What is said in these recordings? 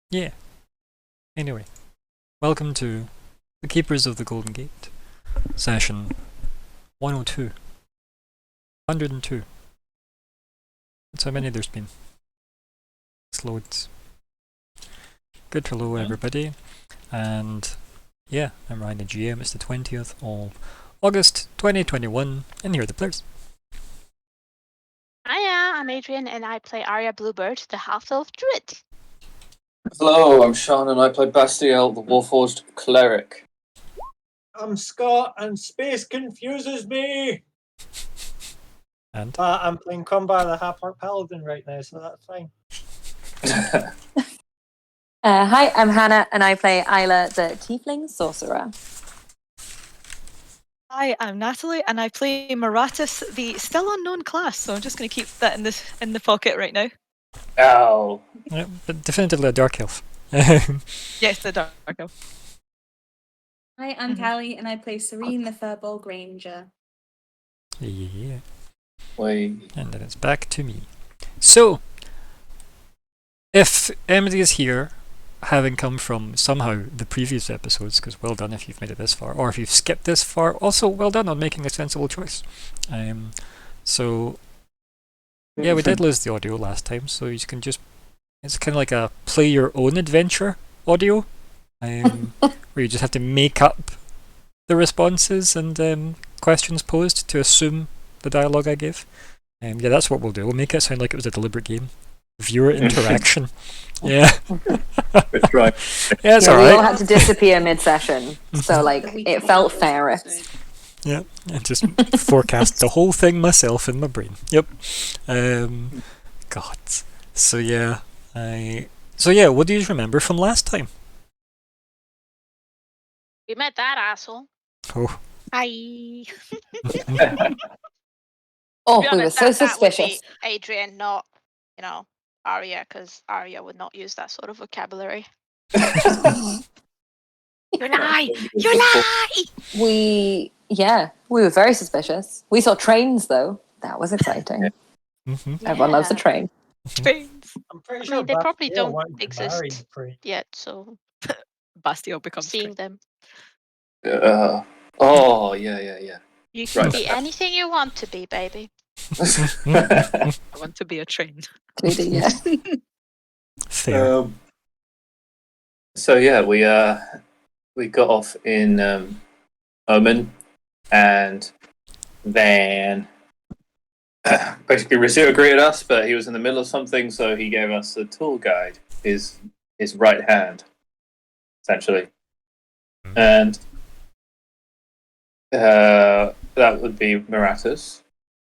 Yeah. Anyway, welcome to the Keepers of the Golden Gate, session 102. 102. That's how many there's been. It's loads. Good hello, everybody. And yeah, I'm Ryan the GM. It's the 20th of August 2021, and here are the players. Hiya, I'm Adrian, and I play Arya Bluebird, the half-elf druid. Hello, I'm Sean, and I play Bastiel, the Warforged Cleric. I'm Scott, and space confuses me. And I'm playing Combat the Half-Orc Paladin right now, so that's fine. Hi, I'm Hannah, and I play Isla, the Tiefling Sorcerer. Hi, I'm Natalie, and I play Maratus, the still unknown class. So I'm just going to keep that in the pocket right now. Ow. but definitively a dark elf. Yes, the dark elf. Hi, I'm Callie, and I play Serene, the Furball Granger. Yeah. Wait. And then it's back to me. So, if Emily is here, having come from somehow the previous episodes, because well done if you've made it this far, or if you've skipped this far, also well done on making a sensible choice. So, yeah, we did lose the audio last time, so you can just, it's kind of like a play your own adventure audio, where you just have to make up the responses and questions posed to assume the dialogue I gave. Yeah, that's what we'll do. We'll make it sound like it was a deliberate game. Viewer interaction. Yeah. That's right. Yeah, it's We all alright. had to disappear mid-session, so it felt fairest. Yeah, and just forecast the whole thing myself in my brain. Yep. God. So yeah, what do you remember from last time? We met that asshole. Oh. Hi. Oh, To be we were honest, so that would be suspicious. Adrian, not, Arya, because Arya would not use that sort of vocabulary. You lie! You lie! We were very suspicious. We saw trains, though. That was exciting. Everyone loves a train. Trains. I'm pretty I sure mean, they probably Bastiel don't wanted to marry exist Free. yet, so Bastille becomes seeing train. them. Oh, yeah. You can Right. be anything you want to be, baby. I want to be a train. Yeah. Fair. So yeah, we got off in Omen, and then basically Rizio greeted us, but he was in the middle of something, so he gave us a tour guide, his right hand, essentially, and that would be Maratus,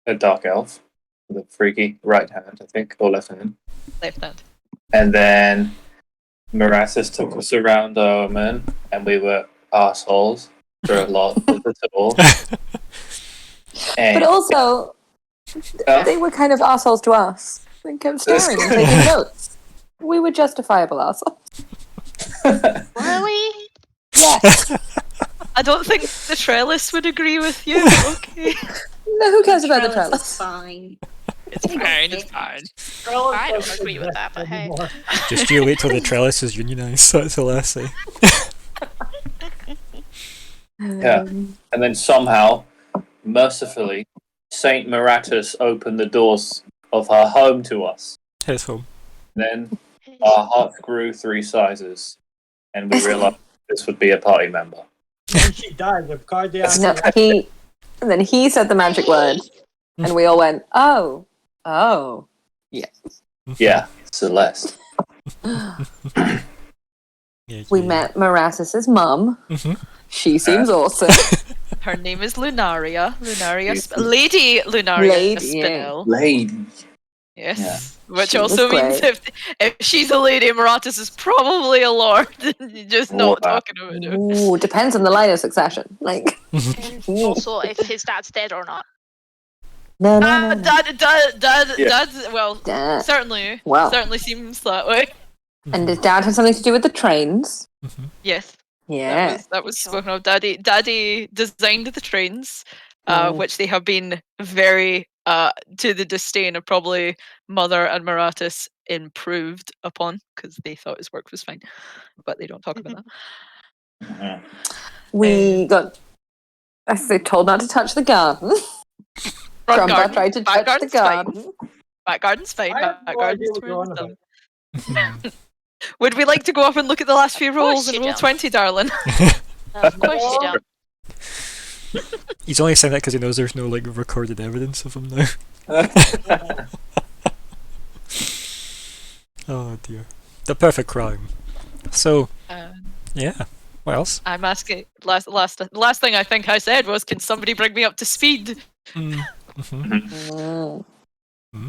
a dark elf with a freaky right hand, I think, or left hand. Left hand. And then Maratus took us around Omen, and we were assholes for a lot of the tour. But also, they were kind of assholes to us. They kept staring and taking notes. We were justifiable assholes. Were we? Yes. I don't think the trellis would agree with you. Okay. No, who cares about the Is trellis? fine. It's fine. It's fine. I don't agree with that, but hey. Just you wait till the trellis is unionised, that's all I say. Yeah. And then somehow, mercifully, Saint Maratus opened the doors of her home to us. His home. Then our hearts grew 3 sizes, and we realized this would be a party member. When she died of cardiac No, and then he said the magic word, and we all went, oh. Yeah, Celeste. We met Maratus' mum. Mhm. She seems awesome. Her name is Lunaria. Lady Lunaria Lady, yeah. Spinel. Lady. Yes. Yeah. Which She was also means great. if she's a lady, Maratus is probably a lord. You're just not Wow. talking about it. Ooh, depends on the line of succession. Like, And also, if his dad's dead or not. no. Dad, well, Dad. certainly seems that way. And his dad had something to do with the trains. Yes. Yeah. That was spoken of. Daddy designed the trains, which they have been very to the disdain of probably Mother and Maratis improved upon, because they thought his work was fine, but they don't talk about that. We got, I say, told not to touch the garden. Front Grandpa garden, tried to back touch the garden's fine. garden. Back garden's fine. I have Back no idea garden's what you're on fine. about. Would we like to go up and look at the last few Of course rolls and you roll don't. 20, darling? Of course you don't. He's only saying that because he knows there's no like recorded evidence of him now. Oh dear. The perfect crime. So, yeah. What else? I'm asking. Last thing I think I said was, "Can somebody bring me up to speed?" Mm.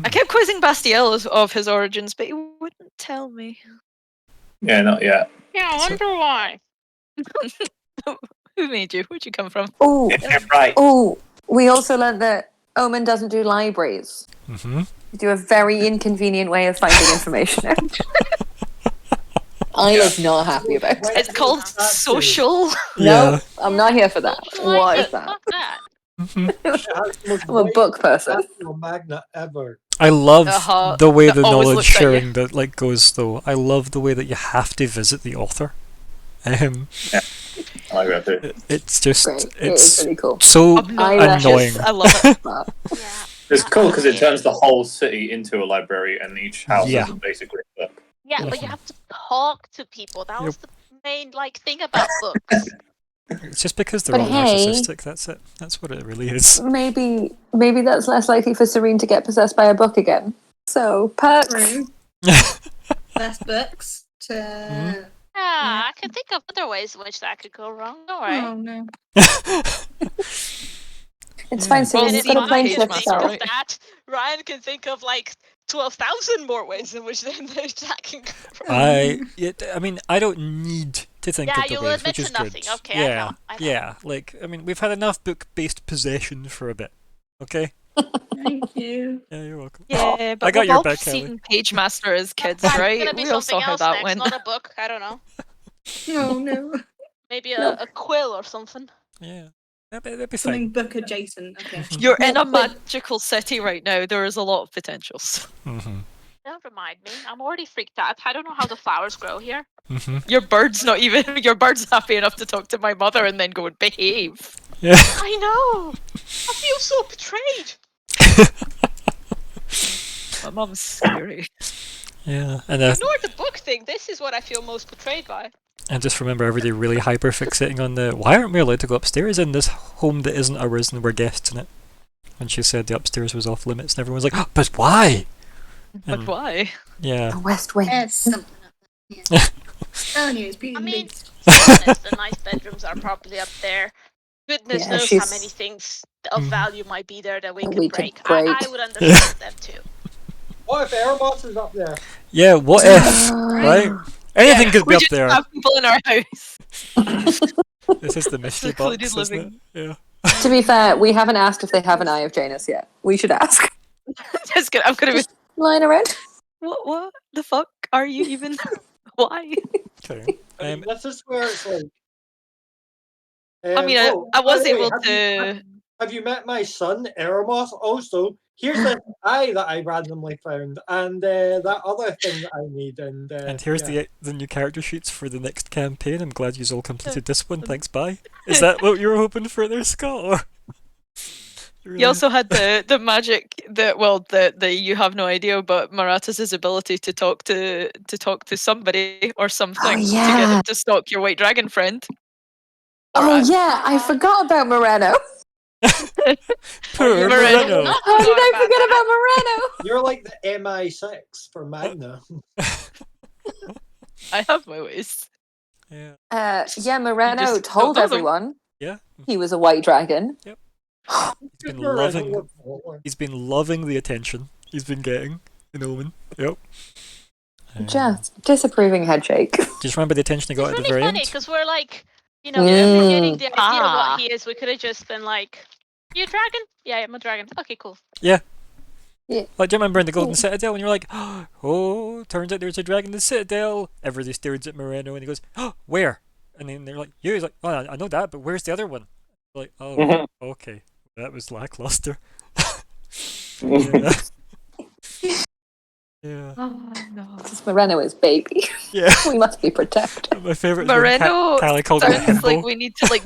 I kept quizzing Bastiel of his origins, but he wouldn't tell me. Yeah, not yet. Yeah, I wonder why. Who made you? Where'd you come from? Oh, Yeah, right. oh, we also learned that Omen doesn't do libraries. Mm-hmm. They do a very inconvenient way of finding information out. Isla's not happy about it. It's called social. No, I'm not here for that. What is that? Fuck that. I'm a book person. Magnet ever. I love Uh-huh. the way That the always knowledge looks at you. sharing that like goes though. I love the way that you have to visit the author. I like that too. It's just Great. It is it's pretty cool. so Obnoxious. annoying. I love it. Yeah. It's cool because it turns the whole city into a library, and each house Yeah. is basically a book. Yeah, but you have to talk to people. That was the main thing about books. It's just because they're But all hey- narcissistic. That's it. That's what it really is. Maybe that's less likely for Serene to get possessed by a book again. So, perks. True. Best books to. Mhm. Yeah, I can think of other ways in which that could go wrong. Don't worry. Oh no. It's fine, Well, Serene. You've see, got a plane Page to Master, yourself. right? that, Ryan can think of like 12,000 more ways in which that can go wrong. I mean, I don't need to think Yeah, of the you'll ways, admit which is to nothing. good. Okay, I yeah, know, I know. yeah. Like, I mean, we've had enough book-based possession for a bit. Okay. Thank you. Yeah, you're welcome. Yeah, but I got we've your all back, Kelly. seen Page Master as kids, It's right? gonna be We all something saw how else that next, went. not a book. I don't know. Oh no. Maybe Nope. a quill or something. Yeah, that'd be Something fine. book adjacent. Okay. You're in a Yeah, but- magical city right now. There is a lot of potentials. Mm-hmm. Don't remind me. I'm already freaked out. I don't know how the flowers grow here. Mm-hmm. Your bird's not even. Your bird's happy enough to talk to my mother and then go and behave. Yeah. I know. I feel so betrayed. My mum's scary. Yeah, and Ignore the book thing. This is what I feel most betrayed by. and just remember every day really hyper fixating on the why aren't we allowed to go upstairs in this home that isn't ours and we're guests in it? When she said the upstairs was off limits, and everyone's like, oh, but why? But And- why? Yeah. The West Wing. There's something up there. Yeah. Telling you, it's being I mean, big. to be honest, the nice bedrooms are probably up there. Goodness Yeah, knows how she's- many things of Mhm. value might be there that we That could we could break. break. I would understand them too. What if Erebos is up there? Yeah. What if? Right? Anything could be We up just there. have people in our house. This is the mystery Secluded box, isn't living. it? Yeah. To be fair, we haven't asked if they have an Eye of Janus yet. We should ask. I'm gonna be. Just lying around. What the fuck are you even? Why? Okay. I mean, this is where it's like. I mean, oh, I was by the way, able have you- to. Have you met my son, Eremos? Also, here's this eye that I randomly found, and that other thing that I need, and And here's the new character sheets for the next campaign. I'm glad you all completed this one. Thanks, bye. Is that what you were hoping for there, Scott? Or You also had the magic that the you have no idea, but Maratis' ability to talk to somebody or something to get yeah. them to stalk your white dragon friend. Oh Alright. yeah, I forgot about Moreno. Poor Moreno. Moreno. How did I forget about Moreno? You're like the MI6 for Magna. I have my ways. Yeah. Yeah, Moreno just told don't know them. everyone Yeah. he was a white dragon. He's been loving. He's been loving the attention he's been getting in Omen. Yep. Just disapproving head shake. Just remember the attention he got It's at the really very funny end. because we're like, Mm. getting the idea of Ah. what he is. We could have just been like, "You a dragon? Yeah, I'm a dragon. Okay, cool." Like, do you remember in the Golden Cool. Citadel when you're like, oh, turns out there's a dragon in the Citadel. Everybody stares at Moreno and he goes, oh, where? And then they're like, you. He's like, oh, I know that, but where's the other one? Like, oh, Mhm. okay. That was lackluster. Yeah. Yeah. Oh no. This Moreno is baby. Yeah. We must be protected. My favourite Moreno Callie called him sounds like Himbo. we need to like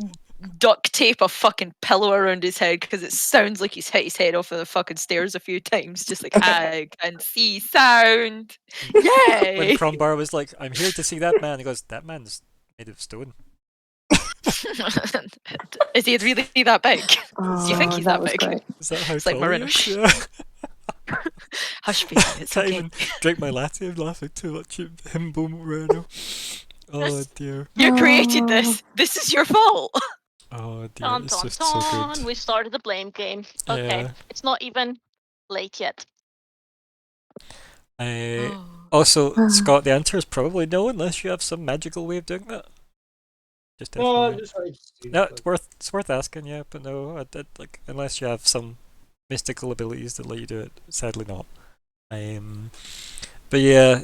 duct tape a fucking pillow around his head because it sounds like he's hit his head off of the fucking stairs a few times. Just like I can see sound. When Yay! Crombar was like, I'm here to see that man, he goes, that man's made of stone. Is he really that big? Oh, Do you think he's that was big? great. Is that how It's like tall he Moreno. is? Shh. Yeah. Hush, baby. It's Can't okay. even drink my latte, I'm laughing too much at Himbo Moreno. Oh dear. You created Oh. this. This is your fault. Oh dear, Dun, it's dun, just so dun. good. We started the blame game. Okay, Yeah. it's not even late yet. Also, Scott, the answer is probably no, unless you have some magical way of doing that. Just No, FYI. I'm just like, No, it's worth asking, yeah, but no, like unless you have some mystical abilities that let you do it. Sadly, not. But yeah,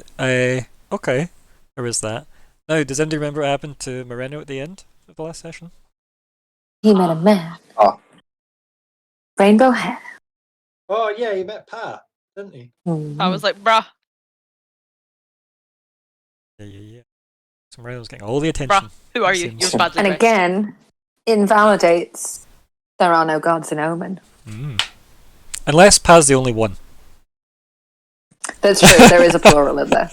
okay, there is that. Now, does anybody remember what happened to Moreno at the end of the last session? He met a man. Oh. Rainbow hair. Oh yeah, he met Pat, didn't he? I was like, bruh, Yeah. So Moreno's getting all the attention. who are It you? seems. You're badly And dressed. again, invalidates there are no gods in Omen. Unless Paz the only one. That's true. There is a plural in there.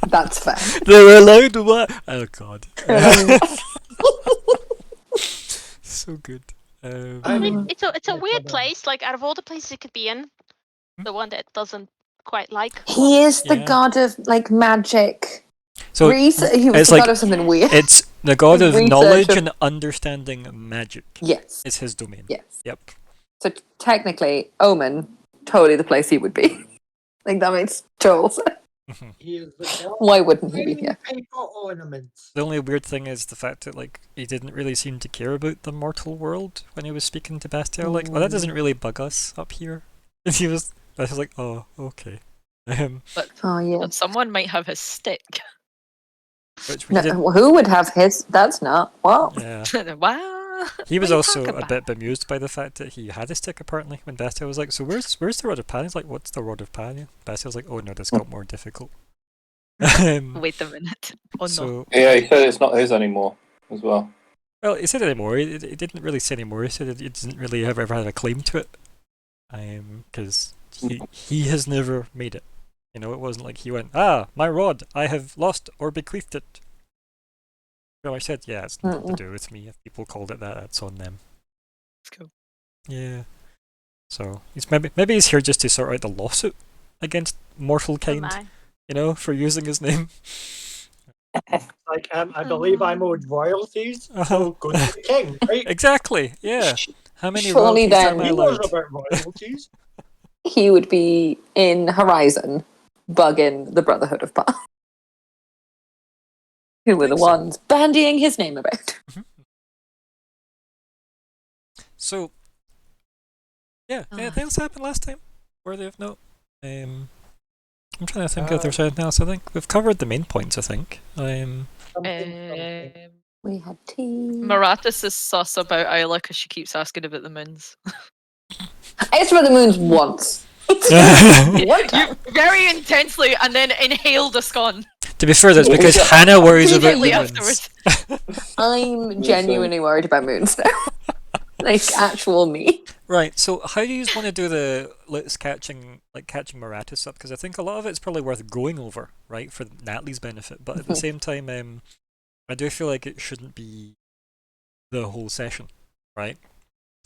That's fair. They're allowed to what? Oh god. So good. I mean, Mm. it's a Yeah, weird but, place. Like out of all the places it could be in, the one that doesn't quite like. He is the Yeah. god of like magic. So He was it's the like- god of something weird. it's the god of Research knowledge of- and understanding magic. Yes. It's his domain. Yes. Yep. So technically, Omen, totally the place he would be. Like that makes total sense. He is the god Why wouldn't he be of here? paper ornaments. The only weird thing is the fact that like he didn't really seem to care about the mortal world when he was speaking to Bastiel. Like, well, that doesn't really bug us up here. And he was, I was like, oh, okay. Oh yeah. But someone might have his stick. Which we No, didn't. who would have his? That's not. Well, Yeah. Wow. He was What are you also talking a about? bit bemused by the fact that he had a stick apparently when Bastiel was like, so where's the Rod of Pan? He's like, what's the Rod of Pan? Bastiel was like, oh no, this got more difficult. Wait a minute. Oh no. So, Yeah, he said it's not his anymore as well. well, he said it anymore. He didn't really say anymore. He said it didn't really ever have a claim to it. Because he has never made it. You know, it wasn't like he went, my rod, I have lost or bequeathed it. So I said, yeah, it's nothing to do with me. If people called it that, that's on them. That's cool. Yeah. So he's maybe he's here just to sort out the lawsuit against mortal Oh kind, my. you know, for using his name. Like, I believe I'm owed royalties, Uh-huh. so go to the king, right? Exactly. Yeah. How many Surely royalties then am I He knows allowed? about royalties. he would be in Horizon, bugging the Brotherhood of Pan. Who were the Think so. ones bandying his name about? So, yeah, anything else happened last time? Worthy of note? I'm trying to think if there's anything else. I think we've covered the main points, I think. Something. We had tea. Maratus is sus about Isla because she keeps asking about the moons. It's for the moons once. One You time. very intensely and then inhaled a scone To be fair, that's because Hannah worries about immediately the moons. afterwards. I'm genuinely worried about moons now. Like actual me. Right, so how do you want to do the catching Maratus up? Because I think a lot of it's probably worth going over, right, for Natalie's benefit. But at the same time, I do feel like it shouldn't be the whole session, right?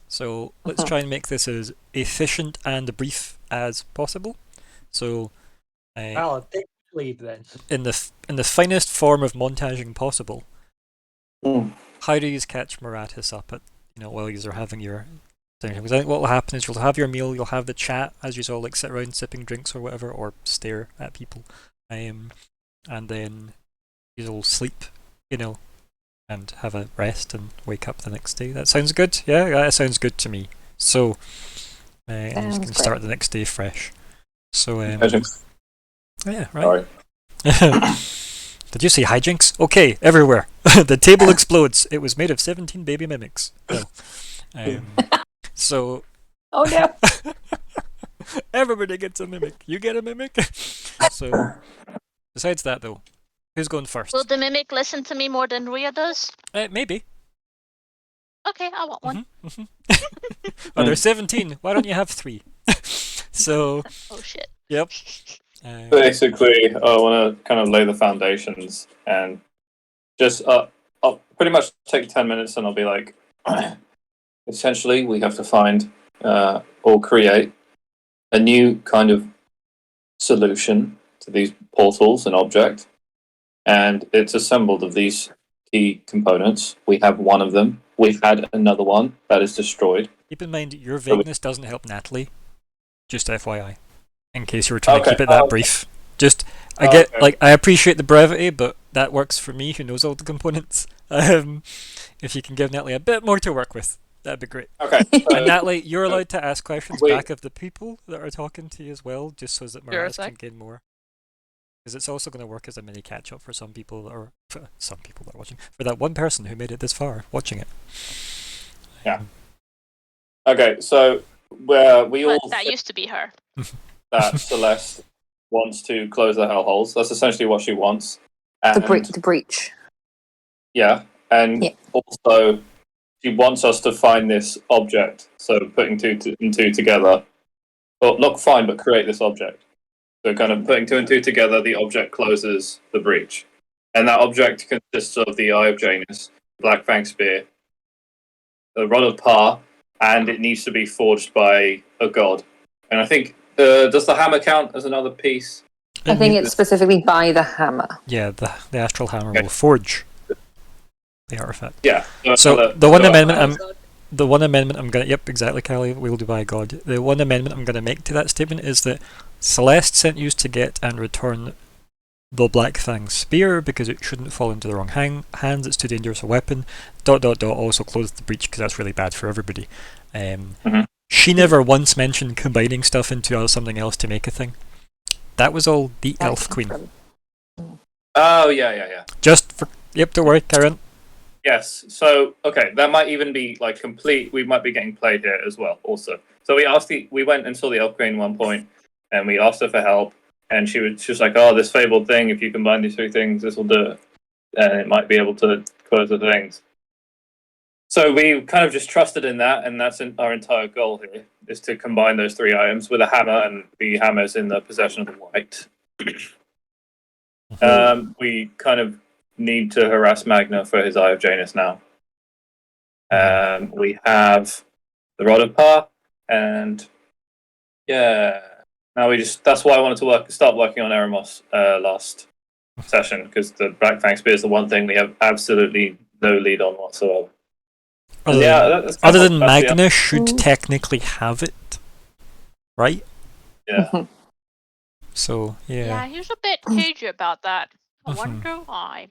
So let's try and make this as efficient and brief as possible. So, I'll take the lead then. in the finest form of montaging possible, how do you catch Maratus up at while you are having your thing? Because I think what will happen is you'll have your meal, you'll have the chat as you all like sit around sipping drinks or whatever, or stare at people, and then you'll sleep, and have a rest and wake up the next day. That sounds good. Yeah, that sounds good to me. So, and you Sounds can start the next day fresh. So, Hijinks. yeah, right. Sorry. Did you say hijinks? Okay, everywhere. The table explodes. It was made of 17 baby mimics. No. So, Oh no. Everybody gets a mimic. You get a mimic. So, besides that, though, who's going first? Will the mimic listen to me more than Ria does? Maybe. Okay, I want one. Oh, there's 17. Why don't you have 3? So, Oh shit. yep. Basically, I want to kind of lay the foundations and just I'll pretty much take 10 minutes and I'll be like, essentially, we have to find or create a new kind of solution to these portals and object, and it's assembled of these key components. We have one of them. We've had another one that is destroyed. Keep in mind, your vagueness doesn't help Natalie. Just FYI. In case you were trying to keep it that brief. Just, I appreciate the brevity, but that works for me, who knows all the components. If you can give Natalie a bit more to work with, that'd be great. Okay. And Natalie, you're allowed to ask questions back of the people that are talking to you as well, just so that Mariah can gain more. Because it's also going to work as a mini catch-up for some people, or for some people that are watching. For that one person who made it this far, watching it. Yeah. Okay, so we all That used to be her. that Celeste wants to close the hellholes. That's essentially what she wants. And, The breach. Yeah, and also she wants us to find this object. So putting two and two together, well, not find, but create this object. So kind of putting 2 and 2 together, the object closes the breach, and that object consists of the Eye of Janus, Black Fang Spear, the Rod of Pa, and it needs to be forged by a god. And I think does the hammer count as another piece? I think it's specifically by the hammer. Yeah, the astral hammer will forge the artifact. Yeah. So the one amendment I'm gonna exactly, Callie, wielded by God. The one amendment I'm gonna make to that statement is that Celeste sent you to get and return the Black Fang Spear because it shouldn't fall into the wrong hands. It's too dangerous a weapon. ... Also close the breach because that's really bad for everybody. She never once mentioned combining stuff into something else to make a thing. That was all the Elf Queen. Oh yeah. Just for don't worry, Karen. Yes. So okay, that might even be like complete. We might be getting played here as well. Also, so we went and saw the Elf Queen at one point, and we asked her for help, and she was like, "Oh, this fabled thing. If you combine these 3 things, this will do it, and it might be able to close the things." So we kind of just trusted in that, and that's our entire goal here, is to combine those 3 items with a hammer, and the hammer's in the possession of the White. We kind of need to harass Magna for his Eye of Janus now. We have the Rod of Pa, and now that's why I wanted to start working on Eremos last session, because the Black Fang Spear is the one thing we have absolutely no lead on whatsoever. Other than Magna should technically have it, right? Yeah. So Yeah, he was a bit cagey about that. I wonder why.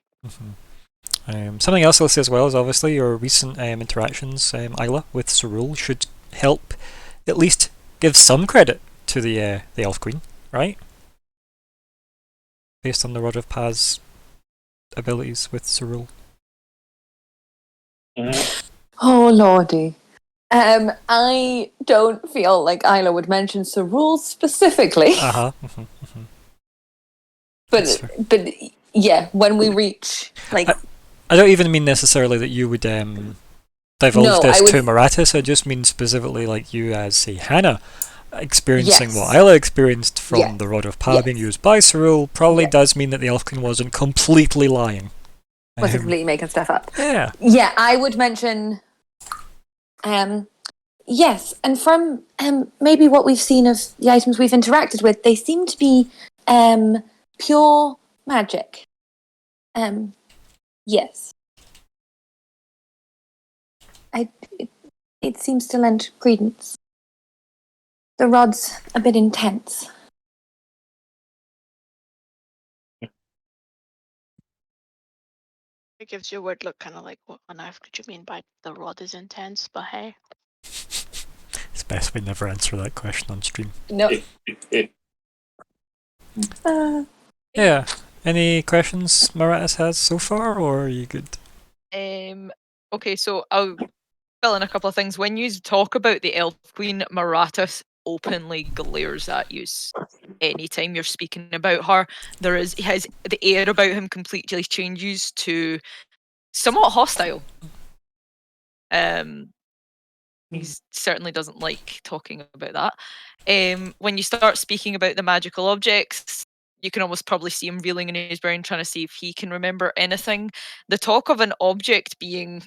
Something else I'll say as well is obviously your recent interactions, Isla, with Cerule should help at least give some credit to the Elf Queen, right? Based on the Rod of Pa's abilities with Cerule. Oh lordy. I don't feel like Isla would mention Cerule specifically. But yeah, when we reach I don't even mean necessarily that you would divulge this to Maratis. I just mean specifically like you as, say, Hannah, experiencing what Isla experienced from the Rod of Pa being used by Cerule probably does mean that the Elf Queen wasn't completely lying. Wasn't completely making stuff up. Yeah. Yeah, I would mention yes, and from maybe what we've seen of the items we've interacted with, they seem to be pure magic. Yes. It seems to lend credence. The rod's a bit intense. It gives you a weird look, kind of like, what on earth could you mean by the rod is intense? But hey. It's best we never answer that question on stream. No. Yeah. Any questions Maratis has so far, or are you good? Okay, so I'll fill in a couple of things. When you talk about the Elf Queen, Maratis openly glares at you anytime you're speaking about her. The air about him completely changes to somewhat hostile. He certainly doesn't like talking about that. When you start speaking about the magical objects, you can almost probably see him reeling in his brain, trying to see if he can remember anything. The talk of an object being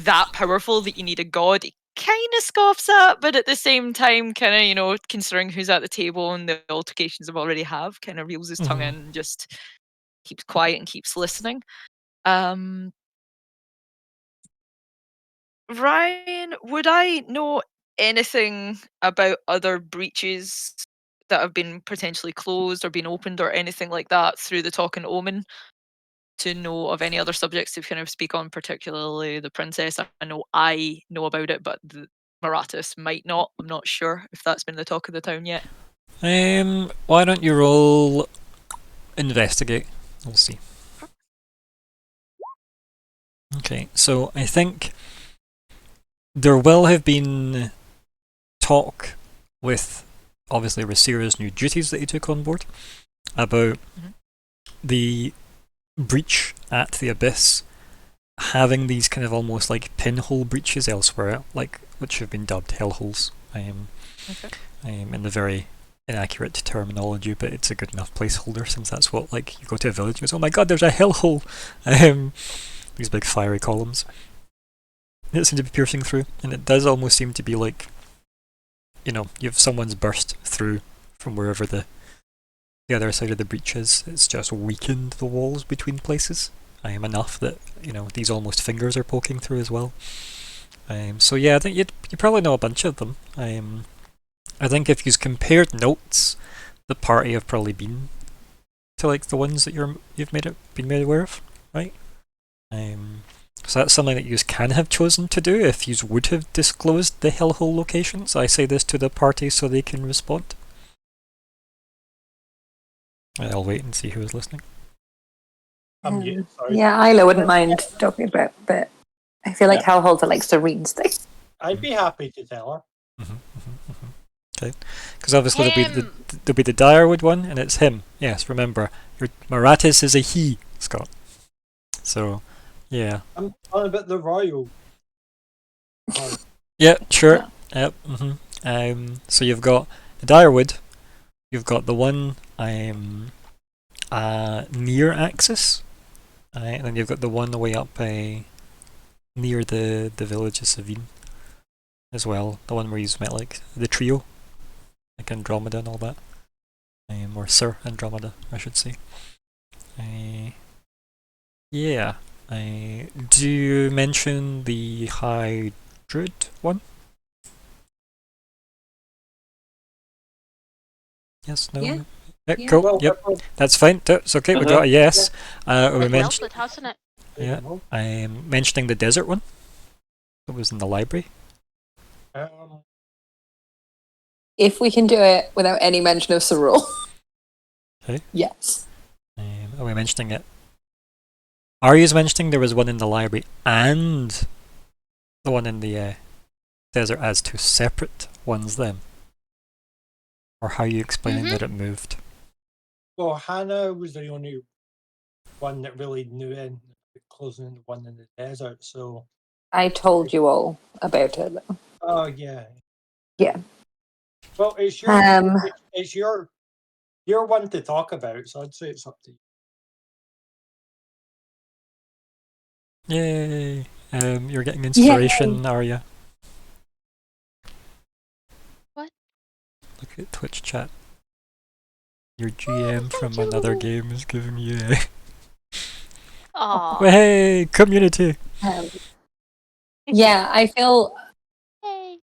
that powerful that you need a god, he kind of scoffs at, but at the same time, kind of, you know, considering who's at the table and the altercations have already have, kind of reels his tongue in and just keeps quiet and keeps listening. Ryan, would I know anything about other breaches that have been potentially closed or been opened or anything like that through the Talking Omen to know of any other subjects to kind of speak on, particularly the princess? I know about it, but Maratus might not. I'm not sure if that's been the talk of the town yet. Why don't you roll investigate? We'll see. Okay, so I think there will have been talk with, obviously, Rasira's new duties that he took on board about the breach at the Abyss having these kind of almost like pinhole breaches elsewhere, like which have been dubbed hellholes. In the very inaccurate terminology, but it's a good enough placeholder since that's what, like, you go to a village and goes, oh my god, there's a hellhole! These big fiery columns that seem to be piercing through, and it does almost seem to be like, you know, you've someone's burst through from wherever the other side of the breach is. It's just weakened the walls between places enough that, you know, these almost fingers are poking through as well. So yeah, I think you probably know a bunch of them. I think if you've compared notes, the party have probably been to like the ones that you've been made aware of, right? So that's something that you can have chosen to do if you would have disclosed the hellhole locations. I say this to the party so they can respond. I'll wait and see who is listening. I'm muted, sorry. Yeah, Isla wouldn't mind talking about, but I feel like hellholes are like Serene's thing. I'd be happy to tell her. Okay, because obviously there'll be the Direwood one, and it's him. Yes, remember, your Maratis is a he, Scott. So, yeah. I'm on about the royal. Yeah, sure. Yep. So you've got the Direwood. You've got the one near Axis, and then you've got the one way up near the village of Savine as well. The one where you've met like the trio, like Andromeda and all that, or Sir Andromeda, I should say. Yeah. Do you mention the High Druid one? Yes, no? Yeah. Yeah. Cool, Well, yep, that's fine. It's okay, we got a yes. We It mentioned, helps with housing it. yeah. I'm mentioning the desert one. It was in the library. If we can do it without any mention of Cerule. Okay. Yes. Are we mentioning it? Arya's mentioning there was one in the library and the one in the desert as two separate ones then? Or how are you explaining that it moved? Well, Hannah was the only one that really knew in closing the one in the desert, so... I told you all about it. Oh, yeah. Yeah. Well, it's your, it's your one to talk about, so I'd say it's up to you. Yay! You're getting inspiration, Arya. What? Look at Twitch chat. Your GM from another game is giving you a... Aww. Hey, community! Yeah, I feel... Hey.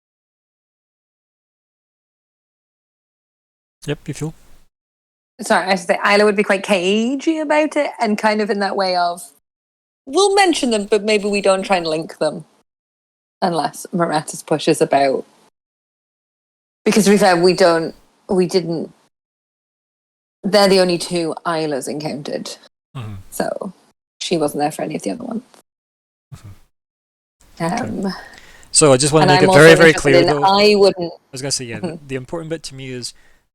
Yep, you feel? Sorry, I should say Isla would be quite cagey about it and kind of in that way of, we'll mention them, but maybe we don't try and link them unless Maratus pushes about. Because to be fair, we didn't, they're the only two Isla's encountered. Mm-hmm. So she wasn't there for any of the other ones. Okay. So I just want And to make I'm it also very, very interested clear, in, though. I wouldn't. I was going to say, yeah, Mhm. the important bit to me is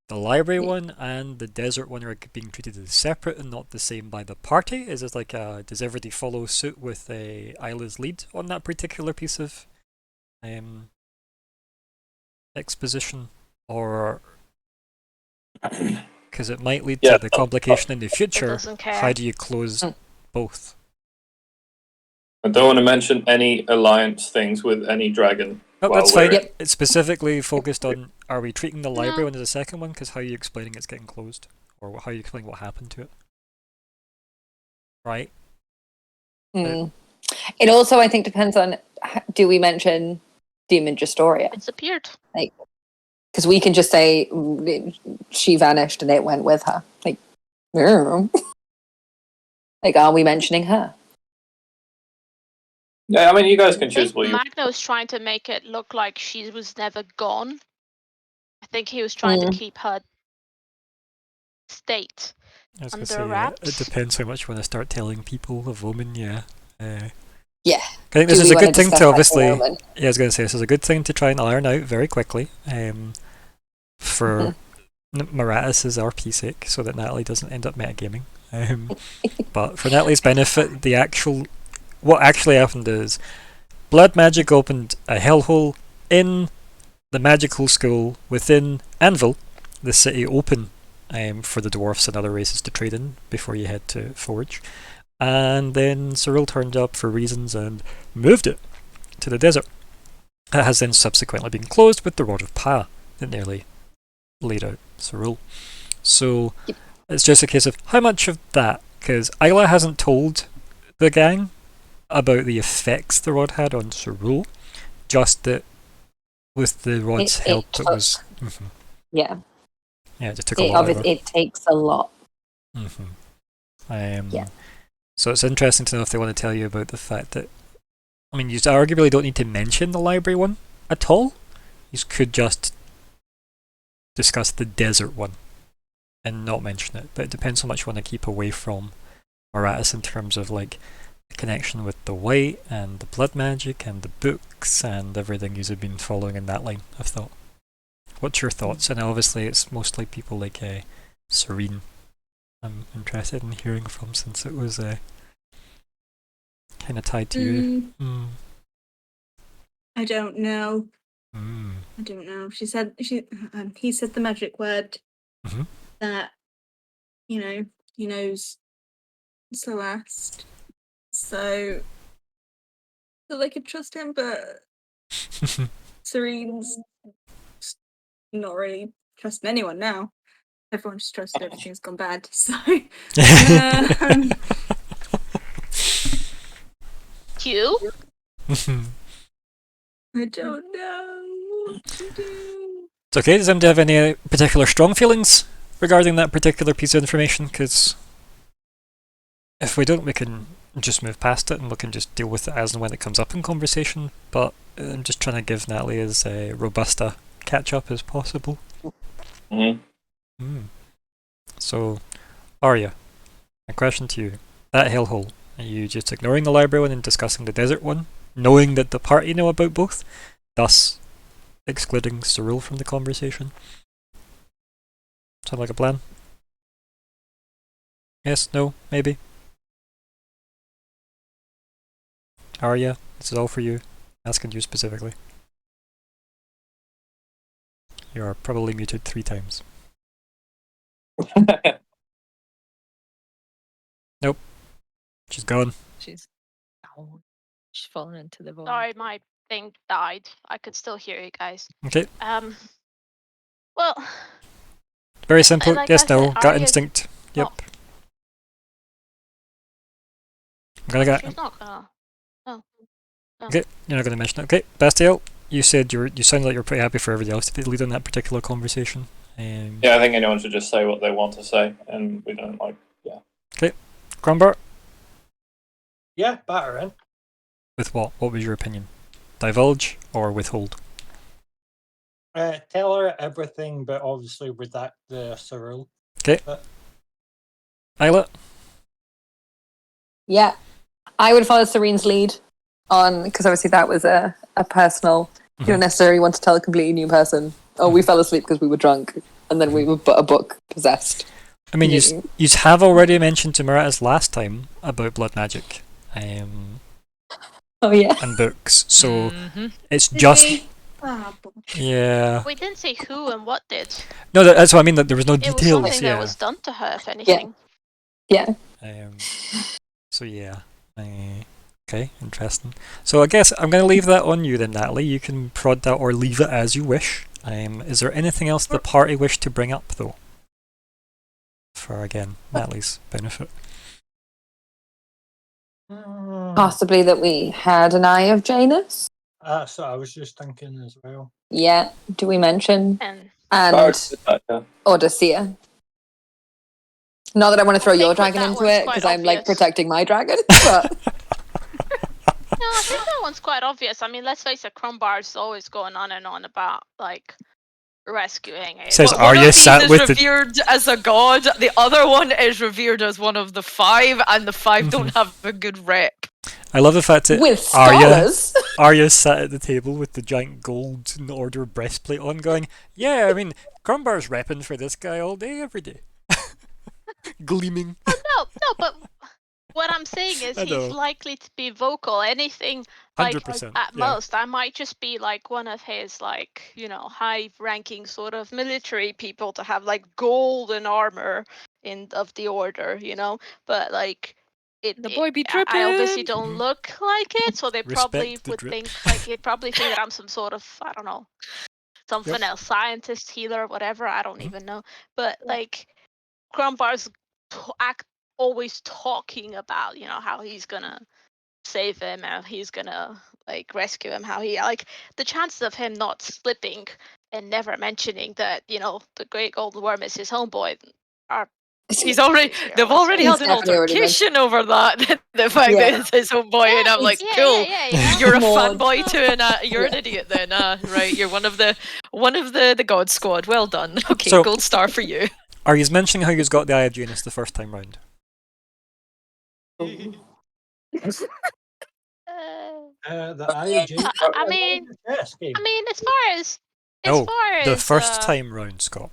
the library one and the desert one are being treated as separate and not the same by the party. Is it like, does everybody follow suit with Isla's lead on that particular piece of exposition? Or, because it might lead Yeah, to the complication in the It future, doesn't care. how do you close Mm. both? I don't want to mention any alliance things with any dragon. Oh, while that's we're fine. in- Yep. It's specifically focused on, are we treating the library No. one as a second one? Because how are you explaining it's getting closed? Or how are you explaining what happened to it? Right? Mm. It also, I think, depends on, do we mention Demon Justoria? It disappeared. Because we can just say she vanished and it went with her. Like, like, are we mentioning her? Yeah, I mean, you guys I can choose think what you. Magno's trying to make it look like she was never gone. I think he was trying to keep her state I was going to under say, wraps. it depends how much you want to start telling people of Omen, yeah. Yeah. I think this Do is we a wanna good thing discuss to that obviously. in Omen? Yeah, I was going to say, this is a good thing to try and iron out very quickly for Maratis' RP sake, so that Natalie doesn't end up metagaming. But for Natalie's benefit, what actually happened is Blood Magic opened a hellhole in the magical school within Anvil, the city open for the dwarfs and other races to trade in before you head to Forge. And then Cyril turned up for reasons and moved it to the desert. It has then subsequently been closed with the Rod of Pa that nearly laid out Cyril. So it's just a case of how much of that, because Isla hasn't told the gang about the effects the rod had on Cyril, just that with the rod's help it was... Yeah. Yeah, it just took a lot of It takes a lot. Yeah. So it's interesting to know if they want to tell you about the fact that, I mean, you arguably don't need to mention the library one at all. You could just discuss the desert one and not mention it. But it depends how much you want to keep away from Maratis in terms of like the connection with the white and the blood magic and the books and everything you've been following in that line of thought. What's your thoughts? And obviously it's mostly people like Serene I'm interested in hearing from, since it was kind of tied to you. I don't know. I don't know. He said the magic word that, he knows Celeste. So I feel like I could trust him, but Serene's not really trusting anyone now. Everyone just trusts everything's gone bad. So Q? I don't know what to do. It's okay. Does anybody have any particular strong feelings regarding that particular piece of information? Because if we don't, we can just move past it and we can just deal with it as and when it comes up in conversation. But I'm just trying to give Natalie as robust a catch-up as possible. So, Arya, a question to you. That hellhole, are you just ignoring the library one and discussing the desert one, knowing that the party know about both, thus excluding Cyril from the conversation? Sound like a plan? Yes, no, maybe? Arya, this is all for you. Asking you specifically. You are probably muted 3 times. Nope. She's gone. She's fallen into the void. Sorry, my thing died. I could still hear you guys. Okay. Well, Very simple. like Yes, I said, no. Gut Arya's instinct. Yep. not- I'm gonna get. she's not gonna. Okay, you're not gonna mention it. Okay, Bastiel, you said you sounded like you were pretty happy for everybody else to lead on that particular conversation. Yeah, I think anyone should just say what they want to say, and we don't like. Yeah. Okay, Crumbar. Yeah, batter in. With what? What was your opinion? Divulge or withhold? Tell her everything, but obviously redact the Cyril. Okay. Isla. Yeah. I would follow Serene's lead on, because obviously that was a a personal. You don't necessarily want to tell a completely new person. Oh, we fell asleep because we were drunk, and then we were a book possessed. I mean, you have already mentioned to Maratas last time about blood magic, Oh yeah. and books. So it's Did just we? Ah, bullshit. yeah. We didn't say who and what did. No, that's what I mean. That there was no It was details. something Yeah. that was done to her, if anything. Yeah. So yeah. Okay, interesting. So I guess I'm going to leave that on you then, Natalie. You can prod that or leave it as you wish. Is there anything else the party wish to bring up, though? For, again, Natalie's benefit. Possibly that we had an Eye of Janus. That's what I was just thinking as well. Yeah. Do we mention? And And Odysseia. Not that I want to throw I your think dragon that into one's it, quite because I'm like obvious. protecting my dragon. But no, I think that one's quite obvious. I mean, let's face it, Crumbar's always going on and on about like rescuing it. Says One Arya of these sat is with the revered as a god. The other one is revered as one of the 5, and the 5 don't have a good rep. I love the fact that with Arya scholars. Arya sat at the table with the giant gold and order breastplate on, going, "Yeah, I mean, Crumbar's repping for this guy all day, every day, gleaming." No, but what I'm saying is I know. he's likely to be vocal. Anything like 100%. at yeah. most, I might just be like one of his like high-ranking sort of military people to have like golden armor of the order, But like The boy be I obviously dripping. don't look like it, so they probably Respect the would drip. think like they probably think that I'm some sort of I don't know something else, scientist, healer, whatever. I don't even know, but like Crumbar's always talking about how he's gonna save him, how he's gonna like rescue him, how he like the chances of him not slipping and never mentioning that the Great Golden Worm is his homeboy are They've already He's held an definitely already altercation over that. The fact Yeah. that it's his homeboy, and I'm like, yeah, cool. yeah. You're a Maud. fanboy too, and you're an idiot then. Right, you're one of the God Squad. Well done. Okay, So- gold star for you. Are you mentioning how you got the Eye of Janus the first time round? The IOG. I mean, Yes, game. I mean, as far as No, the as, first time round, Scott.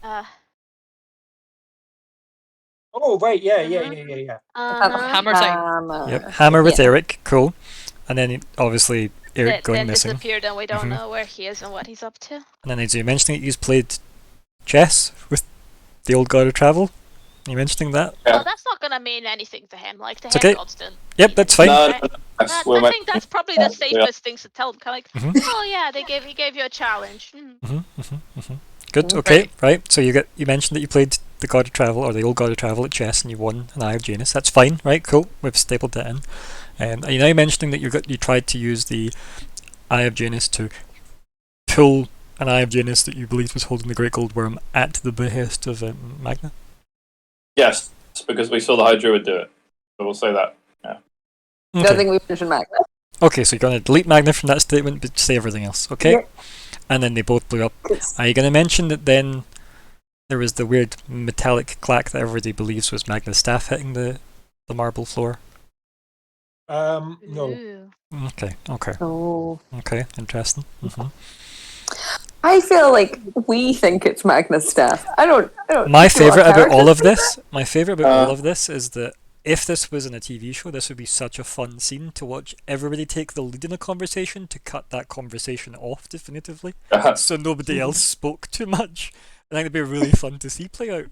Oh, right. Yeah. Hammer time. Yep, Hammer with Yeah. Eric, cool. And then obviously Eric that going then missing. disappeared and we don't Mhm. know where he is and what he's up to. And then as you mentioning that you played chess with the old god of travel. Are you mentioning that? Yeah. Well, that's not gonna mean anything to him. Like the It's head okay. gods didn't. Yep, mean that's anything, fine. No, right? that's where I my- think that's probably the Yeah. safest things to tell him. Kind of like, Mhm. oh yeah, he gave you a challenge. Good. Mhm. Okay. Right. So you mentioned that you played the god of travel or the old god of travel at chess, and you won an Eye of Janus. That's fine. Right. Cool. We've stapled that in. Are you now mentioning that you tried to use the Eye of Janus to pull an Eye of Janus that you believed was holding the Great Gold Worm at the behest of Magna? Yes, because we saw the High Druid do it. So we'll say that. I don't think we mentioned Magna. Okay, so you're going to delete Magna from that statement, but say everything else, okay? Yep. And then they both blew up. Are you going to mention that then there was the weird metallic clack that everybody believes was Magna's staff hitting the marble floor? No. Ooh. Okay, Oh. interesting. I feel like we think it's Magna's staff. I don't. My do our favourite about all of characters this, is that if this was in a TV show, this would be such a fun scene to watch everybody take the lead in a conversation to cut that conversation off definitively, so nobody else spoke too much. I think it'd be really fun to see play out.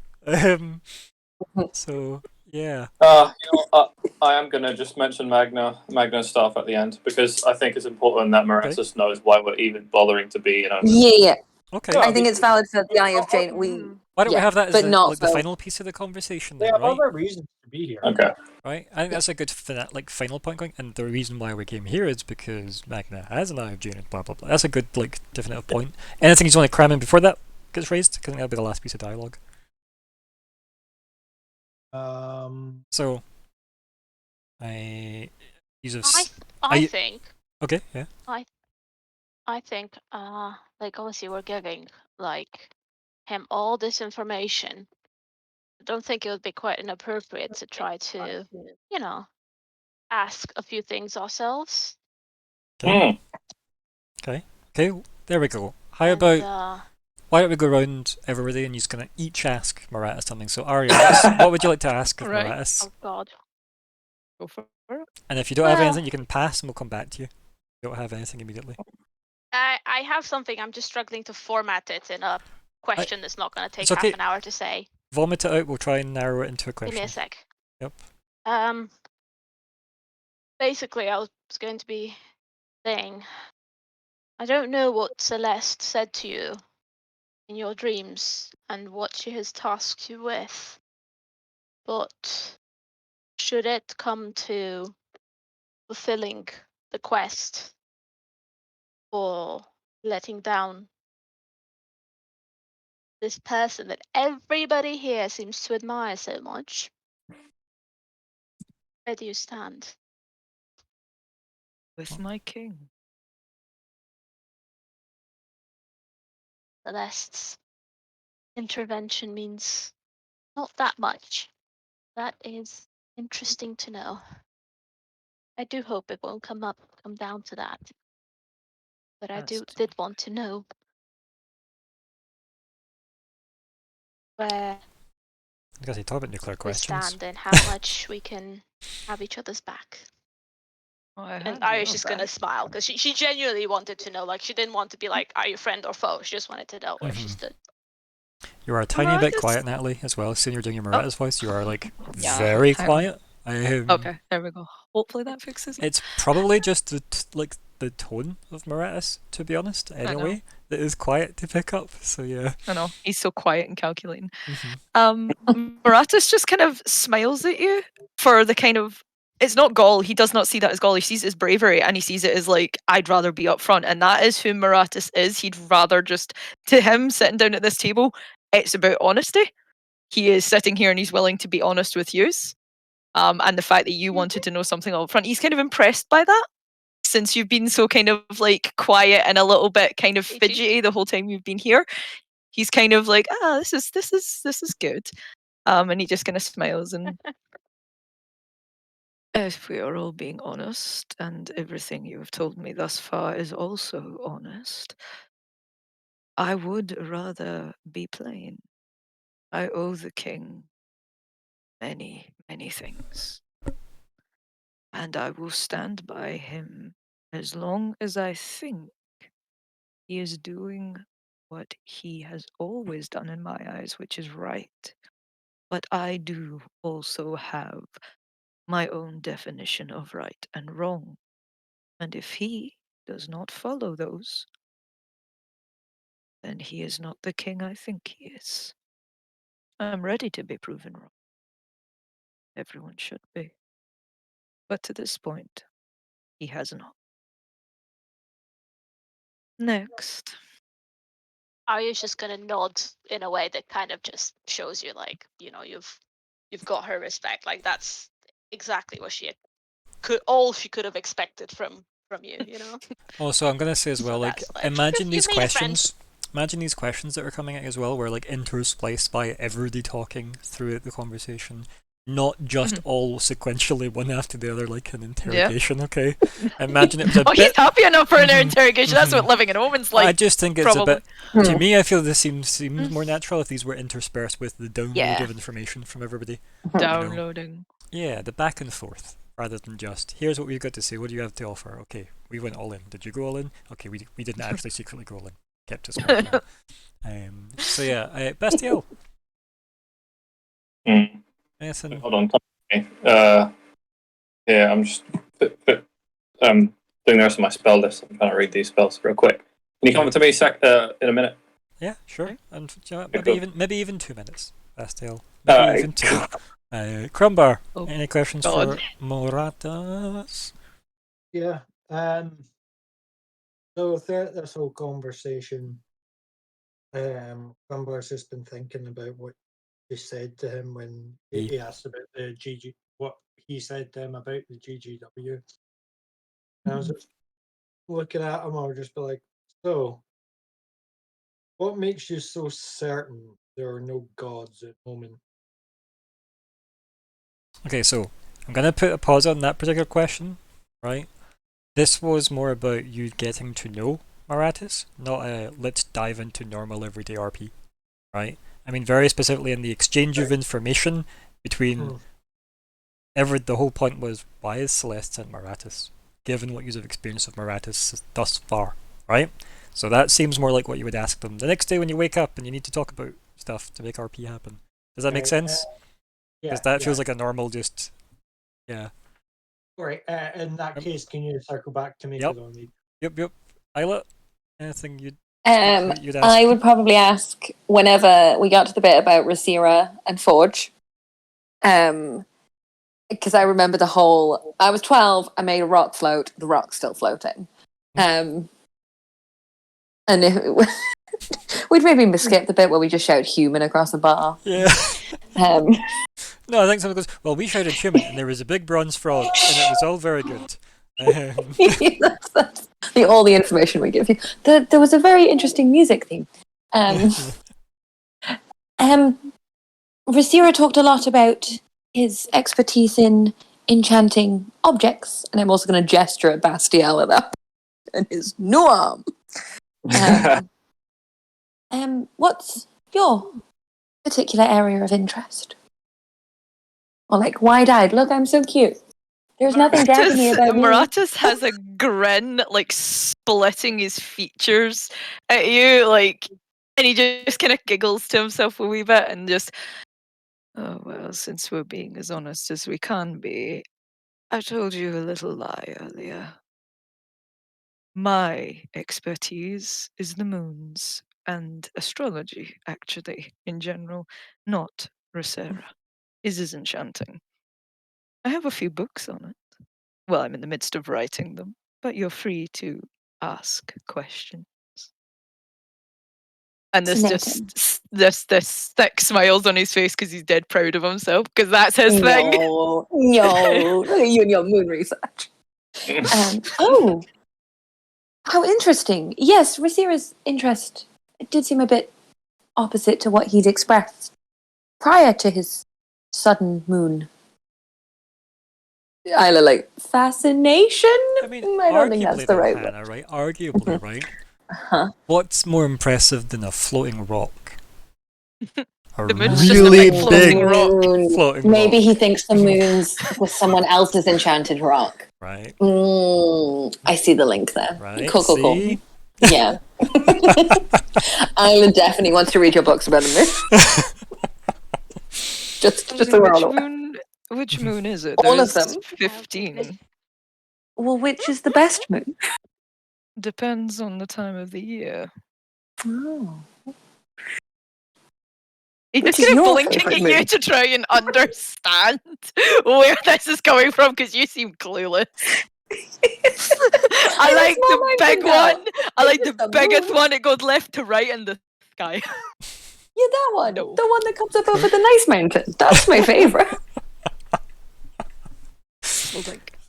So yeah. I am going to just mention Magna's staff at the end because I think it's important that Moratis knows why we're even bothering to be. Yeah. Okay. Yeah. I think it's valid for the Eye of Jane. Why don't we yeah, have that as but not the so. final piece of the conversation They then, have right? other reasons to be here. Okay. Right? I think that's a good final point going. And the reason why we came here is because Magna has an Eye of Jane and blah blah blah. That's a good definitive point. Anything you want to cram in before that gets raised? Because I think that'll be the last piece of dialogue. So, I think. Okay, yeah. I think, like obviously we're giving like him all this information. I don't think it would be quite inappropriate to try to, ask a few things ourselves. Okay. Okay, there we go. How And, about, why don't we go around everybody and you're going to each ask Moratis something. So Arya, what would you like to ask of Right. Moratis? oh God. Go for it. And if you don't have Well- anything, you can pass and we'll come back to you. You don't have anything immediately. I have something. I'm just struggling to format it in a question that's not going to take it's okay. half an hour to say. Vomit it out, we'll try and narrow it into a Give me question. a sec. Yep. Basically, I was going to be saying, I don't know what Celeste said to you in your dreams and what she has tasked you with, but should it come to fulfilling the quest or letting down this person that everybody here seems to admire so much, where do you stand? With my king. Celeste's intervention means not that much. That is interesting to know. I do hope it won't come down to that. But I That's did want to know where I guess you talk about nuclear we questions. stand and how much we can have each other's back. Oh, I And have Arya's your just gonna back. smile because she genuinely wanted to know. Like, she didn't want to be like, are you friend or foe? She just wanted to know where she Mhm. stood. You are a tiny bit Moratis- quiet, Natalie, as well. Seeing you're doing your Moratis voice, you are like Yeah, very hang on. quiet. Okay, there we go. Hopefully that fixes it. It's probably just the tone of Moratis, to be honest. know. Anyway, that is quiet to pick up. So yeah. I know, he's so quiet and calculating. Mhm. Moratis just kind of smiles at you for the kind of, it's not gall, he does not see that as gall, he sees it as bravery and he sees it as like, I'd rather be up front, and that is who Moratis is. He'd rather just, to him, sitting down at this table, it's about honesty. He is sitting here and he's willing to be honest with you. And the fact that you wanted to know something up front, he's kind of impressed by that. Since you've been so kind of like quiet and a little bit kind of Fidgety. fidgety the whole time you've been here, he's kind of like, this is good. And he just kind of smiles and if we are all being honest, and everything you have told me thus far is also honest, I would rather be plain. I owe the king many, many things. And I will stand by him as long as I think he is doing what he has always done in my eyes, which is right. But I do also have my own definition of right and wrong. And if he does not follow those, then he is not the king I think he is. I'm ready to be proven wrong. Everyone should be. But to this point, he has not. Next. Arya's just gonna nod in a way that kind of just shows you, like, you know, you've got her respect. Like, that's exactly what she could have expected from you. You know. Also, I'm gonna say as well, So like, that's like, imagine you've these made a friend. questions. Imagine these questions that are coming out as well, were like interspliced by everybody talking throughout the conversation, not just all sequentially one after the other, like an interrogation. Okay, imagine it was a Oh, he's bit. happy enough for an Mhm, interrogation. That's what living in Omen's like. I just think it's probably. a bit. To me, I feel this seems more natural if these were interspersed with the download Yeah. of information from everybody. Downloading. Yeah, the back and forth, rather than just here's what we've got to say. What do you have to offer? Okay, we went all in. Did you go all in? Okay, we didn't actually secretly go all in. Kept us working. So yeah, Bastiel. Mm. Anything? Hold on. Yeah, I'm just doing the rest of my spell list. I'm trying to read these spells real quick. Can you come to me in a minute? Yeah, sure. And you know, Okay, maybe even 2 minutes, Bastiel. Maybe Alright. even 2. Crumbar, Oh, any questions God. for Moratis? Yeah. So throughout this whole conversation, Crumbar's just been thinking about what he said to him when he asked about the GG, what he said to him about the GGW. And I was just looking at him, I would just be like, so, what makes you so certain there are no gods at the moment? Okay, so I'm gonna put a pause on that particular question, right? This was more about you getting to know Maratis, not a let's dive into normal everyday RP, right? I mean, very specifically in the exchange of information between the whole point was, why is Celeste sent Maratis, given what you've experienced of Maratis thus far, right? So that seems more like what you would ask them the next day when you wake up and you need to talk about stuff to make RP happen. Does that make sense? Because that feels like a normal just, yeah. Right. In that case, can you circle back to me? Yep. Yep. Isla, anything you'd ask? I would probably ask whenever we got to the bit about Rasira and Forge. Because I remember I was 12, I made a rock float, the rock's still floating. And we'd maybe skip the bit where we just shout human across the bar. Yeah. No, I think something goes, well, we shouted human and there was a big bronze frog and it was all very good. That's all the information we give you. There was a very interesting music theme. Rasira talked a lot about his expertise in enchanting objects, and I'm also going to gesture at Bastiel at that and his new arm. What's your particular area of interest? Or like wide-eyed, look, I'm so cute. There's nothing dragging me about me. Maratis has a grin, like splitting his features at you, like, and he just kind of giggles to himself a wee bit and just, oh well, since we're being as honest as we can be, I told you a little lie earlier. My expertise is the moons and astrology, actually, in general, not Rosera. Is enchanting. I have a few books on it. Well, I'm in the midst of writing them, but you're free to ask questions. And there's just this thick smiles on his face because he's dead proud of himself because that's his thing. No, look at you and your moon research. Oh, how interesting. Yes, Rasira's interest did seem a bit opposite to what he'd expressed prior to his sudden moon. Isla, like, fascination? I mean, I don't think that's the right word. Hannah, right? Arguably, right? What's more impressive than a floating rock? A The moon's just a really big floating big rock. floating Maybe rock, he thinks the moon's with someone else's enchanted rock. right? I see the link there. Right. Cool. See? Yeah. Isla definitely wants to read your books about the moon. just so we're all aware. Which moon is it? All of There's them. 15. Well, which is the best moon? Depends on the time of the year. Oh. He's Which just is kind of your blinking favourite at you moon? to try and understand where this is coming from because you seem clueless. I like the big one. I like the biggest one. It goes left to right in the sky. Yeah, that one. No. The one that comes up over the nice mountain. That's my favourite.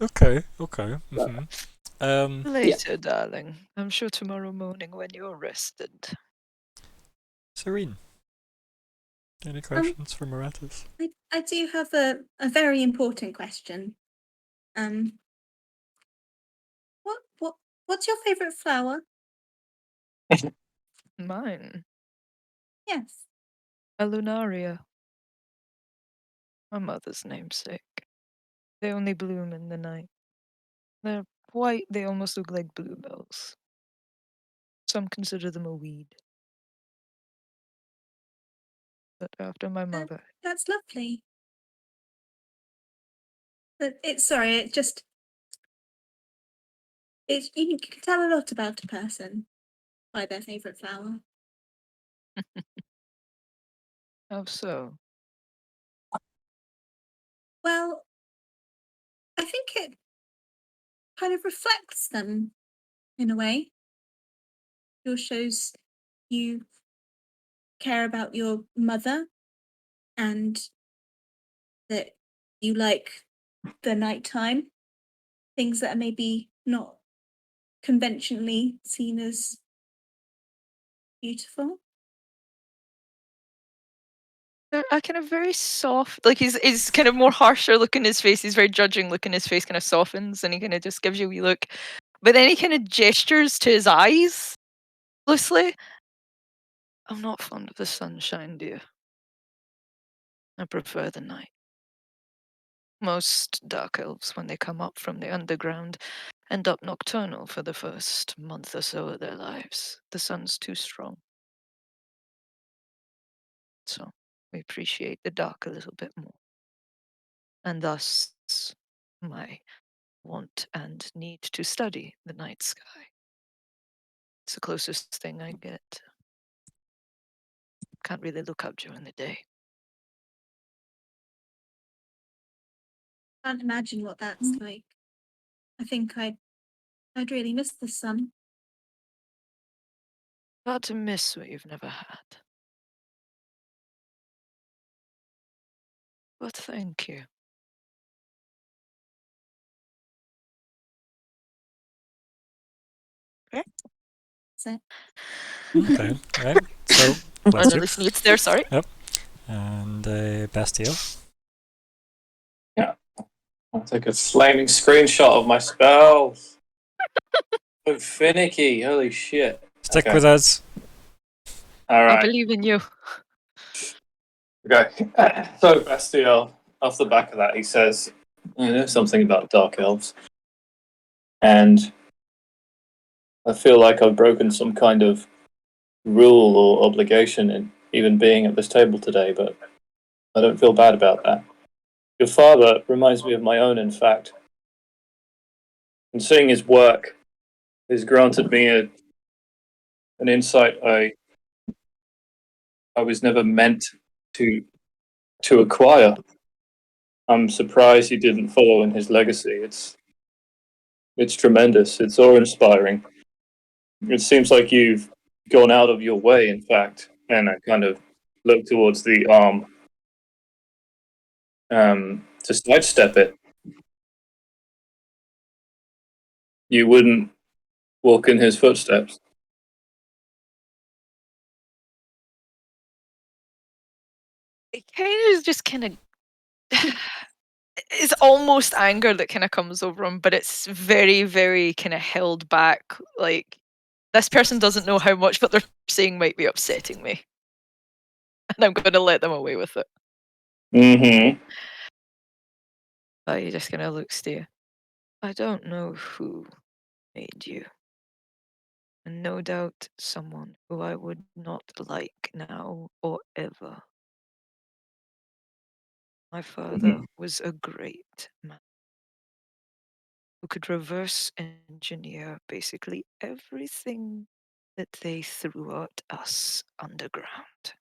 Okay. Mm-hmm. Later, darling. I'm sure tomorrow morning when you're rested. Serene, any questions for Maratis? I do have a very important question. What's your favorite flower? Mine. Yes. A lunaria. My mother's namesake. They only bloom in the night. They're white, they almost look like bluebells. Some consider them a weed. But after my mother. That's lovely. But you can tell a lot about a person by their favorite flower. How so? Well, I think it kind of reflects them in a way. It shows you care about your mother and that you like the nighttime, things that are maybe not conventionally seen as beautiful. They're a kind of very soft, like he's kind of more harsher look in his face. He's very judging look in his face, kind of softens, and he kind of just gives you a wee look. But then he kind of gestures to his eyes loosely. I'm not fond of the sunshine, dear. I prefer the night. Most dark elves, when they come up from the underground, end up nocturnal for the first month or so of their lives. The sun's too strong. So we appreciate the dark a little bit more. And thus, my want and need to study the night sky. It's the closest thing I get. Can't really look up during the day. Can't imagine what that's like. I think I'd really miss the sun. Hard to miss what you've never had. But thank you. So Okay, right. So, Or bless at you. least Neat's there, sorry. And Bastiel. I'll take a flaming screenshot of my spells. So finicky, holy shit. Stick Okay. with us. All I right. believe in you. Okay. So Bastiel, off the back of that, he says, I know something about dark elves. And I feel like I've broken some kind of rule or obligation in even being at this table today, but I don't feel bad about that. Your father reminds me of my own, in fact. And seeing his work has granted me an insight I was never meant to acquire. I'm surprised you didn't follow in his legacy. It's tremendous. It's awe-inspiring. It seems like you've gone out of your way, in fact. And I kind of look towards the arm to sidestep it. You wouldn't walk in his footsteps. It kind of just kind of. It's almost anger that kind of comes over him, but it's very, very kind of held back. Like, this person doesn't know how much what they're saying might be upsetting me. And I'm going to let them away with it. Mm-hmm. But he just kind of looks to you. I don't know who made you. And no doubt someone who I would not like now or ever. My father was a great man who could reverse engineer basically everything that they threw at us underground.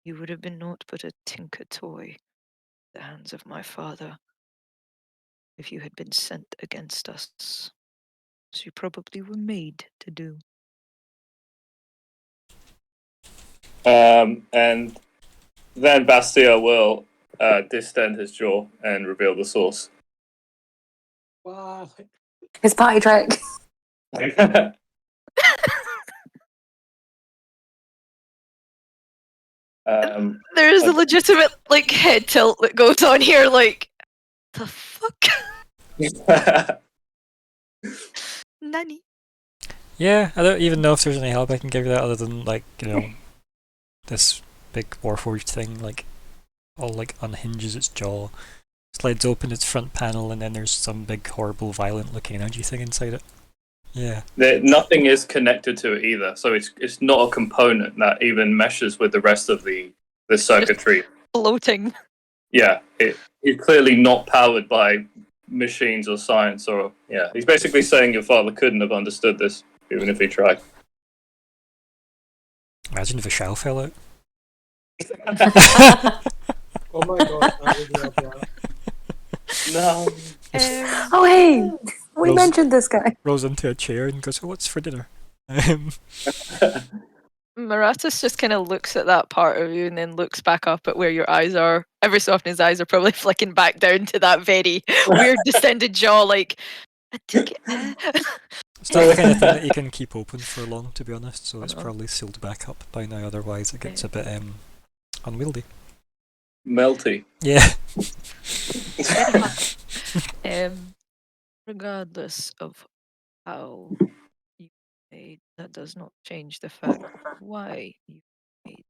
You would have been naught but a tinker toy in the hands of my father if you had been sent against us, as you probably were made to do. And then Bastiel will distend his jaw and reveal the source. wow. His party trick. There is a legitimate like head tilt that goes on here, like the fuck? Nanny. Yeah, I don't even know if there's any help I can give you that other than, like, you know, this big Warforged thing, like, all, like, unhinges its jaw, slides open its front panel, and then there's some big, horrible, violent-looking energy thing inside it. Yeah. Nothing is connected to it either, so it's not a component that even meshes with the rest of the circuitry. Floating. Yeah, it's clearly not powered by machines or science, or yeah. He's basically saying your father couldn't have understood this, even if he tried. Imagine if a shell fell out. Oh my god, I would love that. No. Oh, hey! We Rose- mentioned this guy. Rolls into a chair and goes, oh, what's for dinner? Maratus just kind of looks at that part of you and then looks back up at where your eyes are. Every so often his eyes are probably flicking back down to that very weird distended jaw, like, I took it. It's not the kind of thing that you can keep open for long, to be honest, so it's probably sealed back up by now, otherwise it gets a bit unwieldy. Melty. Yeah. Regardless of how you made, that does not change the fact why you made.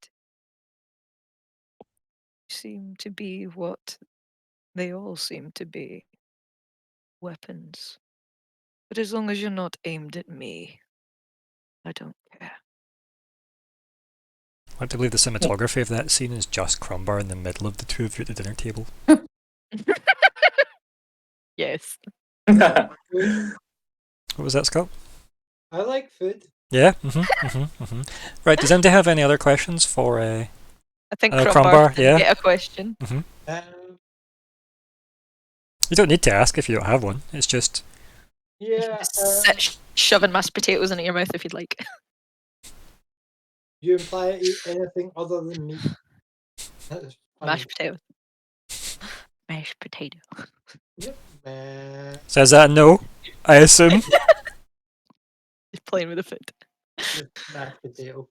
Seem to be what they all seem to be. Weapons. But as long as you're not aimed at me, I don't care. I like to believe the cinematography of that scene is just Crumbar in the middle of the two of you at the dinner table. Yes. What was that, Scott? I like food. Yeah. Right. Does anybody have any other questions for? I think Crumbar, Crumbar didn't yeah. get a question. You don't need to ask if you don't have one. It's just. Yeah. Just sit shoving mashed potatoes into your mouth if you'd like. You imply I eat anything other than meat. That's funny. Mashed potato. Mashed potato. Yep. So is that a no? I assume. Just playing with the food. Just mashed potato.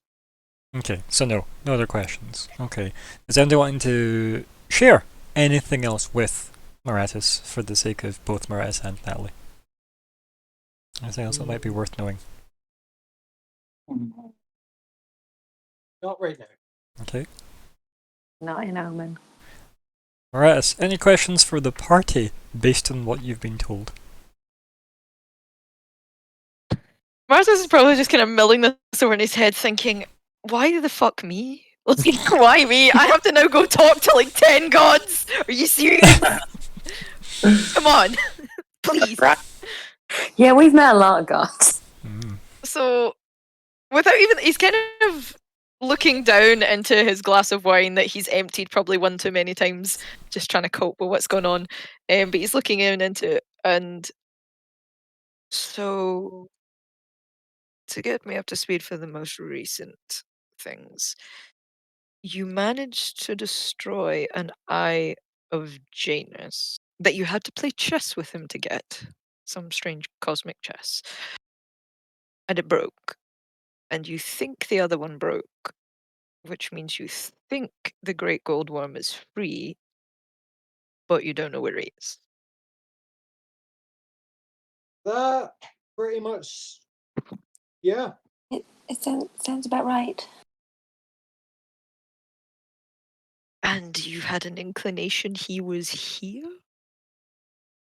Okay, so no other questions. Okay, is anybody wanting to share anything else with Moratis for the sake of both Moratis and Natalie? Anything else that might be worth knowing? Not right now. Okay, Not in Omen. Moratis, any questions for the party based on what you've been told? Marcus is probably just kind of milling this over in his head, thinking, "Why the fuck me? Like, why me? I have to now go talk to like 10 gods. Are you serious? Come on, please." Yeah, we've met a lot of gods. So, without even, he's kind of looking down into his glass of wine that he's emptied probably one too many times, just trying to cope with what's going on. But he's looking into it, and so to get me up to speed for the most recent things, you managed to destroy an eye of Janus that you had to play chess with him to get. Some strange cosmic chess. And it broke. And you think the other one broke, which means you think the Great Gold Worm is free, but you don't know where he is. That pretty much. Yeah. It sounds about right. And you had an inclination he was here?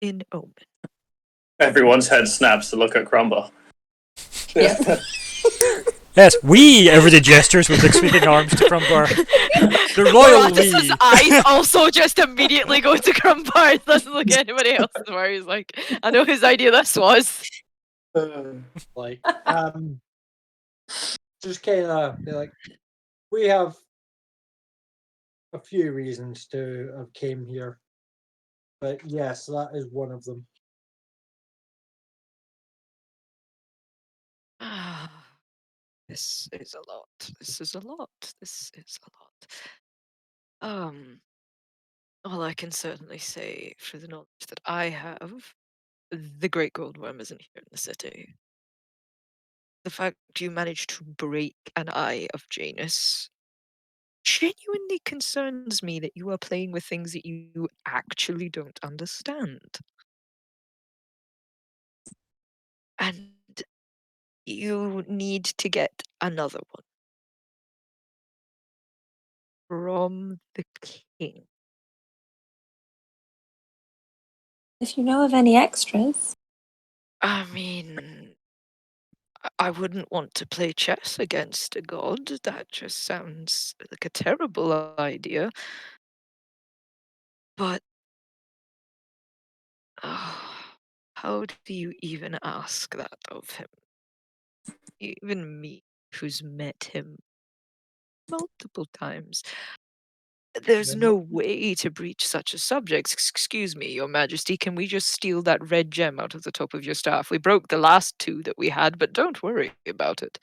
In Omen. Everyone's head snaps to look at Crumbar. Yep. Yes, we everyday gestures with extending arms to Crumbar. The royal Moratis's we. eyes also just immediately go to Crumbar. It doesn't look at anybody else's where he's like, I know whose idea this was. Like, just kind of be like, we have a few reasons to have came here, but yes, that is one of them. This is a lot. This is a lot. This is a lot. All I can certainly say, for the knowledge that I have, the Great Gold Worm isn't here in the city. The fact you managed to break an eye of Janus genuinely concerns me that you are playing with things that you actually don't understand. And you need to get another one. From the king. If you know of any extras. I mean, I wouldn't want to play chess against a god. That just sounds like a terrible idea. But how do you even ask that of him? Even me, who's met him multiple times. There's no way to breach such a subject. Excuse me, Your Majesty, can we just steal that red gem out of the top of your staff? We broke the last two that we had, but don't worry about it.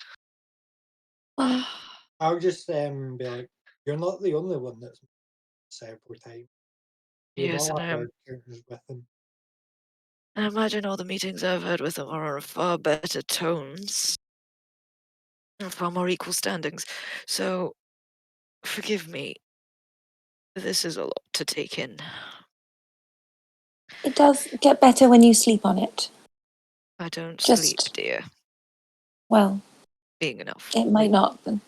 I'll just be like, you're not the only one that's several times. We've Yes, all and had our encounters with them. I imagine all the meetings I've had with them are on far better tones. And far more equal standings. So, forgive me. This is a lot to take in. It does get better when you sleep on it. I don't Just- sleep, dear. Well, Being enough. it might not then.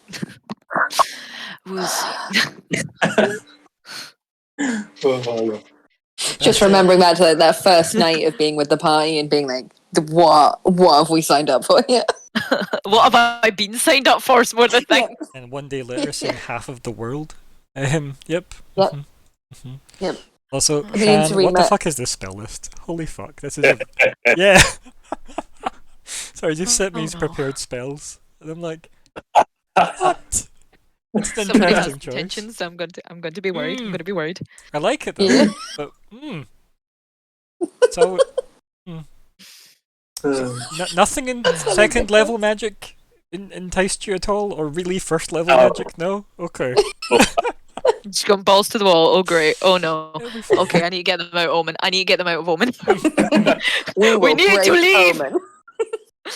We'll see. Oh, Just remembering back to like, that first night of being with the party and being like, what have we signed up for here? What have I been signed up for? Is more the thing. And one day later, seeing half of the world. Yep. Yep. mhm, mhm. Yep. Also, We need to Shan, what the remit. fuck is this spell list? Holy fuck, this is yeah. Sorry, just sent me his Oh, no. prepared spells, and I'm like, what? It's an Somebody has interesting choice. intentions. I'm going to be worried. I'm Mm. going to be worried. I like it though, Yeah. but so nothing in second level magic enticed you at all, or really first level No. magic? No. Okay. Just going balls to the wall. Oh great. Oh no. It'll be fine. Okay, I need to get them out, Omen. I need to get them out of Omen. We will need to break leave. Omen.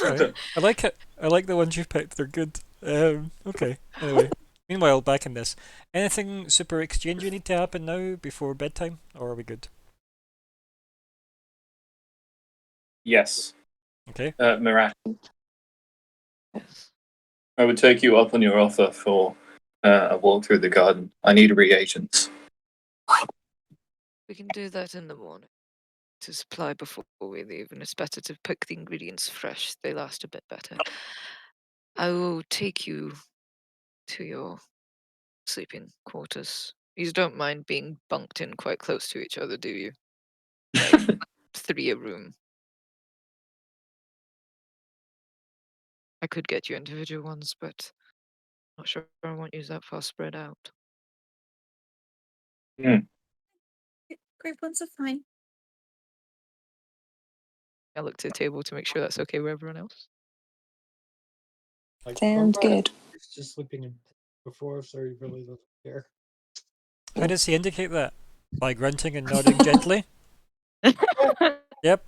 Right. I like it. I like the ones you've picked. They're good. Okay. Anyway, meanwhile, back in this, anything super exchange you need to happen now before bedtime, or are we good? yes. Okay. Marat, I would take you up on your offer for a walk through the garden. I need reagents. We can do that in the morning to supply before we leave, and it's better to pick the ingredients fresh. They last a bit better. I will take you to your sleeping quarters. You don't mind being bunked in quite close to each other, do you? 3 a room. I could get you individual ones, but not sure I want you that far spread out. Group ones are fine. I look to the table to make sure that's okay with everyone else. Like, Sounds Vampire good. used to sleeping in before, so he really doesn't care. How does he indicate that? By grunting and nodding gently? Yep.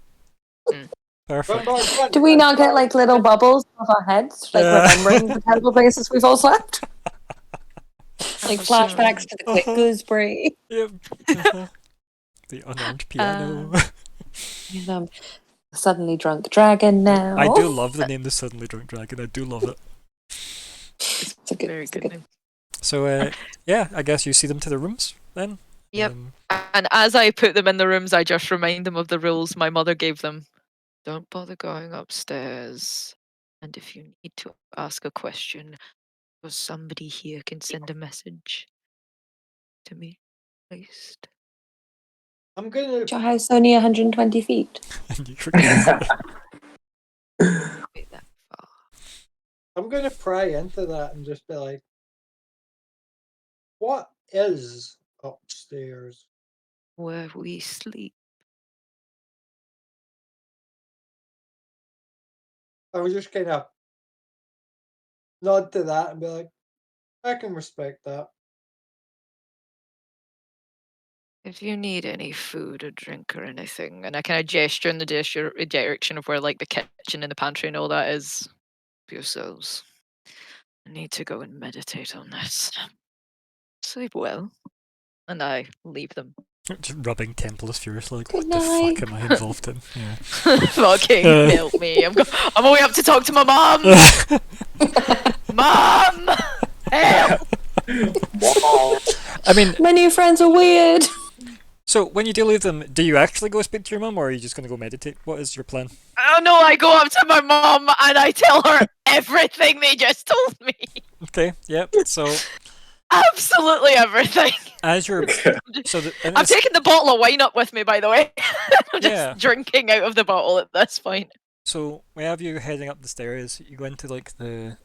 Perfect. Do we not get like little bubbles of our heads, like remembering the terrible places we've all slept? Like flashbacks to the quick gooseberry. Yep. Uh-huh. The unarmed piano. And, suddenly drunk dragon now. I do love the name, the Suddenly Drunk Dragon. I do love it. It's a good, Very it's a good name. So, yeah, I guess you see them to the rooms then. Yep. And as I put them in the rooms, I just remind them of the rules my mother gave them. Don't bother going upstairs. And if you need to ask a question, or somebody here can send a message to me, at least. I'm gonna Is your house only 120 feet? And you forget. Wait that far. I'm gonna pry into that and just be like, what is upstairs? Where we sleep. I would just kind of nod to that and be like, I can respect that. If you need any food or drink or anything, and I kind of gesture in the direction of where like the kitchen and the pantry and all that is, for yourselves. I need to go and meditate on this. Sleep well. And I leave them. Just rubbing temples furiously. Like, Good what the night. fuck am I involved in? Yeah. Fucking help me. I'm away up to talk to my mom. Mom! Help! I mean, My new friends are weird. so when you do leave them, do you actually go speak to your mum, or are you just going to go meditate? What is your plan? Oh no, I go up to my mom and I tell her everything they just told me. Okay, yep. So Absolutely everything. as you're, so and I'm it's- taking the bottle of wine up with me, by the way. I'm just Yeah. drinking out of the bottle at this point. So we have you heading up the stairs. You go into like the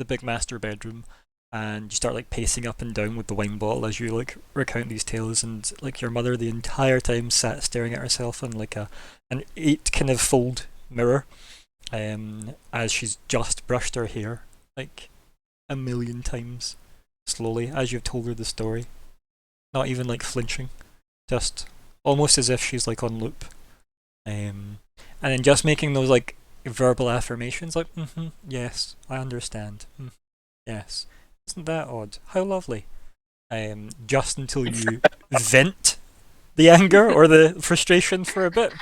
big master bedroom, and you start like pacing up and down with the wine bottle as you like recount these tales. And like your mother, the entire time sat staring at herself on like an 8 kind of fold mirror, as she's just brushed her hair like 1,000,000 times, slowly as you've told her the story. Not even like flinching, just almost as if she's like on loop. And then just making those like verbal affirmations like, yes, I understand. Yes. Isn't that odd? How lovely. Just until you vent the anger or the frustration for a bit.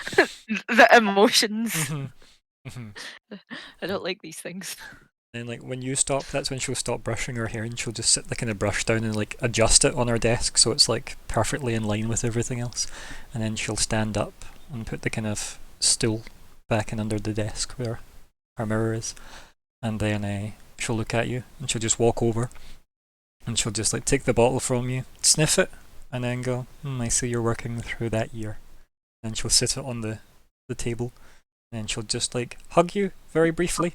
The emotions. Mhm. Mhm. I don't like these things. And like when you stop, that's when she'll stop brushing her hair and she'll just sit the kind of brush down and like adjust it on her desk so it's like perfectly in line with everything else. And then she'll stand up and put the kind of stool back in under the desk where her mirror is. And then she'll look at you and she'll just walk over and she'll just like take the bottle from you, sniff it, and then go, I see you're working through that year. And she'll sit it on the table and then she'll just like hug you very briefly.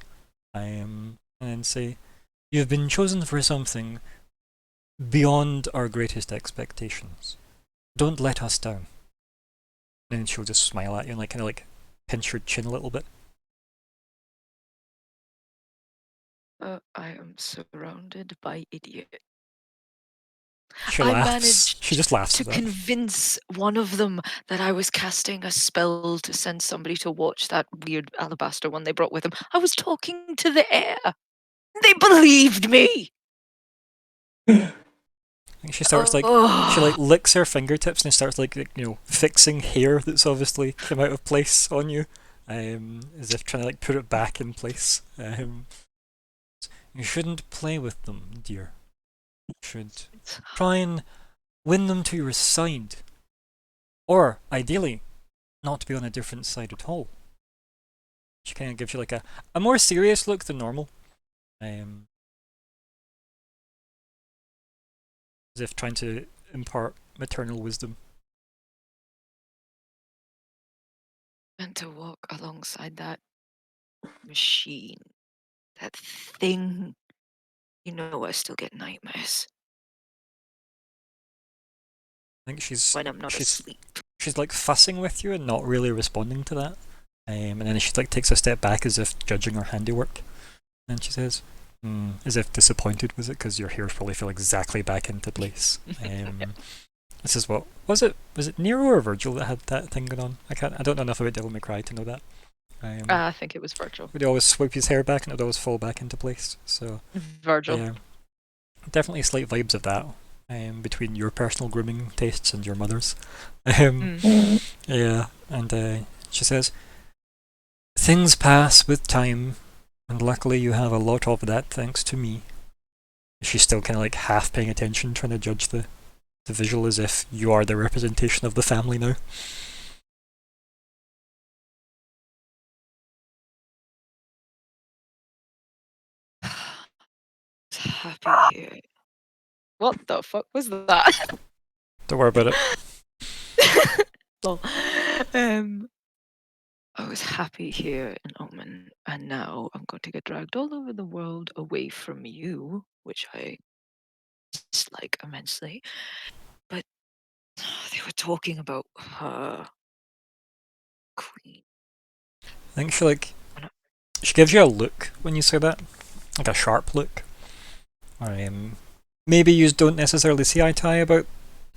And say, you've been chosen for something beyond our greatest expectations. Don't let us down. And then she'll just smile at you and like kind of like pinch your chin a little bit. I am surrounded by idiots. She I laughs. managed She just laughs to at that. convince one of them that I was casting a spell to send somebody to watch that weird alabaster one they brought with them. I was talking to the air. They believed me. I think she starts like she like Oh. licks her fingertips and starts like fixing hair that's obviously come out of place on you, as if trying to like put it back in place. You shouldn't play with them, dear. You should try and win them to your side, or ideally, not be on a different side at all. She kind of gives you like a more serious look than normal. As if trying to impart maternal wisdom. And to walk alongside that machine, that thing, I still get nightmares I think she's when I'm not asleep. she's like fussing with you and not really responding to that. And then she like takes a step back as if judging her handiwork. And she says, as if disappointed with it because your hairs probably fell exactly back into place. This is what was it? Was it Nero or Virgil that had that thing going on? I don't know enough about Devil May Cry to know that. I think it was Virgil. Would always swoop his hair back and it would always fall back into place. So Virgil. yeah, definitely slight vibes of that. Between your personal grooming tastes and your mother's. Yeah, and she says, things pass with time, and luckily you have a lot of that thanks to me. She's still kind of like half paying attention, trying to judge the visual as if you are the representation of the family now. Happy here. What the fuck was that? Don't worry about it. Lol. I was happy here in Omen, and now I'm going to get dragged all over the world away from you, which I dislike immensely. But they were talking about her queen. I think she gives you a look when you say that, like a sharp look. Maybe you don't necessarily see eye to eye about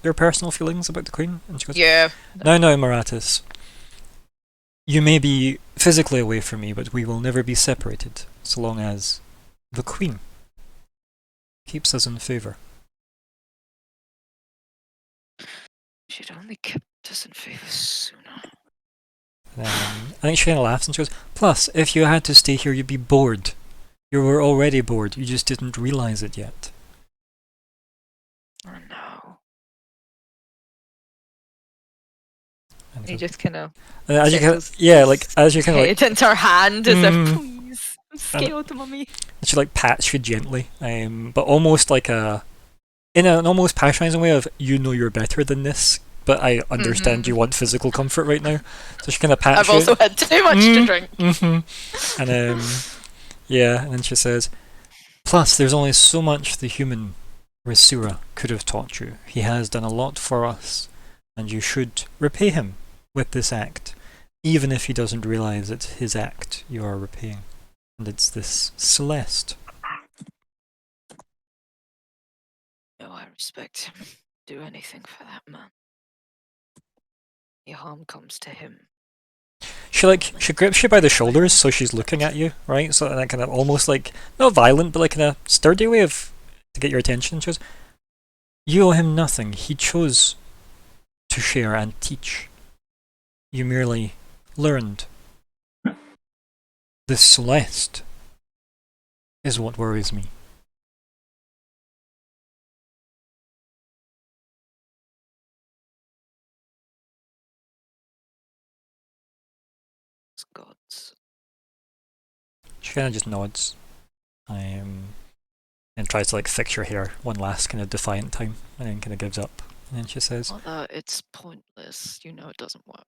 your personal feelings about the queen. And she goes, Yeah. No, Maratis. You may be physically away from me, but we will never be separated, so long as the queen keeps us in favour. She'd only kept us in favour sooner. I think she kind of laughs and she goes, plus, if you had to stay here, you'd be bored. You were already bored, you just didn't realise it yet. Oh no. And He just kind of as you settles as you kind of like, head into her hand as if, Mm. please, I'm scared, mummy. she like pats you gently, but almost like in an almost patronising way of, you're better than this, but I understand you want physical comfort right now. So she kind of pats I've you. also had too much to drink. Mm-hmm. And yeah, and then she says, plus there's only so much the human Resura could have taught you. He has done a lot for us, and you should repay him with this act, even if he doesn't realise it's his act you are repaying. And it's this Celeste. No, I respect him. Do anything for that man. Any harm comes to him. She grips you by the shoulders, so she's looking at you, right? So that kind of almost like, not violent, but like in a sturdy way to get your attention. She goes, you owe him nothing. He chose to share and teach. You merely learned. This Celeste is what worries me. Gods. She kind of just nods, and tries to like fix your hair one last kind of defiant time, and then kind of gives up. And then she says, Mother, it's pointless. You know it doesn't work.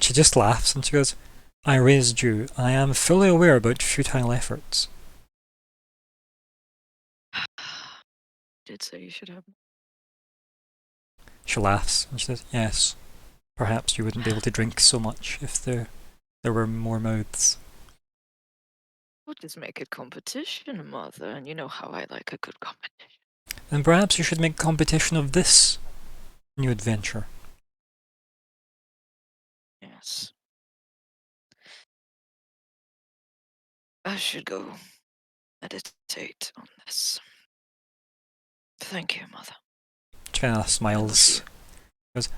she just laughs and she goes, I raised you. I am fully aware about futile efforts. Did say you should have. She laughs and she says, yes, perhaps you wouldn't be able to drink so much if there were more mouths. We'll just make a competition, Mother, and you know how I like a good competition. And perhaps you should make competition of this new adventure. Yes. I should go meditate on this. Thank you, Mother. She kind of smiles. Goes,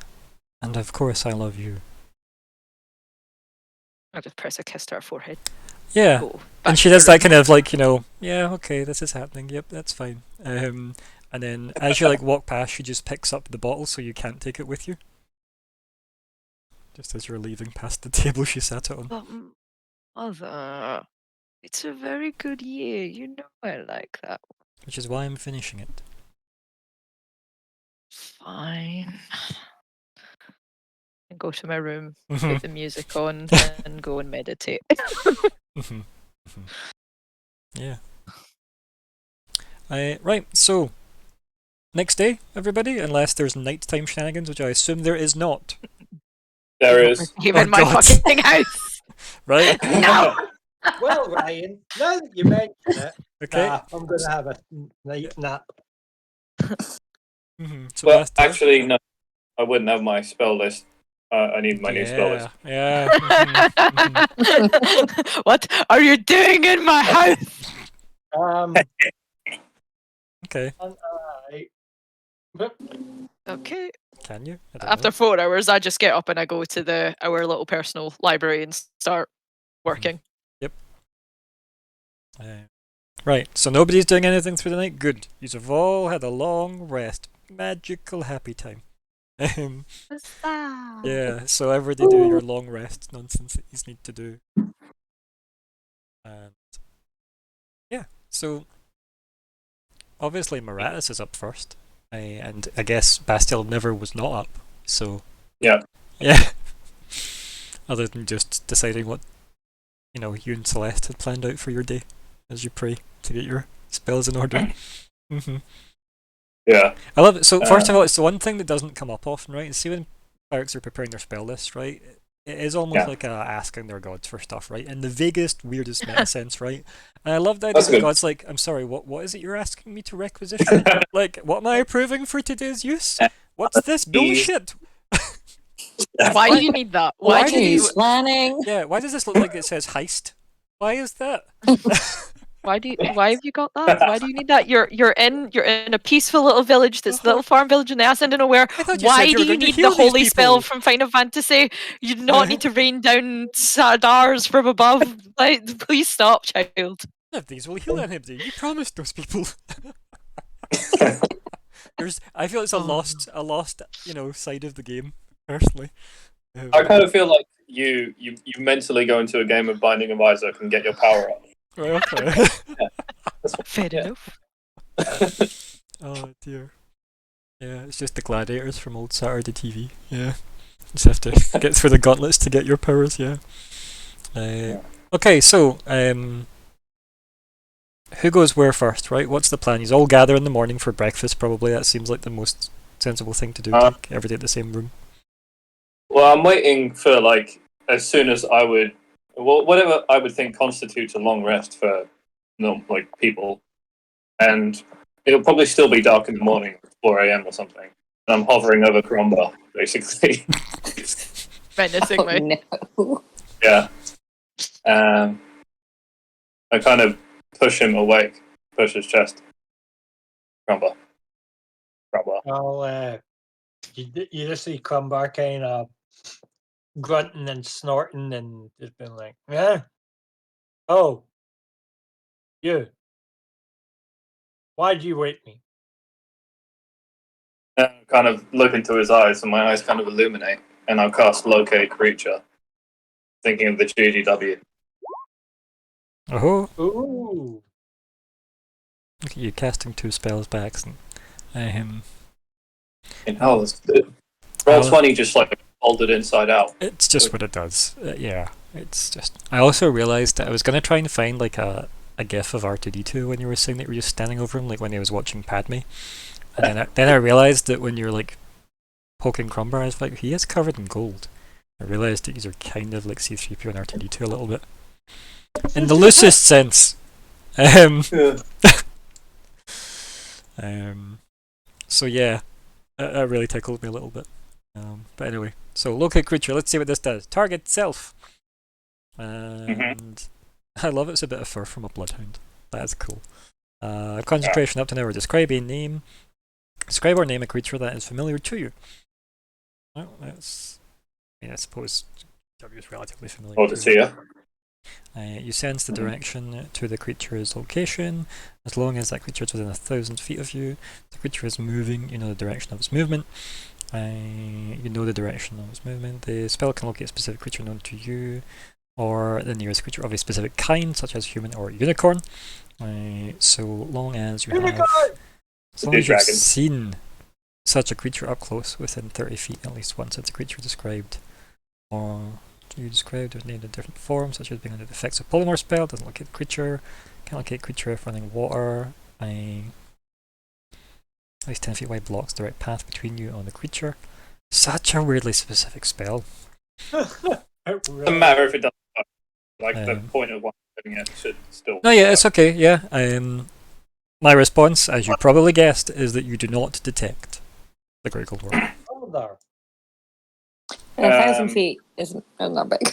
and of course I love you. I just press a kiss to her forehead. Yeah. Go back And she to does the that kind of like, yeah, okay, this is happening. Yep, that's fine. And then as you like walk past, she just picks up the bottle so you can't take it with you. Just as you're leaving past the table she sat it on. But, Mother, it's a very good year. You know I like that. Which is why I'm finishing it. Fine. And go to my room, Mhm. put the music on, and go and meditate. Mhm. Mhm. Yeah. Right, so next day, everybody, unless there's nighttime shenanigans, which I assume there is not. There is. Even Oh, my God. fucking house. Right? No. Well, Ryan, now that you mention it, Okay. I'm going to have a night nap. So Well, Bastille? actually, no. I wouldn't have my spell list. I need my new spell list. Yeah. Mhm. What are you doing in my house? Okay. And I, Okay. Can you? I don't After know. 4 hours, I just get up and I go to our little personal library and start working. Right, so nobody's doing anything through the night? Good. You've all had a long rest. Magical happy time. Yeah, so everybody do your long rest nonsense that you need to do. And yeah, so obviously Maratus is up first. And I guess Bastille never was not up, so Yeah. yeah. Other than just deciding what you and Celeste had planned out for your day as you pray to get your spells in order. Yeah. I love it. So first of all, it's the one thing that doesn't come up often, right? And see when clerics are preparing their spell list, right? It is almost like asking their gods for stuff, right? In the vaguest, weirdest meta sense, right? And I love the idea That's that good. God's like, I'm sorry, what is it you're asking me to requisition? Like, what am I approving for today's use? What's this bullshit? Why do you need that? Why Why do do you- you? planning. Yeah, why does this look like it says heist? Why is that? Why have you got that? Why do you need that? You're in a peaceful little village. This little farm village in the ass end of nowhere. I thought you Why said you do were you going to need heal the these holy spell people. from Final Fantasy? You do not need to rain down stars from above. Like, please stop, child. None of these will heal anybody. You promised those people. I feel it's a lost side of the game, personally. I kind of feel like you mentally go into a game of Binding of Isaac and get your power up. Right, okay. Fair Yeah. enough. Oh dear. Yeah, it's just the gladiators from old Saturday TV. Yeah. Just have to get through the gauntlets to get your powers, yeah. Okay, so who goes where first, right? What's the plan? You all gather in the morning for breakfast, probably. That seems like the most sensible thing to do. Take everybody at the same room. Well, I'm waiting for as soon as whatever I would think constitutes a long rest for people, and it'll probably still be dark in the morning, 4 a.m. or something. And I'm hovering over Cromba, basically. Menacingly. Oh, no. Yeah. I kind of push him awake, push his chest. Cromba. I'll You just see Crumbar kind of grunting and snorting and just been like, yeah. Oh, you. Why'd you wake me? Kind of look into his eyes, and my eyes kind of illuminate, and I'll cast Locate Creature, thinking of the GGW. Oh, Ooh. look at you casting 2 spells by accident. And how was it? Roll 20 just like folded inside out. It's just what it does. Yeah, it's just. I also realized that I was gonna try and find like a gif of R2D2 when you were saying that you were just standing over him, like when he was watching Padme. And then I realized that when you're like poking Crumbar, I was like, he is covered in gold. I realized that these are kind of like C3PO and R2D2 a little bit, in the loosest sense. So yeah, that really tickled me a little bit. But anyway, so Locate Creature. Let's see what this does. Target self. And I love it's a bit of fur from a bloodhound. That's cool. Concentration up to now. Or describe a name. Describe or name a creature that is familiar to you. Well, that's. I mean, I suppose W is relatively familiar. Odysseus. You sense the direction to the creature's location. As long as that creature is within 1,000 feet of you, the creature is moving. You know the direction of its movement. You know the direction of its movement. The spell can locate a specific creature known to you, or the nearest creature of a specific kind, such as human or unicorn. So long as you have, as long as you've seen such a creature up close, within 30 feet at least once, it's a creature described, or you described or named in different forms, such as being under the effects of polymorph spell. Doesn't locate the creature. Can't locate creature if running water. At least 10 feet wide blocks the right path between you and the creature. Such a weirdly specific spell. Doesn't matter if it doesn't. Like the point of why I'm doing it should still. No, yeah, it's okay. Yeah. My response, as you probably guessed, is that you do not detect the Great Gold Worm. Oh, there. 1,000 feet isn't that big.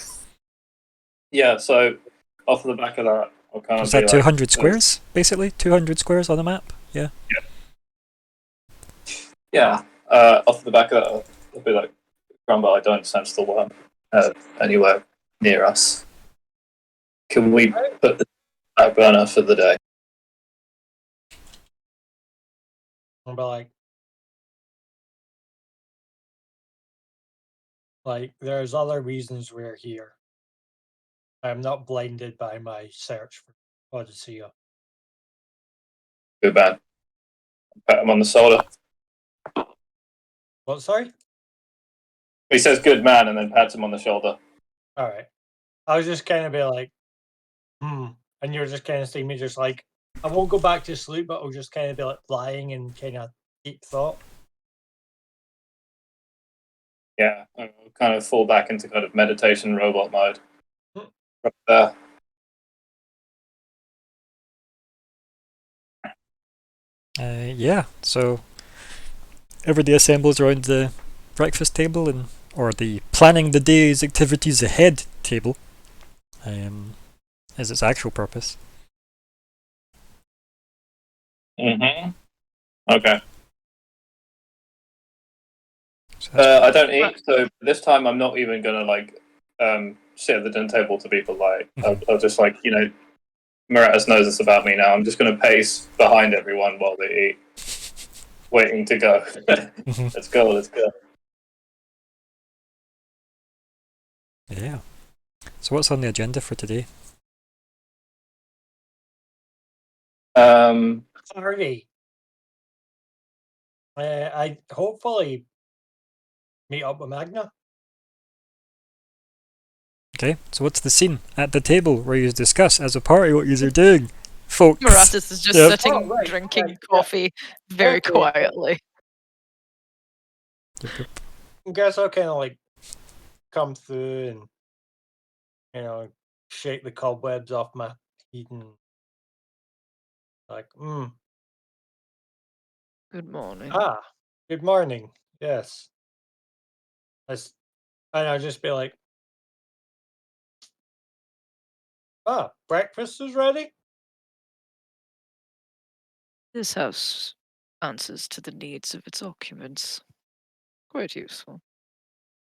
Yeah, so off the back of that, I'll kind of. Is that 200 squares, basically? 200 squares on the map? Yeah. Yeah. Off the back of that, I'll be like, Crumbar, I don't sense the worm anywhere near us. Can we put the back burner for the day? I'll be like, there's other reasons we're here. I'm not blinded by my search for Odysseus. Good man. Pat him on the shoulder. What, sorry? He says good man and then pats him on the shoulder. Alright. I was just kind of be like, and you're just kind of seeing me just like, I won't go back to sleep, but I'll just kind of be like lying in kind of deep thought. Yeah, I'll kind of fall back into kind of meditation robot mode. Right there. Yeah, so everybody assembles around the breakfast table, or the planning the day's activities ahead table, is its actual purpose. Okay. So I don't eat, so this time I'm not even gonna like sit at the dinner table to be polite. I'll just like, Maratus knows this about me now. I'm just gonna pace behind everyone while they eat, waiting to go. Let's go. yeah. So what's on the agenda for today? Party. I hopefully meet up with Magna. Okay, so what's the scene at the table where you discuss as a party what you're doing, folks? Maratus is just Yep. sitting drinking coffee very Okay. quietly. Yep. I guess I'll kind of like come through and shake the cobwebs off my heat and like, Good morning. good morning. Yes. And I'll just be like, breakfast is ready? This house answers to the needs of its occupants quite useful.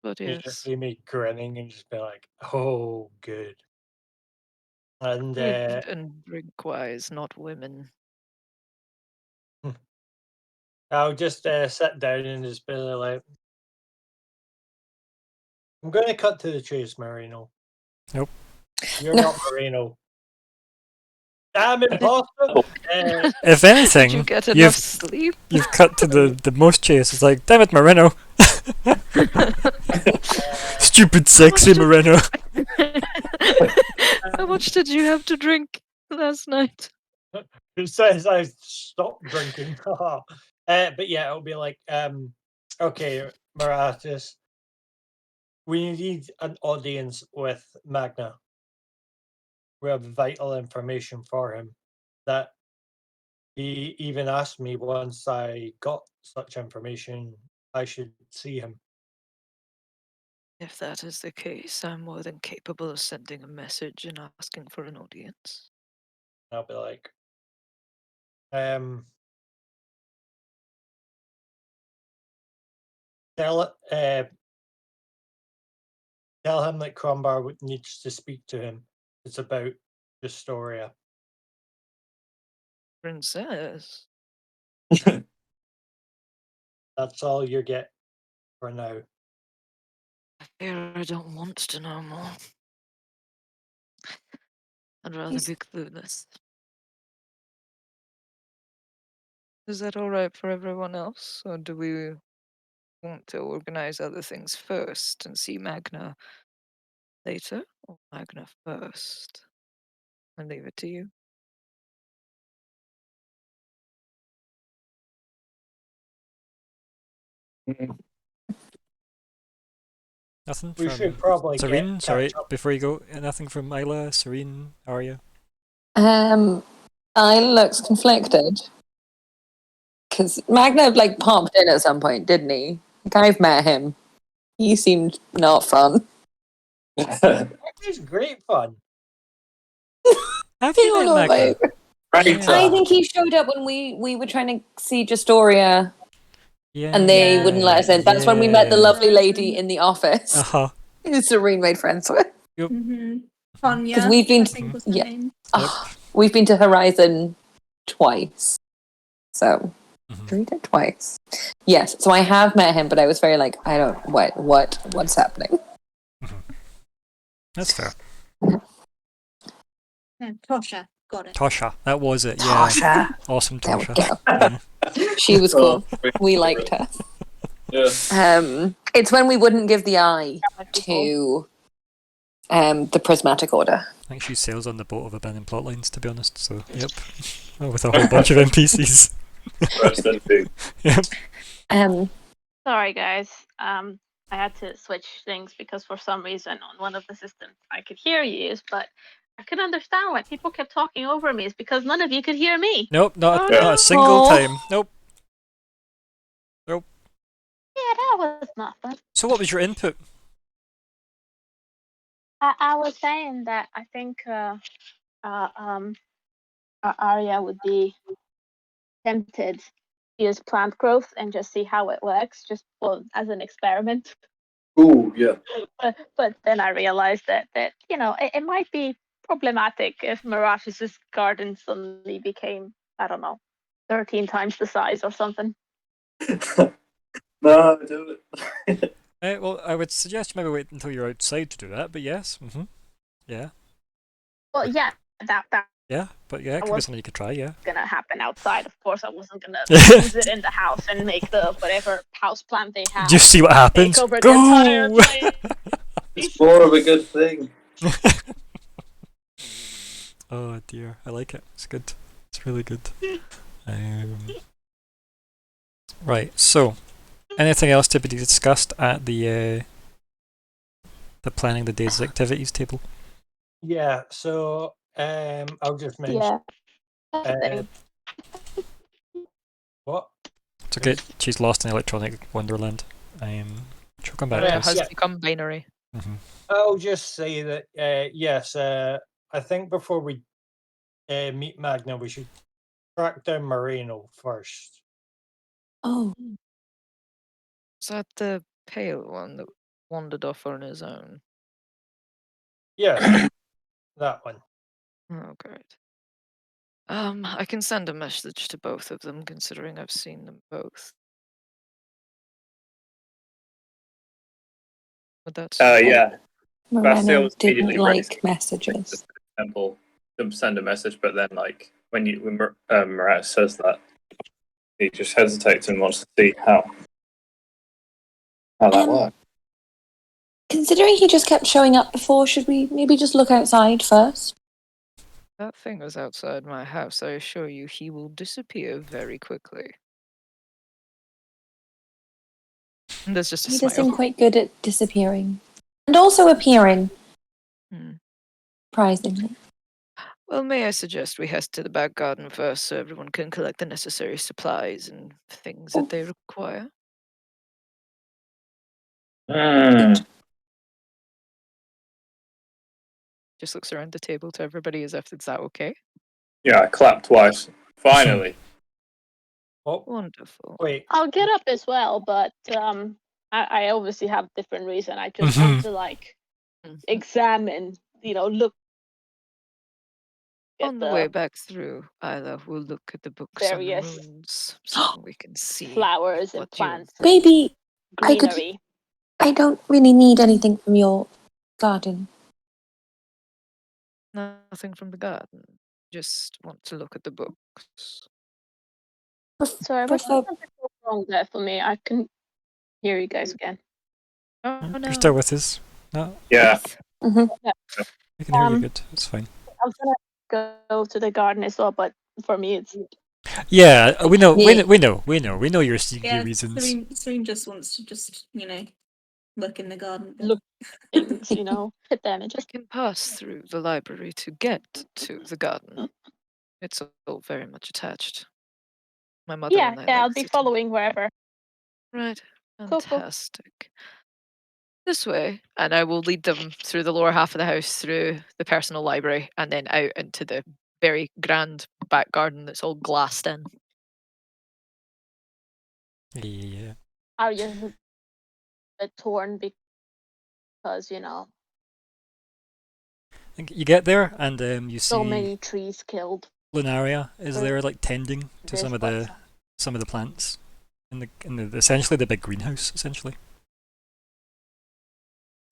But You just yes, see me grinning and just be like, "Oh, good." And food and drink-wise, not women. I'll just sit down and just be like, "I'm going to cut to the chase, Marino. Nope. You're No. not Marino. Damn imposter!" If Did you anything, get enough you've sleep? you've cut to the most chase. It's like, damn it, Moreno. Stupid, sexy did- Moreno. How much did you have to drink last night? It says I stopped drinking. But yeah, it'll be like, okay, Maratis, we need an audience with Magna. We have vital information for him that he even asked me once I got such information, I should see him. If that is the case, I'm more than capable of sending a message and asking for an audience. I'll be like, tell him that Crombar needs to speak to him. It's about Justoria. Princess. That's all you get for now. I fear I don't want to know more. I'd rather He's- be clueless. Is that alright for everyone else? Or do we want to organize other things first and see Magna later? Or Magna first? I leave it to you. Nothing We from should probably Serene. Sorry, catch up. before you go, nothing from Isla, Serene, Arya. I looks conflicted because Magna like popped in at some point, didn't he? Like, I've met him. He seemed not fun. It's great fun. Have I you don't met know Magna? about. Great Yeah. I fun. think he showed up when we were trying to see Justoria, Yeah. and they wouldn't let us in. That's when we met the lovely lady in the office, Uh huh. who Serene made friends with. Mm-hmm. Tonya, 'Cause we've been I think was her yeah. name. We've been to Horizon twice, so Mhm. we did twice. Yes, so I have met him, but I was very like, I don't what's happening. That's fair. Yeah, Tosha, got it. Tasha, that was it. Yeah. Tasha, Awesome, there we Tasha. go. Yeah. She was Oh, cool. We liked her. Yeah. It's when we wouldn't give the eye to the prismatic order. I think she sails on the boat of abandoned plot lines, to be honest. So, yep. Oh, with a whole bunch of NPCs. First and big. Yep. Sorry, guys. I had to switch things because for some reason on one of the systems I could hear you, but I could understand why people kept talking over me. Is because none of you could hear me. Nope, not Oh, a single no. time. Nope. Yeah, that was nothing. So, what was your input? I was saying that I think Arya would be tempted to use plant growth and just see how it works, just as an experiment. Ooh, yeah. But then I realized that it might be problematic if Mirage's garden suddenly became, I don't know, 13 times the size or something. No, do it. Well, I would suggest you maybe wait until you're outside to do that, but yes. Yeah. Well, yeah, that Yeah, but yeah, it could be something you could try, yeah. gonna happen outside. Of course, I wasn't gonna use it in the house and make the whatever house plant they have. Just see what happens. Take over the entire Go! place. It's more of a good thing. Oh dear, I like it. It's good. It's really good. Right, so anything else to be discussed at the planning the day's activities table? Yeah, so I'll just mention Yeah. what? It's okay. She's lost in Electronic Wonderland. She'll come back to Rare us. has Yeah. become binary. I'll just say that yes, I think before we meet Magna, we should track down Moreno first. Oh, Is that the pale one that wandered off on his own? Yes, that one. Oh, great. I can send a message to both of them, considering I've seen them both. Would that Yeah. Moreno Bastiel's didn't immediately like racing messages. to the temple to send a message, but then, like, when Morat says that, he just hesitates and wants to see how that Um, works. Considering he just kept showing up before, should we maybe just look outside first? That thing was outside my house. I assure you, he will disappear very quickly. And there's just a He does smile. seem quite good at disappearing. And also appearing, Hmm. surprisingly. Well, may I suggest we head to the back garden first so everyone can collect the necessary supplies and things that they require? Just looks around the table to everybody as if it's that okay. Yeah, I clapped twice. Finally. Oh, Wonderful. wait. I'll get up as well, but I obviously have different reason. I just want to like Mhm. examine, look at On the way back through, Isla will look at the books various on the runes so we can see flowers and what you- plants, and Baby, I could- greenery. I don't really need anything from your garden. Nothing from the garden. Just want to look at the books. Sorry, what's prefer- something wrong there for me? I can hear you guys again. Oh no. You're still with us? No, Yeah. Mm-hmm. we can hear you Um, good. It's fine. I was gonna go to the garden as well, but for me it's Yeah, we know, Yeah. we know your sneaky Yeah, reasons. Serene just wants to just, look in the garden. Look. things, hit them and I just can pass through the library to get to the garden. It's all very much attached. My mother yeah, and I yeah. I'll like be to- following wherever. Right. Cool. Fantastic. This way, and I will lead them through the lower half of the house, through the personal library, and then out into the very grand back garden that's all glassed in. Yeah. Are you a bit torn because I think you get there and you so see many trees killed? Lunaria is there, like tending to This some of was- the plants in the essentially the big greenhouse, essentially.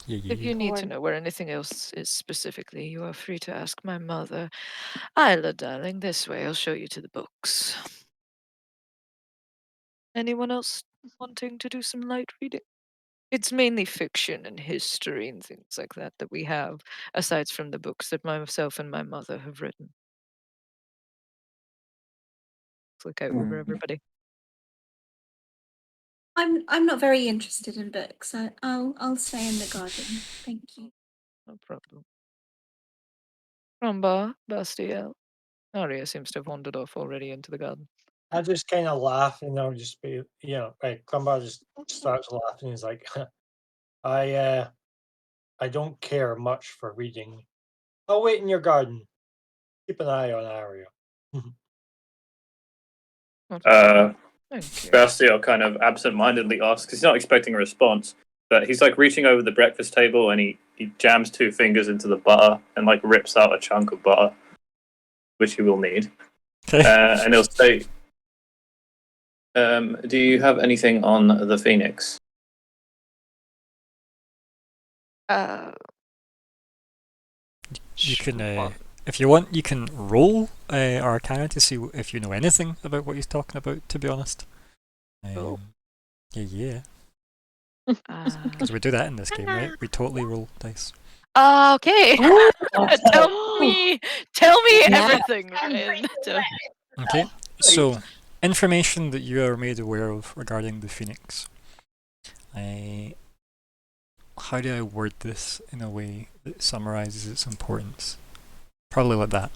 If Yeah. you need to Torn. know where anything else is specifically, you are free to ask my mother. Isla, darling, this way. I'll show you to the books. Anyone else wanting to do some light reading? It's mainly fiction and history and things like that that we have, aside from the books that myself and my mother have written. Look out over everybody. I'm not very interested in books. I'll stay in the garden. Thank you. No problem. Rumba, Bastiel. Aria seems to have wandered off already into the garden. I just kind of laugh and I'll just be, like, Crumbar just starts laughing. He's like, I don't care much for reading. I'll wait in your garden. Keep an eye on Aria. Thank you. Bastiel kind of absent-mindedly asks, 'cause he's not expecting a response, but he's like reaching over the breakfast table and he jams 2 fingers into the butter and like rips out a chunk of butter, which he will need. Okay. And he'll say, do you have anything on the Phoenix? You can, Sure. if you want, you can roll Arcana to see if you know anything about what he's talking about. To be honest. Oh. Yeah. Because we do that in this game, right? We totally roll dice. Okay. tell me Yeah. everything, Ryan. Okay. So, information that you are made aware of regarding the Phoenix. How do I word this in a way that summarizes its importance? Probably like that.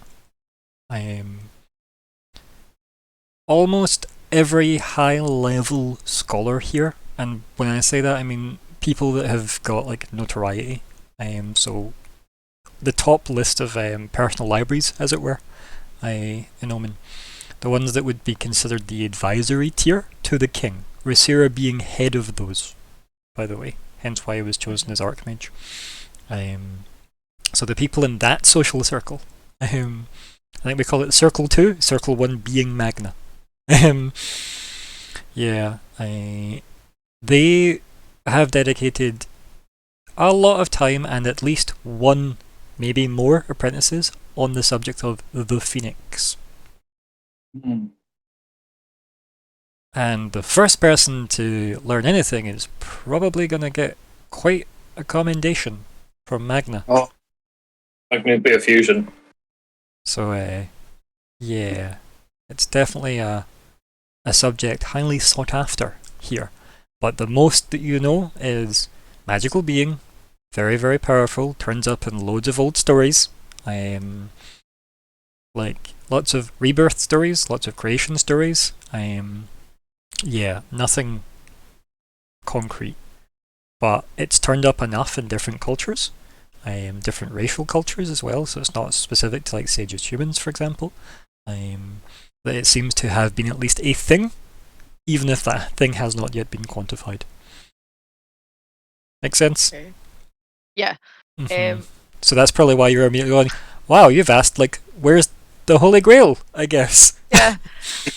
Almost every high-level scholar here, and when I say that, I mean people that have got like notoriety. So the top list of personal libraries, as it were, in Omen, the ones that would be considered the advisory tier to the king, Rhaenyra being head of those, by the way. Hence why he was chosen as Archmage. So the people in that social circle, I think we call it Circle 2, Circle 1 being Magna. Yeah, they have dedicated a lot of time and at least one, maybe more, apprentices on the subject of the Phoenix. And the first person to learn anything is probably going to get quite a commendation from Magna. Oh, nuclear fusion. So, yeah, it's definitely a subject highly sought after here. But the most that you know is magical being, very, very powerful, turns up in loads of old stories. Like lots of rebirth stories, lots of creation stories. Yeah, nothing concrete. But it's turned up enough in different cultures, different racial cultures as well, so it's not specific to, like, say, just humans, for example. That it seems to have been at least a thing, even if that thing has not yet been quantified. Make sense? Okay. Yeah. Mhm. So that's probably why you're immediately going, wow, you've asked, like, where's the Holy Grail, I guess. Yeah.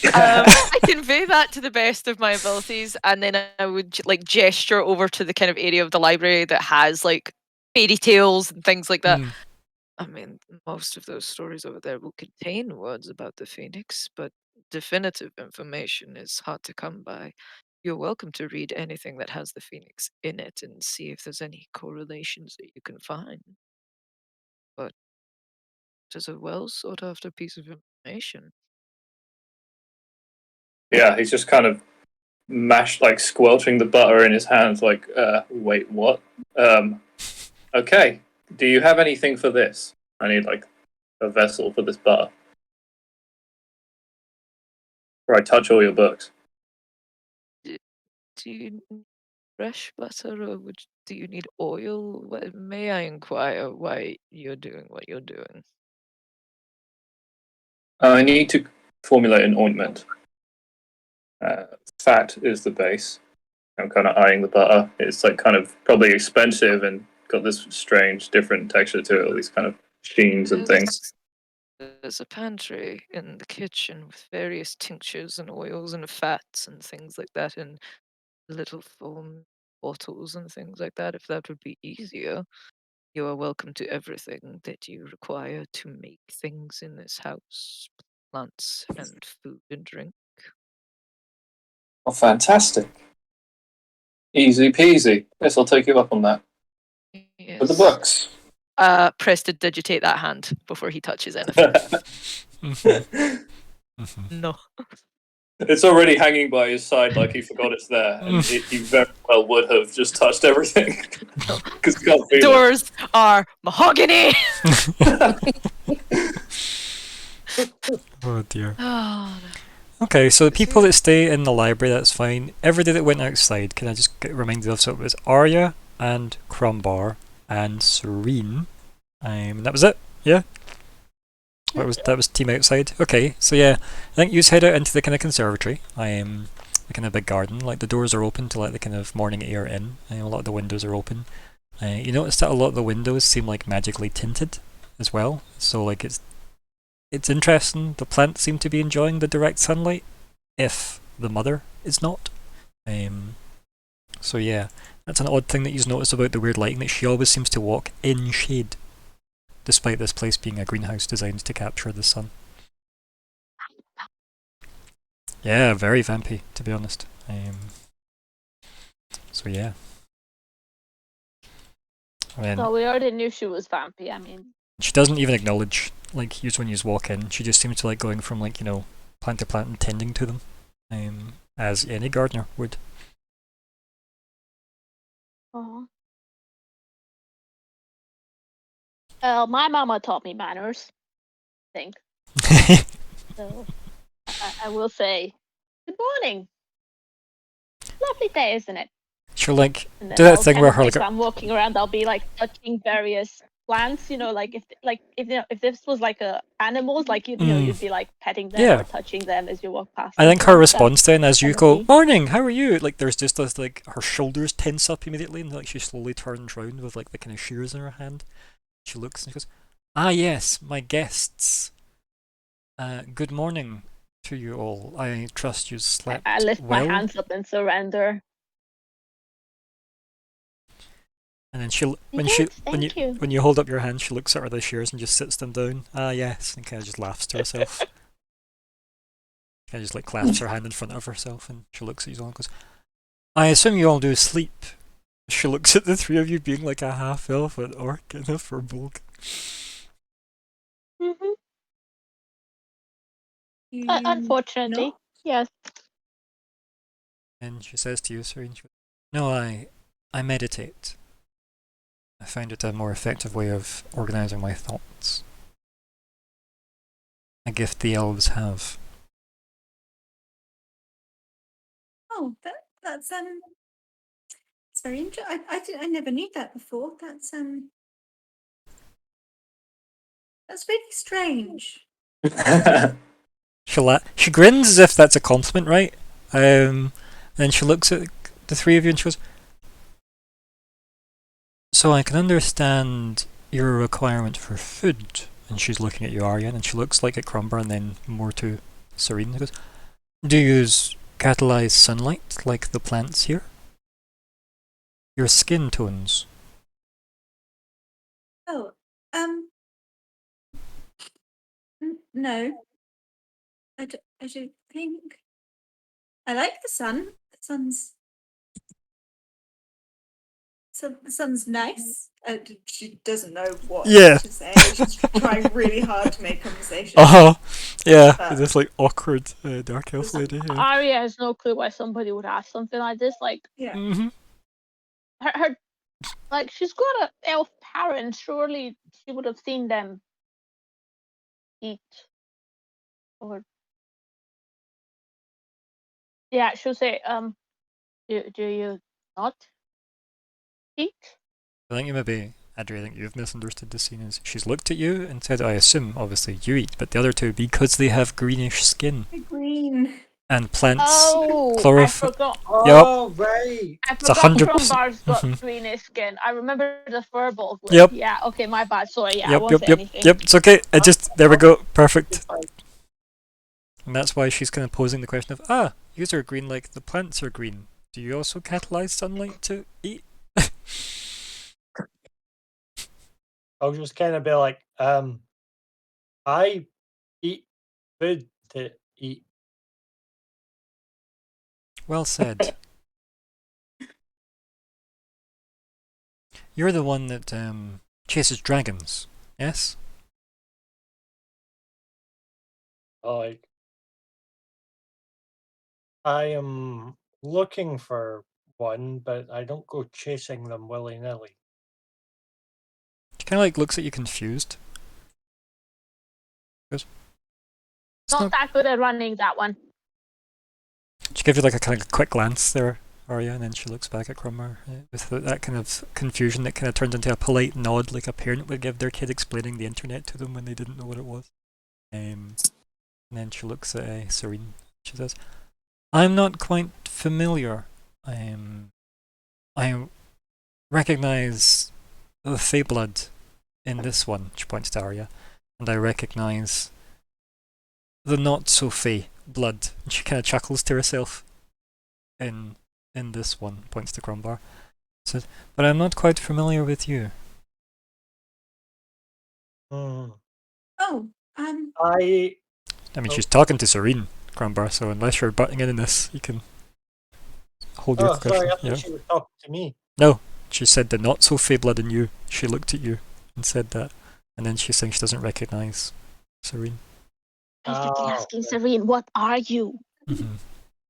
I convey that to the best of my abilities, and then I would like gesture over to the kind of area of the library that has like fairy tales and things like that. Mm. I mean, most of those stories over there will contain words about the Phoenix, but definitive information is hard to come by. You're welcome to read anything that has the Phoenix in it and see if there's any correlations that you can find. But it is a well sought after piece of information. Yeah, he's just kind of squelching the butter in his hands, like, wait, what? Okay, do you have anything for this? I need, like, a vessel for this butter. Or I touch all your books. Do you need fresh butter or do you need oil? May I inquire why you're doing what you're doing? I need to formulate an ointment. Fat is the base. I'm kind of eyeing the butter. It's like kind of probably expensive and got this strange, different texture to it. All these kind of sheens and things. There's a pantry in the kitchen with various tinctures and oils and fats and things like that in little foam bottles and things like that. If that would be easier, you are welcome to everything that you require to make things in this house, plants and food and drink. Oh, fantastic! Easy peasy. Yes, I'll take you up on that. Yes. With the books. Prestidigitate that hand before he touches anything. No. It's already hanging by his side like he forgot it's there, and he very well would have just touched everything. Because he can't feel Doors are mahogany! Oh dear. Oh, no. Okay, so the people that stay in the library, that's fine. Everybody that went outside, can I just get reminded of? So it was Arya and Crumbar and Serene. That was it? Yeah? That was team outside. Okay, so yeah, I think you just head out into the kind of conservatory. The kind of big garden. Like the doors are open to let the kind of morning air in. A lot of the windows are open. You notice that a lot of the windows seem like magically tinted as well. So like it's interesting. The plants seem to be enjoying the direct sunlight, if the mother is not. So yeah, that's an odd thing that you've noticed about the weird lighting, that she always seems to walk in shade, despite this place being a greenhouse designed to capture the sun. Yeah, very vampy, to be honest. So yeah. So we already knew she was vampy, I mean. She doesn't even acknowledge, like, when you walk in. She just seems to like going from, like, plant to plant and tending to them, as any gardener would. Uh-huh. Well, my mama taught me manners, I think. So I will say, good morning. Lovely day, isn't it? She'll like And then do that I'll thing kind where of, her like, like if I'm walking around, I'll be like touching various plants, like if this was like animals, like you'd be like petting them Yeah. or touching them as you walk past. I them, think so her that's response then, as you kinda go, neat. "Morning, how are you?" Like there's just this, like her shoulders tense up immediately, and like she slowly turns round with like the kind of shears in her hand. She looks and she goes, "Ah yes, my guests. Good morning to you all. I trust you slept I lift well." my hands up in surrender. And then she, Yes, thank you. when you hold up your hand, she looks at her the shears and just sits them down. Ah yes, and kind of just laughs to herself. Kind of just like clasps her hand in front of herself, and she looks at you all and goes, "I assume you all do sleep." She looks at the three of you, being like a half elf, an orc, and a furbolg. Hmm. You Unfortunately, not? yes. And she says to you, Serene, she goes, "No, I meditate. I find it a more effective way of organizing my thoughts. A gift the elves have." Oh, that's it's very interesting. I never knew that before. That's really strange. She grins as if that's a compliment, right? And then she looks at the three of you and she goes, "So I can understand your requirement for food." And she's looking at you, Aryan, and she looks like at Crumber and then more to Serene. She goes, "Do you use catalyzed sunlight like the plants here? Your skin tones." Oh, no, I don't think. I like the sun. The sun's nice. She doesn't know what Yeah. to say. She's trying really hard to make conversation. Yeah, But- this like awkward dark elf lady. Yeah. Arya has no clue why somebody would ask something like this. Like Yeah. Mm-hmm. her like she's got a elf parent. Surely she would have seen them eat. Or yeah, she'll say, do you not eat? I think you maybe, Adri, I think you've misunderstood the scene. As she's looked at you and said, "I assume, obviously, you eat, but the other two, because they have greenish skin Green. and plants, Oh, I chlorophyll." forgot. Oh, right. I It's forgot 100%. Crumbar's got Mhm. greenish skin. I remember the furbolg. Yep. Yeah. Okay, my bad. Sorry. Yeah, I Yep, won't yep, say yep, anything. yep. It's okay. There we go. Perfect. And that's why she's kind of posing the question of, yous are green like the plants are green. Do you also catalyze sunlight to eat? I'll just kind of be like, I eat food to eat. Well said. You're the one that chases dragons, yes? Like, I am looking for one, but I don't go chasing them willy nilly. She kind of like looks at you confused. Goes, "It's Not not." that good at running that one. She gives you like a kind of quick glance there, Arya, and then she looks back at Crummer with that kind of confusion that kind of turns into a polite nod, like a parent would give their kid explaining the internet to them when they didn't know what it was. And then she looks at Serene. She says, "I'm not quite familiar. I recognize the Fey blood in this one." She points to Arya, "and I recognize the not so Fey blood." And she kind of chuckles to herself. In this one, points to Crumbar. Says, "But I'm not quite familiar with you." Oh, I mean, she's talking to Serene, Crumbar, so unless you're butting in this, you can hold your question. Sorry, I thought Yeah. she was talking to me. No, she said the not so Fey blood in you. She looked at you and said that, and then she's saying she doesn't recognize Serene. Basically Oh, asking Serene, "What are you?" Mm-hmm.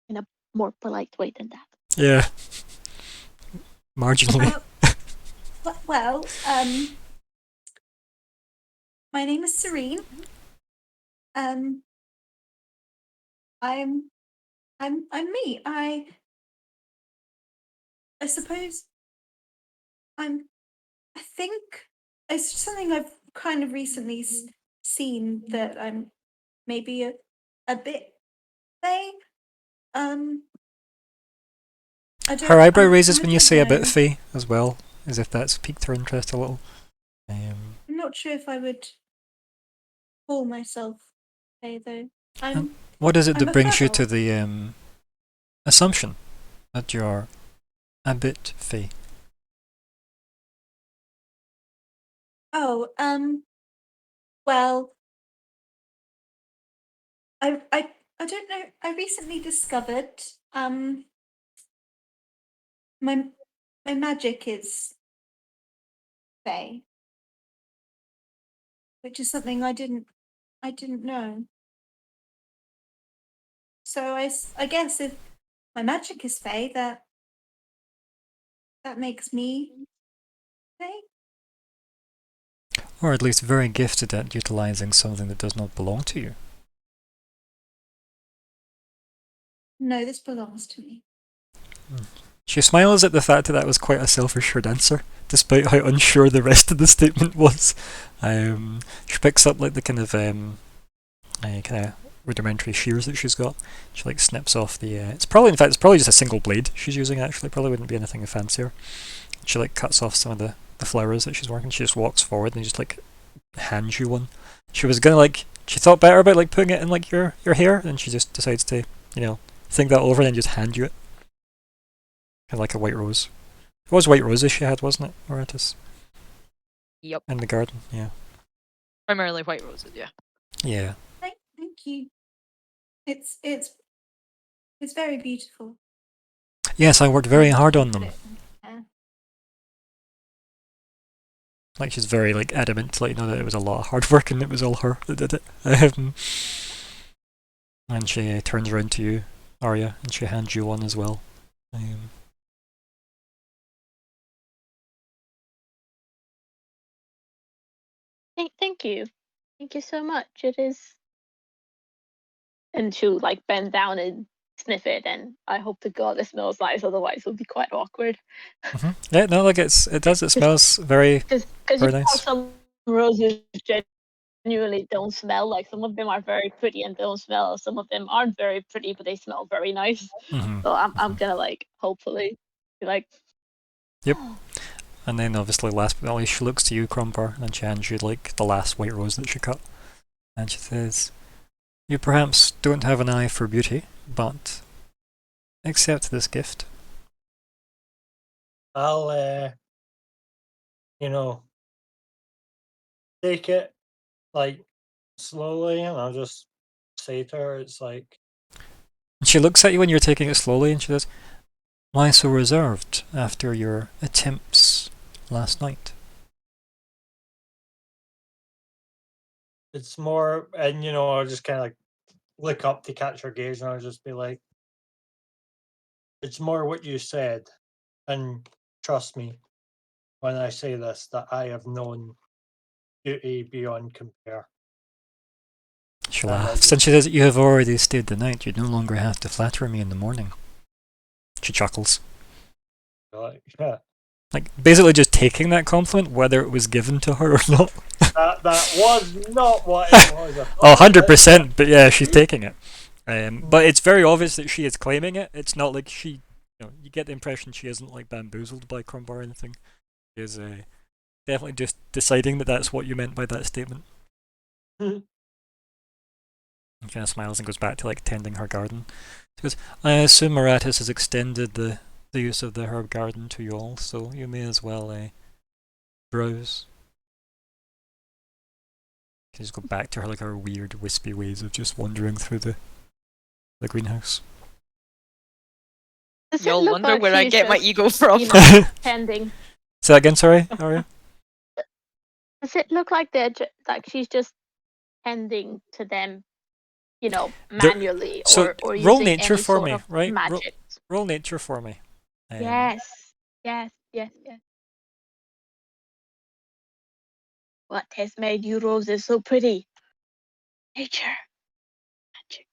In a more polite way than that. Yeah, marginally. well, my name is Serene. I'm me. I suppose I think it's something I've kind of recently seen that I'm maybe a bit vague. I don't. Her eyebrow I raises when you don't say a bit know. fey as well, as if that's piqued her interest a little. I'm not sure if I would call myself fae though. I'm. What is it I'm that a brings you to feral. the assumption that you're a bit fey? Oh, well, I don't know. I recently discovered my my magic is fae, which is something I didn't know. So I guess if my magic is fae, that makes me fae. Or at least very gifted at utilizing something that does not belong to you. No, this belongs to me. She smiles at the fact that that was quite a self-assured answer, despite how unsure the rest of the statement was. She picks up like the kind of rudimentary shears that she's got. She like snips off the. It's probably just a single blade she's using. Actually, probably wouldn't be anything fancier. She like cuts off some of the flowers that she's working. She just walks forward and just like hands you one. She was gonna she thought better about like putting it in like your hair, and she just decides to think that over and then just hand you it. Kind of like a white rose. It was white roses she had, wasn't it, Moratis? Yep. In the garden, yeah. Primarily white roses, yeah. Yeah. Thank you. It's very beautiful. Yes, I worked very hard on them. Yeah. Like she's very like adamant to let you know that it was a lot of hard work and it was all her that did it. And she turns around to you, Arya, and she hands you one as well. Thank you. Thank you so much. It is. And she'll like bend down and sniff it, and I hope to God it smells nice, otherwise it'll be quite awkward. Yeah, no, like it does. It smells very, Because very nice. some roses genuinely don't smell. Like some of them are very pretty and don't smell. Some of them aren't very pretty, but they smell very nice. Mm-hmm. So I'm gonna like hopefully be like. Yep. And then obviously last but not least she looks to you, Crumper, and she hands you like the last white rose that she cut. And she says, "You perhaps don't have an eye for beauty, but accept this gift." I'll take it like slowly, and I'll just say to her, it's like, And she looks at you when you're taking it slowly and she says, "Why so reserved after your attempts last night?" it's more, and I'll just kind of like look up to catch her gaze, and I'll just be like, it's more what you said, and trust me when I say this, that I have known beauty beyond compare. She laughs and she says, "You have already stayed the night. You no longer have to flatter me in the morning." She chuckles. Like, yeah. Like, basically just taking that compliment, whether it was given to her or not. That was not what it was. 100%, but yeah, she's taking it. But it's very obvious that she is claiming it. It's not like she, you get the impression she isn't like bamboozled by Crumbar or anything. She is definitely just deciding that that's what you meant by that statement. And kind of smiles and goes back to like tending her garden. She goes, "I assume Moratis has extended the use of the herb garden to you all, so you may as well browse." You can just go back to her like her weird wispy ways of just wandering through the greenhouse. Does it You'll look wonder like where I she's get my just, ego from. Tending. Say that again, sorry, Aria? Does it look like like she's just tending to them, manually, So or roll using nature any for sort me, of right? magic? Roll nature for me. Yes. What has made you roses so pretty? Nature. Magic.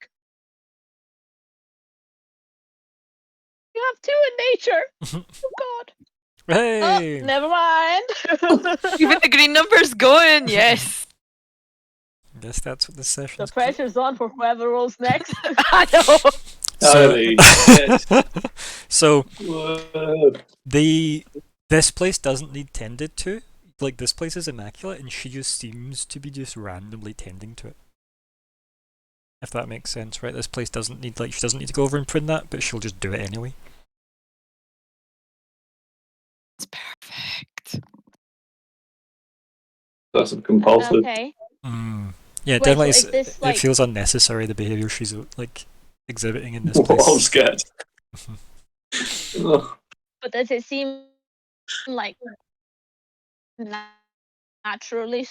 You have two in nature. Oh God. Hey! Oh, never mind. Even the green number's going. Yes. Guess that's what this The session's pressure's on for whoever rolls next. I know. Holy shit. So Whoa. this place doesn't need tended to. Like, this place is immaculate, and she just seems to be just randomly tending to it. If that makes sense, right? This place doesn't need, like, she doesn't need to go over and print that, but she'll just do it anyway. It's perfect. That's compulsive. Okay. Yeah, Wait, definitely. so is this, It like- feels unnecessary, the behavior she's like exhibiting in this Whoa, place. I'm scared. Ugh. But does it seem like naturally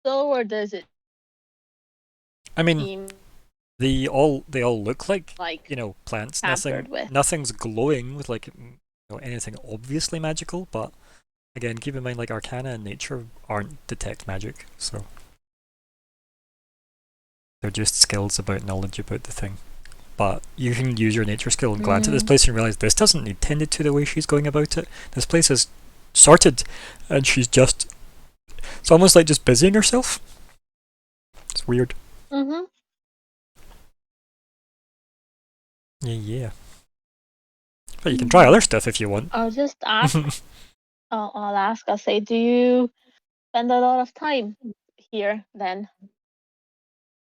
so, or does it I mean, seem they all look like, like you know, plants. tampered with? Nothing's glowing with, like, you know, anything obviously magical. But again, keep in mind, like, arcana and nature aren't detect magic, so they're just skills about knowledge about the thing. But you can use your nature skill and glance at this place and realize this doesn't need tended to the way she's going about it. This place is sorted, and she's just, it's almost like just busying herself. It's weird. Mm-hmm. Yeah. But you can try other stuff if you want. I'll just ask. I'll ask. I'll say, do you spend a lot of time here then,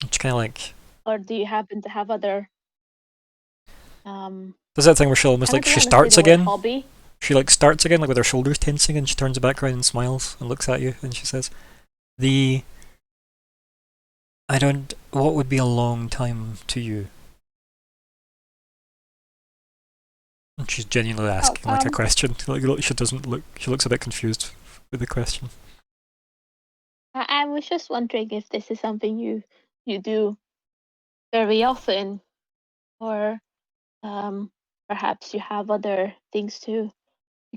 It's kind of like, or do you happen to have other there's that thing where she almost, I like, don't she wanna say starts the word again. hobby? She, like, starts again, like, with her shoulders tensing, and she turns back around and smiles and looks at you, and she says, what would be a long time to you? And she's genuinely asking, like, a question. Like, she looks a bit confused with the question. I was just wondering if this is something you do very often, or perhaps you have other things to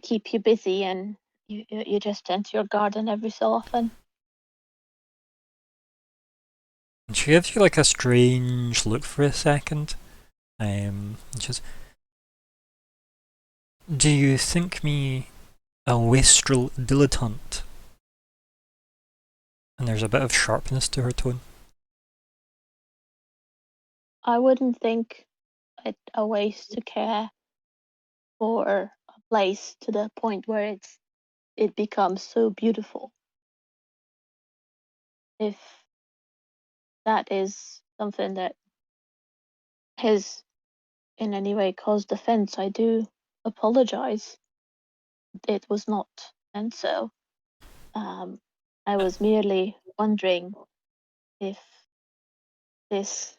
keep you busy, and you just tend to your garden every so often. And she gives you, like, a strange look for a second. And she says, do you think me a wastrel dilettante? And there's a bit of sharpness to her tone. I wouldn't think it a waste to care for a place to the point where it becomes so beautiful. If that is something that has in any way caused offense, I do apologize. It was not meant so. I was merely wondering if this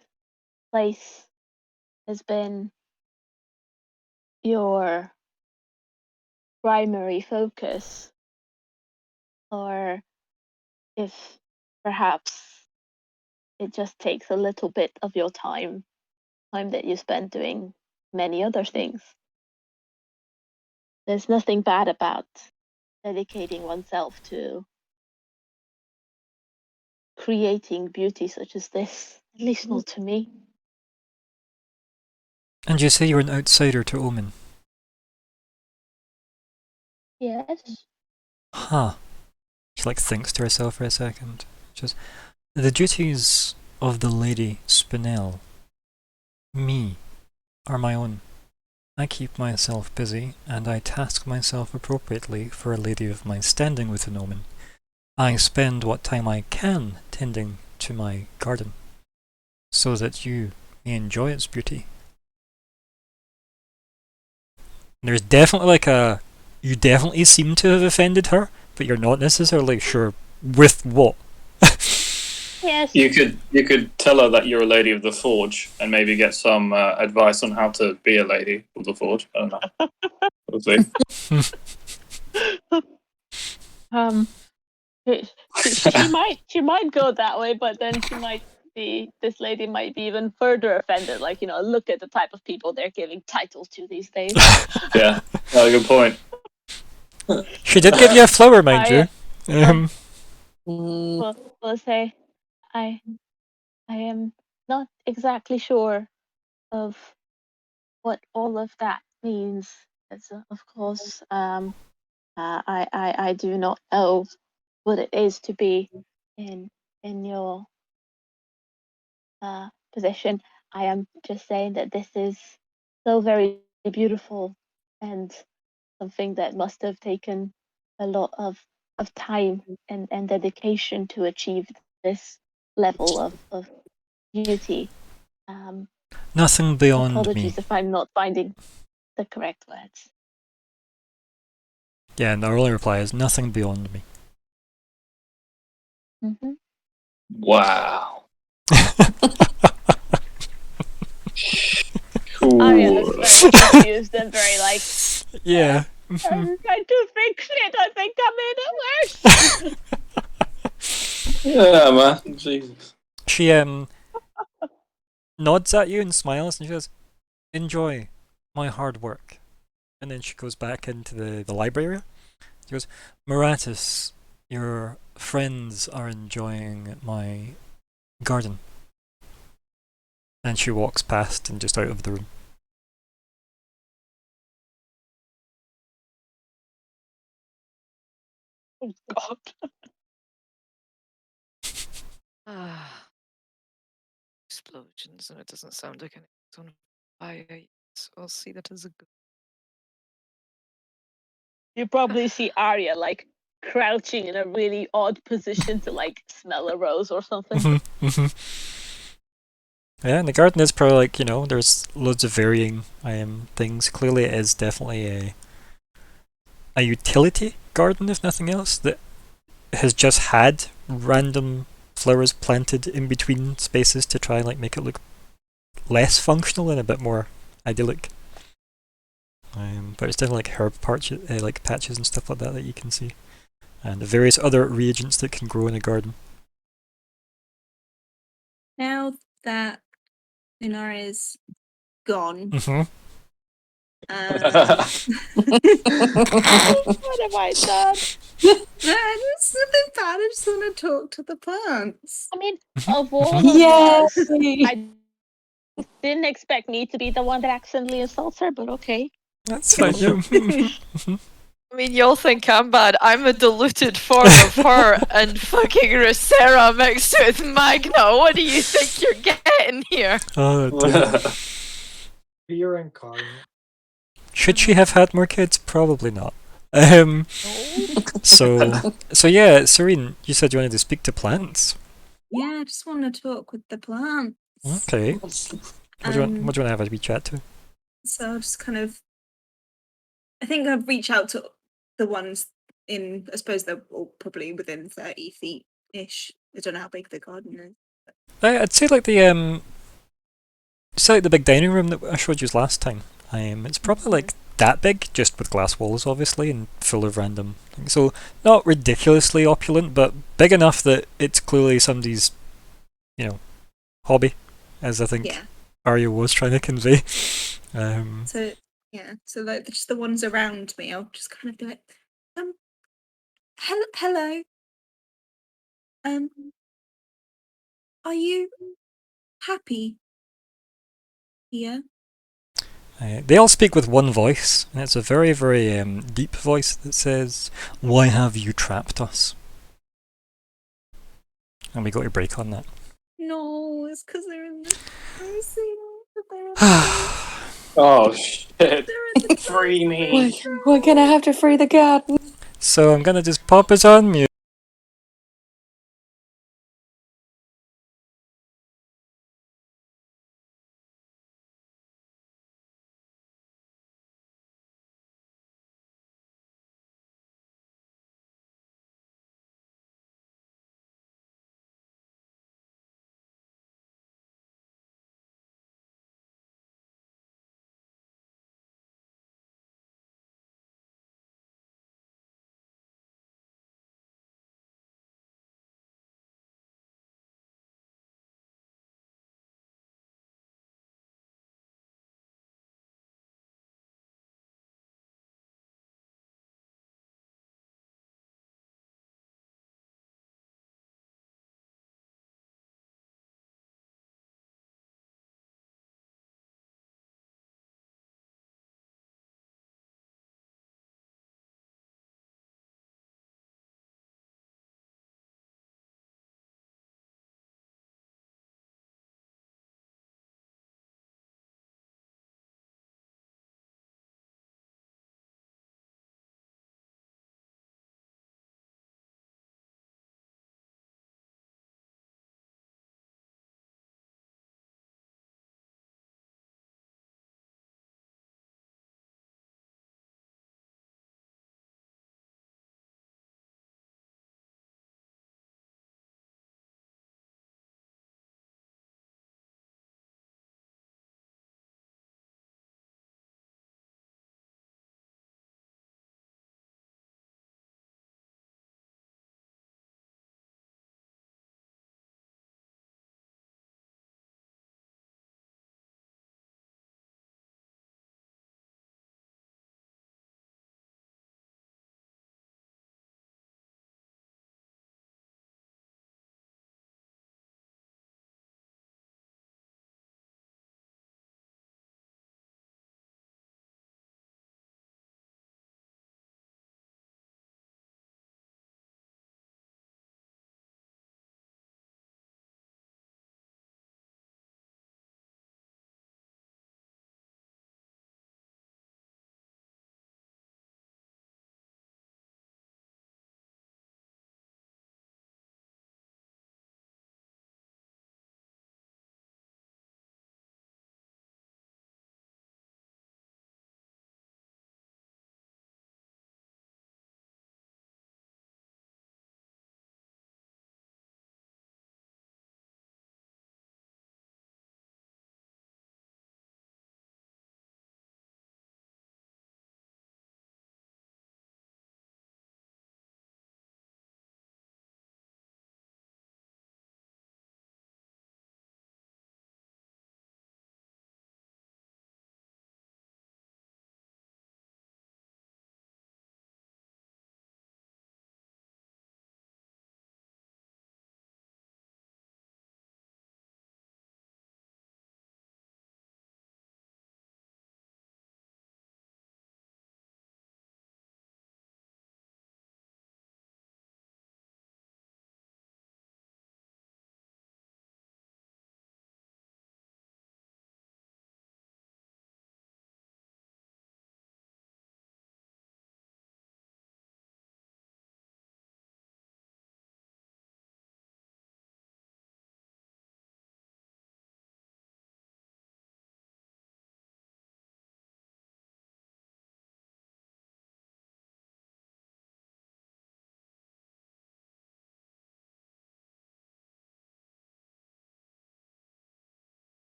place has been your primary focus, or if perhaps it just takes a little bit of your time that you spend doing many other things. There's nothing bad about dedicating oneself to creating beauty such as this, at least not to me. And you say you're an outsider to Omen? Yes. Huh. She, like, thinks to herself for a second. Just, the duties of the Lady Spinel, me, are my own. I keep myself busy, and I task myself appropriately for a lady of my standing within Omen. I spend what time I can tending to my garden, so that you may enjoy its beauty. There's definitely, like, you definitely seem to have offended her, but you're not necessarily sure with what. Yes. You could tell her that you're a lady of the Forge and maybe get some advice on how to be a lady of the Forge. I don't know. We'll see. She might go that way, but then this lady might be even further offended. Like, look at the type of people they're giving titles to these days. Yeah, good point. She did give you a flower, mind you. We'll say I am not exactly sure of what all of that means Yes, of course. I do not know what it is to be in your position. I am just saying that this is so very beautiful and something that must have taken a lot of time and dedication to achieve this level of beauty. Nothing beyond me. Apologies if I'm not finding the correct words. Yeah, and our only reply is nothing beyond me. Mm-hmm. Wow. Arya looks very confused and very like, Yeah. I'm trying to fix it. I think I made it worse. Yeah, man. Jesus. She nods at you and smiles and she says, "Enjoy my hard work." And then she goes back into the library area. She goes, "Moratis, your friends are enjoying my garden." And she walks past and just out of the room. Oh God. Explosions, and it doesn't sound like anything's on fire yet, so I'll see that as a good. You probably see Arya like crouching in a really odd position to like smell a rose or something. Yeah, and the garden is probably like, there's loads of varying things. Clearly it is definitely a utility garden, if nothing else, that has just had random flowers planted in between spaces to try and like make it look less functional and a bit more idyllic. But it's definitely like herb like patches and stuff like that that you can see, and the various other reagents that can grow in a garden. Now that Inara is gone, Mm-hmm. What have I done? it's nothing bad. I just want to talk to the plants. I mean, of all of Yay! us, I didn't expect me to be the one that accidentally insults her, but okay. That's fine. Yeah. I mean, y'all think I'm bad. I'm a diluted form of her and fucking Rosera mixed with Magna. What do you think you're getting here? Oh, dear. You're incarnate. Should she have had more kids? Probably not. So yeah, Serene, you said you wanted to speak to plants. Yeah, I just want to talk with the plants. Okay. What do you want to have a wee chat to? So I'll just kind of, I think I'd reach out to the ones in, I suppose they're all probably within 30 feet ish. I don't know how big the garden is. I'd say like the big dining room that I showed you last time. It's probably like that big, just with glass walls, obviously, and full of random things. So not ridiculously opulent, but big enough that it's clearly somebody's, hobby, as I think Yeah. Arya was trying to convey. So yeah, so like just the ones around me, I'll just kind of be like, hello, are you happy here? They all speak with one voice, and it's a very, very deep voice that says, "Why have you trapped us?" And we got a break on that. No, it's because they're in the prison. Oh shit. They're in the Free me. We're gonna have to free the garden. So I'm gonna just pop it on mute.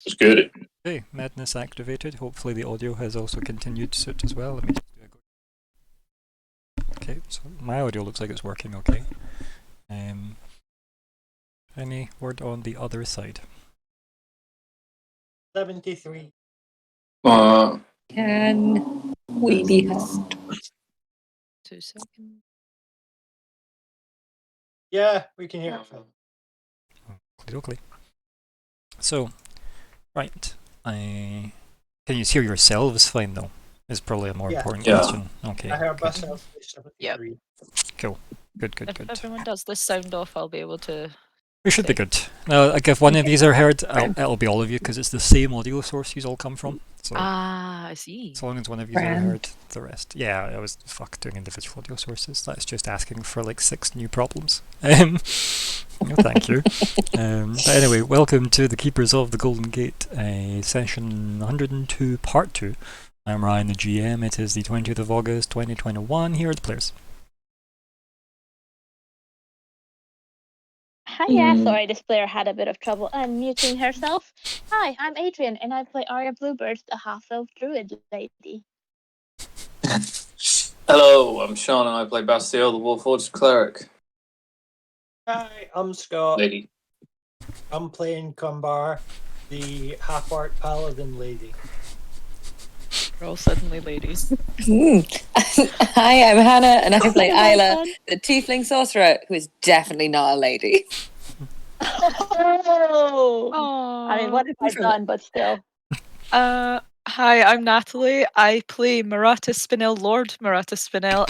It's good. Okay, madness activated. Hopefully the audio has also continued to suit as well. Let me just do a go. Okay, so my audio looks like it's working okay. Any word on the other side? 73. Can we be heard? 2 seconds. Yeah, we can hear it. Phil. Okay. So, right. Can you hear yourselves fine though? Is probably a more Yeah. important Yeah. question. Okay. I heard good. myself say 73. Good. If Good. everyone does this sound off, I'll be able to. We should be good. Now, like if one of these are heard, it'll be all of you because it's the same audio source you all come from. So I see. as long as one of you are Grand. heard, the rest. Yeah, I was doing individual audio sources. That's just asking for like 6 new problems. No, thank you. But anyway, welcome to the Keepers of the Golden Gate, session 102, part 2. I'm Ryan, the GM. It is the 20th of August, 2021. Here are the players. Hiya, sorry, this player had a bit of trouble unmuting herself. Hi, I'm Adrian, and I play Arya Bluebird, the half-elf druid lady. Hello, I'm Sean and I play Bastille, the Warforged cleric. Hi, I'm Scott. Lady. I'm playing Kumbar, the half-orc paladin lady. We're all suddenly ladies. Hi, I'm Hannah, and I play Hi, Isla, fun. the tiefling sorcerer, who is definitely not a lady. Oh, I mean, what have I From- done? But still. Hi, I'm Natalie. I play Marata Spinel, Lord Marata Spinel,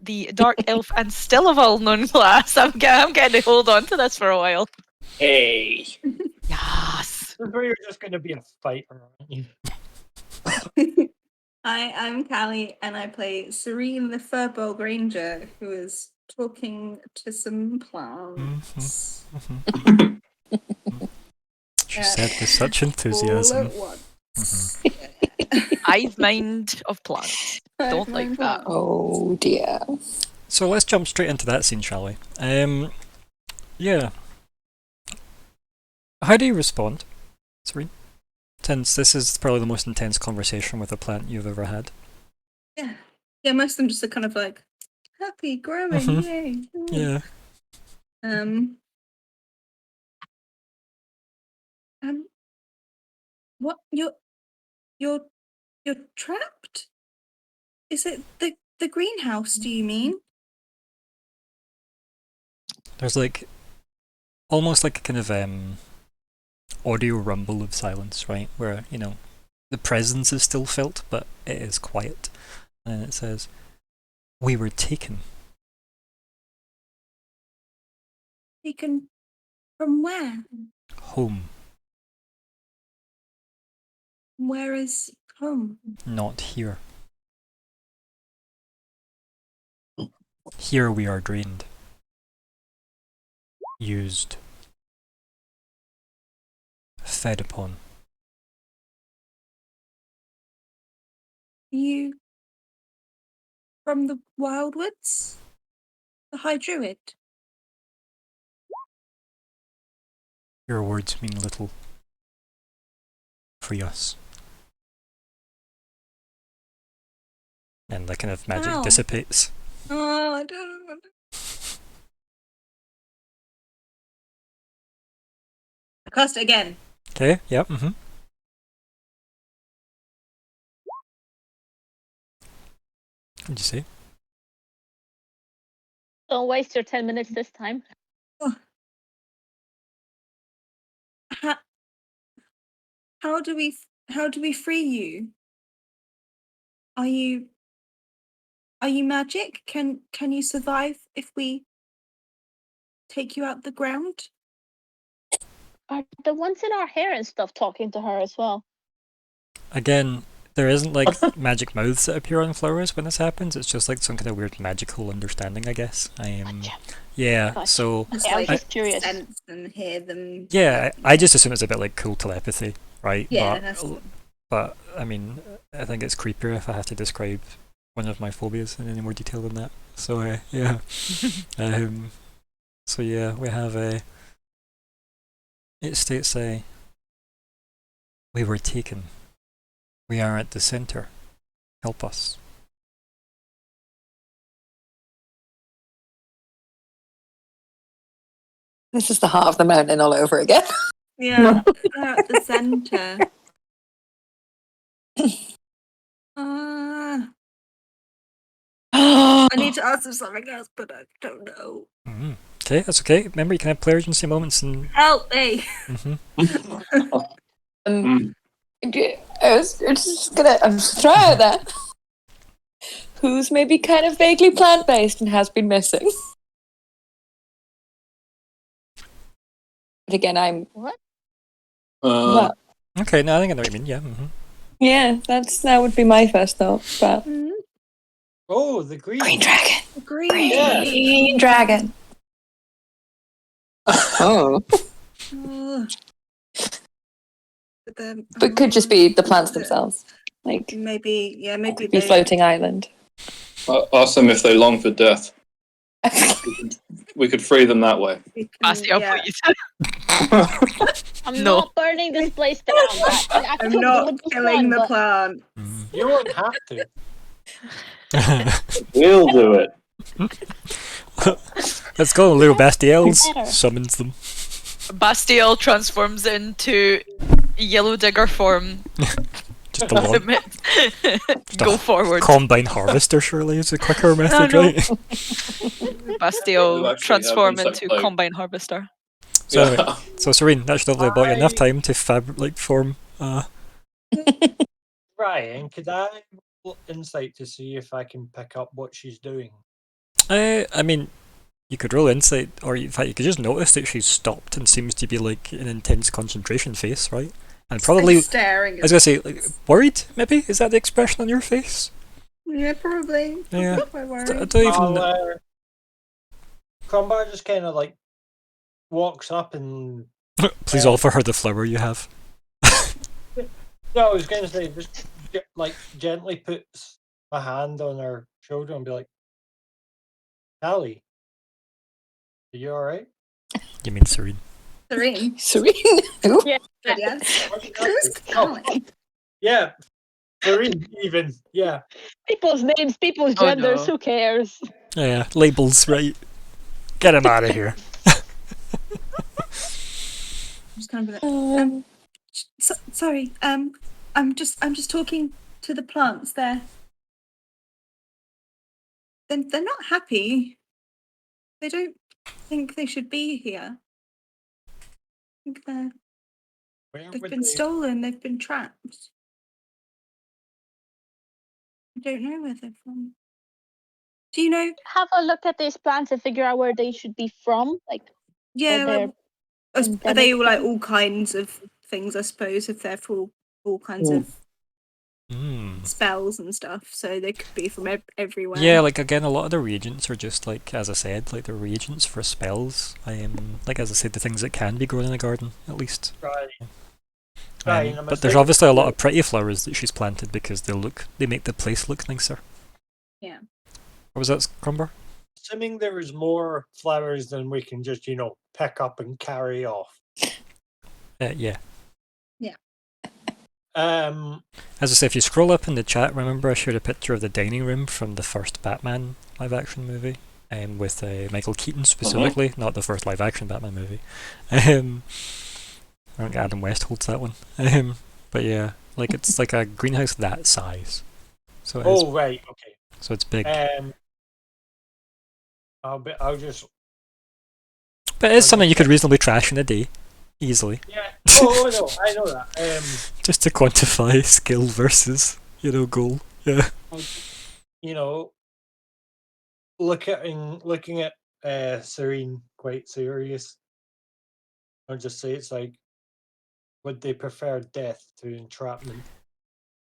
the Dark Elf and still a well-known class. I'm getting to hold on to this for a while. Hey. Yes. You're just going to be a fighter, aren't you? Hi, I'm Callie, and I play Serene, the Furbolg Ranger, who is talking to some plants. She said with such enthusiasm. All at once. Hive mind of plants. Don't like that. Oh dear. So let's jump straight into that scene, shall we? Yeah. How do you respond, Serene? Since this is probably the most intense conversation with a plant you've ever had. Yeah. Yeah, most of them just are kind of like happy, growing, Mhm. yay. Yeah. What you're trapped? Is it the greenhouse, do you mean? There's like almost like a kind of audio rumble of silence, right? Where, you know, the presence is still felt, but it is quiet. And it says, "We were taken." Taken from where? Home, Where is home? not here. Here we are drained. Used. Fed upon. You from the Wildwoods? The High Druid? Your words mean little. Free us. And the kind of magic Ow. dissipates. Oh, I don't know. I cast it again. Okay, yep, What'd you say? Don't waste your 10 minutes this time. How do we free you? Are you magic? Can you survive if we take you out the ground? Are the ones in our hair and stuff talking to her as well? Again, there isn't like magic mouths that appear on flowers when this happens. It's just like some kind of weird magical understanding, I guess. Gotcha. Yeah, Gotcha. so Yeah, I was just curious. Sense and hear them. yeah, I just assume it's a bit like cool telepathy, right? Yeah, that's But I mean, I think it's creepier if I have to describe one of my phobias in any more detail than that. So yeah, so yeah, we have a. It states We were taken. We are at the center. Help us. This is the heart of the mountain all over again. Yeah, they're at the center. I need to ask them something else, but I don't know. Okay, that's okay. Remember, you can have player agency moments and. Help me! I'm just try that. Who's maybe kind of vaguely plant-based and has been missing? But again, I'm. What? Well, Okay, no, I think I know what you mean. Yeah. yeah, that would be my first thought. But Oh, the green. green dragon, Green. Yeah. green dragon. Oh, Ugh. But then, but could just be the plants themselves. Like maybe, yeah, maybe could be they. floating island. Ask them if they long for death. We could free them that way. we can- Basti, I'll yeah. put you to. I'm No. not burning this place down. I I'm could- it not would be killing fun, the but plant. You won't have to. We'll do it. Let's go, little Bastiels. Better. Summons them. Bastiel transforms into yellow digger form. Just a long Go forward. combine harvester, surely, is a quicker method, no. right? Bastiel Actually, transform have into insect plague. combine harvester. So, anyway, so Serene, that should have bought you enough time to form. Ryan, could I roll insight to see if I can pick up what she's doing? I mean, you could roll insight, or in fact, you could just notice that she's stopped and seems to be like in intense concentration face, right? And probably, I'm staring I at was gonna say, like, worried. Maybe is that the expression on your face? Yeah, probably. Yeah. Not quite I worried. don't even. Crumbar just kind of like walks up and Please offer her the flower you have. no, I was going to say just like gently puts a hand on her shoulder and be like, "Callie, are you all right?" You mean Serene? Serene. Serene. Who? Yes. What did I Who's say? Oh, Callie? yeah, Serene. Even yeah. people's names, people's Oh, genders, no. who cares? Yeah, labels, right? Get him out of here. I'm just kind of like, sorry. I'm just talking to the plants. They're not happy. They don't think they should be here. I think Where they've would been they- stolen. They've been trapped. I don't know where they're from. Do you know? Have a look at these plants and figure out where they should be from. Like, Yeah, they're like, are they endemic all like from? all kinds of things? I suppose if they're for all kinds of spells and stuff, so they could be from everywhere. Yeah, like again, a lot of the reagents are just like, as I said, like the reagents for spells. Like as I said, the things that can be grown in a garden, at least. Right. Right, I'm But there's assuming- obviously a lot of pretty flowers that she's planted because they make the place look nicer. Yeah. What was that, Crumbar? Assuming there is more flowers than we can just pick up and carry off. Yeah. As I say, if you scroll up in the chat, remember I shared a picture of the dining room from the first Batman live-action movie, with Michael Keaton specifically, not the first live-action Batman movie. I think Adam West holds that one. But yeah, like it's like a greenhouse that size. So it is, oh right, okay. so it's big. I'll just But it's something you could reasonably trash in a day, easily. yeah. Oh no, I know that. Just to quantify skill versus, goal. Yeah. Looking at Serene quite serious. I'll just say it's like, would they prefer death to entrapment?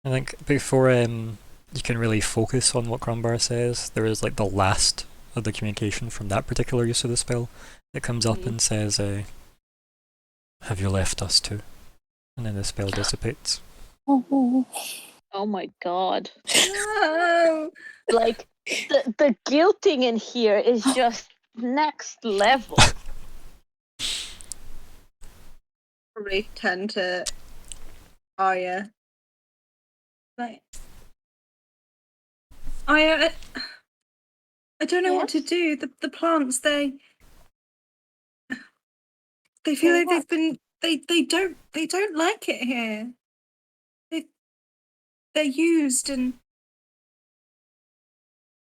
I think before you can really focus on what Crumbar says, there is like the last of the communication from that particular use of the spell. It comes up and says, "Have you left us too?" And then the spell dissipates. Oh my god. No. Like, the guilting in here is just next level. Probably tend to Oh yeah. Like I don't know what to Yes? do. The plants they feel They like they've what? been they don't like it here. They're used and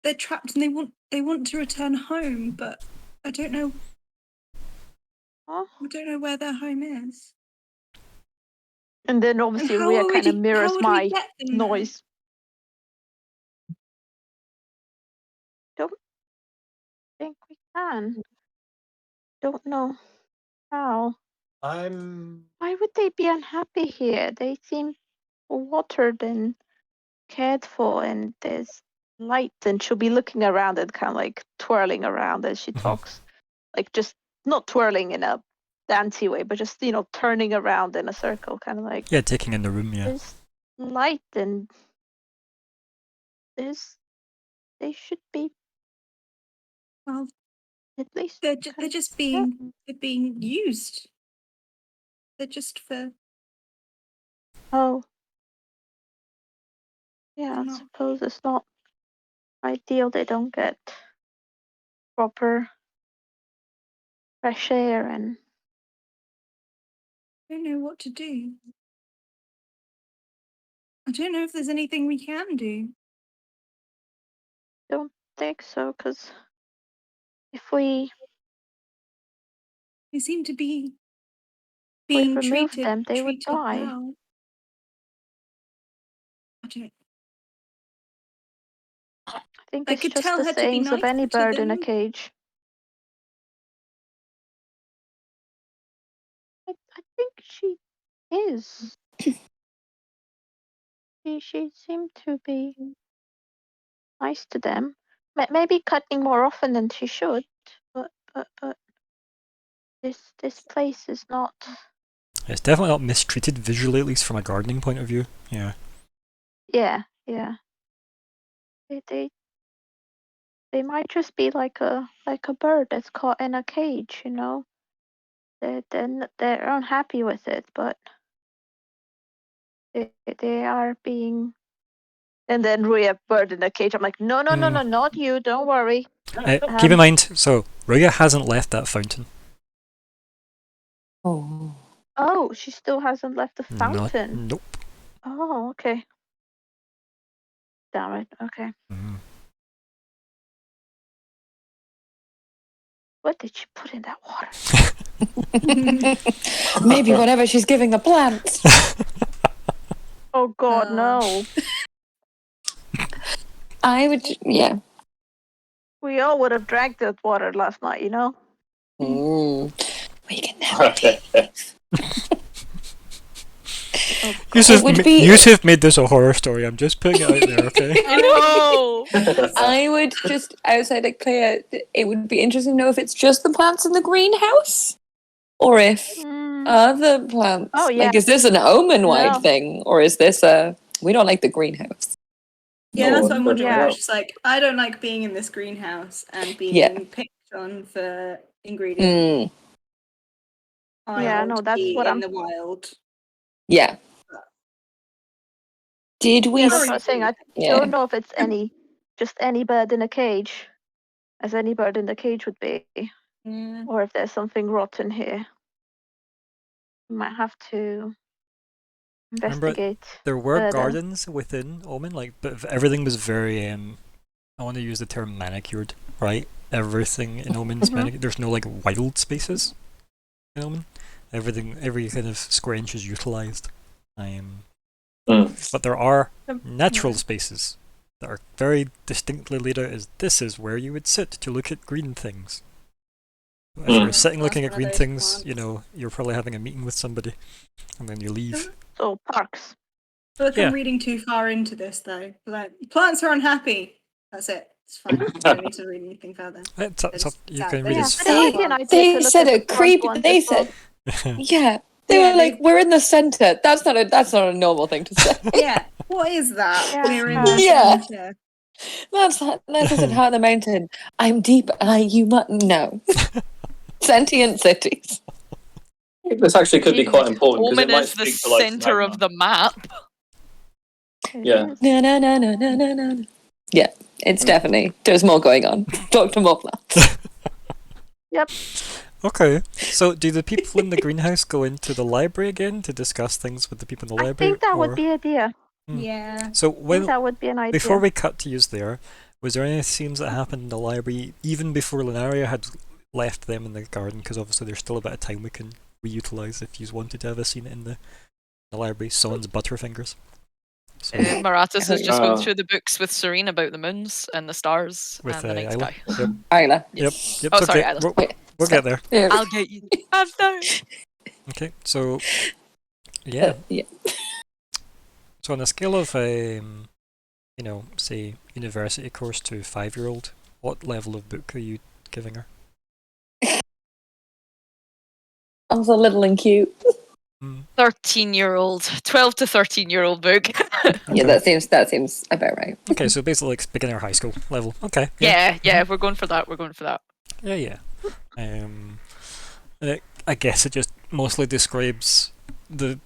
they're trapped and they want to return home, but I don't know Huh? where their home is. And then And obviously how Rhea would kind of we mirrors my get them there? noise. Don't think we can. Don't know how. Why would they be unhappy here? They seem watered and cared for, and there's light, and she'll be looking around and kind of like twirling around as she Mhm. talks. Like just not twirling in a dancey way, but just, turning around in a circle, kind of like Yeah, taking in the room, yeah. there's light and they should be Well, at least they're kind just of being used. They're just for Oh. Yeah, They're I not. suppose it's not ideal they don't get proper fresh air and I don't know what to do. I don't know if there's anything we can do. don't think so, because if we They seem to be if we being remove treated them, they would die. well. I don't. I think I it's could just tell the her to be sayings of any nicer to bird in a them. cage. I think she is. She seemed to be nice to them. Maybe cutting more often than she should, but this place is not. It's definitely not mistreated visually, at least from a gardening point of view. Yeah. Yeah. They might just be like a bird that's caught in a cage, They're unhappy with it, but they are being. And then Rhea, bird in a cage. I'm like, no, not you. Don't worry. Keep in mind, so Rhea hasn't left that fountain. Oh. Oh, she still hasn't left the Not, fountain. nope. Oh, okay. Damn it. Okay. Mm. What did she put in that water? Maybe whatever she's giving the plants. Oh God, no. I would, yeah. We all would have drank that water last night, Mm. We can never be. Oh, Yusuf, would be- Yusuf made this a horror story. I'm just putting it out there, okay? I know. I would just, outside of Clea, it would be interesting to know if it's just the plants in the greenhouse or if other plants. Oh, yeah. Like, is this an Omen-wide No. thing or is this we don't like the greenhouse? Yeah, that's what I'm wondering. Yeah. Whether she's like, I don't like being in this greenhouse and being Yeah. picked on for ingredients. I Yeah, want no, to that's be what in I'm. the wild. Yeah. Did we? Yeah, that's what I'm saying. I Yeah. don't know if it's just any bird in a cage, as any bird in the cage would be, Yeah. or if there's something rotten here. We might have to Remember, investigate. there were further. gardens within Omen, but everything was very, I want to use the term manicured, right? Everything in Omen's manicured. There's no, wild spaces in Omen. Every kind of square inch is utilized. But there are natural spaces that are very distinctly laid out as this is where you would sit to look at green things. If you're sitting looking at That's one green of those things, plants. you're probably having a meeting with somebody, and then you leave. So parks. I feel like Yeah. I'm reading too far into this, though. Like, plants are unhappy. That's it. It's fine. I don't need to read anything further. It's up, It's you sad. can They read Yeah, as but it might be an idea to They look said at a the front creep. ones They as well. said, yeah. They Yeah, were like, we're in the center. That's not a normal thing to say. Yeah. What is that? Yeah. We're in the Yeah. center. That isn't Heart of the Mountain. I'm deep. You must no. Sentient cities. This actually could be quite important because it Omen might is the speak to like center of Magma. the map. Yeah. No, no, no, no, no, no, no. Yeah, it's definitely, there's more going on. Dr. Muffler. Okay. So, do the people in the greenhouse go into the library again to discuss things with the people in the I library? think that or- would be idea. Yeah. So, I think when that would be an idea. before we cut to use there, was there any scenes that happened in the library even before Lunaria had left them in the garden? Because obviously there's still a bit of time we can reutilize if you wanted to have a scene in the library. Someone's Butterfingers. So, Maratus has just gone Oh. through the books with Serene about the moons and the stars with and the night Isla. sky. Yep. Isla. Yep. Oh, it's sorry, okay. Isla. We'll get there. Yeah. I'll get you. I'm down. Okay. So, yeah. Yeah. So on a scale of, say, university course to 5-year-old, what level of book are you giving her? I was a little and cute. 13-year-old, 12 to 13-year-old book. Yeah, that seems about right. Okay, so basically like beginner high school level. Okay. yeah, we're going for that. We're going for that. Yeah. I guess it just mostly describes the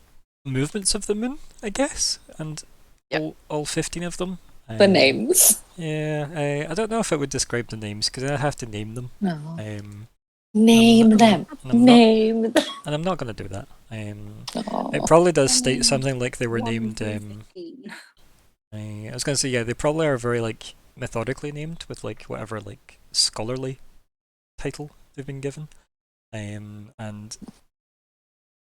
movements of the moon, I guess, and Yep. all 15 of them. The names. Yeah, I don't know if it would describe the names because I have to name them. No. I'm Name them. not- Name them. And I'm not going to do that. It Aw. probably does state something like they were named. 1-15. I was going to say, yeah, they probably are very like methodically named with like whatever like scholarly title they've been given. And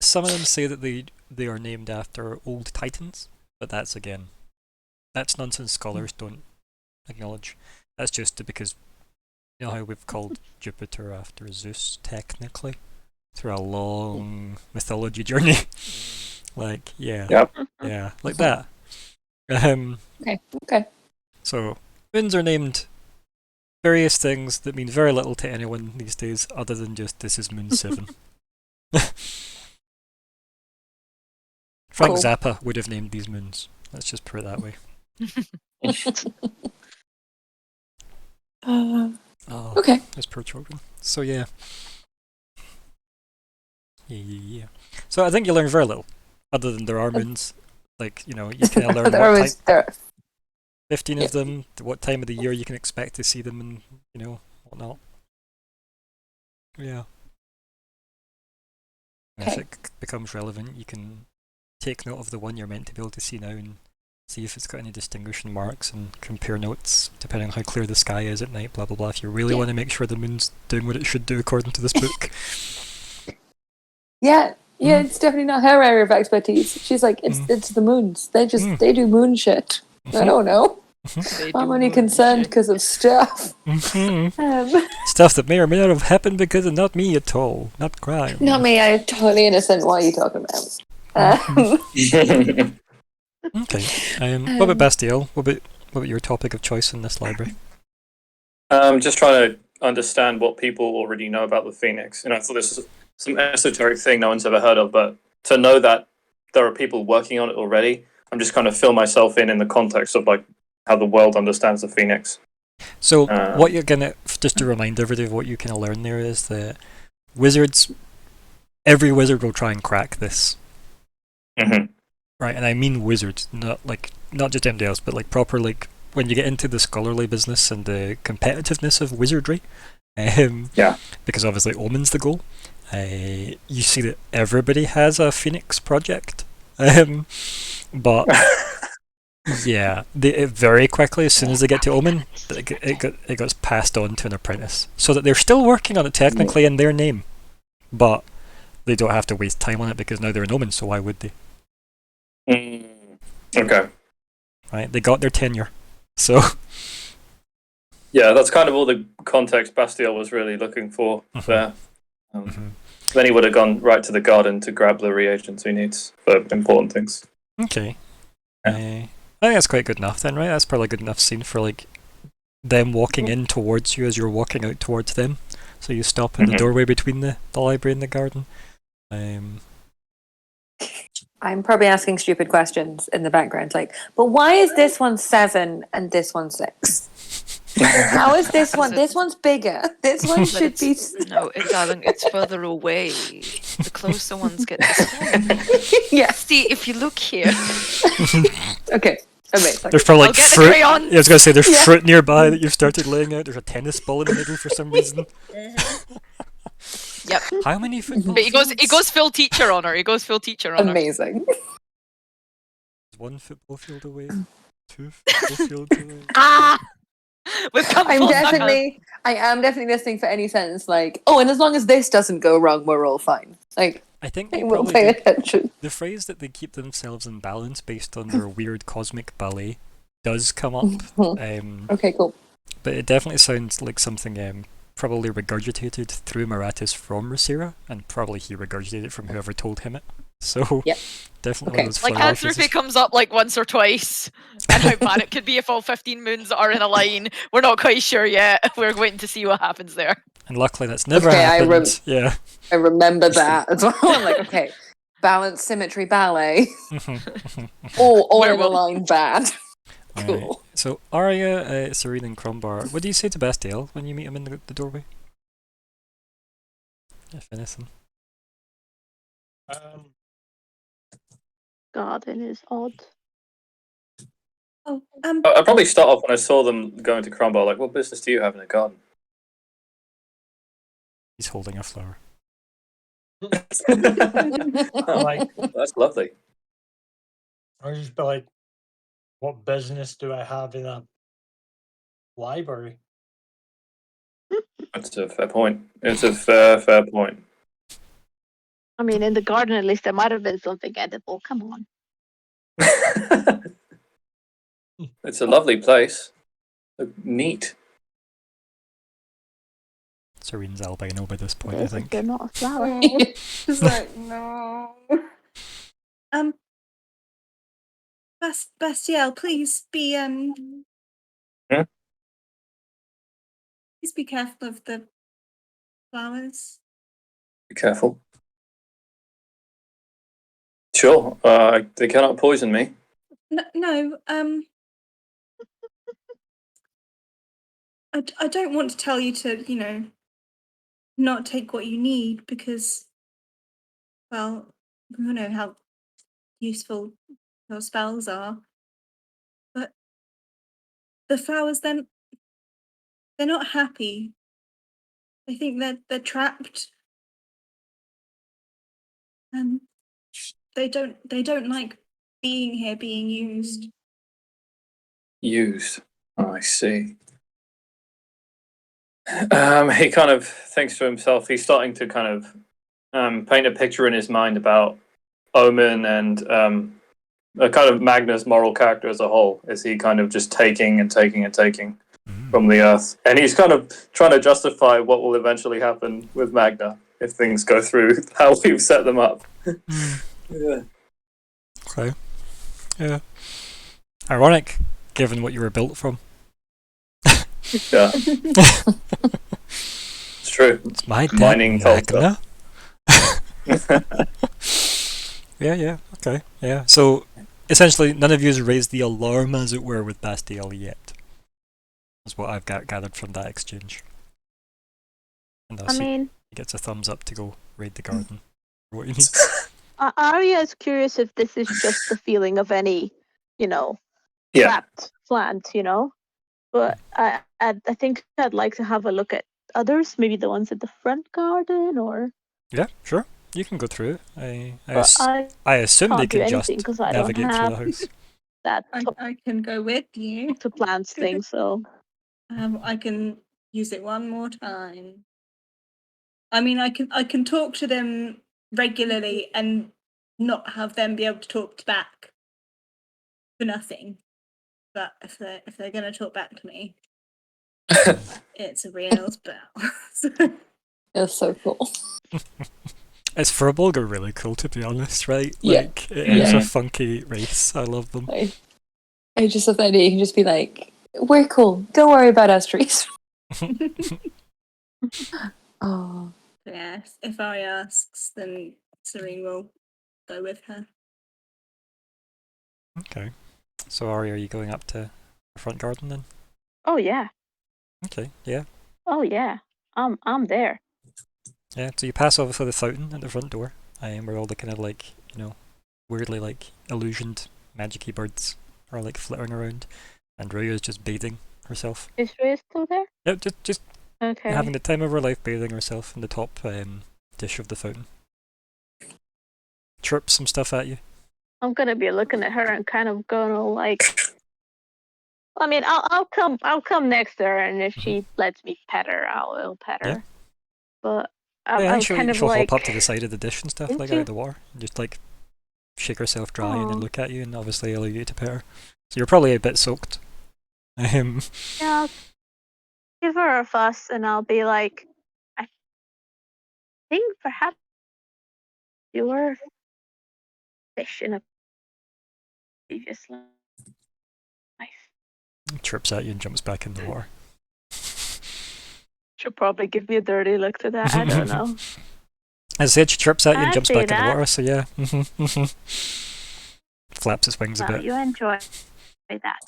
some of them say that they are named after old titans, but that's nonsense. Scholars don't acknowledge. That's just because you know how we've called Jupiter after Zeus technically through a long mythology journey. Like Yep. yeah, like that. Okay. So moons are named various things that mean very little to anyone these days, other than just this is Moon 7. Frank Cool. Zappa would have named these moons. Let's just put it that way. Oh, Okay. those poor children. So yeah. Yeah. So I think you learn very little, other than there are moons. Like, you kind of learn There what was there. 15 Yeah. of them, what time of the year you can expect to see them, and whatnot. Yeah. And if Okay. it becomes relevant, you can take note of the one you're meant to be able to see now and see if it's got any distinguishing marks and compare notes depending on how clear the sky is at night, blah blah blah, if you really Yeah. want to make sure the moon's doing what it should do according to this book. Yeah, it's definitely not her area of expertise. She's like, it's the moons. They do moon shit. I don't know. They I'm do only moon concerned shit. because of stuff. Mhm. Stuff that may or may not have happened because of not me at all, not crime. Not me. I'm totally innocent. What are you talking about? Okay. What about Bastiel? What about your topic of choice in this library? I'm just trying to understand what people already know about the Phoenix. I thought this is some esoteric thing no one's ever heard of, but to know that there are people working on it already, I'm just kind of fill myself in the context of like how the world understands the Phoenix. So what you're gonna, just to remind everybody of what you kind of learn there, is that every wizard will try and crack this. Mm-hmm. Right, and I mean wizards, not just anybody else, but like proper, like when you get into the scholarly business and the competitiveness of wizardry. Yeah. Because obviously Omen's the goal. You see that everybody has a Phoenix project. But yeah, very quickly, as soon as they get to Omen, it gets passed on to an apprentice, so that they're still working on it technically in their name, but they don't have to waste time on it because now they're an Omen. So why would they? Okay. Right, they got their tenure. So Yeah, that's kind of all the context Bastiel was really looking for there. Then he would have gone right to the garden to grab the reagents he needs for important things. okay, I think that's quite good enough then, right? That's probably a good enough scene for like them walking in towards you as you're walking out towards them. So you stop in the doorway between the library and the garden. I'm probably asking stupid questions in the background, like, but why is this one 7 and this one 6? How is this one? This one's bigger. This one But should be. No, darling, it's further away. The closer ones get the smaller. Yeah. See, if you look here, Okay. Amazing. There's probably I'll like get the fruit. crayons. Yeah, I was gonna say there's Yeah. fruit nearby that you've started laying out. There's a tennis ball in the middle for some reason. Yep. How many football But he fields? goes full teacher on her. He goes full teacher on her. Amazing. One football field away. 2 football fields away. Ah! We've come I full circle. am definitely listening for any sentence like, oh, and as long as this doesn't go wrong, we're all fine. Like, I think I we'll will probably pay do- attention. the phrase that they keep themselves in balance based on their weird cosmic ballet does come up. Okay, cool. But it definitely sounds like something probably regurgitated through Maratis from Rosira, and probably he regurgitated it from whoever told him it. So Yep. definitely Okay. those Like flower Anthropy phrases. comes up like once or twice, and how bad it could be if all 15 moons are in a line. We're not quite sure yet. We're waiting to see what happens there. And luckily that's never Okay, I happened. Yeah. I remember that as well. I'm like, okay, balance, symmetry, ballet. All in a Werewolf. line bad. Alright. Cool. So Arya, Serene, and Crumbar. What do you say to Bastiel when you meet him in the doorway? If anything. Garden is odd. Oh, I'd probably start off when I saw them going to Cromwell, like, what business do you have in a garden? He's holding a flower. Like, That's lovely. I just be like, what business do I have in a library? That's a fair point. It's a fair point. I mean, in the garden at least there might have been something edible. Come on. It's a lovely place. Neat. Serene's albino by this point, I This is think. they're not a flower. It's like, no. Bastiel, please be please be careful of the flowers. Be careful. Sure. They cannot poison me. No, I don't want to tell you to, not take what you need because, well, we all know how useful your spells are. But the flowers, then, they're not happy. I think they're trapped. They don't like being here, being used. Used. Oh, I see. He kind of thinks to himself. He's starting to kind of paint a picture in his mind about Omen and a kind of Magna's moral character as a whole. Is he kind of just taking and taking and taking from the earth? And he's kind of trying to justify what will eventually happen with Magna if things go through how we've set them up. Yeah. Okay. Yeah. Ironic, given what you were built from. Yeah. It's true. It's my deck, Mining Magna. Yeah, okay. Yeah. So, essentially, none of you has raised the alarm, as it were, with Bastiel yet. That's what I've gathered from that exchange. And I mean, he gets a thumbs up to go raid the garden. For what he needs. Arya is curious if this is just the feeling of any, Yeah. trapped plant, But I think I'd like to have a look at others, maybe the ones at the front garden, or. Yeah, sure. You can go through. I But I assume they can't do can just anything because I don't navigate through the have house. that I can go with you. to plants thing, so. I can use it one more time. I mean, I can talk to them regularly and not have them be able to talk back for nothing. But if they're gonna talk back to me, it's a real spell. It's so cool. It's for a Bulgar really cool, to be honest, right? Yeah. Like, it is Yeah. a funky race. I love them. I just love the idea you can just be like, we're cool. Don't worry about us, trees. Oh. Yes, if I asks, then Serene will go with her. Okay. So, Ari, are you going up to the front garden then? Oh, yeah. Okay, yeah. Oh yeah, I'm there. Yeah, so you pass over for the fountain at the front door, where all the kind of like, weirdly like illusioned magic-y birds are like flittering around, and Ryu is just bathing herself. Is Rhea still there? Yep, just Okay. having the time of her life bathing herself in the top dish of the fountain. Chirps some stuff at you. I'm gonna be looking at her and kind of gonna like. I mean, I'll come next to her, and if she lets me pet her, I'll pet her. Yeah. But Yeah, I I'm think she'll, kind of she'll like. hop up to the side of the dish and stuff, like out into- of the water, and just like shake herself dry and then Aw. look at you, and obviously allow you to pet her. So you're probably a bit soaked. Yeah, I'll give her a fuss, and I'll be like, I think perhaps you were a fish in a previous life. Chirps at you and jumps back in the water. She'll probably give me a dirty look to that. I don't know. As I said, she chirps at you and I jumps see back in the that. water, so yeah. Flaps its wings a Wow, bit. you enjoy that.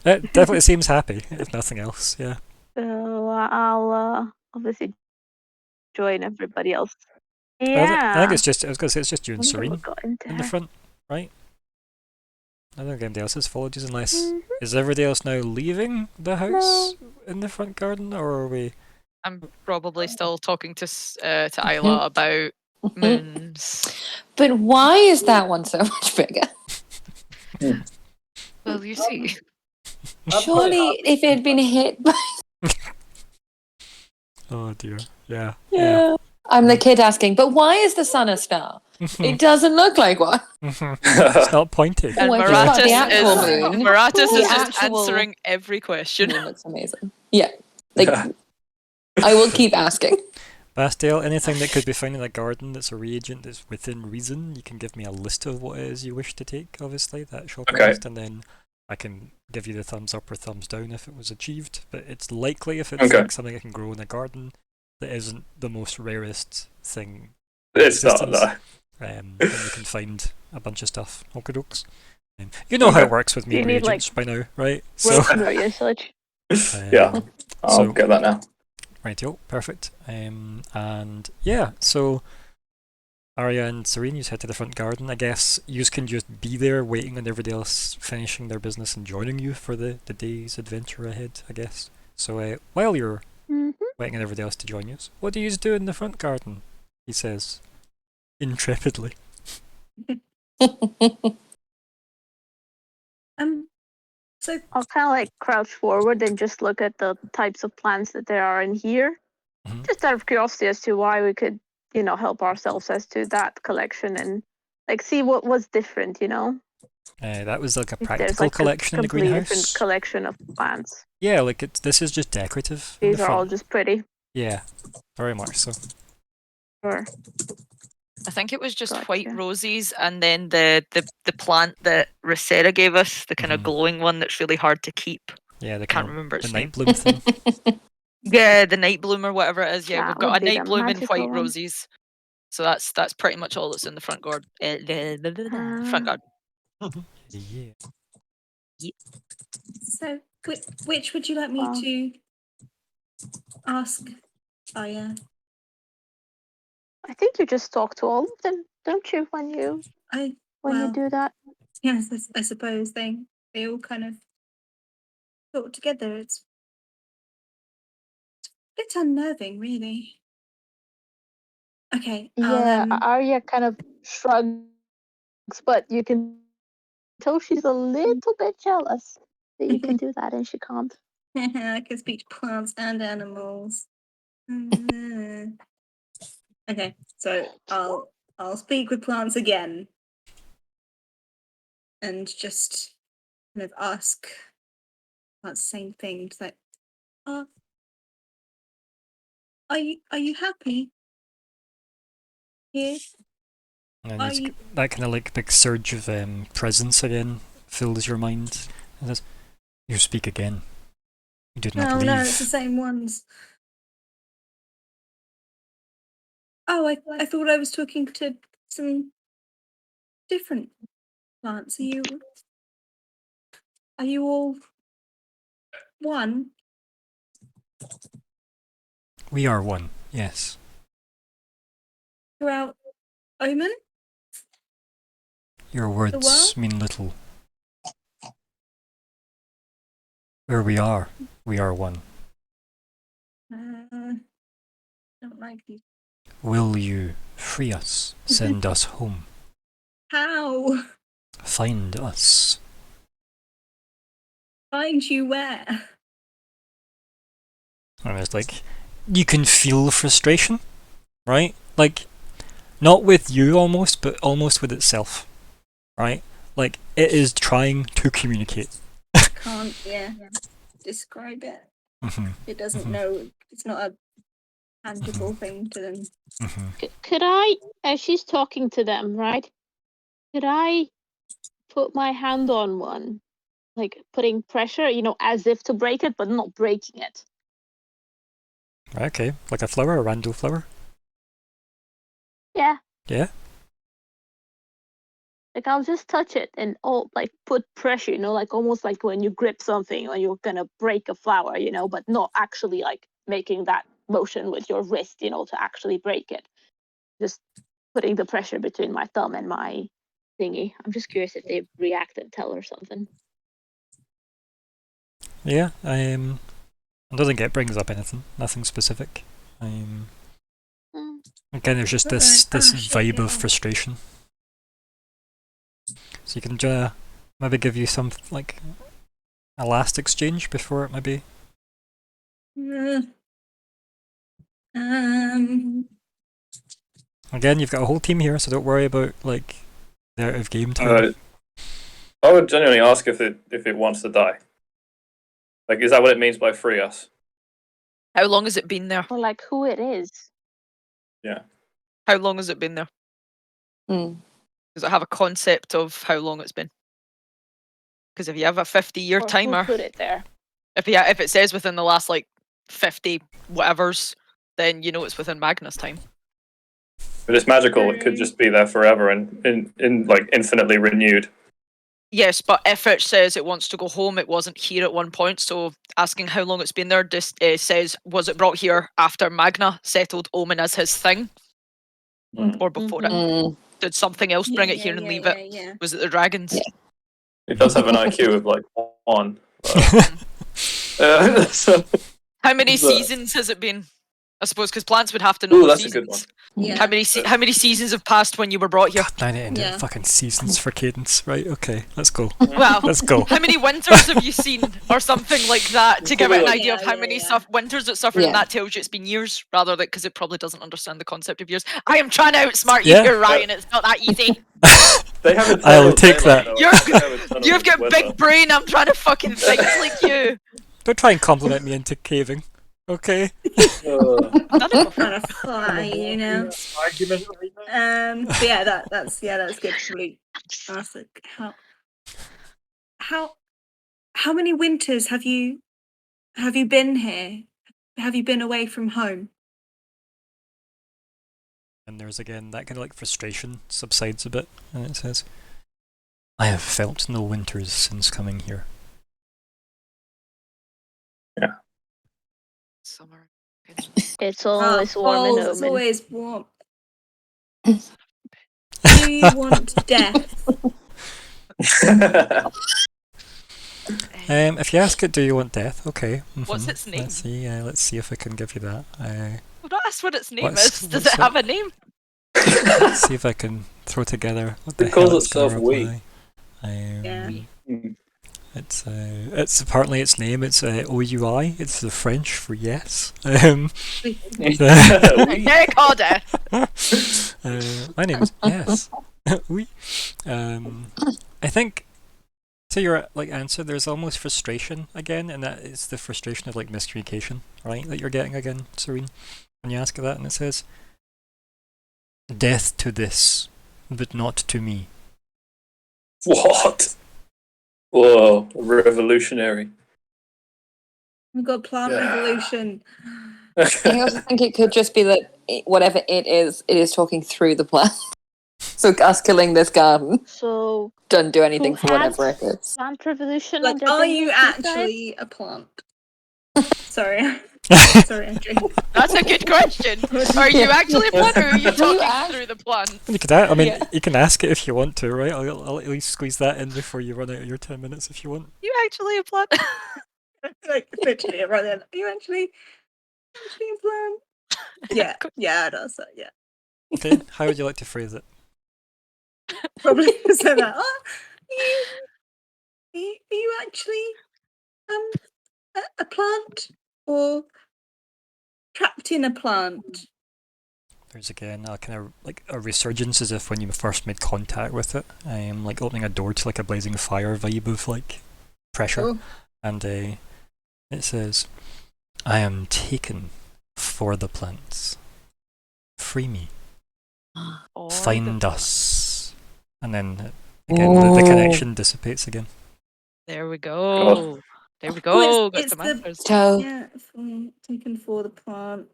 It definitely seems happy, if nothing else, yeah. So I'll obviously join everybody else. I Yeah. think it's just, I was going to say, it's just you and Wonder what Serene got into in the her. front, right? I don't think anybody else has followed you unless... Mhm. Is everybody else now leaving the house in the front garden, or are we... I'm probably still talking to Isla about moons. But why is that one so much bigger? Well, you see. Surely, if it had been hit by. Oh dear, yeah. I'm the kid asking, but why is the sun a star? It doesn't look like one. It's not pointed. And Oh, I just got the Maratus actual is moon. Maratus The is just actual answering every question. moon looks amazing. Yeah, like I will keep asking. Bastiel, anything that could be found in a garden that's a reagent that's within reason, you can give me a list of what it is you wish to take, obviously, that shopping Okay. list, and then I can give you the thumbs up or thumbs down if it was achieved. But it's likely if it's Okay. like something that can grow in a garden that isn't the most rarest thing It's not, existence, no. then you can find a bunch of stuff. Okie dokes. You know how it works with me Do you need, like, reagents by now, right? So, Rosemary and such. Yeah, I'll so- get that now. rightio, perfect. And yeah, so Arya and Serene, you head to the front garden. I guess you can just be there waiting on everybody else finishing their business and joining you for the day's adventure ahead, I guess. So while you're Mhm. waiting on everybody else to join you, what do you do in the front garden? He says, intrepidly. So I'll kind of like crouch forward and just look at the types of plants that there are in here, Mhm. just out of curiosity as to why we could, help ourselves as to that collection and like see what was different, That was like a If there's practical like collection a in the completely different greenhouse. collection of plants. Yeah, like this is just decorative. in These the are all front. just pretty. Yeah, very much so. Or I think it was just white Gotcha. roses, and then the plant that Rosera gave us, the kind of Mhm. glowing one that's really hard to keep. Yeah, the Can't kind of remember the its name. night bloom thing. Yeah, the night bloom or whatever it is. Yeah, That we've got would a be the night bloom and magical white one. roses. So that's pretty much all that's in the front garden. Front garden. Yeah. so which would you like me Well. to ask? Oh yeah, I think you just talk to all of them, don't you, when you well, do that? yes, I suppose they all kind of talk together. It's a bit unnerving, really. Okay, Yeah, I'll Arya kind of shrugs, but you can tell she's a little bit jealous that you can do that and she can't. I can speak to plants and animals. Mm. Okay, so I'll speak with plants again, and just kind of ask about the same thing. It's like, are you happy here? And Are it's you? that kind of like big surge of presence again fills your mind. And says, you speak again. You did not No, leave. no, it's the same ones. Oh, I thought I was talking to some different plants. Are you all one? We are one, yes. Throughout Omen? Your words world? mean little. Where we are one. Don't like these. Will you free us? Send us home. How? Find us. Find you where? And it's like, you can feel frustration, right? Like, not with you almost, but almost with itself, right? Like, it is trying to communicate. Can't, describe it. Mm-hmm. It doesn't Mhm. know. It's not a tangible thing to them. Mm-hmm. Could I, as she's talking to them, right? Could I put my hand on one, like putting pressure, as if to break it, but not breaking it? Okay, like a flower, a rando flower? Yeah. Yeah? Like I'll just touch it and put pressure, like almost like when you grip something or you're gonna break a flower, but not actually like making that motion with your wrist, to actually break it. Just putting the pressure between my thumb and my thingy. I'm just curious if they react and tell or something. Yeah, I don't think it brings up anything, nothing specific. Again, there's just this vibe of frustration. So you can maybe give you some like a last exchange before it maybe. Again, you've got a whole team here, so don't worry about like the out of game time. I would genuinely ask if it wants to die. Like, is that what it means by free us? How long has it been there? Or like who it is. How long has it been there? Mm. Does it have a concept of how long it's been? Because if you have a 50-year Or timer, who put it there. if it says within the last like 50 whatevers, then you know it's within Magnus time. But it's magical. It could just be there forever and in like infinitely renewed. Yes, but if it says it wants to go home, it wasn't here at one point. So asking how long it's been there says, was it brought here after Magna settled Omen as his thing? Or before it? Mm. Did something else bring it here and leave it? Yeah. Was it the dragons? Yeah. It does have an IQ of like 1. So, How many But- seasons has it been? I suppose because plants would have to know ooh, the that's a seasons. good one. Yeah. How many seasons have passed when you were brought here? God, now I need to do Yeah. fucking seasons for Cadence. Right, okay, let's go. Well, Let's go. how many winters have you seen, or something like that, to give it an Probably idea like- of how Yeah, many yeah. winters it suffered, Yeah. and that tells you it's been years, rather than because it probably doesn't understand the concept of years. I am trying to outsmart you Yeah. here, Ryan. It's not that easy. They have a I will tunnel take daylight, that. though. You're- They have a tunnel You've got weather. big brain. I'm trying to fucking think like you. Don't try and compliment me into caving, okay? Kind of fly, Argument right now. But yeah, that's good. Probably ask like how many winters have you been here? Have you been away from home? And there's again that kind of like frustration subsides a bit, and it says, I have felt no winters since coming here. Summer. It's always warm in It's Omen. always warm. Do you want death? If you ask it, do you want death? Okay. What's mhm. its name? Let's see if I can give you that. Well, not ask what its name What's- is. Does what's it have a name? Let's see if I can throw together what the It calls hell it's gonna itself we. reply. Yeah. It's apparently its name. It's OUI. It's the French for yes. Yeah, called it. My name is yes. Oui. I think to your like answer, there's almost frustration again, and that is the frustration of like miscommunication, right? That you're getting again, Serene, when you ask that, and it says, "Death to this, but not to me." What? Whoa, revolutionary. We've got plant Yeah. revolution. I also think it could just be that whatever it is talking through the plant. So us killing this garden So doesn't do anything Who for whatever has- it is. plant revolution. Like, on their are you business, you said? actually a plant? Sorry. Sorry, Andrew. That's a good question. Are you actually a plant, or are you Do you talking ask? through the plant? You could, I mean, Yeah. you can ask it if you want to, right? I'll at least squeeze that in before you run out of your 10 minutes if you want. You actually a plant? Like literally right then. Are you actually a plant? Yeah, yeah, it does. Yeah, Okay, how would you like to phrase it? probably say that. Oh, are you actually a plant or trapped in a plant? There's again a kind of like a resurgence as if when you first made contact with it. Like opening a door to like a blazing fire vibe of like pressure. Oh. And it says, I am taken for the plants. Free me. Or Find the- us. And then again the connection dissipates again. There we go. There we go. Got it's some the- answers. So, Yeah, taken for the plant.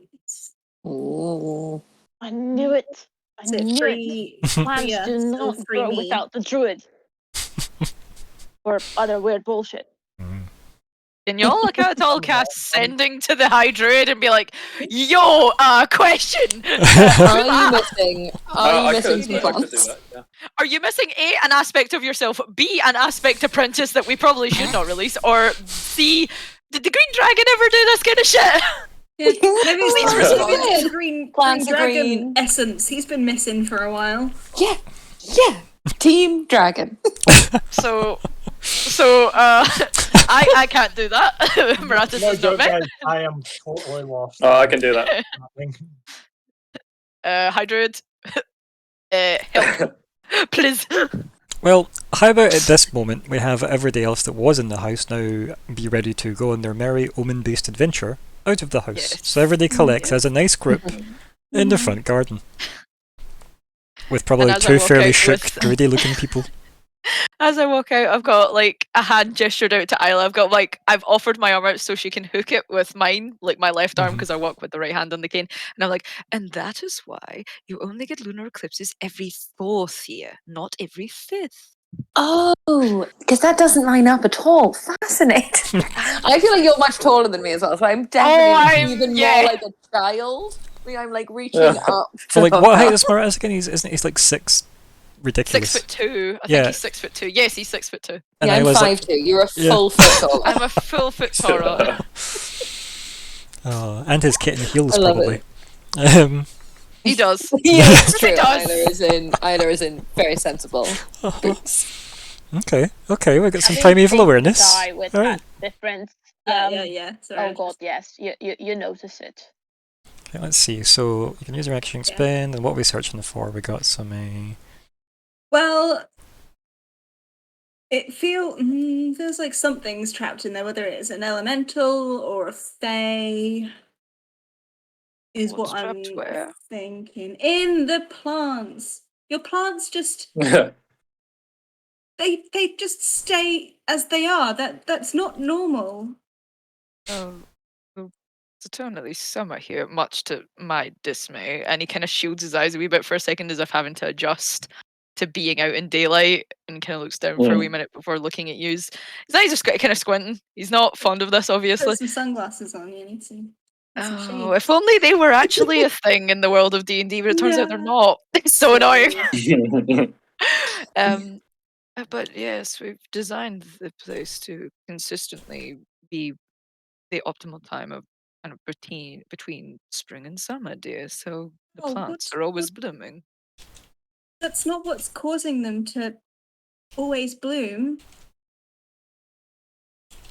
ooh. I knew it. I Is it knew it. free? Plants free do us or not free grow me? without the druid. Or other weird bullshit. Mm. Can y'all look out all cast sending to the High Druid and be like, yo, question! Are you missing? Are you missing some I could do plants? that, yeah. Are you missing A, an aspect of yourself, B, an aspect apprentice that we probably should not release, or C, did the Green Dragon ever do this kind of shit? Yeah, maybe it's Oh, maybe it's good. the green Plants are dragon green. essence. He's been missing for a while. Yeah, yeah. Team Dragon. So, I can't do that. Marathis No is not joke, met. guys, I am totally lost. Oh, I can do that. High Druid, help, please. Well, how about at this moment we have everybody else that was in the house now be ready to go on their merry omen-based adventure out of the house. Yes. So everybody collects as a nice group in the front garden. With probably as I two walk fairly out shook, with- druidy-looking people. As I walk out, I've got like a hand gestured out to Isla. I've offered my arm out so she can hook it with mine, like my left arm, Mhm. because I walk with the right hand on the cane. And I'm like, and that is why you only get lunar eclipses every 4th year, not every 5th. Oh, because that doesn't line up at all. Fascinating. I feel like you're much taller than me as well, so I'm definitely I'm- even yeah. more like a child. I mean, I'm like reaching Yeah. up. So like, what height is Marathis again? Isn't he like 6? Ridiculous. 6'2". I Yeah. think he's 6'2". Yes, he's 6'2". And Yeah, I'm Isla's 5'2". You're a Yeah. full foot taller. I'm a full foot taller. Oh, and his kitten heels I love probably. He does. Yeah, it's He true. does. Isla is in very sensible boots. Okay, we got some I think primeval they awareness. die with Alright. that difference. Yeah. Sorry, Oh god, yes. You notice it. Okay, let's see. So you can use your action expend, and what are we searching for? We got some. Well, it feels like something's trapped in there, whether it's an elemental or a fae. Is What's what trapped I'm where? thinking. In the plants, your plants just they just stay as they are. That's not normal. Oh, well, it's eternally summer here, much to my dismay. And he kind of shields his eyes a wee bit for a second as if having to adjust to being out in daylight, and kind of looks down for a wee minute before looking at you. His eyes are kind of squinting. He's not fond of this, obviously. Put some sunglasses on. You need to. some Oh, shade. if only they were actually a thing in the world of D&D, but it turns out they're Yeah. not. It's so annoying. Yeah. But yes, we've designed the place to consistently be the optimal time of kind of between spring and summer, dear. So the Oh, plants what's- are always blooming. That's not what's causing them to always bloom.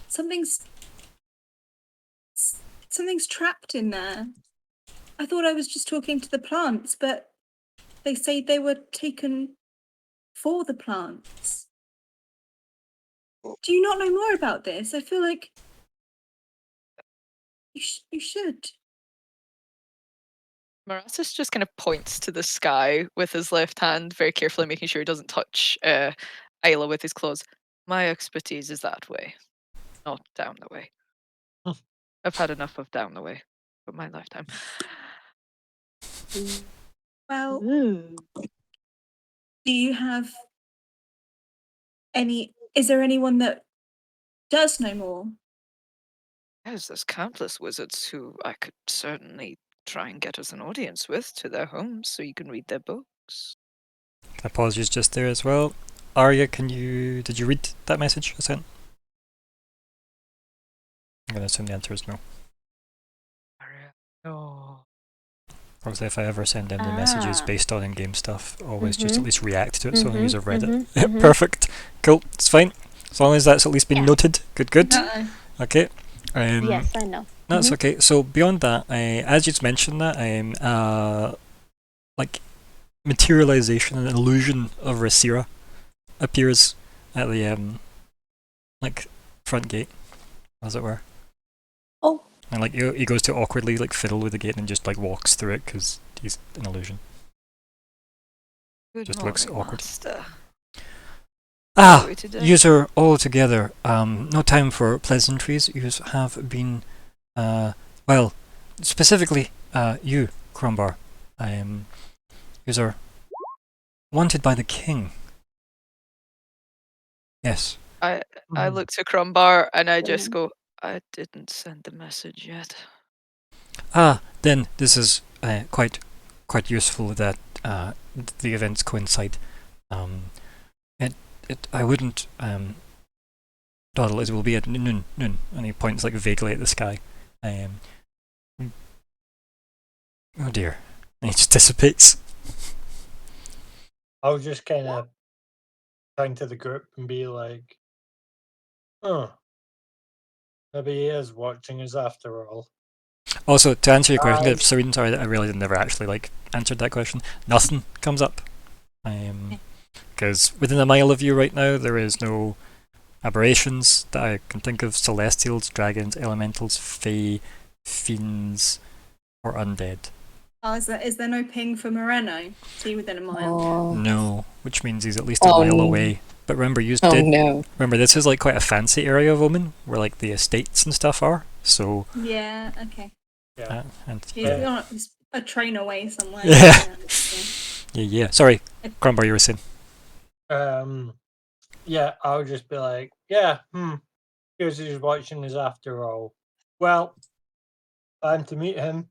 Something's trapped in there. I thought I was just talking to the plants, but they say they were taken for the plants. Do you not know more about this? I feel like you should. Marathis just kind of points to the sky with his left hand, very carefully making sure he doesn't touch Isla with his claws. My expertise is that way, not down the way. Huh. I've had enough of down the way for my lifetime. Well, Ooh. do you have any? Is there anyone that does know more? Yes, there's countless wizards who I could certainly try and get us an audience with to their homes so you can read their books. Apologies just there as well. Arya, did you read that message I sent? I'm gonna assume the answer is no. No. Obviously, if I ever send them the messages Ah. based on in-game stuff, always just at Mhm. least react to it so the user Mhm, read it. mhm, Yep, mhm. perfect. Cool, it's fine. As long as that's at least been Yeah. noted. Good. Uh-oh. Okay. Yes, I know. That's Mhm. okay. So beyond that, as you mentioned that, like materialization and illusion of Rasira appears at the like front gate, as it were. Oh. And like he goes to awkwardly like fiddle with the gate and just like walks through it because he's an illusion. Good Just morning, looks awkward. Master. Ah, How are we today? user all together. No time for pleasantries. You have been, well, specifically, you, Crombar. User wanted by the king. Yes. I Mhm. look to Crumbar and I just Mhm. go, I didn't send the message yet. Ah, then this is quite useful that the events coincide. I wouldn't dawdle. It will be at noon, and he points like vaguely at the sky. Oh dear, and he just dissipates. I'll just kind of turn to the group and be like, "Oh, maybe he is watching us after all." Also, to answer your question, Bye. Serene, sorry, I realized I never actually like answered that question. Nothing comes up. Because within a mile of you right now, there is no aberrations that I can think of: celestials, dragons, elementals, fae, fiends, or undead. Oh, is there no ping for Moreno? Is he within a mile? Oh. No, which means he's at least a Oh, mile no. away. But remember, you Oh did. no. Remember, this is like quite a fancy area of Omen, where like the estates and stuff are. So, Yeah, okay. Yeah. and He's a train away somewhere. Yeah. Yeah. yeah. Sorry, Crumbar, you were saying. Yeah, I'll just be like, yeah, because he's watching us after all. Well, time to meet him.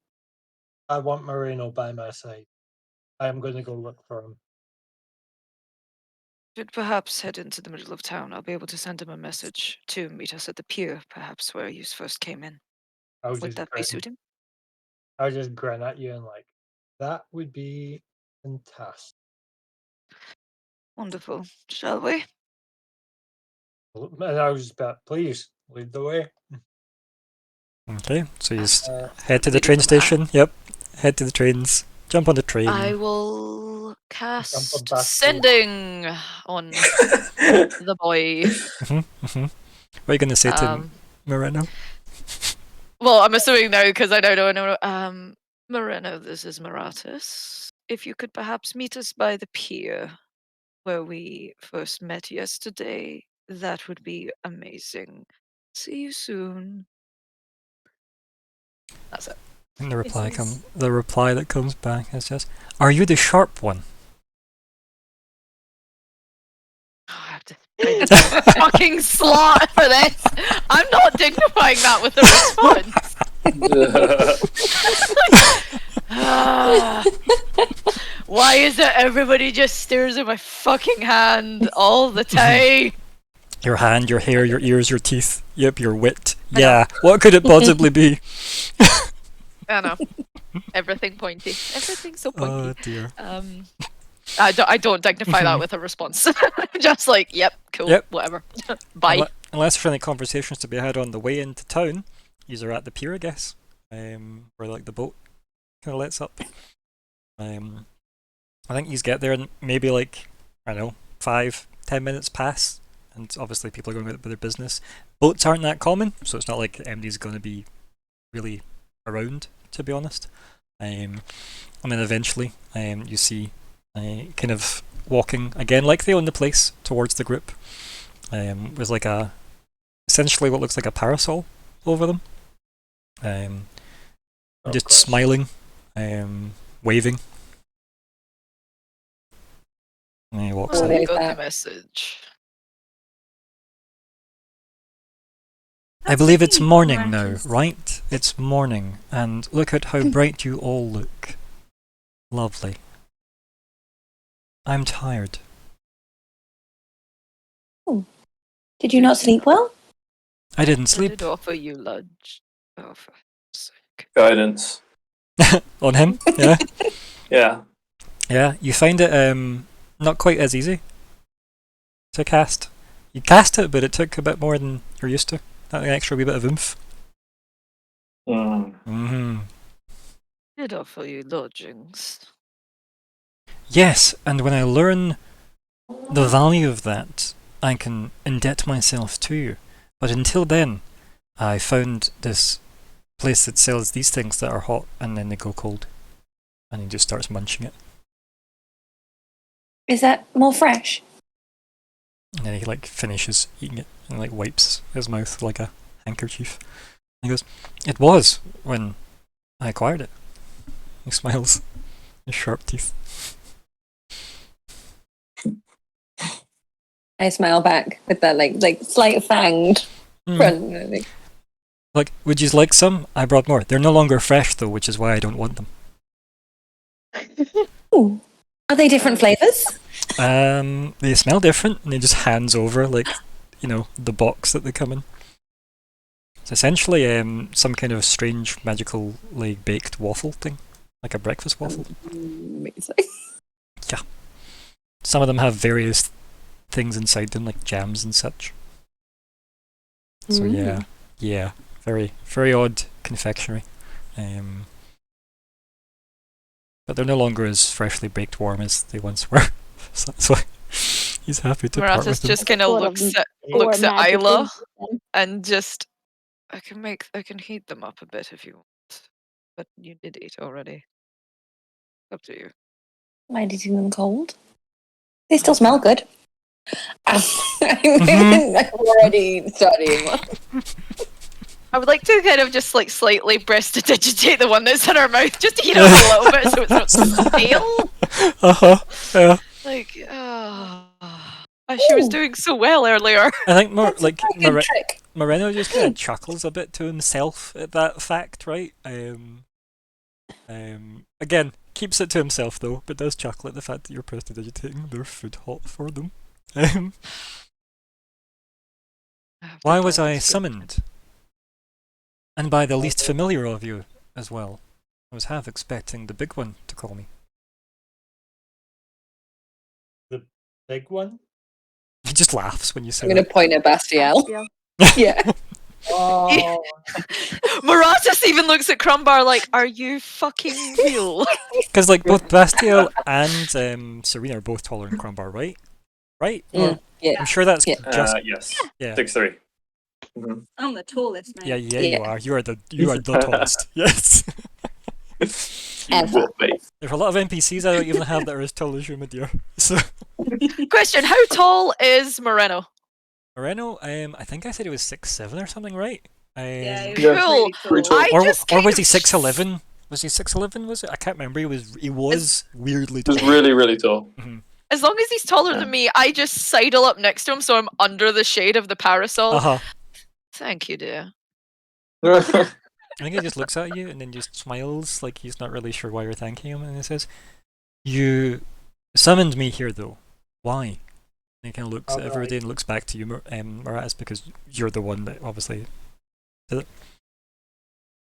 I want Moreno by my side. I am going to go look for him. Should perhaps head into the middle of town. I'll be able to send him a message to meet us at the pier, perhaps where you first came in. I'll Would just that be grin. suiting? I'll just grin at you and like, that would be fantastic. Wonderful. Shall we? And I was just about, please lead the way. Okay, so you just Uh, head to the lead train them station. Yep, head to the trains. Jump on the train. I will cast back to- sending on the boy. What are you going to say to Um, Moreno? well, I'm assuming now because I don't know. Moreno, this is Maratus. If you could perhaps meet us by the pier where we first met yesterday, that would be amazing. See you soon. That's it. And the reply This is- the reply that comes back is just, "Are you the sharp one?" Oh, I have to find a fucking slot for this. I'm not dignifying that with a response. Ah. Why is it everybody just stares at my fucking hand all the time? Your hand, your hair, your ears, your teeth. Yep, your wit. I know. Yeah, what could it possibly be? I know. Everything pointy. Everything's so pointy. Oh dear. I don't dignify that with a response. Just like, yep, cool, Yep. whatever. Bye. Unless there's any conversations to be had on the way into town, these are at the pier, I guess. Where like the boat kind of lets up. I think you get there and maybe like, I don't know, 5-10 minutes pass, and obviously people are going about their business. Boats aren't that common, so it's not like MD's going to be really around, to be honest. And then eventually you see kind of walking again like they own the place towards the group, with like a essentially what looks like a parasol over them, of just course. smiling, waving. And he walks Oh, in. there's Got that. the message. I believe it's sweet, morning now, Marcus. right? It's morning, and look at how bright you all look. Lovely. I'm tired. Did you not sleep well? I didn't I sleep. did offer you lunch. Oh, for sake. Guidance. On him, yeah. Yeah. Yeah, you find it not quite as easy to cast. You cast it, but it took a bit more than you're used to. That extra wee bit of oomph. Mm. Mm-hmm. Did offer you lodgings. Yes, and when I learn the value of that, I can indebt myself to you. But until then, I found this place that sells these things that are hot and then they go cold. And he just starts munching it. Is that more fresh? And then he like finishes eating it and like wipes his mouth like a handkerchief. He goes, "It was when I acquired it." He smiles. His sharp teeth. I smile back with that like slight fanged Mm. front. Like, would you like some? I brought more. They're no longer fresh though, which is why I don't want them. Ooh. Are they different flavors? They smell different, and he just hands over like, the box that they come in. It's essentially some kind of strange magical like baked waffle thing, like a breakfast waffle. Amazing. Some of them have various things inside them, like jams and such. So yeah, very very odd confectionery. But they're no longer as freshly baked warm as they once were. So that's why he's happy to part with Marathis them. just kind of Sort of looks at Or magic Isla into them. and just I can heat them up a bit if you want. But you did eat already. Up to you. Why did you them cold? They still smell good. I'm already studying one. I would like to kind of just like slightly prestidigitate the one that's in her mouth just to heat it up a little bit so it's not stale. Yeah. Like, she was Ooh. doing so well earlier. I think more That's a like very good trick. Moreno just kind of chuckles a bit to himself at that fact, right? Again, keeps it to himself though, but does chuckle at the fact that you're prestidigitating their food hot for them. Why was I summoned? And by the least familiar of you as well. I was half expecting the big one to call me. Big one. He just laughs when you say I'm going to point at Bastiel. Yeah. Oh, Marathis even looks at Crumbar like, "Are you fucking real?" Because like both Bastiel and Serena are both taller than Crumbar, right? Right? Mm, yeah. I'm sure that's Yeah. just Yes. yeah. 6'3". Mhm. I'm the tallest, mate. Yeah, Yeah. you are. You are the tallest. Yes. You Ever. will be. There's a lot of NPCs I don't even have that are as tall as you, my dear. So Question: how tall is Moreno? Moreno, I think I said he was 6'7" or something, right? Yeah, he was Yeah. Cool. really Pretty tall. tall. I or just or kind was of he 6'11"? Was he 6'11"? Was it? I can't remember. He was weirdly tall. Just really, really tall. As long as he's taller Yeah. than me, I just sidle up next to him so I'm under the shade of the parasol. Uh-huh. Thank you, dear. I think he just looks at you and then just smiles like he's not really sure why you're thanking him, and he says, "You summoned me here, though. Why?" And he kind of looks at everybody and looks back to you, Marathis, because you're the one that obviously did it.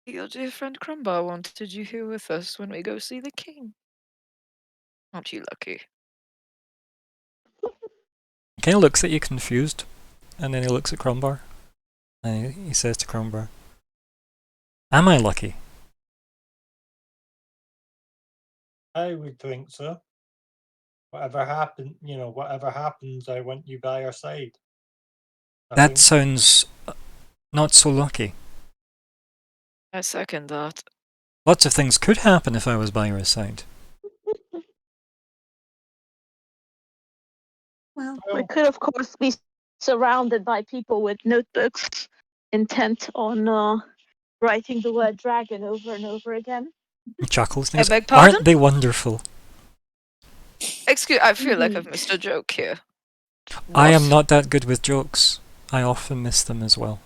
Your dear friend Crumbar wanted you here with us when we go see the king. Aren't you lucky? He kind of looks at you confused, and then he looks at Crumbar, and he says to Crumbar, "Am I lucky?" I would think so. Whatever happens, I want you by our side. I That think. sounds not so lucky. I second that. Lots of things could happen if I was by your side. Well, We could, of course, be surrounded by people with notebooks intent on writing the word dragon over and over again. He chuckles and I goes, beg pardon? "Aren't they wonderful?" Excuse, I feel like I've missed a joke here. I am What? not that good with jokes. I often miss them as well.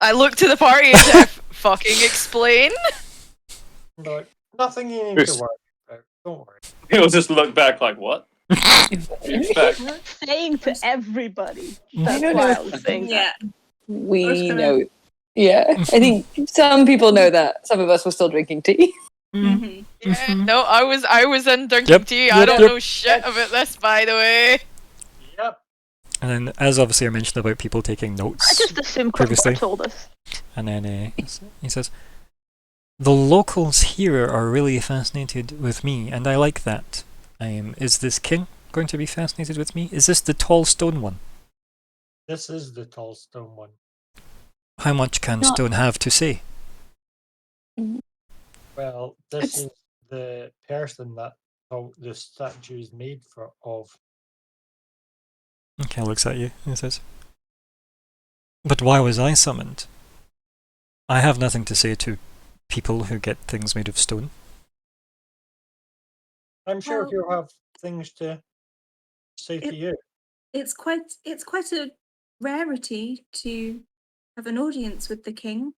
I look to the party and say, fucking explain. Like, nothing you need Chris. to worry about. Don't worry. He'll just look back like, what? Expect. Saying to everybody. I That's don't why know. I was saying Yeah. that. We was gonna- know. Yeah, I think some people know that. Some of us were still drinking tea. Mm-hmm. Yeah, no, I was in drinking Yep, tea. I yep, don't yep. know shit about this, by the way. Yep. And then, as obviously I mentioned about people taking notes. I just assumed Previously. Crumbar told us. And then he says, the locals here are really fascinated with me, and I like that. Is this king going to be fascinated with me? Is this the tall stone one? This is the tall stone one. How much can No. stone have to say? Well, this It's- is the person that the statue is made of. Okay, looks at you and says, but why was I summoned? I have nothing to say to people who get things made of stone. I'm sure Well- he'll have things to say to It- you. It's quite a rarity to have an audience with the king.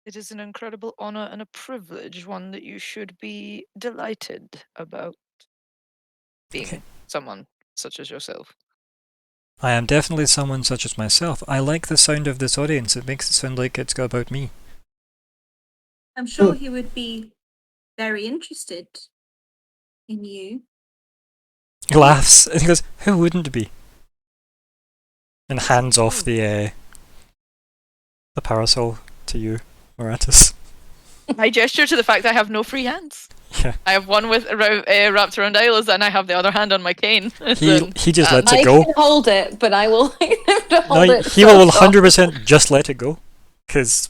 It is an incredible honor and a privilege, one that you should be delighted about. Being Okay. someone such as yourself. I am definitely someone such as myself. I like the sound of this audience. It makes it sound like it's about me. I'm sure he would be very interested in you. He laughs and he goes, who wouldn't be? And hands off the parasol to you, Moratus. I gesture to the fact that I have no free hands. Yeah. I have one with wrapped around Isla's, and I have the other hand on my cane. He just lets I it go. can hold it, but I will like him to No, hold it. he so will soft. 100% just let it go. Because,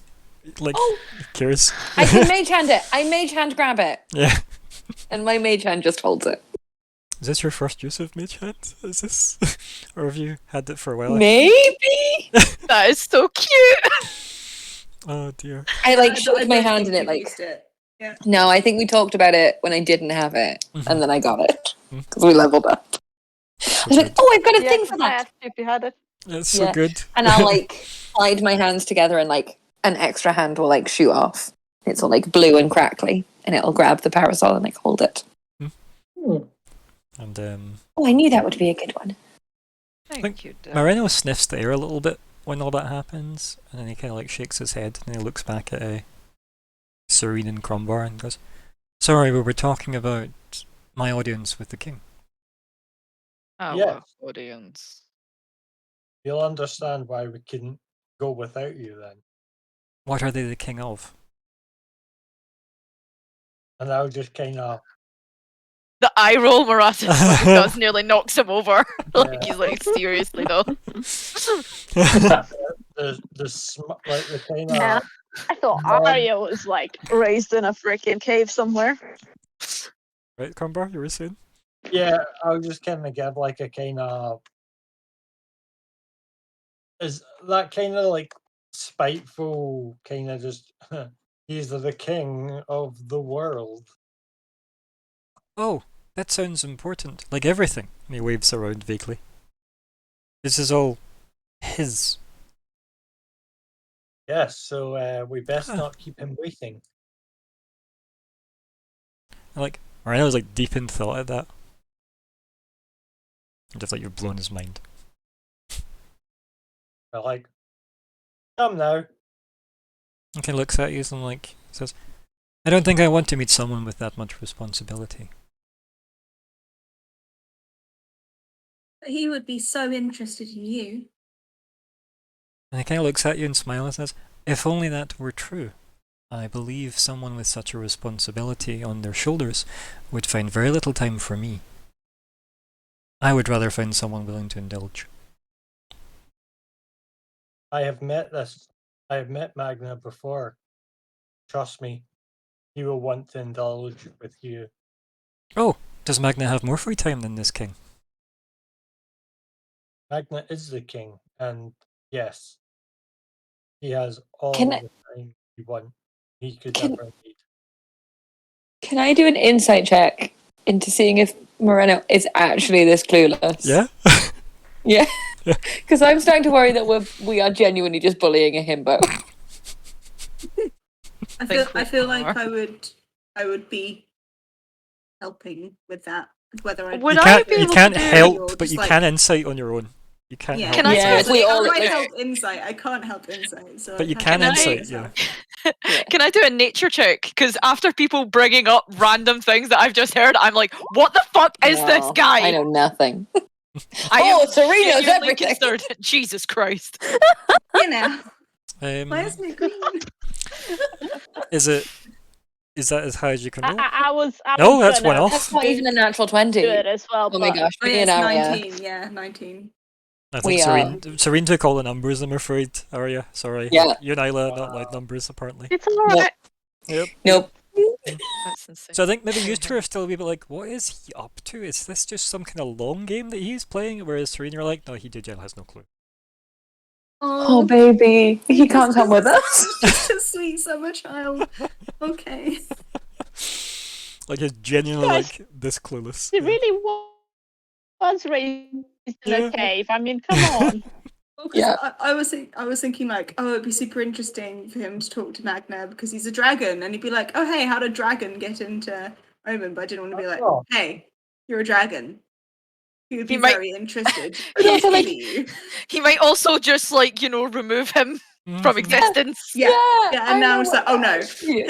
like, Oh, curious. I can mage hand it. I mage hand grab it, Yeah. and my mage hand just holds it. Is this your first use of Mage Hand? Is this? Or have you had it for a while? Maybe That is so cute. Oh dear. I like I shook my don't hand think in it you've like. used it. No, I think we talked about it when I didn't have it, Mhm. and then I got it Mhm. because we leveled up. I was like, oh, I've got a thing for I that, asked you if you had it. That's so Yeah. good. and I'll like slide my hands together, and like an extra hand will like shoot off. It's all like blue and crackly, and it'll grab the parasol and like hold it. And Oh, I knew that would be a good one. Thank you, Dad. Moreno sniffs the air a little bit when all that happens, and then he kind of like shakes his head, and he looks back at Serene and Crumbar and goes, "Sorry, we were talking about my audience with the king." Our Yes. audience. You'll understand why we couldn't go without you then. What are they the king of? And I'll just kind of The eye roll Marathon does nearly knocks him over. Like Yeah. he's like, seriously though. like the kind of Yeah. I thought Nod. Arya was like raised in a freaking cave somewhere. Right, Crumbar, you were saying? yeah. I'll just kind of give like a kind of is that kind of like spiteful kind of just he's the king of the world. Oh, that sounds important. Like everything. And he waves around vaguely. This is all his. Yes, so we best Huh. not keep him waiting. And like, Moreno's like deep in thought at that. Just like you've blown his mind. But like, come now. And kind of looks at you and like says, "I don't think I want to meet someone with that much responsibility." He would be so interested in you. And he kind of looks at you and smiles and says, "If only that were true. I believe someone with such a responsibility on their shoulders would find very little time for me. I would rather find someone willing to indulge." I have met Magna before. Trust me, he will want to indulge with you. Oh, does Magna have more free time than this king? Magna is the king, and yes, he has all Can the I- time he could Can- ever need. Can I do an insight check into seeing if Moreno is actually this clueless? Yeah? Yeah. Because I'm starting to worry that we are genuinely just bullying a himbo. I Think feel we like are. I would be helping with that. Whether I Would You I can't, be you able can't to do- help, Or but just you like- can insight on your own. You can't yeah, help. Can I Yeah, do if we I all- might if- help insight. I can't help insight. So But you I'd can have to do it insight, yeah. myself. Can I do a nature check? Because after people bringing up random things that I've just heard, I'm like, what the fuck is this No, guy? I know nothing. I am Oh, Serena knows genuinely everything. concerned. Jesus Christ. You know, Um, why isn't it green? is that as high as you can roll? I was. No, that's gonna one off. That's not even a natural 20. do it as well. Oh my but gosh, Oh, me yeah, and it's Aria. 19. Yeah, 19. I think We Serene took all the numbers, I'm afraid. Arya, sorry. Yeah. Like, you and Isla are not allowed numbers, apparently. It's alright. Yep. Nope. That's insane. So I think maybe you two are still a wee bit like, what is he up to? Is this just some kind of long game that he's playing? Whereas Serene, you're like, no, he generally has no clue. Oh, baby. He can't come with us. Just a sweet summer child. Okay. Like he's genuinely Guys, like this clueless. He Yeah. really was raised in Yeah. a cave. I mean, come on. Well, 'cause Yeah. I was thinking like, oh, it'd be super interesting for him to talk to Magna because he's a dragon, and he'd be like, oh, hey, how did a dragon get into Omen? But I didn't want to be like, Oh. hey, you're a dragon. He would be He might- very interested. He also, like- you. He might also just like, remove him from Mhm. existence. Yeah. Yeah, and now it's like, oh no,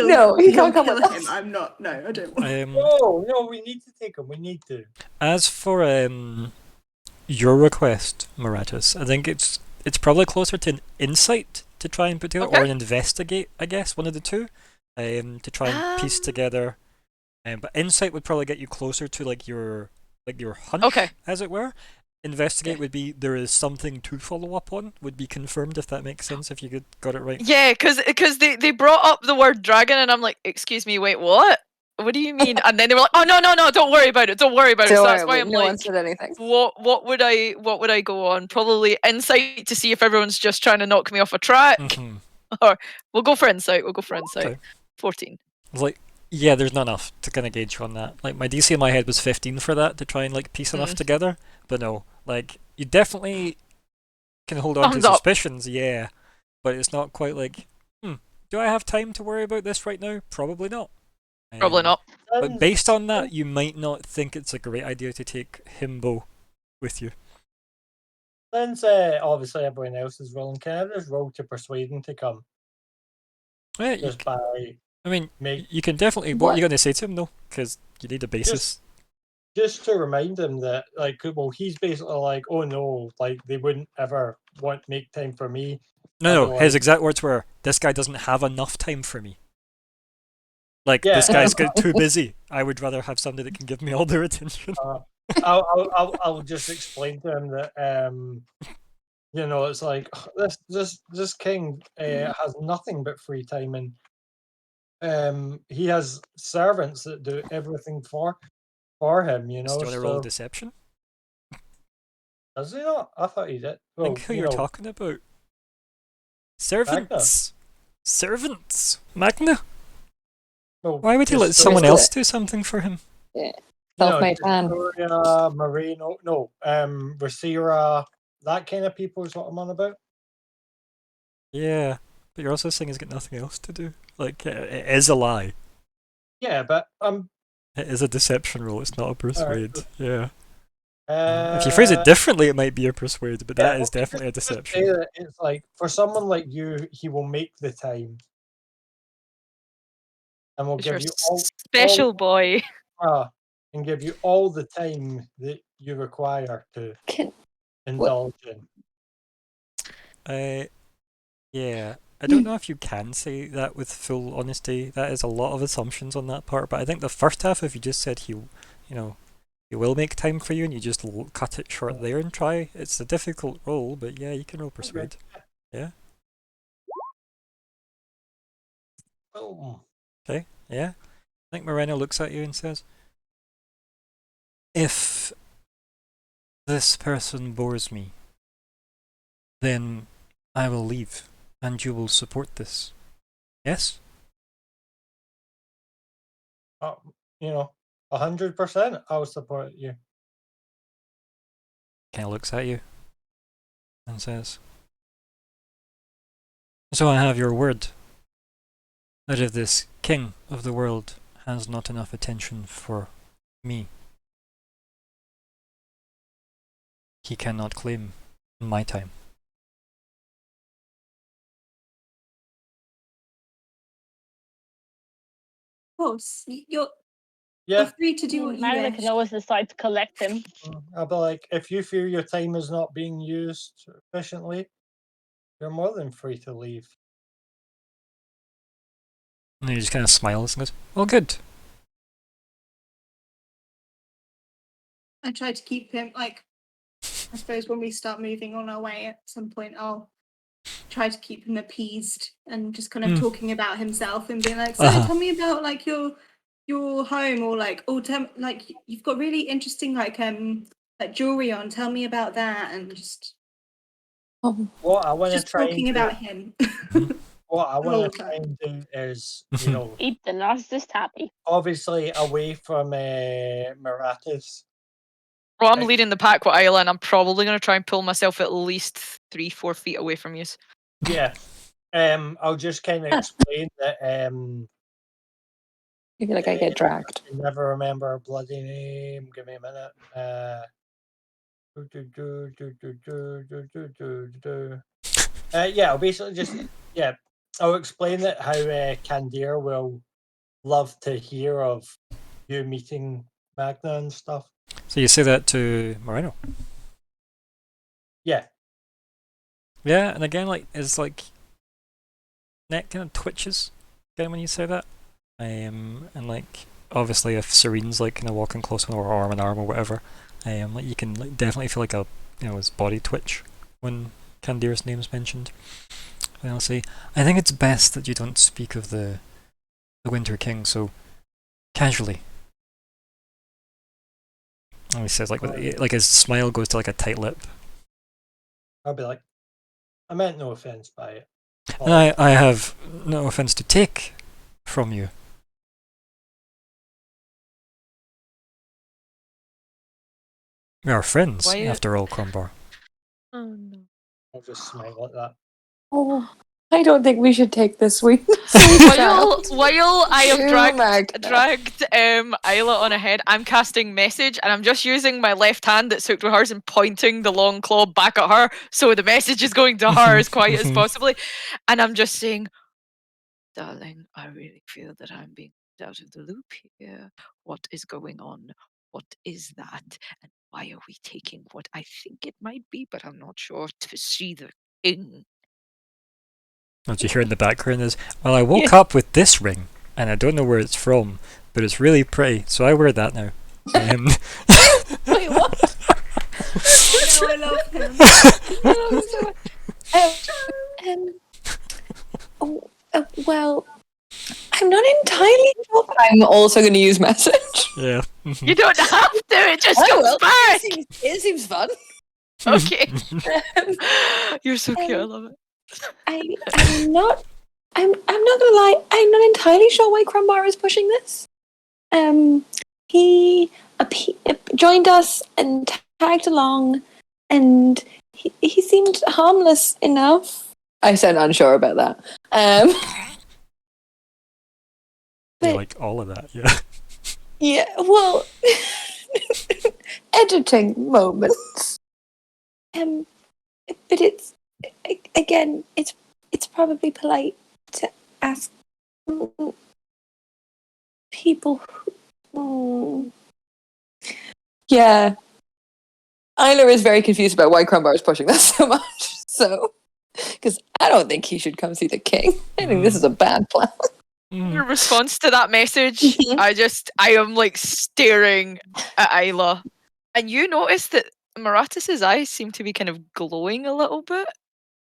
No, he he'll can't come kill with him. us. I'm not. No, I don't want. No, we need to take him. We need to. As for your request, Maratus, I think it's probably closer to an insight to try and put together, or Okay. an investigate, I guess, one of the two, to try and piece together. But insight would probably get you closer to like your hunch, Okay. as it were. Investigate would be there is something to follow up on, would be confirmed, if that makes sense, if you got it right. Yeah, because they brought up the word dragon, and I'm like, excuse me, wait, what? What do you mean? And then they were like, oh no, don't worry about it, don't worry about it. So that's why I'm no like, one said anything. what would I go on? Probably insight to see if everyone's just trying to knock me off a track. Mhm. We'll go for insight. 14. It's like, yeah, there's not enough to kind of gauge on that. Like, my DC in my head was 15 for that, to try and like piece enough together. But no, like, you definitely can hold on to Thumbs up. suspicions, yeah. But it's not quite like, do I have time to worry about this right now? Probably not. Probably not. But based on that, you might not think it's a great idea to take Himbo with you. Since obviously everyone else is rolling, can I just roll to persuade him to come? Yeah, Just by I mean, make you can definitely. What are you going to say to him though? Because you need a basis. just to remind him that he's basically like, oh no, like they wouldn't ever make time for me. No, his otherwise- exact words were, "This guy doesn't have enough time for me. Like Yeah. this guy's too busy. I would rather have somebody that can give me all their attention." I'll just explain to him that it's like this king has nothing but free time, and he has servants that do everything for him. You Do know, you want to roll so deception? does he not? I thought he did. Well, Think who you you're know, talking about. Servants. Servants. Magna. well, Why would he let just someone do else it. do something for him? Self-made man. Victoria, Marino, Rosira, that kind of people is what I'm on about. Yeah, but you're also saying he's got nothing else to do. Like, it is a lie. Yeah, but It is a deception roll. It's not a persuade. Yeah. uh, If you phrase it differently, it might be a persuade, but yeah, that is well, definitely a just say deception. that it's like for someone like you, he will make the time, and will You're give a you all special boy. and give you all the time that you require to Can- indulge in. Yeah. I don't know if you can say that with full honesty. That is a lot of assumptions on that part. But I think the first half, if you just said he will make time for you, and you just cut it short there and try, it's a difficult role. But yeah, you can roll persuade. Yeah. Oh, Yeah. I think Moreno looks at you and says, "If this person bores me, then I will leave, and you will support this. Yes?" 100%, I'll support you. Kind of looks at you. and says, "So I have your word that if this king of the world has not enough attention for me, he cannot claim my time." Of course, you're Yeah, free to do what you Magna wish. can always decide to collect him. I'll be like, if you feel your time is not being used efficiently, you're more than free to leave. And he just kind of smiles and goes, "Oh, good." I try to keep him like. I suppose when we start moving on our way, at some point, I'll try to keep him appeased and just kind of talking about himself and being like, "So, tell me about like your home, or like, oh, like you've got really interesting like jewelry on. Tell me about that," and just What I want to just try talking and do, about him. what I the whole want to try time. and do is, you know, Keep the narcissist happy. obviously away from Marathas. Well, I'm Like- leading the pack with Isla, and I'm probably going to try and pull myself at least 3-4 feet away from you. Yeah. I'll just kind of explain that I feel like I get dragged. I can never remember her bloody name. Give me a minute. Yeah, I'll basically just I'll explain that how Candir will love to hear of you meeting Magna and stuff. So you say that to Moreno. Yeah. Yeah, and again, like, it's like neck kind of twitches again when you say that. And like, obviously, if Serene's like kind of walking close with her arm in arm or whatever, like you can like definitely feel like a his body twitch when Candir's name's mentioned. And I'll say, "I think it's best that you don't speak of the Winter King so casually." And he says, like his smile goes to like a tight lip. I'll be like, I meant no offense by it. And I have no offense to take from you. We are friends, Why- after all, Crumbar. Oh no. I'll just smile at that. Oh, I don't think we should take this week. While I have dragged Isla on ahead, I'm casting message, and I'm just using my left hand that's hooked with hers and pointing the long claw back at her, so the message is going to her as quiet as possibly. And I'm just saying, "Darling, I really feel that I'm being out of the loop here. What is going on? What is that? And why are we taking what I think it might be, but I'm not sure, to see the king?" What you hear in the background is, "Well, I woke up with this ring, and I don't know where it's from, but it's really pretty, so I wear that now." Wait, what? No, I love him. Well, I'm not entirely sure, but I'm also going to use message. Yeah. You don't have to, it just Oh, comes well, back. It seems fun. Okay. You're so cute, I love it. I'm not gonna lie, I'm not entirely sure why Crumbar is pushing this. He joined us and tagged along, and he seemed harmless enough. I sound unsure about that. Yeah, But like all of that, yeah. yeah, well, editing moments. But it's again, it's probably polite to ask people who. Yeah, Isla is very confused about why Crumbar is pushing that so much. So, because I don't think he should come see the king. I think this is a bad plan. Your response to that message, I am like staring at Isla. And you notice that Marathas's eyes seem to be kind of glowing a little bit.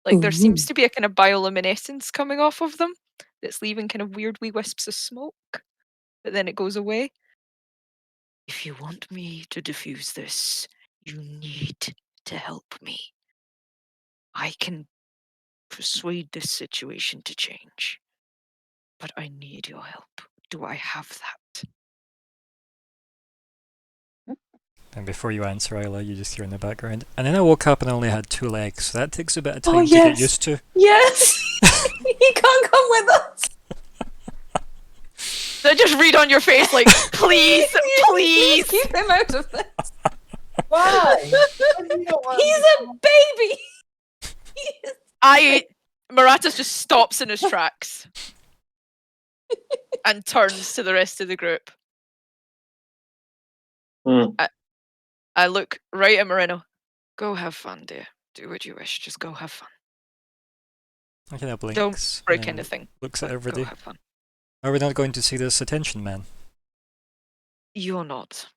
Like there seems to be a kind of bioluminescence coming off of them that's leaving kind of weird wee wisps of smoke. But then it goes away. "If you want me to diffuse this, you need to help me. I can persuade this situation to change, but I need your help. Do I have that?" And before you answer, Isla, you just hear in the background. And then I woke up and I only had 2 legs, so that takes a bit of time Oh, to get yes. used to. Yes! He can't come with us! So just read on your face like, please, please. Keep him out of this. Why? He's a baby! Maratas just stops in his tracks and turns to the rest of the group. I look right at Moreno. Go have fun, dear. Do what you wish. Just go have fun. I kind of blinks. Don't break and anything. Looks at but everybody. Go have fun. Are we not going to see this attention man? You're not.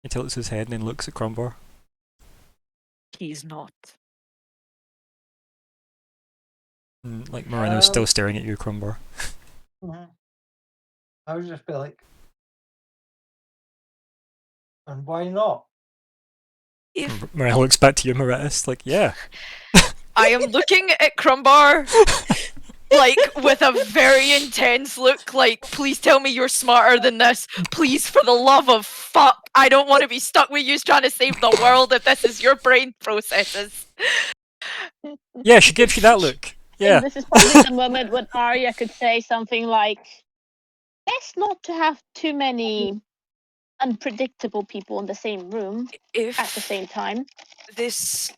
He tilts his head and then looks at Crombar. He's not. Like Moreno's still staring at you, Crombar. I would just be like, and why not? If Moreno looks back to you, Maratis, like, yeah. I am looking at Crumbar, like, with a very intense look, like, please tell me you're smarter than this. Please, for the love of fuck, I don't want to be stuck with you trying to save the world if this is your brain processes. Yeah, she gives you that look. Yeah. This is probably the moment when Arya could say something like, best not to have too many unpredictable people in the same room at the If same time. this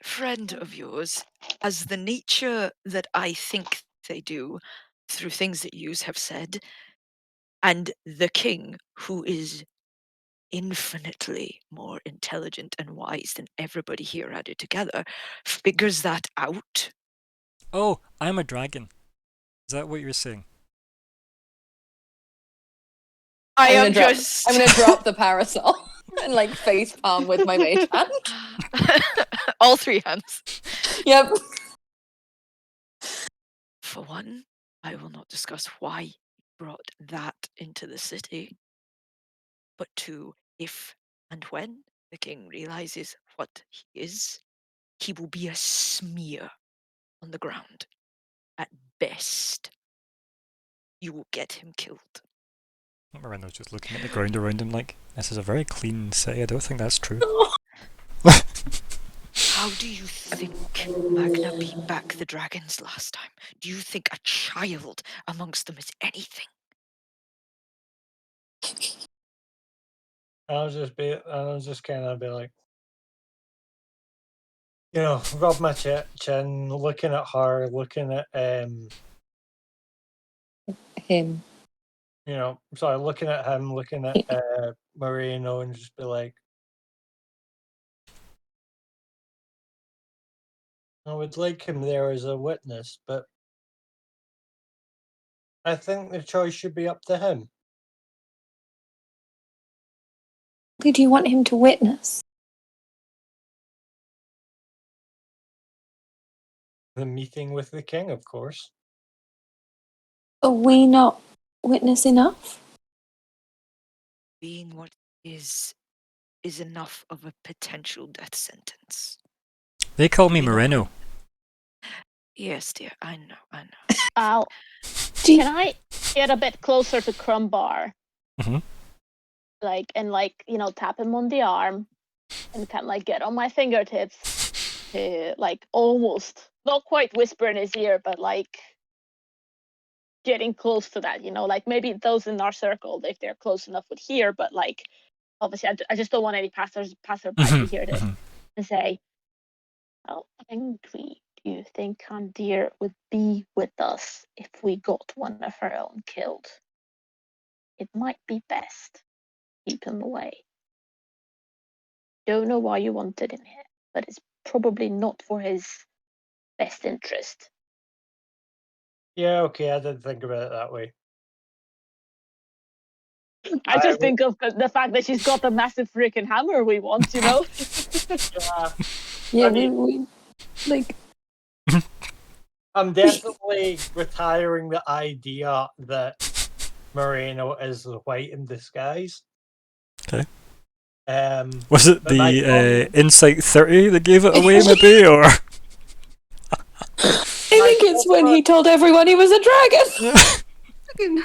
friend of yours has the nature that I think they do through things that yous have said, and the king, who is infinitely more intelligent and wise than everybody here added together, figures that out. Oh, I'm a dragon. Is that what you're saying? I'm gonna drop the parasol and like face palm with my mage hand. All 3 hands. Yep. For one, I will not discuss why you brought that into the city. But 2, if and when the king realizes what he is, he will be a smear on the ground. At best, you will get him killed. Moreno's just looking at the ground around him like, this is a very clean city, I don't think that's true. How do you think Magna beat back the dragons last time? Do you think a child amongst them is anything? I'll just kind of be like, rub my chin, looking at her, looking at Him. looking at him, looking at Moreno, and just be like, I would like him there as a witness, but I think the choice should be up to him. Who do you want him to witness? The meeting with the king, of course. Are we not witness enough? Being what is enough of a potential death sentence. They call me Moreno. Yes, dear, I know. Can I get a bit closer to Crumbar? Mhm. Tap him on the arm and kind of like get on my fingertips to like almost, not quite whisper in his ear, but like getting close to that, like maybe those in our circle, if they're close enough, would hear, but like obviously I just don't want any passerby to hear this and say, how angry do you think Kandir would be with us if we got one of her own killed? It might be best to keep him away. Don't know why you wanted him here, but it's probably not for his best interest. Yeah, okay, I didn't think about it that way. I just think of the fact that she's got the massive freaking hammer we want, Yeah, I mean, we like. I'm definitely retiring the idea that Moreno is the white in disguise. Okay. Was it the Insight 30 that gave it away, maybe, or? I think it's when he told everyone he was a dragon. Fucking-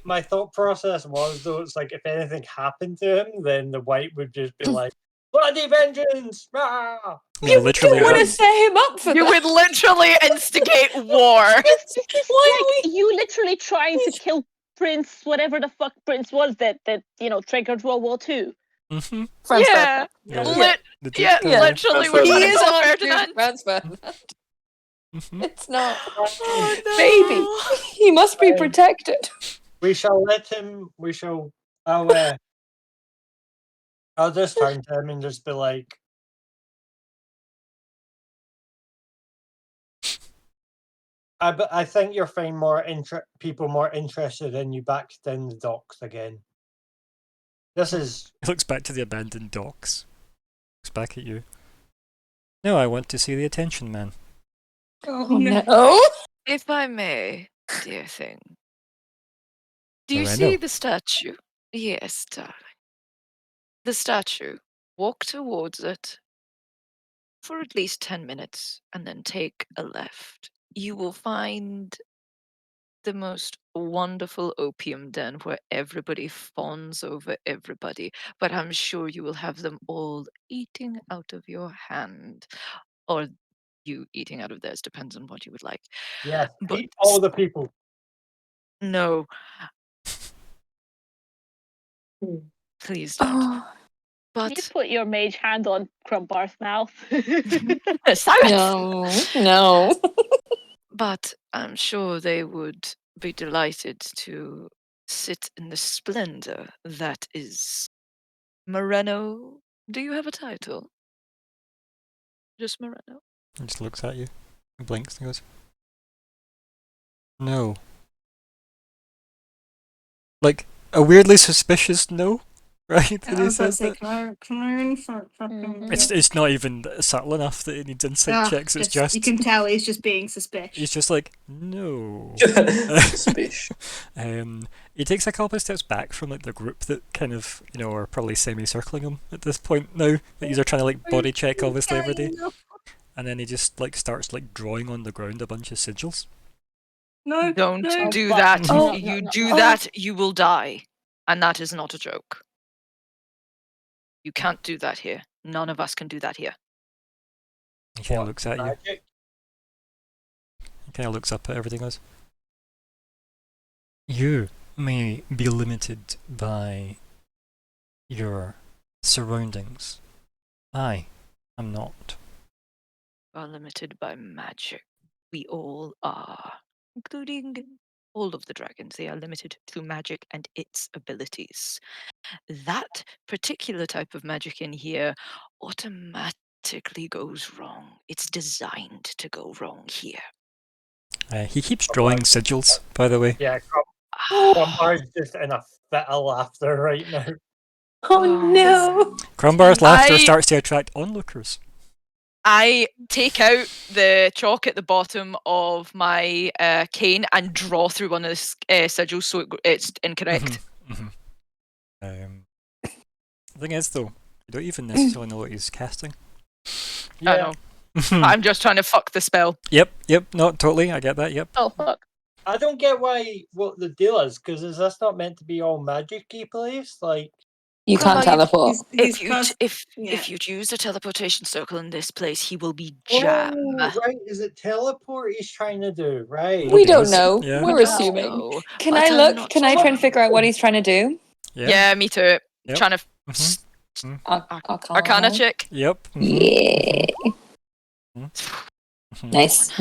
My thought process was though, it's like if anything happened to him, then the white would just be like, "Bloody vengeance!" Rah! Yeah, literally. You want to that- set him up for You that. would literally instigate war. This is Why like you literally trying to kill Prince, whatever the fuck Prince was that triggered World War II. Mhm. Franz Yeah. Yeah. Lit- The yeah, Duke, Yeah. literally, That's we're what He trying to is kill our Ferdinand. Duke Franz Ferdinand. Mhm. It's not. Oh, no. Baby, he must be protected. We shall let him. We shall. I'll just turn to him and just be like, I think you'll find people more interested in you back in the docks again. This is He looks back to the abandoned docks. Looks back at you. No, I want to see the attention man. Oh no. Oh, If I may, dear thing. Do you Moreno. see the statue? Yes, darling. The statue. Walk towards it for at least 10 minutes and then take a left. You will find the most wonderful opium den where everybody fawns over everybody, but I'm sure you will have them all eating out of your hand. Or you eating out of theirs, depends on what you would like. yes. But Eat all the people. no, please don't. oh Can you But put your mage hand on Crumbar's mouth? Cyrus! no. But I'm sure they would be delighted to sit in the splendor that is Moreno. Do you have a title? Just Moreno? He just looks at you, and blinks and goes, no. Like, a weirdly suspicious no, right? I When he was about to says say, that. can I insert fucking? Mhm. It's not even subtle enough that it needs insight checks, it's just... you can tell he's just being suspicious. He's just like, no. Spish. He takes a couple of steps back from like the group that kind of, are probably semi-circling him at this point now. That these are trying to like body check obviously every day. And then he just like starts like drawing on the ground a bunch of sigils. No, Don't no. do but- that. Oh. If you No. do that, you will die. And that is not a joke. You can't do that here. None of us can do that here. He kind of What, looks at you. Magic? He kind of looks up at everything else. You may be limited by your surroundings. I am not. Are limited by magic. We all are, including all of the dragons. They are limited to magic and its abilities. That particular type of magic in here automatically goes wrong. It's designed to go wrong here. He keeps drawing sigils, by the way. Yeah, Crumbar's just in a fit of laughter right now. Oh no. Crumbar's laughter I- starts to attract onlookers. I take out the chalk at the bottom of my cane and draw through one of the sigils so it's incorrect. Mhm, mhm. The thing is, though, you don't even necessarily know what he's casting. I know. I'm just trying to fuck the spell. Yep, no, totally, I get that, yep. Oh fuck. I don't get what the deal is, because is this not meant to be all magic-y place? Like, You can't teleport. If you use a teleportation circle in this place, he will be jam. oh, right, is it teleport he's trying to do? Right. We Okay, don't let's- know. yeah. We're No. assuming. No, Can but I I'm look? not Can I try and sure. figure out what he's trying to do? Yeah, me too. Yep. Trying to Mhm. Arcana check. Yep. Yeah. Mhm. Nice.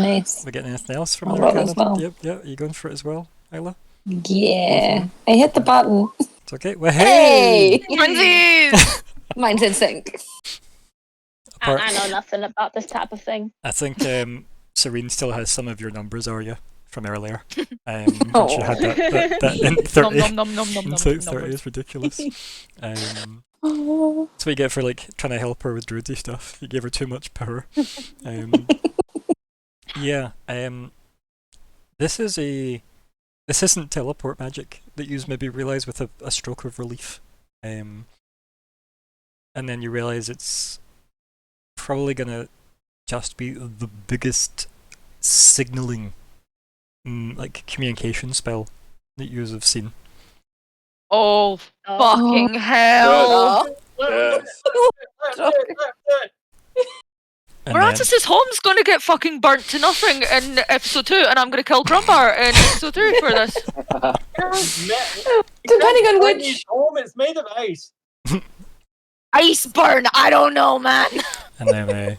We getting anything else from I'll the roll Arcana? as well. Yep, are you going for it as well, Isla? Yeah. I hit the button. It's okay. Well, Hey! Twinsies! Mine's in sync. Apart- I know nothing about this type of thing. I think Serene still has some of your numbers, Arya, from earlier. She had that in 30. Nom nom nom nom nom nom. Insight nom, 30 nom. is ridiculous. Oh. That's what you get for like trying to help her with druidy stuff. You gave her too much power. Yeah. This isn't teleport magic that you maybe realise with a stroke of relief. And then you realise it's probably gonna just be the biggest signalling like communication spell that you have seen. Oh, Oh. fucking hell. Yes. And then, Moratus' home's gonna get fucking burnt to nothing in episode 2, and I'm gonna kill Crumbar in episode 3 for this. Depending on which. home, it's made of ice. Ice burn, I don't know, man. and then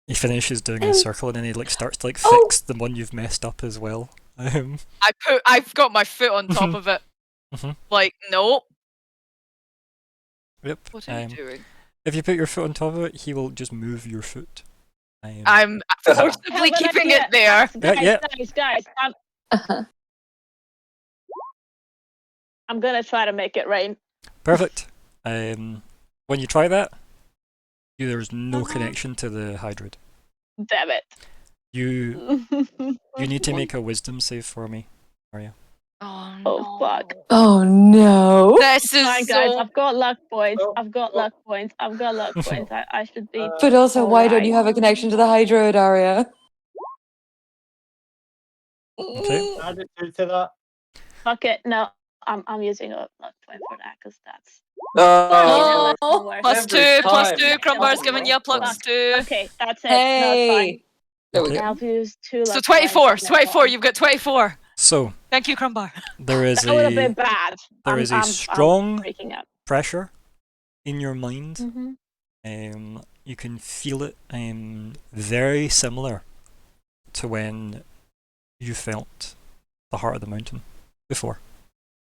he finishes doing a circle, and then he like starts to like Oh. fix the one you've messed up as well. I've got my foot on top of it. Mhm. Like, nope. Yep. What are you doing? If you put your foot on top of it, he will just move your foot. I'm forcibly Have an keeping idea. it there. Guys, I'm gonna try to make it rain. Perfect. When you try that, there's no connection to the hydroid. Damn it. You need to make a wisdom save for me, Arya. Oh, Oh, fuck. Oh no. This is Fine, guys. so... I've got luck points. Oh, I've got oh. luck points. I've got luck points. I should be. But also, why don't you Alright. have a connection to the hydroid, Arya? Okay. Add it to that. Fuck it. No, I'm using a luck point for that because that's. Oh, Oh. Plus Plus Every 2, time. Crumbar's Oh, giving you a plus fuck. 2. Okay, that's it. Hey. There we Okay. go. I've used 2 So luck 24, points. 24, you've got 24. So Thank you, Crumbar. there is That would have been a bad. there is a I'm strong freaking out. pressure in your mind. Mm-hmm. You can feel it. Very similar to when you felt the heart of the mountain before.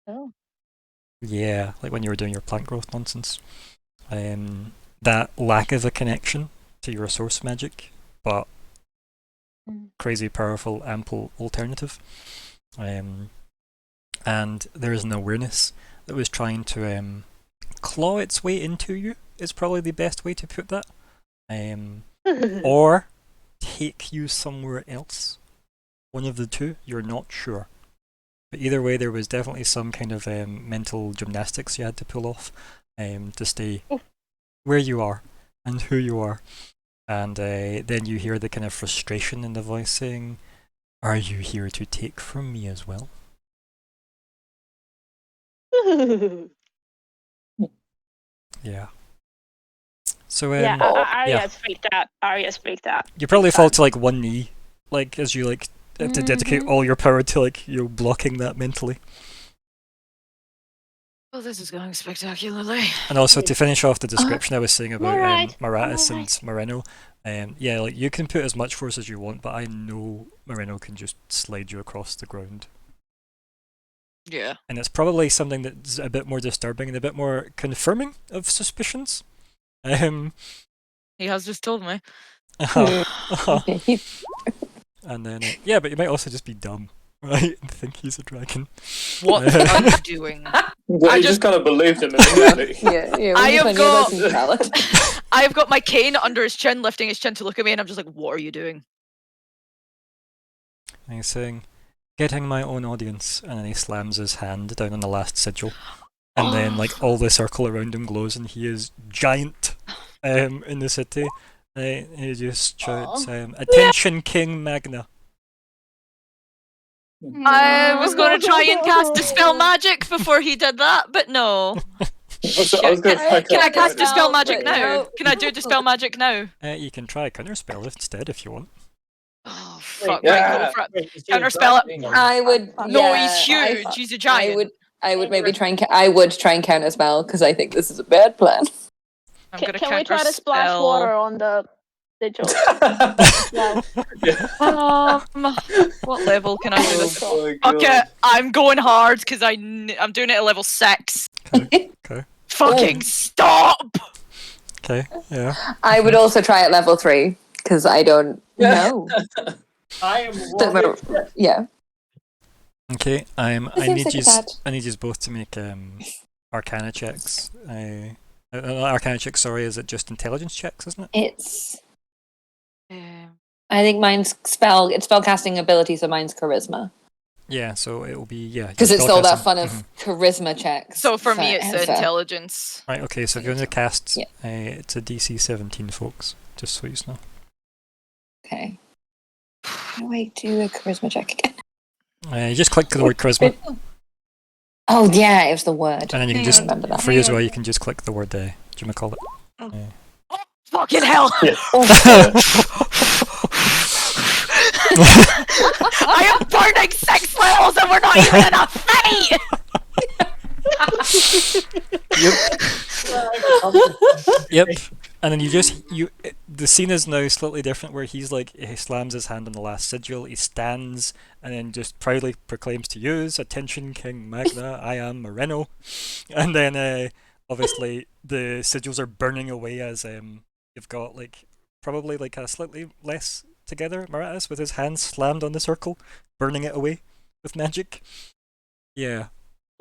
Oh. Yeah, like when you were doing your plant growth nonsense. That lack of a connection to your source magic, but crazy powerful, ample alternative. And there is an awareness that was trying to claw its way into you, is probably the best way to put that. Or take you somewhere else. One of the two, you're not sure. But either way, there was definitely some kind of mental gymnastics you had to pull off to stay where you are and who you are. And then you hear the kind of frustration in the voice saying, "Are you here to take from me as well?" Yeah. So yeah, yeah. Arya's freaked out. Arya's freaked out. You probably fall to like one knee, like as you like have to dedicate all your power to like blocking that mentally. Oh, this is going spectacularly. And also to finish off the description I was saying about alright, Moratus I'm and Moreno, yeah, like you can put as much force as you want, but I know Moreno can just slide you across the ground. Yeah. And it's probably something that's a bit more disturbing and a bit more confirming of suspicions. He has just told me. And then, yeah, but you might also just be dumb, right? And think he's a dragon. What are you doing? Well, I you just- just kind of believed him in reality. Yeah, I have got- valid. I have got my cane under his chin, lifting his chin to look at me, and I'm just like, what are you doing? And he's saying, "Getting my own audience," and then he slams his hand down on the last sigil. And then, like, all the circle around him glows, and he is giant in the city. He just shouts, "Attention, King Magna!" I was going to try and cast Dispel Magic before he did that, but no. I was gonna say, Can I cast Dispel No, Magic but now? no. Can I do Dispel Magic now? You can try a counterspell instead if you want. Oh, fuck. yeah. Right, go for it. Wait, is he Counterspell a it. dragon? I would. No, yeah, he's huge. I- He's a giant. I would maybe try and. I would try and counter spell because I think this is a bad plan. I'm Can, gonna can we try to splash counterspell. water on the sigil? No. What level can I do this? Oh my Fuck God. it, I'm going hard because I'm doing it at level 6. Okay. Fucking stop! Okay, yeah. I would also try at level 3 because I don't know. I am Don't know. warming- Yeah. Okay, It I seems need like you. a bad- I need you both to make Arcana checks. Arcana checks. Sorry, is it just intelligence checks? Isn't it? It's. I think mine's spell. It's spell casting ability, so mine's charisma. Yeah. So it will be Because it's all that fun of Mhm. charisma checks. So for me, it's forever. intelligence. Right. Okay. So if you're going to cast, Yeah. it's a DC 17, folks. Just so you know. Okay. How do I do a charisma check again? You just click the word charisma. Oh yeah, it was the word. And then you can Hang just, on. remember that. for you as Hang well, on. you can just click the word, do you call it? Oh. Fucking hell! Yeah. I am burning 6 levels and we're not even in a fight! Yep. And then the scene is now slightly different, where he's like, he slams his hand on the last sigil, he stands, and then just proudly proclaims to use, "Attention, King Magna, I am Moreno." And then, obviously, the sigils are burning away as you've got like probably like a slightly less together Maratus with his hands slammed on the circle, burning it away with magic. Yeah.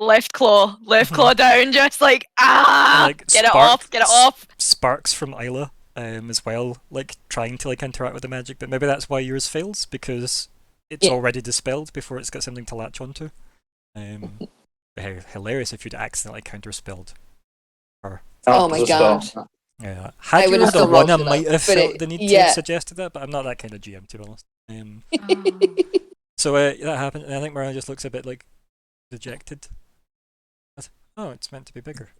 Left claw down, just like, And, like, get it off, get it off. Sparks from Isla as well, like trying to like interact with the magic, but maybe that's why yours fails, because it's Yeah. already dispelled before it's got something to latch onto. Hilarious if you'd accidentally counterspelled her. Oh my as well. god. Yeah. Had you would've rolled a still 1, I rolled for that, might have but felt it- the need to yeah. have suggested that, but I'm not that kind of GM, to be honest. So that happened, and I think Mariah just looks a bit like dejected. Oh, it's meant to be bigger,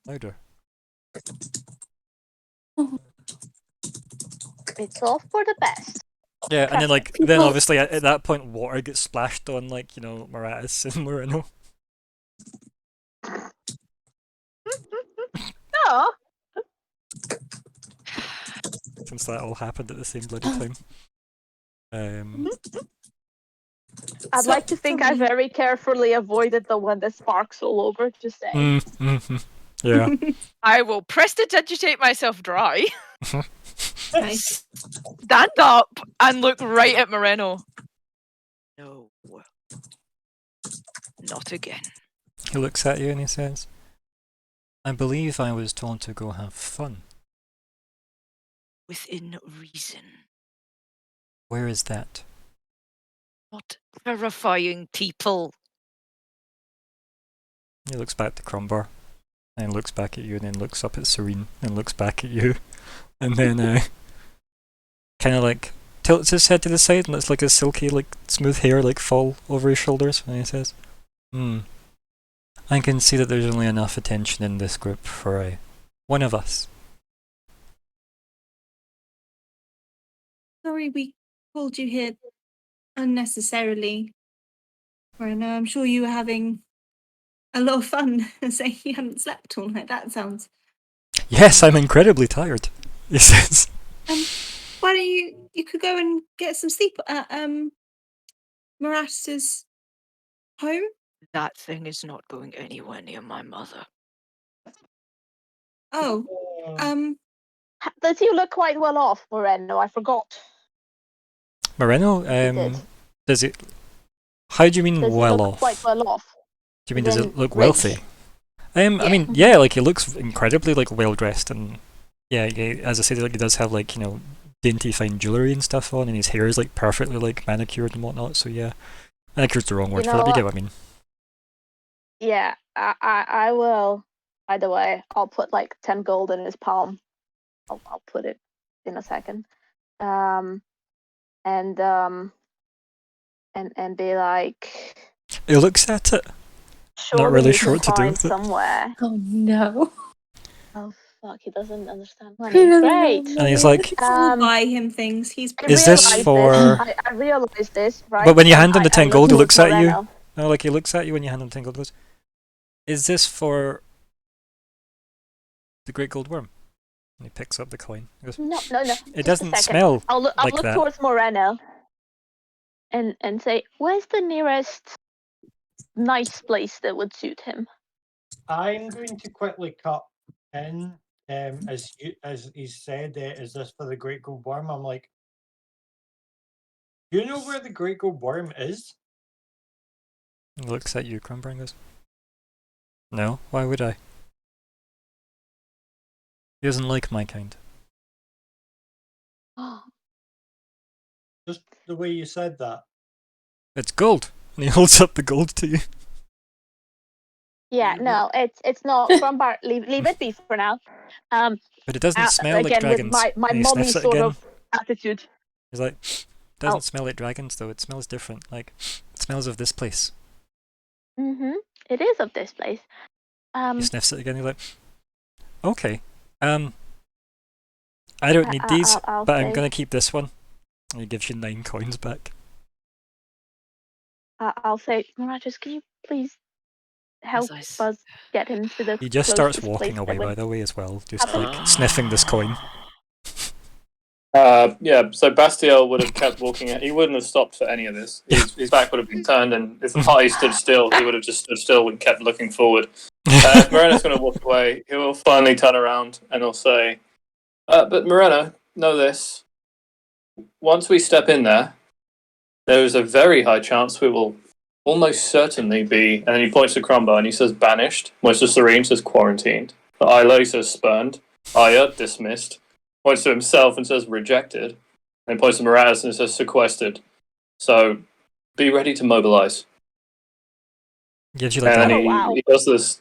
louder. It's all for the best. Yeah, and then like then People- obviously at that point water gets splashed on, like, Maratus and Moreno. No. Since that all happened at the same bloody time. I'd So- like to think I very carefully avoided the one that sparks all over. Just saying. Yeah. I will prestidigitate myself dry, Nice. stand up, and look right at Moreno. No. Not again. He looks at you and he says, "I believe I was told to go have fun. Within reason. Where is that?" Not terrifying people. He looks back to Crumbar, and looks back at you, and then looks up at Serene, and looks back at you, and then kind of like tilts his head to the side and lets like his silky, like smooth hair like fall over his shoulders, and he says, "I can see that there's only enough attention in this group for one of us." Sorry we called you here unnecessarily. Rona, I'm sure you were having a lot of fun saying you hadn't slept all night. That sounds. "Yes, I'm incredibly tired," he says. Why don't you could go and get some sleep at Maratus's home? That thing is not going anywhere near my mother. Oh, Does he look quite well off, Moreno? I forgot. Moreno, did. does it? How do you mean Does he well look off? quite well off? Do you mean as does in it look rich? wealthy? I Yeah. mean, yeah, like he looks incredibly like well dressed, and yeah, as I said, like he does have like dainty fine jewelry and stuff on, and his hair is like perfectly like manicured and whatnot. So yeah, manicured's the wrong word You for it. know But you get what? what I mean. Yeah, I will. By the way, I'll put like 10 gold in his palm. I'll put it in a second. And be like, He looks at it. surely really you sure can what to do find with it. somewhere. Oh no. Oh fuck, he doesn't understand He money. doesn't Great. know. And he's like, We'll buy him things. He's I Is this realised for- I realized this, right? But when you and hand him the I 10 gold, he looked looks towards at you. Moreno. no, like he looks at you when you hand him 10 gold. He goes, "Is this for the Great Gold Worm?" And he picks up the coin. He goes, No. "It just a doesn't second. smell." I'll like look that. towards Moreno and say, where's the nearest nice place that would suit him? I'm going to quickly cut in. As he said, is this for the Great Gold Worm? I'm like, do you know where the Great Gold Worm is? He looks at you, Crumbar, and goes, "No, why would I? He doesn't like my kind." Just the way you said that. "It's gold." And he holds up the gold to you. Yeah, Mhm. no, it's not from Bar. Leave it be for now. But it doesn't smell like again dragons. with my And he mommy sniffs it sort again. of attitude. He's like, "Doesn't smell like dragons though. It smells different. Like, it smells of this place." Mm-hmm. It is of this place. He sniffs it again. He's like, okay. I don't need these, I'll but I'm say- gonna keep this one. And he gives you 9 coins back. I'll say, Miratus, can you please help Nice. us get him to the He just starts closest walking place away, that by we- the way, as well, just Ah. like sniffing this coin. Yeah, so Bastiel would have kept walking. He wouldn't have stopped for any of this. His back would have been turned, and if the party stood still, he would have just stood still and kept looking forward. Moreno's going to walk away. He will finally turn around and he'll say, but Moreno, know this. Once we step in there is a very high chance we will almost certainly be, and then he points to Crumbar and he says banished. Points to Serene, says quarantined. Ilo says spurned. Aya, dismissed. Points to himself and says rejected. And points to Moratus and says sequestered. So, be ready to mobilize. Gives you like And a then wow. he does this.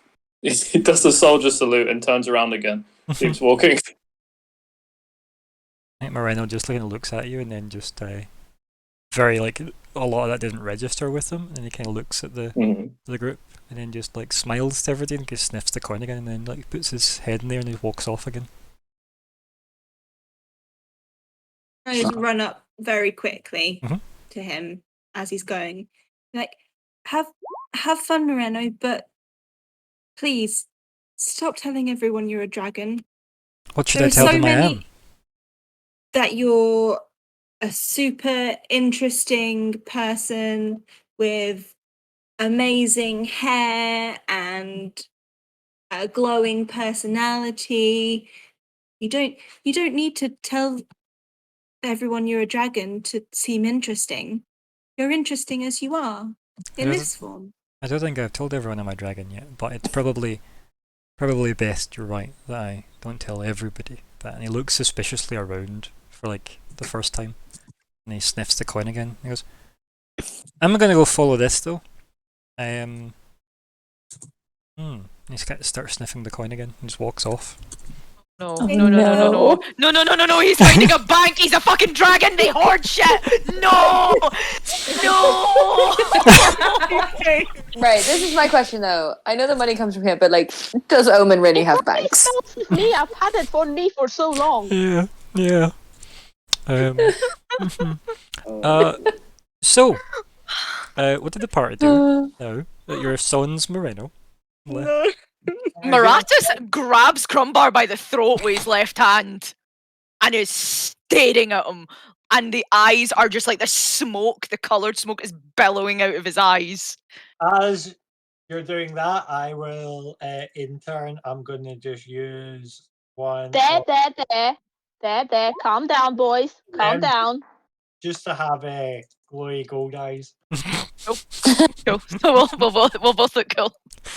He does the soldier salute and turns around again. Keeps walking. I think Moreno just kind of looks at you and then just very like a lot of that didn't register with him, and he kind of looks at the group and then just like smiles to everybody and just sniffs the coin again and then like puts his head in there and he walks off again. I just run up very quickly Mhm. to him as he's going. Like, have fun, Moreno, but please stop telling everyone you're a dragon. What should There I are tell so them I many am? that you're a super interesting person with amazing hair and a glowing personality. You don't need to tell everyone you're a dragon to seem interesting. You're interesting as you are in There's- this form. I don't think I've told everyone I'm a dragon yet, but it's probably best, you're right, that I don't tell everybody that. And he looks suspiciously around for like the first time. And he sniffs the coin again. He goes, I'm gonna go follow this though. He starts sniffing the coin again and just walks off. No, Oh, no, no, no, no, no, no, no, no, no, no, he's finding a bank, he's a fucking dragon, they hoard shit! No! No! Right, this is my question though. I know the money comes from here, but like, does Omen really have banks? Smells with me. I've had it for me for so long. Yeah. So, what did the party do now that your son's Moreno left? Moratus grabs Crumbar by the throat with his left hand and is staring at him. And the eyes are just like the smoke, the coloured smoke is bellowing out of his eyes. As you're doing that, I will, in turn, I'm going to just use one. There. Calm down, boys. Calm Um, down. Just to have glowy gold eyes. Cool. we'll both look cool.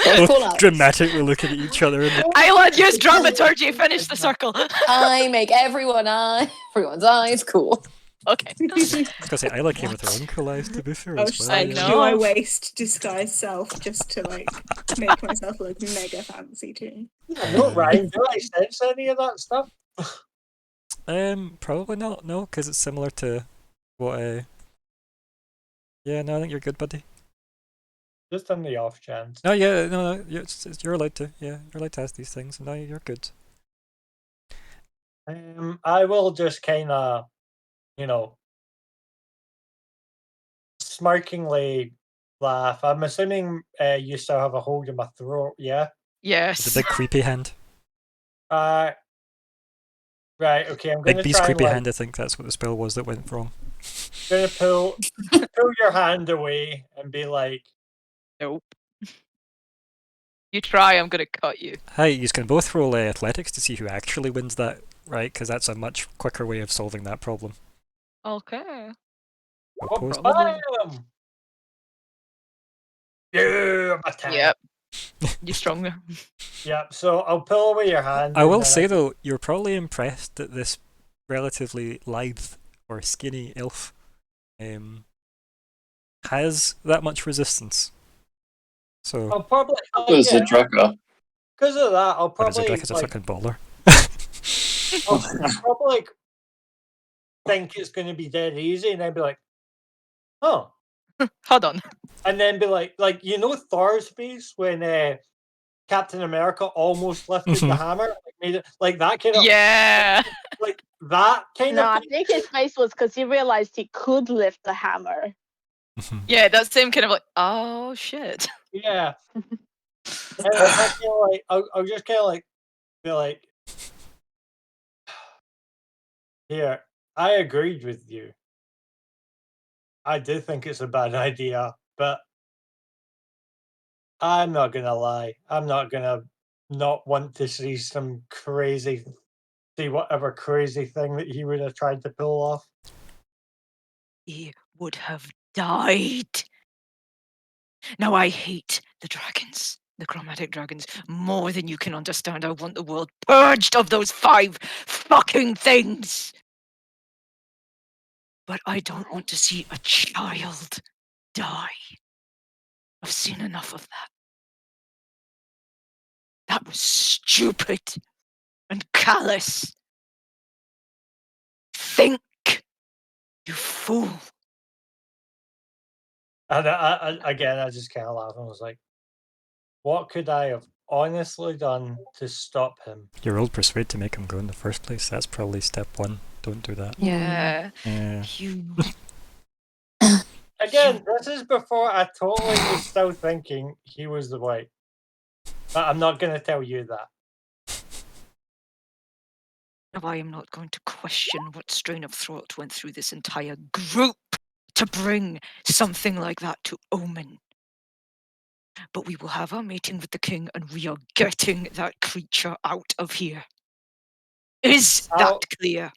Both dramatically looking at each other. Island, use dramaturgy, finish the circle. I make everyone's eyes cool. Okay. I was gonna say, I like him with her own cool eyes to be fair Oh, as well. I do know. I waste disguise self just to like make myself look mega fancy too? No, Ryan, do I sense any of that stuff? Probably not. No, because it's similar to what. Yeah, no, I think you're good, buddy. Just on the off chance. No, yeah, no, you're allowed to. Yeah, you're allowed to ask these things. No, you're good. I will just kind of, smirkingly laugh. I'm assuming you still have a hold of my throat, yeah? Yes. It's a big creepy hand. Right, okay, I'm going Big to beast try creepy and, hand, I think that's what the spell was that went wrong. going to pull your hand away and be like, Nope. You try, I'm gonna cut you. Hi, you can both roll athletics to see who actually wins that, right? Because that's a much quicker way of solving that problem. Okay. Opposed? Probably. bam! Yeah, I'm a 10. Yep. You stronger. Yep, so I'll pull away your hand. I and will then say though, you're probably impressed that this relatively lithe or skinny elf has that much resistance. So, I'll probably, There's a Drucker. because of that, I'll but as a probably, Drek is a like, fucking baller. I'll probably like, think it's going to be dead easy, and I'd be like, oh, Hold on. And then be like Thor's face when Captain America almost lifted the hammer, like made it like that kind of Yeah. like that kind No, of I face. think his face was because he realized he could lift the hammer. Yeah, that same kind of like, oh shit. Yeah. And I feel like I'll just kind of like be like, here, I agreed with you. I did think it's a bad idea, but I'm not gonna lie. I'm not gonna not want to see whatever crazy thing that he would have tried to pull off. He would have died. Now I hate the dragons, the chromatic dragons, more than you can understand. I want the world purged of those 5 fucking things. But I don't want to see a child die. I've seen enough of that. That was stupid and callous. Think, you fool. And I just kind of laughed and was like, what could I have honestly done to stop him? You rolled persuade to make him go in the first place. That's probably step 1. Don't do that. Yeah. Yeah. You. Again, this is before I totally was still thinking he was the white. But I'm not going to tell you that. Now I am not going to question what strain of thought went through this entire group to bring something like that to Omen. But we will have our meeting with the king and we are getting that creature out of here. Is that I'll- clear?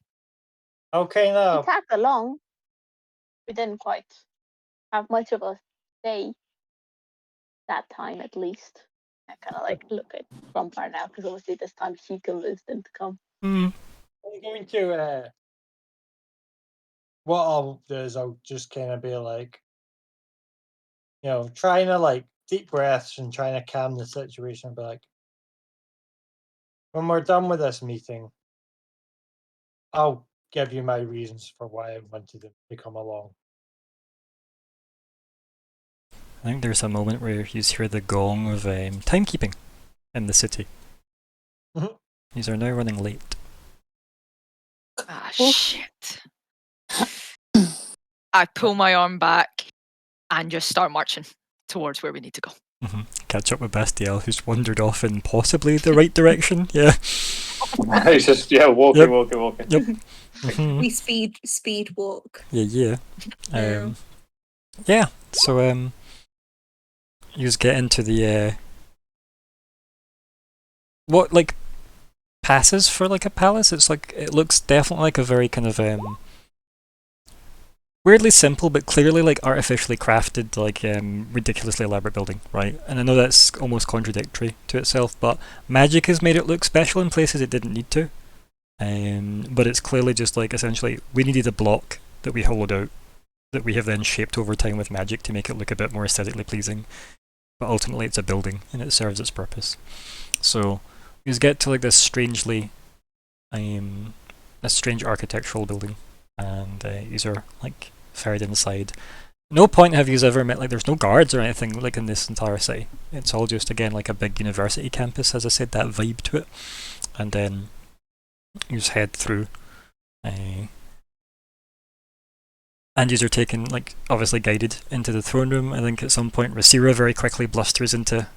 Okay, He now. tagged along. We didn't quite have much of a say that time, at least. I kind of like look at Grumpar now because obviously this time she convinced him to come. I'm going to. What I'll do is I'll just kind of be like, trying to like deep breaths and trying to calm the situation and be like, when we're done with this meeting, I'll give you my reasons for why I wanted him to come along. I think there's a moment where you hear the gong of timekeeping in the city. Mhm. These are now running late. Ah, shit. I pull my arm back and just start marching towards where we need to go. Catch up with Bastiel, who's wandered off in possibly the right direction. Yeah. He's just walking. Yep. Mhm. We speed walk. Yeah. Yeah. Yeah. So you just get into the what like passes for like a palace. It's like it looks definitely like a very kind of weirdly simple but clearly like artificially crafted, like ridiculously elaborate building, right? And I know that's almost contradictory to itself, but magic has made it look special in places it didn't need to. But it's clearly just like essentially we needed a block that we hollowed out that we have then shaped over time with magic to make it look a bit more aesthetically pleasing. But ultimately it's a building and it serves its purpose. So you just get to like this strangely a strange architectural building, and these are like ferried inside. No point have you ever met, like there's no guards or anything like in this entire city. It's all just again like a big university campus, as I said, that vibe to it. And then you just head through and you are taken, like obviously guided into the throne room. I think at some point Rasira very quickly blusters into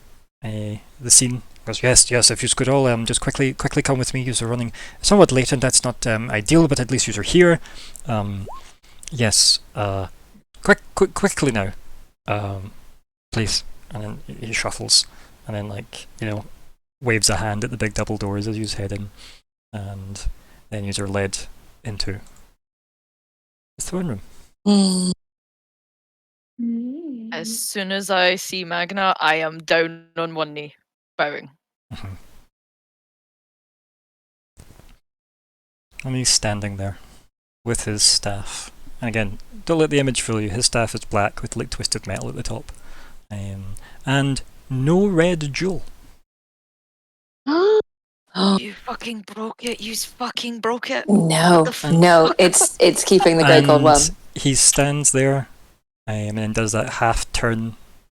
the scene. Goes, yes, if you could all just quickly come with me. You're running somewhat late and that's not ideal, but at least you're here. Yes, quickly now, please. And then he shuffles and then like, waves a hand at the big double doors as you head in, and then you're led into the throne room. As soon as I see Magna, I am down on one knee, bowing. And he's standing there with his staff. And again, don't let the image fool you. His staff is black with like twisted metal at the top, and no red jewel. You fucking broke it. You fucking broke it. No, What the no, fuck? it's keeping the Great Gold And One. he stands there and then does that half turn,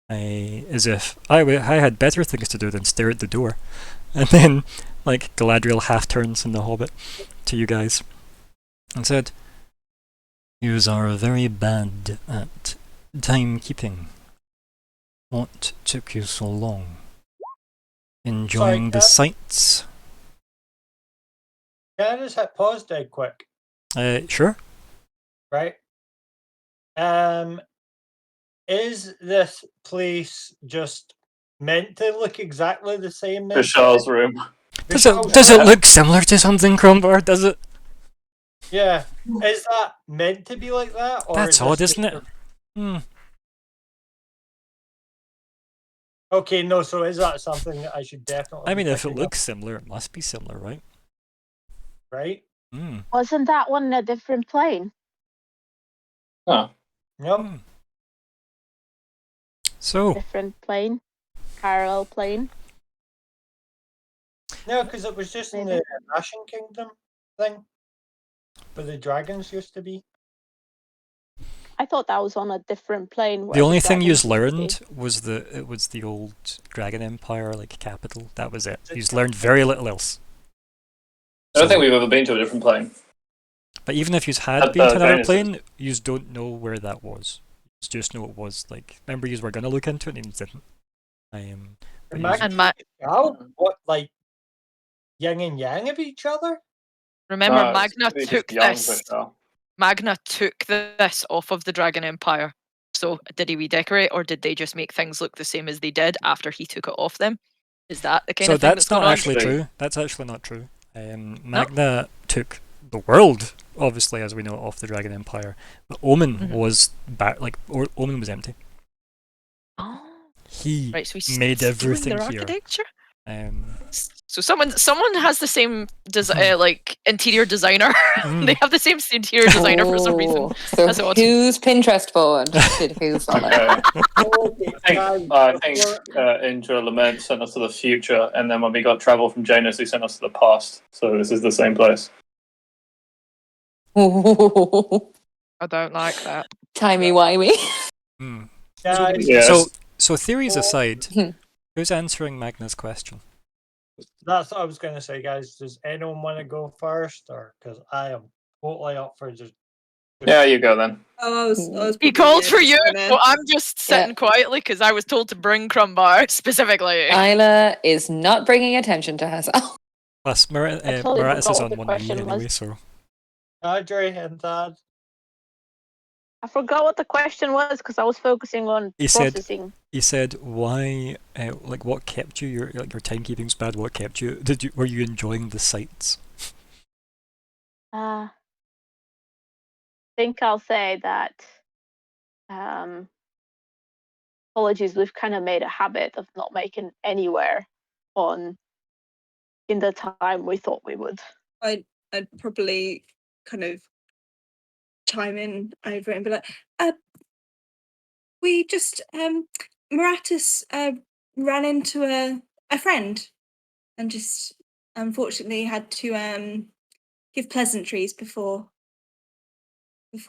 as if I had better things to do than stare at the door, and then like Galadriel half turns in The Hobbit to you guys, and said, "Yous are very bad at timekeeping. What took you so long? Enjoying the Kat? sights?" Can I just hit pause dead quick? Sure. Right. Is this place just meant to look exactly the same? then? Vishal's room. Does it Vishal's room? look similar to something, Crombar? Does it? Yeah. Is that meant to be like that? Or That's is this odd, just isn't it? Hmm. Okay, no, so is that something that I should definitely I mean, be if it picking up, looks similar, it must be similar, right? right? Hmm. Wasn't that one in a different plane? Oh, Yep. Hmm. So, Different plane? Parallel plane? No, because it was just in Maybe. the Ashen Kingdom thing where the dragons used to be. I thought that was on a different plane. the where only thing dragons you used to be. learned was it was the old Dragon Empire, like, capital. That was it. You learned very little else. I don't So- think we've ever been to a different plane. But even if you had At been to another Genesis. plane, you don't know where that was. You just know it was, like, remember you were going to look into it and you didn't. But And yous- what, like yin and yang of each other? Remember, No, it's Magna really took just young this. Vishal. Magna took this off of the Dragon Empire. So did he redecorate, or did they just make things look the same as they did after he took it off them? Is that the kind So of thing that's going not on? actually Actually- true. That's actually not true. Magna took the world, obviously, as we know, off the Dragon Empire. But Omen Mhm. was Omen was empty. Oh, He right. So he's made stealing everything their here. architecture. Um, So someone has the same like interior designer. Mm. They have the same interior designer for some reason. Oh, so That's odd. whose Pinterest board did who follow? Okay. Okay, I think Indra Lament sent us to the future, and then when we got travel from Janus, he sent us to the past. So this is the same place. I don't like that. Timey-wimey. mm. guys, Yes. So theories aside, Hmm. who's answering Magna's question? that's what I was going to say, guys. Does anyone want to go first, or because I am totally up for just Yeah, you go then. Oh, I was He probably, called for just you, gonna- so I'm just sitting quietly because I was told to bring Crumbar specifically. Isla is not bringing attention to herself. Plus, totally Maratis forgot is what on the one knee question was. anyway, so Audrey and Dad. I forgot what the question was because I was focusing on He said- processing. he said, "Why? Like, what kept you? Your timekeeping's bad. What kept you? Were you enjoying the sights?" I think I'll say that. Apologies, we've kind of made a habit of not making anywhere on in the time we thought we would. I'd probably kind of chime in over it and be like, we just Maratus ran into a friend and just unfortunately had to give pleasantries before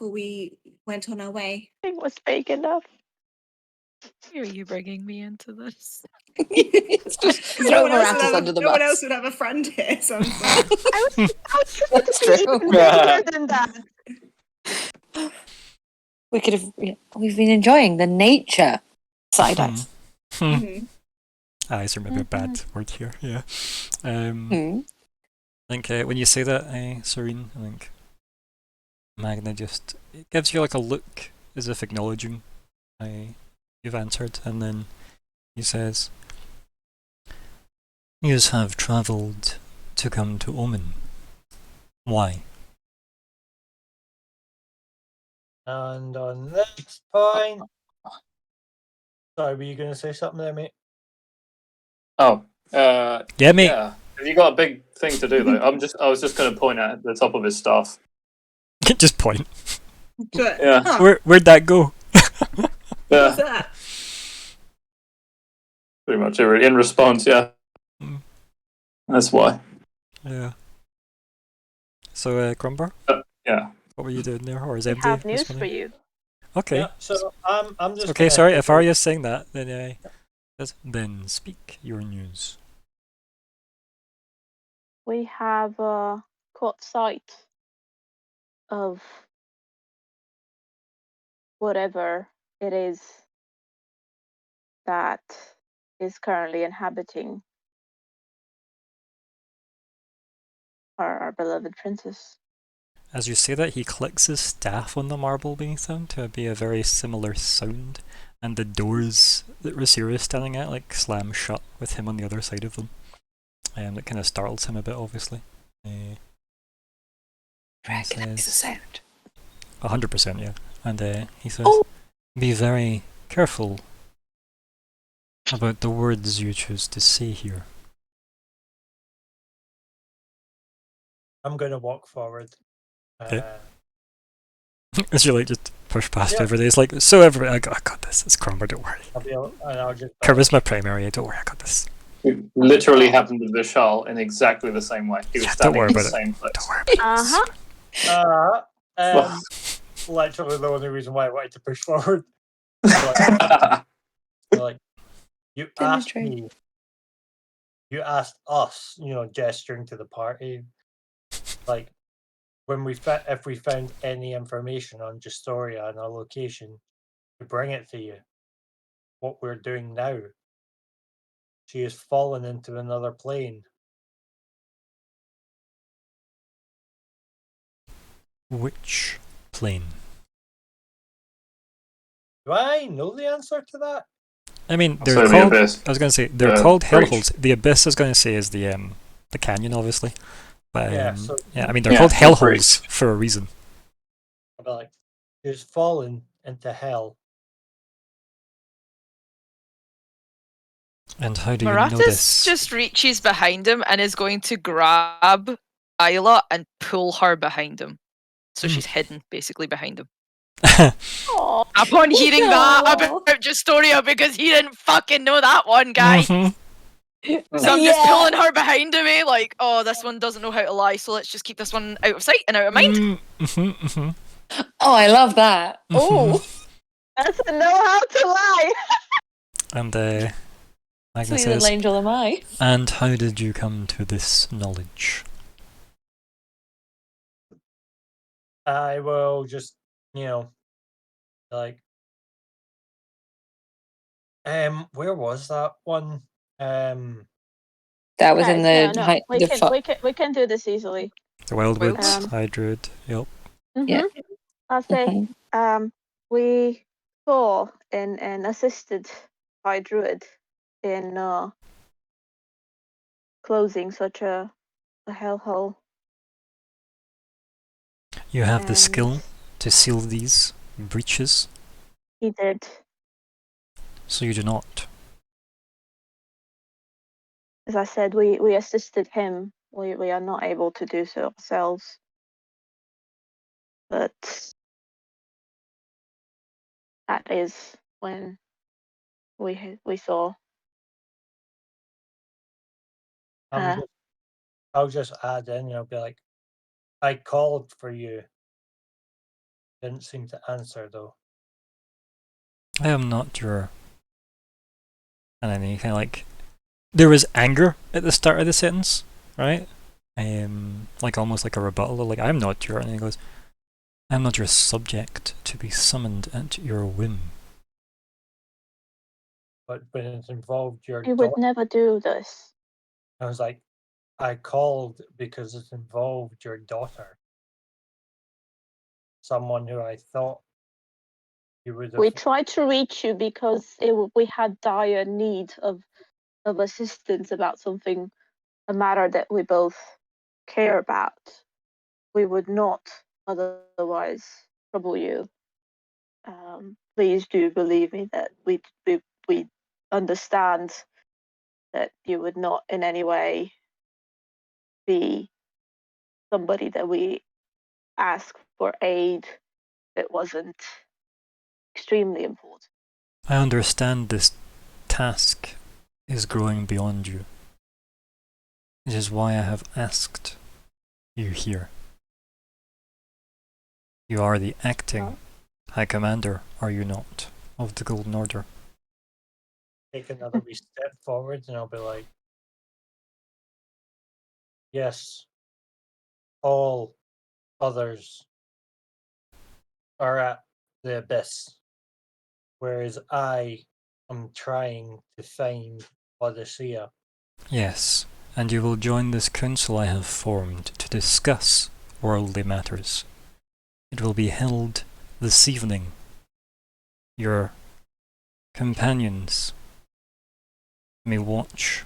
we went on our way. I think it was big enough. Why are you bringing me into this? It's just throw No one else would Maratus have under the no one else bus. would have a friend here, so I'm sorry. I was trying That's to be true. even bigger than that. We could have. We've been enjoying the nature side Hmm. eyes. Hmm. Mhm. Eyes are maybe a bad word here. Yeah. I think when you say that, Serene, I think Magna just it gives you like a look as if acknowledging you've answered, and then he says, "Yous have travelled to come to Omen. Why?" And on this point, sorry, were you going to say something there, mate? Oh, Yeah, mate. yeah. Have you got a big thing to do though? I was just going to point at the top of his staff. Just point. But, Yeah. huh, Where'd that go? what's Yeah, that? pretty much in response. Yeah, Mm. that's why. Yeah. So, Crumbar, Yeah. what were you doing there, or is We MD have news for responding? you. Okay. Yeah, so I'm just Okay, gonna sorry, take if Arya's saying that, then speak your news. We have caught sight of whatever it is that is currently inhabiting our beloved princess. As you say that, he clicks his staff on the marble beneath him to be a very similar sound, and the doors that Rasira is standing at like slam shut with him on the other side of them. That kind of startles him a bit, obviously. Recognize the Says- sound. 100%, yeah. And he says, Oh. be very careful about the words you choose to say here. I'm gonna walk forward. Okay. As you like just push past Yeah. everybody, it's like, so everybody, I got this, it's Cromber, don't worry. I'll just Charisma primary, don't worry, I got this. It literally happened with Vishal in exactly the same way. He was Yeah, don't standing worry in the about it. same place. Don't worry about Uh-huh. literally the only reason why I wanted to push forward. Like, you asked Demonstrate. me, you asked us, gesturing to the party, like, when if we found any information on Justoria and our location, to bring it to you. What we're doing now. She has fallen into another plane. Which plane? Do I know the answer to that? I mean, So they're the called. Abyss. I was going to say they're The called breach. hellholes. The abyss, I was going to say, is the canyon, obviously. But Yeah, so- I mean, they're Yeah, called the hellholes breach. for a reason. I'll be like, she has fallen into hell. And how do you know Marathis this? just reaches behind him and is going to grab Isla and pull her behind him. So Hmm. she's hidden basically behind him. Aw. Upon hearing that No. about Justoria, because he didn't fucking know that one, guy. Mhm. So I'm just Yeah. pulling her behind me, like, oh, this one doesn't know how to lie, so let's just keep this one out of sight and out of mind. Mhm. Oh, I love that. Oh, That's a know how to lie. And Agnes sweet little says, angel am I. and how did you come to this knowledge? I will just, like, where was that one? That was in the no, hi- we the can fu- we can do this easily. The Wildwoods, Um, High Druid, yep. Yeah. I'll say Mhm. we saw and assisted by Druid in closing such a hellhole. You have the And skill to seal these breaches, He did. so you do not. As I said, we assisted him. We are not able to do so ourselves. But that is when we saw. I'll just add in, be like, I called for you. Didn't seem to answer though. I am not your. And then he kind of like. There was anger at the start of the sentence, right? Like almost like a rebuttal, like I'm not your. And he goes, I'm not your subject to be summoned at your whim. But when it involved your He would daughter, never do this. I was like, I called because it involved your daughter. Someone who I thought you would have. We tried to reach you because we had dire need of assistance about something, a matter that we both care about. We would not otherwise trouble you. Please do believe me that we understand that you would not in any way be somebody that we ask for aid that wasn't extremely important. I understand this task is growing beyond you. It is why I have asked you here. You are the acting High Commander, are you not, of the Golden Order? Take another wee step forward, and I'll be like, yes, all others are at the abyss, whereas I am trying to find Odysseia. Yes, and you will join this council I have formed to discuss worldly matters. It will be held this evening. Your companions may watch,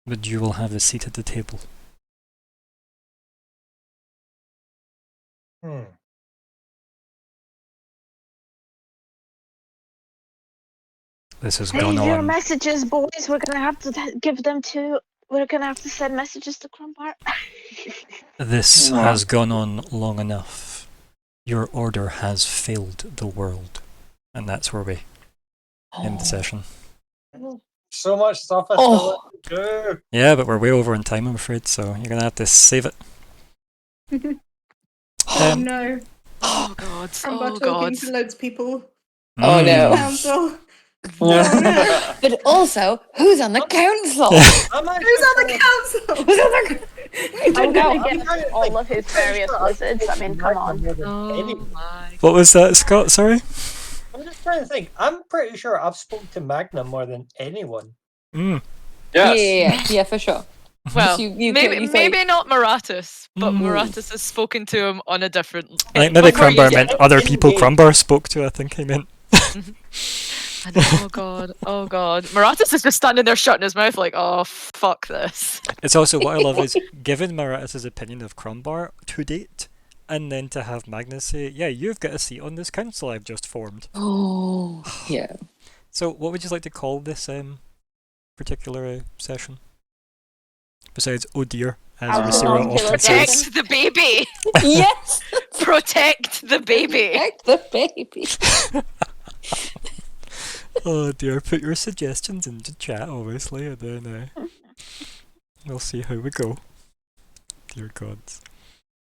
but you will have a seat at the table. This has gone Your on. messages, boys. We're gonna have to give them to. We're gonna have to send messages to Crumbar. This has gone on long enough. Your order has failed the world. And that's where we end the session. So much stuff I still want to do. Yeah, but we're way over in time, I'm afraid, so you're gonna have to save it. Oh no. Oh god. Crumbar Oh talking god. to loads of people. Oh, no. Council. But also, who's on the council? I'm actually Who's on the gonna- council? Who's on the I'm gonna I'm get trying to all think. of his various wizards. I mean, come on. More than Oh anyone. my. What was that, Scott? Sorry? I'm just trying to think. I'm pretty sure I've spoken to Magna more than anyone. Mm. Yes. Yeah, for sure. Well, You maybe say- maybe not Maratus, but Mm. Maratus has spoken to him on a different. I think maybe before you Crumbar get- meant other people in-game. Crumbar spoke to, I think he meant. Oh god, oh god. Maratus is just standing there shutting his mouth like, oh fuck this. It's also what I love is, given Maratus' opinion of Crumbar to date, and then to have Magnus say, yeah, you've got a seat on this council I've just formed. Oh, yeah. So what would you like to call this particular session? Besides, oh dear, as Absolute Rosira often killer says. Protect the baby! Yes! Protect the baby! Protect the baby. Oh dear, put your suggestions into chat, obviously, and then we'll see how we go. Dear gods.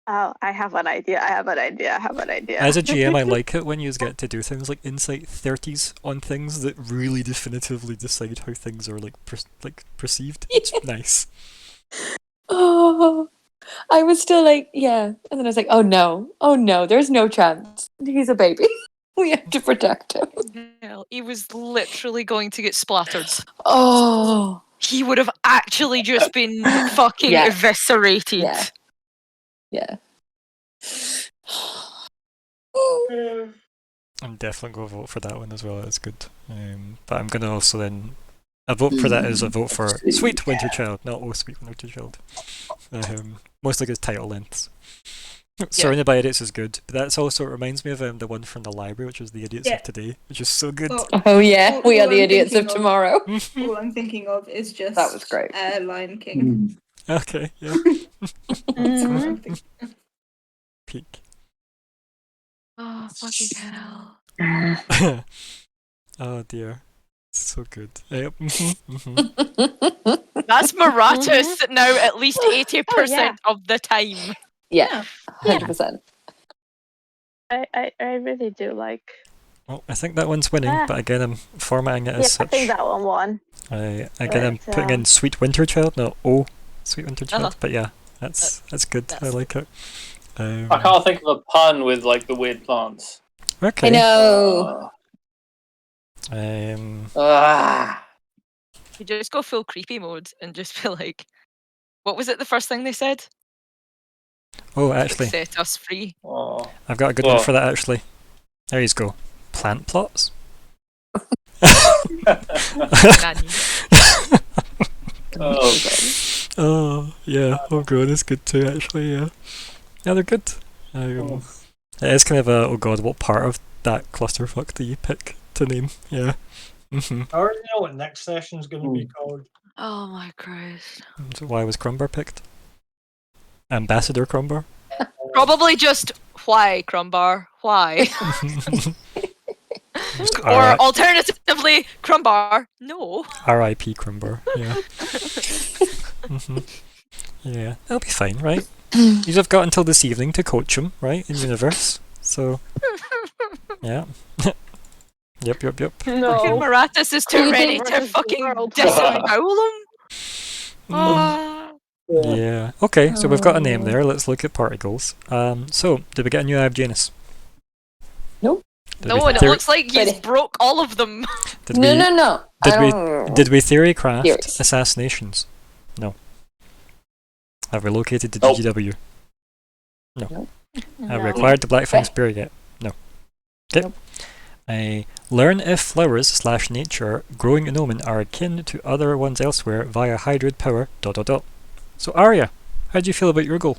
Oh, I have an idea. I have an idea. I have an idea. As a GM, I like it when you get to do things like Insight 30s on things that really definitively decide how things are perceived. It's nice. Oh, I was still like, yeah. And then I was like, oh no, there's no chance. He's a baby. We have to protect him. Hell, he was literally going to get splattered. Oh, He would have actually just been fucking Yeah. eviscerated. Yeah. yeah. I'm definitely going to vote for that one as well. That's good. But I'm going to also then. A vote for that is a vote for Sweet Winter Child, not Oh Sweet Winter Child. Mostly because title lengths. Surrounded by Idiots is good, but that's also, it reminds me of the one from the library, which was The Idiots Yeah. of Today, which is so good. Well, Oh yeah, we All are the I'm idiots of thinking of- tomorrow. all I'm thinking of is just That was great. Lion King. Okay, yeah. That's all I'm thinking. Peak. Oh, fucking hell. Oh dear. So good. Yep. Mhm. That's Maratus now at least 80% Oh, yeah. of the time. Yeah, 100%. I really do like. Well, I think that one's winning, Ah. but again, I'm formatting it Yeah, as I such. think that one won. Again, I'm But, putting in Sweet Winter Child, not Oh Sweet Winter Child. Uh-huh. But yeah, that's good. I that's- like it. I can't think of a pun with like the weird plants. Okay. I know. Ah. You just go full creepy mode and just be like, what was it the first thing they said? Oh, actually, Set us free. Oh. I've got a good one What? for that. Actually, there you go. Plant plots. Nanny. Oh. Oh yeah. Oh god, it's good too. Actually, yeah. Yeah, they're good. It is kind of a oh god, what part of that clusterfuck do you pick to name? Yeah. Mhm. I already know what next session's going to be called. Oh my Christ. So why was Crumbar picked? Ambassador Crumbar. Probably just why, Crumbar? Why? or R.I- alternatively, Crumbar. No. R.I.P. Crumbar. Yeah. Mhm. Yeah, that'll be fine, right? You have got until this evening to coach him, right, in universe. So Yeah. Yep. Fucking No. Maratus is too We ready did to versus the fucking world. disembowel him. Mm. Ah. Yeah. Okay, so we've got a name Oh. there. Let's look at party goals. So, did we get a new Eye of Janus? Nope. Did No, we and it theory- looks like you Ready. broke all of them. did No, we, no, no. did I we- don't- Did we theory craft Theories. assassinations? No. Have we located the Nope. GGW? No. Have we No. acquired the Black Fang Okay. Spear yet? No. Okay. Nope. Learn if flowers / nature growing in Omen are akin to other ones elsewhere via hybrid power. ... So Arya, how do you feel about your goal?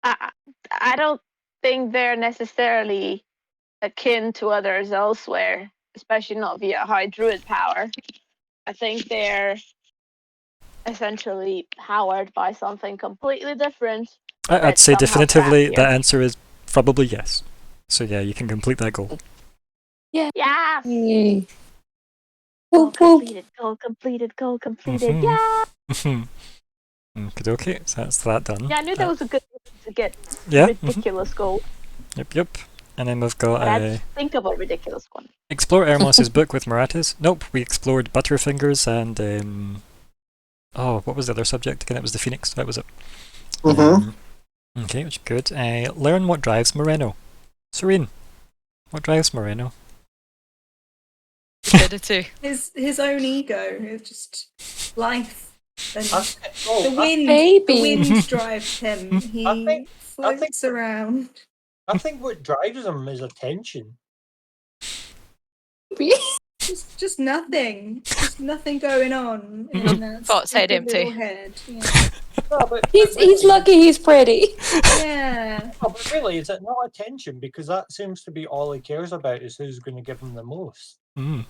I don't think they're necessarily akin to others elsewhere, especially not via high druid power. I think they're essentially powered by something completely different. I'd That's say somehow definitively the craftier. answer is probably yes. So yeah, you can complete that goal. Yes! Yay. Goal Whoop, whoop. completed, goal completed, goal completed. Mhm. Yeah! Okay, so that's that done. Yeah, I knew that was a good one to get Yeah. ridiculous goal, Yep. And then we've got but I had to think of a ridiculous one. explore Ermos's book with Maratis. Nope, we explored Butterfingers and what was the other subject again? It was the Phoenix. That was it. Okay, which is good. Learn what drives Moreno. Serene, what drives Moreno? Stupidity. His own ego. It's just life. And Oh, the wind. Baby. The wind drives him. He I think- floats around. I think what drives him is attention. Just nothing. Just nothing going on in that Thoughts head stupid little empty. head. Yeah. No, but He's lucky he's pretty. Yeah. No, but really, is it not attention? Because that seems to be all he cares about is who's going to give him the most. Mm.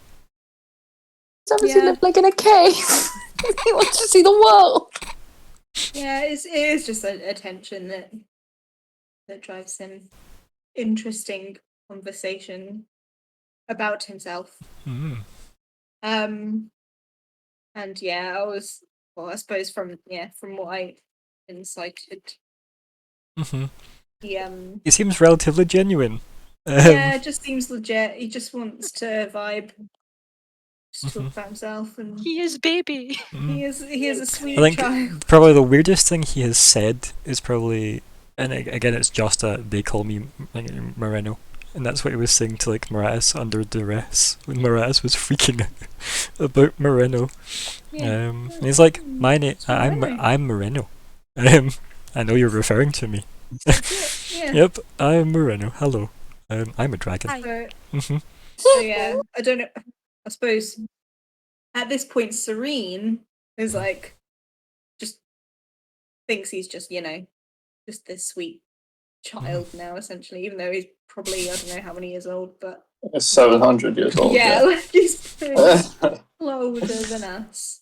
He's obviously Yeah. lived like in a cave. He wants to see the world. Yeah, it is just attention that drives him. Interesting conversation about himself. Mm. And yeah, I suppose from what I incited, hmm he He seems relatively genuine. yeah, it just seems legit. He just wants to vibe, just talk Mhm. about himself, and He is baby. mm. he is a sweet I think child. probably the weirdest thing he has said is probably, and again, it's just that they call me like, Moreno, and that's what he was saying to like Maratis under duress when Maratis was freaking out about Moreno. Yeah. And he's like, my name, It's I'm Moreno. Moreno. I know you're referring to me. Yeah. Yep, I'm Moreno. Hello. I'm a dragon. So, Mhm. so yeah, I don't know. I suppose at this point, Serene is like just thinks he's just just this sweet child now, essentially. Even though he's probably I don't know how many years old, but 700 years old. yeah, like he's a Yeah. lot older than us.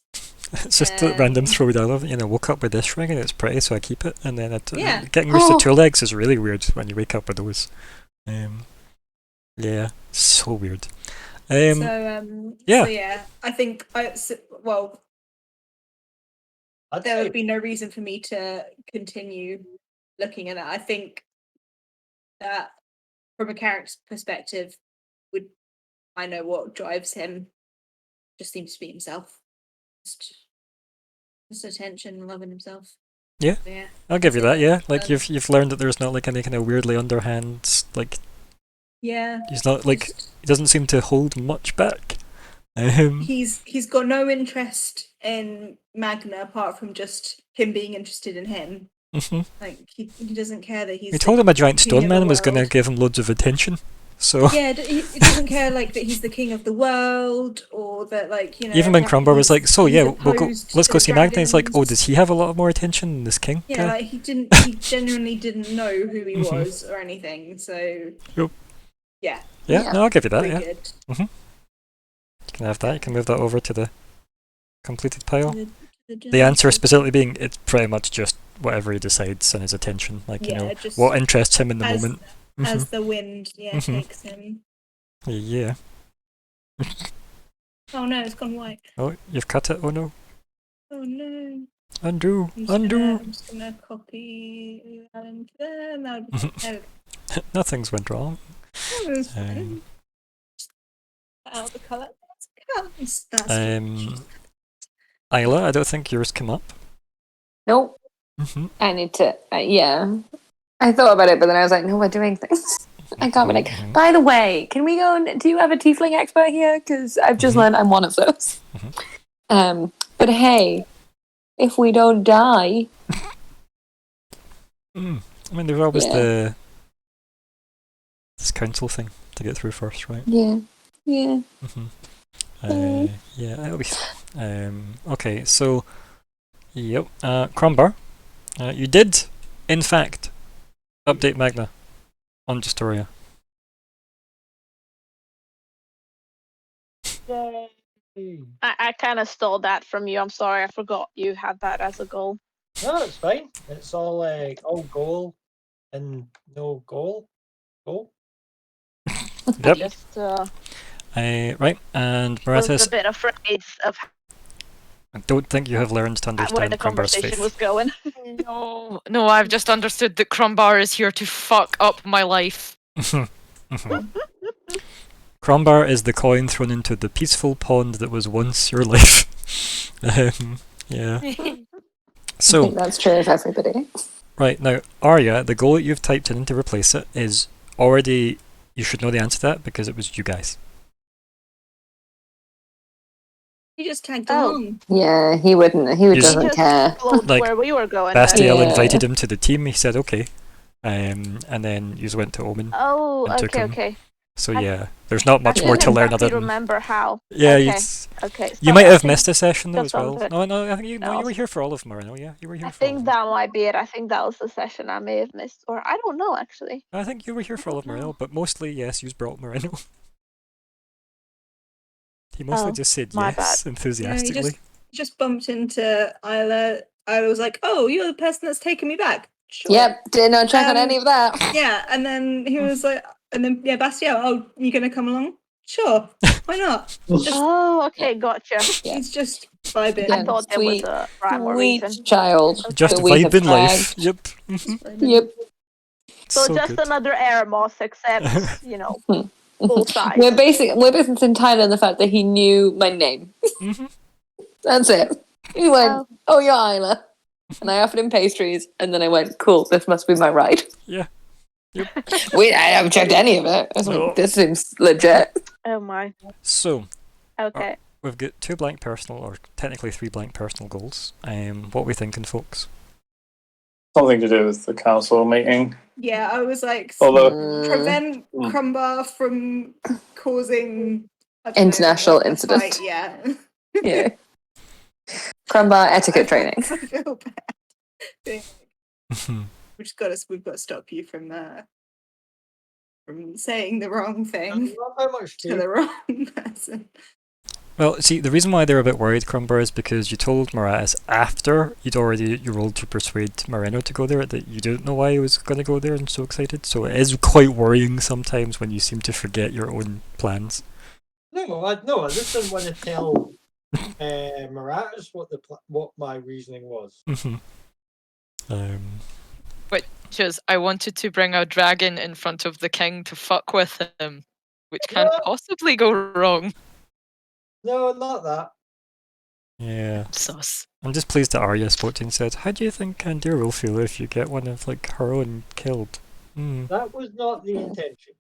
It's just a random throwdown of woke up with this ring and it's pretty, so I keep it. And then Yeah. getting used to Oh. two legs is really weird when you wake up with those. Yeah, so weird. Yeah. Um, So yeah, I think well, I'd there say would be no reason for me to continue looking at that. I think that from a character's perspective, I know what drives him. Just seems to be himself. Just attention, loving himself. Yeah. Yeah. I'll give you that. Yeah, like Um, you've learned that there's not like any kind of weirdly underhand like Yeah. he's not like just- he doesn't seem to hold much back. Um, he's got no interest in Magna apart from just him being interested in him. mhm. Like he doesn't care that he's. We the told him a giant king stone of the man was going to world. give him loads of attention. So Yeah, he doesn't care like that he's the king of the world or that even when Crumbar was like, "So he's yeah, we'll go, opposed let's to go see Magna," it's like, "Oh, dragons. does he have a lot more attention than this king?" Yeah, guy?" like he genuinely didn't know who he Mhm. was or anything. So Yep. yeah, yeah, Yeah. no, I'll give you that. pretty Yeah, good. you can have that. You can move that over to the completed pile. The answer specifically being it's pretty much just whatever he decides and his attention, like Yeah, just what interests him in the as- moment. as the wind, Mhm. takes him. Yeah. Oh no, it's gone white. Oh, you've cut it. Oh no. Oh no. Undo. I'm just gonna copy that into there. And that would be there we go. Nothing's went wrong. That was fine. Um, Just cut out the colour. That's Isla, I don't think yours came up. Nope. Mm-hmm. I need to. Yeah. I thought about it, but then I was like, no, we're doing things. I can't be like, by the way, can we go and do you have a tiefling expert here? Because I've just learned I'm one of those. But hey, if we don't die. I mean, there's always this council thing to get through first, right? Yeah. Yeah. Yeah, it'll be fine. Okay, so, yep, Crumbar, you did, in fact, update Magna on Justoria. I kind of stole that from you. I'm sorry. I forgot you had that as a goal. No, it's fine. It's all goal and no goal. Goal. Yep. Just Right, and was Marathis, a bit afraid of I don't think you have learned to where understand the Crumbar's conversation faith. was going. No, I've just understood that Crumbar is here to fuck up my life. Crumbar is the coin thrown into the peaceful pond that was once your life. Yeah. I think So, that's true of everybody. right, now, Arya, the goal that you've typed in to replace it is already, you should know the answer to that because it was you guys. You just tagged Oh. along. Yeah, he wouldn't. He He's- doesn't Just care. followed Like, where we were going. Bastiel Yeah. invited him to the team, he said okay. And then you went to Omen. Oh, and took okay, him. okay. So I- yeah, there's not much I more didn't to learn exactly other than... remember how. Yeah, Okay. Okay. you so might I have think- missed a session though as that's all well. good. No, I think you No. were here for all of Moreno. Yeah, you were here I for all of think them. that might be it. I think that was the session I may have missed, or I don't know actually. I think you were here for all of don't Moreno, know. but mostly yes, you brought Moreno. He mostly Oh, just said my yes enthusiastically. Just bumped into Isla. Isla was like, "Oh, you're the person that's taking me back." Sure. Yep, did not check on Um, any of that. Yeah, and then he was like, Bastiel, oh, you gonna come along? Sure. Why not? Just, Oh, okay, gotcha. Yeah. He's just vibing. Yeah. I thought there was Sweet- a rhyme or Sweet reason. child. Just that we have vibing life. tagged. Yep. Mhm. Yep. So, So just good. another Eremos, except Hmm. full size. We're basing entirely on the fact that he knew my name. Mhm. That's it. He went, "Oh, you're Isla," and I offered him pastries, and then I went, "Cool, this must be my ride." Yeah. Yep. I haven't checked any of it. I was No. like, this seems legit. Oh my. So Okay. we've got 2 blank personal, or technically 3 blank personal goals. What are we thinking, folks? Something to do with the council meeting. Yeah, I was like, Although prevent Mm. Crumbar from causing I don't International know, a incident. fight, yeah. Yeah. Crumbar etiquette training. I feel bad. We've got to stop you from saying the wrong thing Not that much to the wrong person. Well, see, the reason why they're a bit worried, Crumbar, is because you told Moratis after you rolled to persuade Moreno to go there that you didn't know why he was going to go there and so excited. So it is quite worrying sometimes when you seem to forget your own plans. No, I just didn't want to tell Maratis what my reasoning was. Which is, I wanted to bring a dragon in front of the king to fuck with him, which can't Yeah. possibly go wrong. No, not that. Yeah. Sus. I'm just pleased that Arya spoke to you and said, how do you think Candir will feel if you get one of like her own killed? That was not the intention.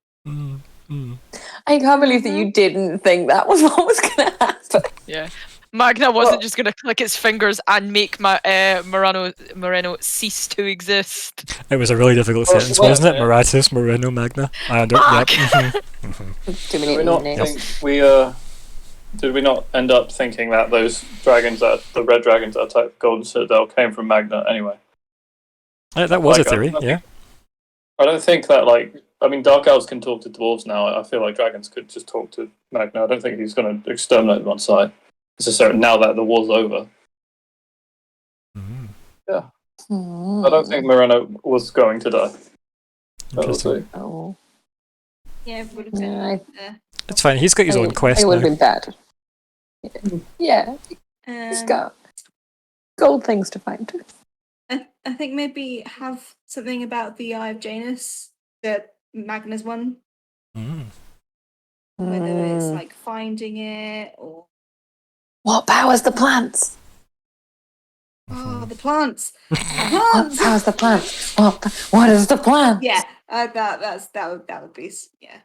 I can't believe that you didn't think that was what was going to happen. Yeah. Magna wasn't just going to click its fingers and make Moreno cease to exist. It was a really difficult Well, sentence, well, wasn't it? yeah. Moratis, Moreno, Magna. Yep. Fuck! Too many Did we not names. think did we not end up thinking that those dragons, the red dragons that attacked Golden Citadel, came from Magna anyway? That was Like, a theory, I yeah. don't think that Dark Elves can talk to dwarves now. I feel like dragons could just talk to Magna. I don't think he's going to exterminate them on site necessarily now that the war's over. I don't think Moreno was going to die. We'll Interesting. see. Oh, Yeah, it would have Yeah, been. It's fine, he's got his own quest it would now. have been bad. Yeah, let's Um, go. Gold things to find. I think maybe have something about the Eye of Janus, the Magnus one, Mm. whether it's Mm. like finding it or What powers the plants? oh, the plants. What Plants. powers the plants? What is the plant? Yeah, that would be yeah.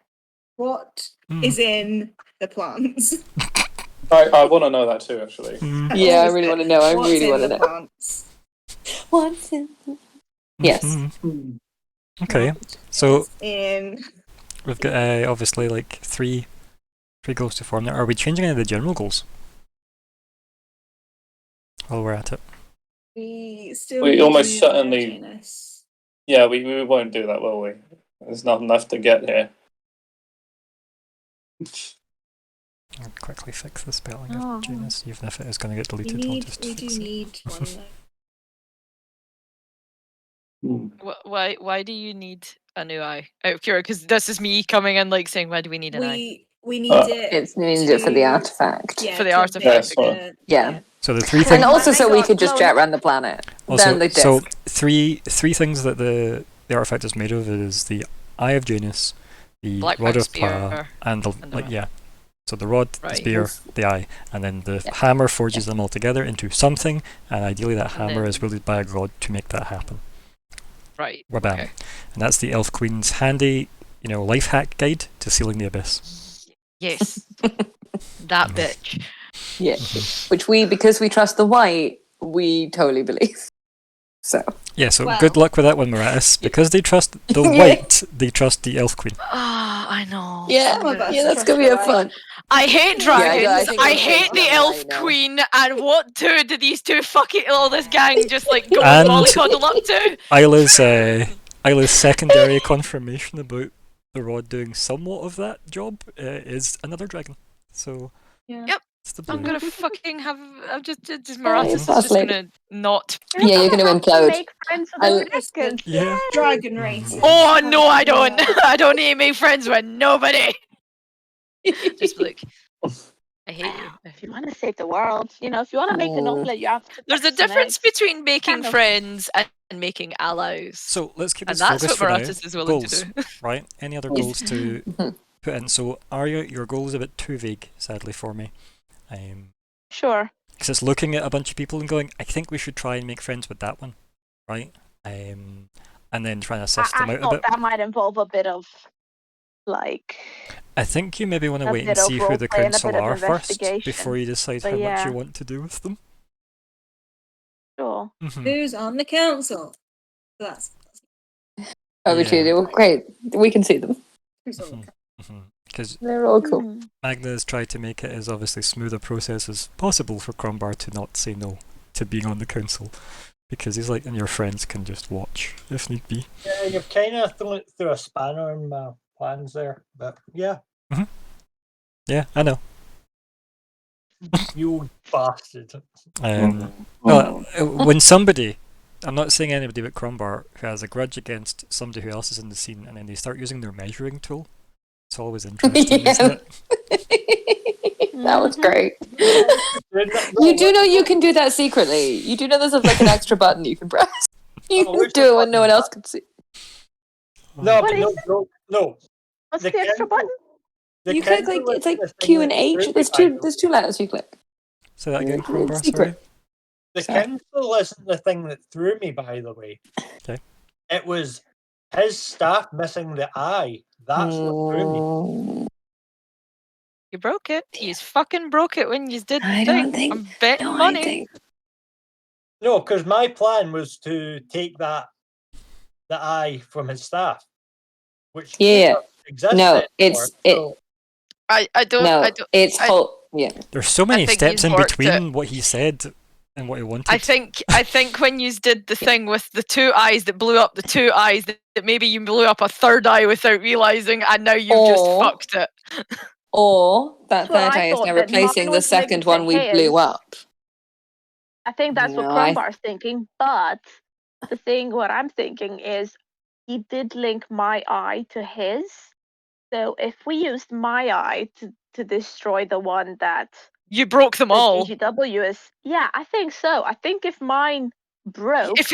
What Mm. is in the plants? I want to know that too, actually. Mm. Yeah, I What is really it? want to know. I What's really in want to the know. plants? What's in? Yes. Mhm. Okay, so What's in we've got obviously like three goals to form there. Are we changing any of the general goals while we're at it? we still We need to almost do the Eye of certainly- Janus. Yeah, we won't do that, will we? There's not enough to get here. I'll quickly fix the spelling Oh. of Janus, even if it is going to get We deleted. I'll just do fix it. need one though. Why do you need a new eye? Out of curiosity, because this is me coming in like saying, why do we need an eye? We need it. It's needed for the to- artifact. Yeah, For the to artifact, make okay. the- Yeah. So the three And things. also so we God, could just no. jet around the planet. Also, Then the disc. so three things that the artifact is made of is the Eye of Janus, the Black Rod Magic of Pla, Spear, and the and the like. rod. Yeah. So the rod, the Right. spear, the eye, and then the Yeah. hammer forges them all together into something, and ideally that And hammer is then- wielded by a god to make that happen. Right. Wabam. Okay. And that's the Elf Queen's handy, life hack guide to sealing the abyss. Yes. That bitch. Yeah. Which because we trust the white, we totally believe. So. Yeah, so Well- good luck with that one, Moratis. Because they trust the Yeah. white, they trust the Elf Queen. Ah, I know. Yeah, Oh my God, yeah, that's trust gonna be the a white. fun. I hate Yeah, I dragons. think I that's hate what the I'm elf right now. queen. And what do these two fucking all this gang just like go And- mollycoddle up to? Isla's secondary confirmation about the rod doing somewhat of that job is another dragon. So Yeah. Yep. it's the I'm blue. gonna fucking have. I'm just it's Marathis is just lovely. gonna not. Yeah, you're gonna have to implode. Make friends with I- the It's the dragons. Yeah. Dragon Mhm. race. Oh no, I don't. I don't need to make friends with nobody. Just be like, I hate you. If you want to save the world, if you want to make an Mm. omelet, you have to. There's a touch some difference eggs. between making Kind of. friends and making allies. So let's keep and this that's focused what for now. Marathis is willing Goals, to do. right? Any other Yes. goals to Mhm. put in? So Arya, your goal is a bit too vague, sadly for me. Sure. Because it's looking at a bunch of people and going, I think we should try and make friends with that one, right? And then trying to suss them I out a thought bit. that might involve a bit of, like, I think you maybe want to a wait and bit of see who the role-play and a council bit of are first investigation. before you decide But how much yeah. you want to do with them. sure. Mhm. Who's on the council? That's Over to Yeah. you. Great. We can see them. who's on the council. Because They're all cool. Hmm. Magna has tried to make it as obviously smooth a process as possible for Crombar to not say no to being on the council. Because he's like, and your friends can just watch if need be. Yeah, you've kind of thrown a spanner in my plans there, but yeah, Yeah, I know. you bastard. Well, when somebody, I'm not saying anybody but Crombar, who has a grudge against somebody who else is in the scene, and then they start using their measuring tool, it's always interesting, isn't it? That was great. No, You do know you can do that secretly. You do know there's like an extra button you can press. You Oh, can where's do the it when no one button? else can see. No, What but is no. What's The the extra council- button? the You click like council it's is like the thing Q and that H. threw There's me by two letters you click. Say that again, It's Crombar, sorry. secret. The Sorry. council isn't the thing that threw me, by the way. Okay. It was his staff missing the eye. That's what threw me. Mm, You broke it. You fucking broke it when you did the I thing. don't think- I'm betting no, I money. think No, because my plan was to take the eye from his staff, which Yeah. existed. No, it's- I don't. no. I don't. It's I- whole. Yeah. There's so many think steps he's in worked between what he said and what he wanted. I think when you did the thing with the two eyes that blew up the two eyes, that maybe you blew up a third eye without realizing, and now you've just Or- fucked it. Or that That's what third I eye is thought, now that replacing mine the was second linked to one we blew his. up. I think that's what No, I- Crombar's thinking, but what I'm thinking is he did link my eye to his. So if we used my eye to destroy the one that You broke them The all. GGW is, yeah, I think so. I think if mine broke, If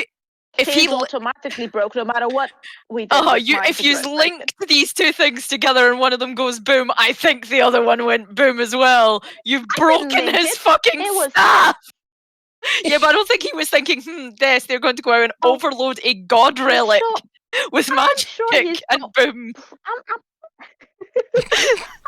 his he automatically broke no matter what we did. with mine if to you broke, link these two things together and one of them goes boom, I think the other one went boom as well. You've I didn't broken link his it. fucking It was- staff. Yeah, but I don't think he was thinking, yes, they're going to go out and Oh, overload a god I'm relic sure- with I'm magic sure he's and got- boom.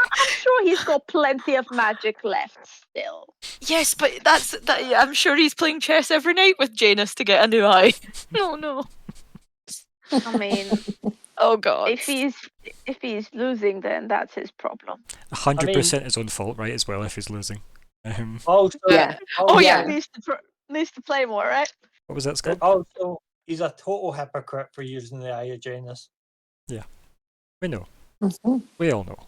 I'm sure he's got plenty of magic left still. Yes, but I'm sure he's playing chess every night with Janus to get a new eye. No. I mean, Oh god. if he's losing, then that's his problem. 100% his own fault, right? As well, if he's losing. Also, Yeah. Oh, yeah. Needs to play more, right? What was that, Scott? Also, he's a total hypocrite for using the Eye of Janus. We know. Mhm. We all know.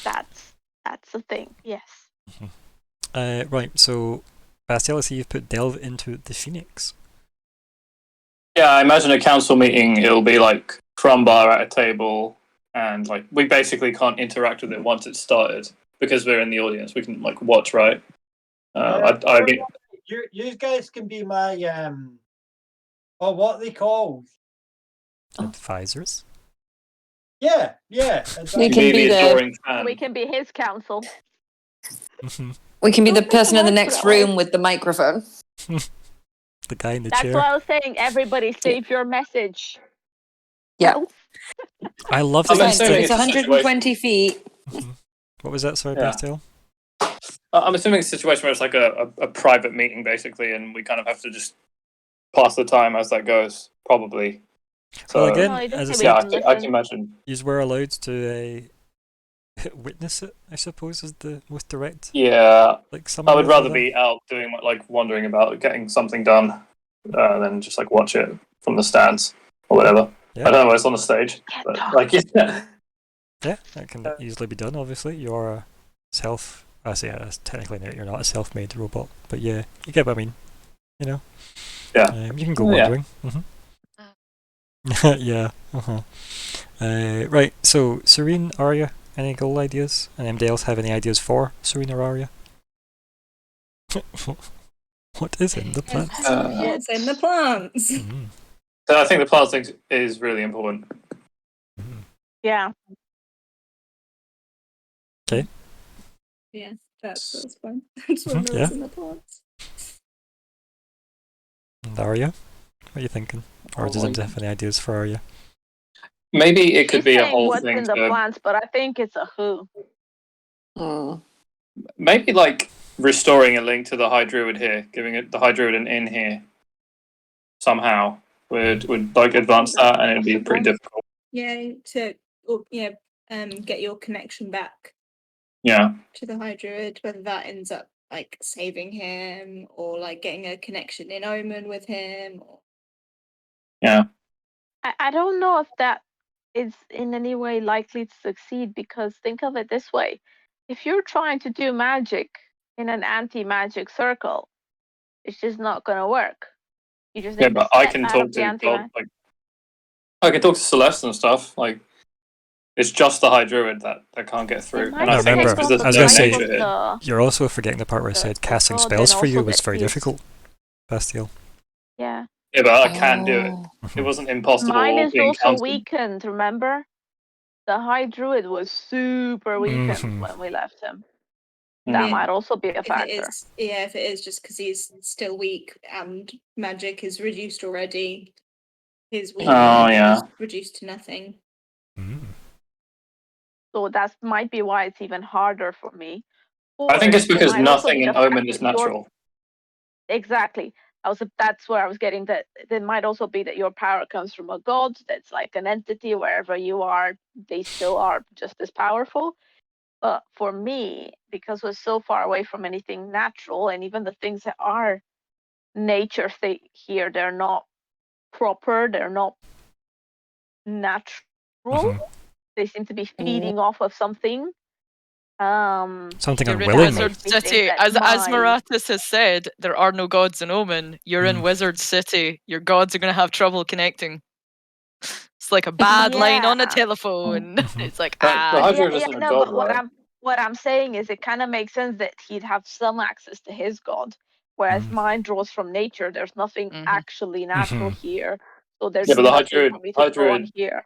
That's the thing. Yes. Right, so Bastiel, I see you've put Delve into the Phoenix. Yeah, I imagine a council meeting, it'll be like Crumbar at a table, and like we basically can't interact with it once it's started because we're in the audience. We can like watch, right? I mean, You guys can be my what are they called? Advisors. Yeah. We Exactly. can be maybe the- adoring fan. We can be his counsel. Mhm. We can be the Don't think person in the about next that way. room with the microphone. The guy in the That's chair. what I was saying. Everybody save your message. Yeah. Else. I love I'm the It's, assuming it's it's a 120 feet. What was that, sorry, Yeah. Bastiel? I'm assuming it's a situation where it's like a private meeting, basically, and we kind of have to just pass the time as that goes, probably. So, Well, again, No, it as I doesn't said, yeah, even I can listen. imagine. you were allowed to witness it, I suppose, is the most direct. Yeah, Like I would rather of that. be out doing like wandering about, getting something done, than just like watch it from the stands or whatever. Yeah. I don't know why it's on the stage, Can't but talk. like yeah. Yeah, that can easily be done, obviously. You're a technically you're not a self-made robot, but yeah, you get what I mean. You know? Yeah. You can go Yeah. wandering. Yeah. Right, so Serene, Arya, any goal ideas? And anybody else have any ideas for Serene or Arya? What is in the plan? What's in the plants? Mhm. So I think the plant thing is really important. Mhm. Yeah. Yeah, that's fine. That's what Yeah. in the plants. And Arya, what are you thinking? Or does anybody have any ideas for Arya? Maybe it could She's be a saying whole what's thing. in the To, plans, but I think it's a who. Mm. maybe like restoring a link to the High Druid here, giving it the High Druid an in here somehow would like advance that, and it'd be pretty difficult. Yeah, get your connection back Yeah. to the High Druid, whether that ends up like saving him or like getting a connection in Omen with him. Or... Yeah. I don't know if that is in any way likely to succeed, because think of it this way. If you're trying to do magic in an anti-magic circle, it's just not going to work. You just Yeah, need but to I step can out talk of the to anti-magic. like I can talk to Celeste and stuff. Like it's just the High Druid that can't get through. It And I might think it's remember, because take there's I was no gonna say- nature here. You're also forgetting the part where I said casting God, spells and for you also was that very he's- difficult, Bastiel. Yeah. Yeah, but I can do it. Oh. It wasn't impossible. Mine is being also counted. weakened, remember? The High Druid was super weakened Mhm. when we left him. Mm. That Yeah. might also be a If it factor. is, if it is just because he's still weak and magic is reduced already, his weakness Oh, yeah. is reduced to nothing. Mm. So that might be why it's even harder for me. I think Or it's because it might also nothing be in the fact Omen is that you're- natural. Exactly. That's where I was getting that. It might also be that your power comes from a god that's like an entity. Wherever you are, they still are just as powerful. But for me, because we're so far away from anything natural, and even the things that are nature here, they're not proper, they're not natural. Mhm. They seem to be feeding off of something. Something You're in unwillingly. Wizard Makes me think City. that As my- Marathis has said, there are no gods in Omen. You're in Mm. Wizard City. Your gods are going to have trouble connecting. It's like a bad line on a Yeah. telephone. Mhm. It's like, The High Druid yeah, isn't a no, god, but what right? what I'm saying is it kind of makes sense that he'd have some access to his god, whereas mine draws from nature. There's nothing actually natural here, so there's Yeah, but the nothing for me to draw on Hydroid here.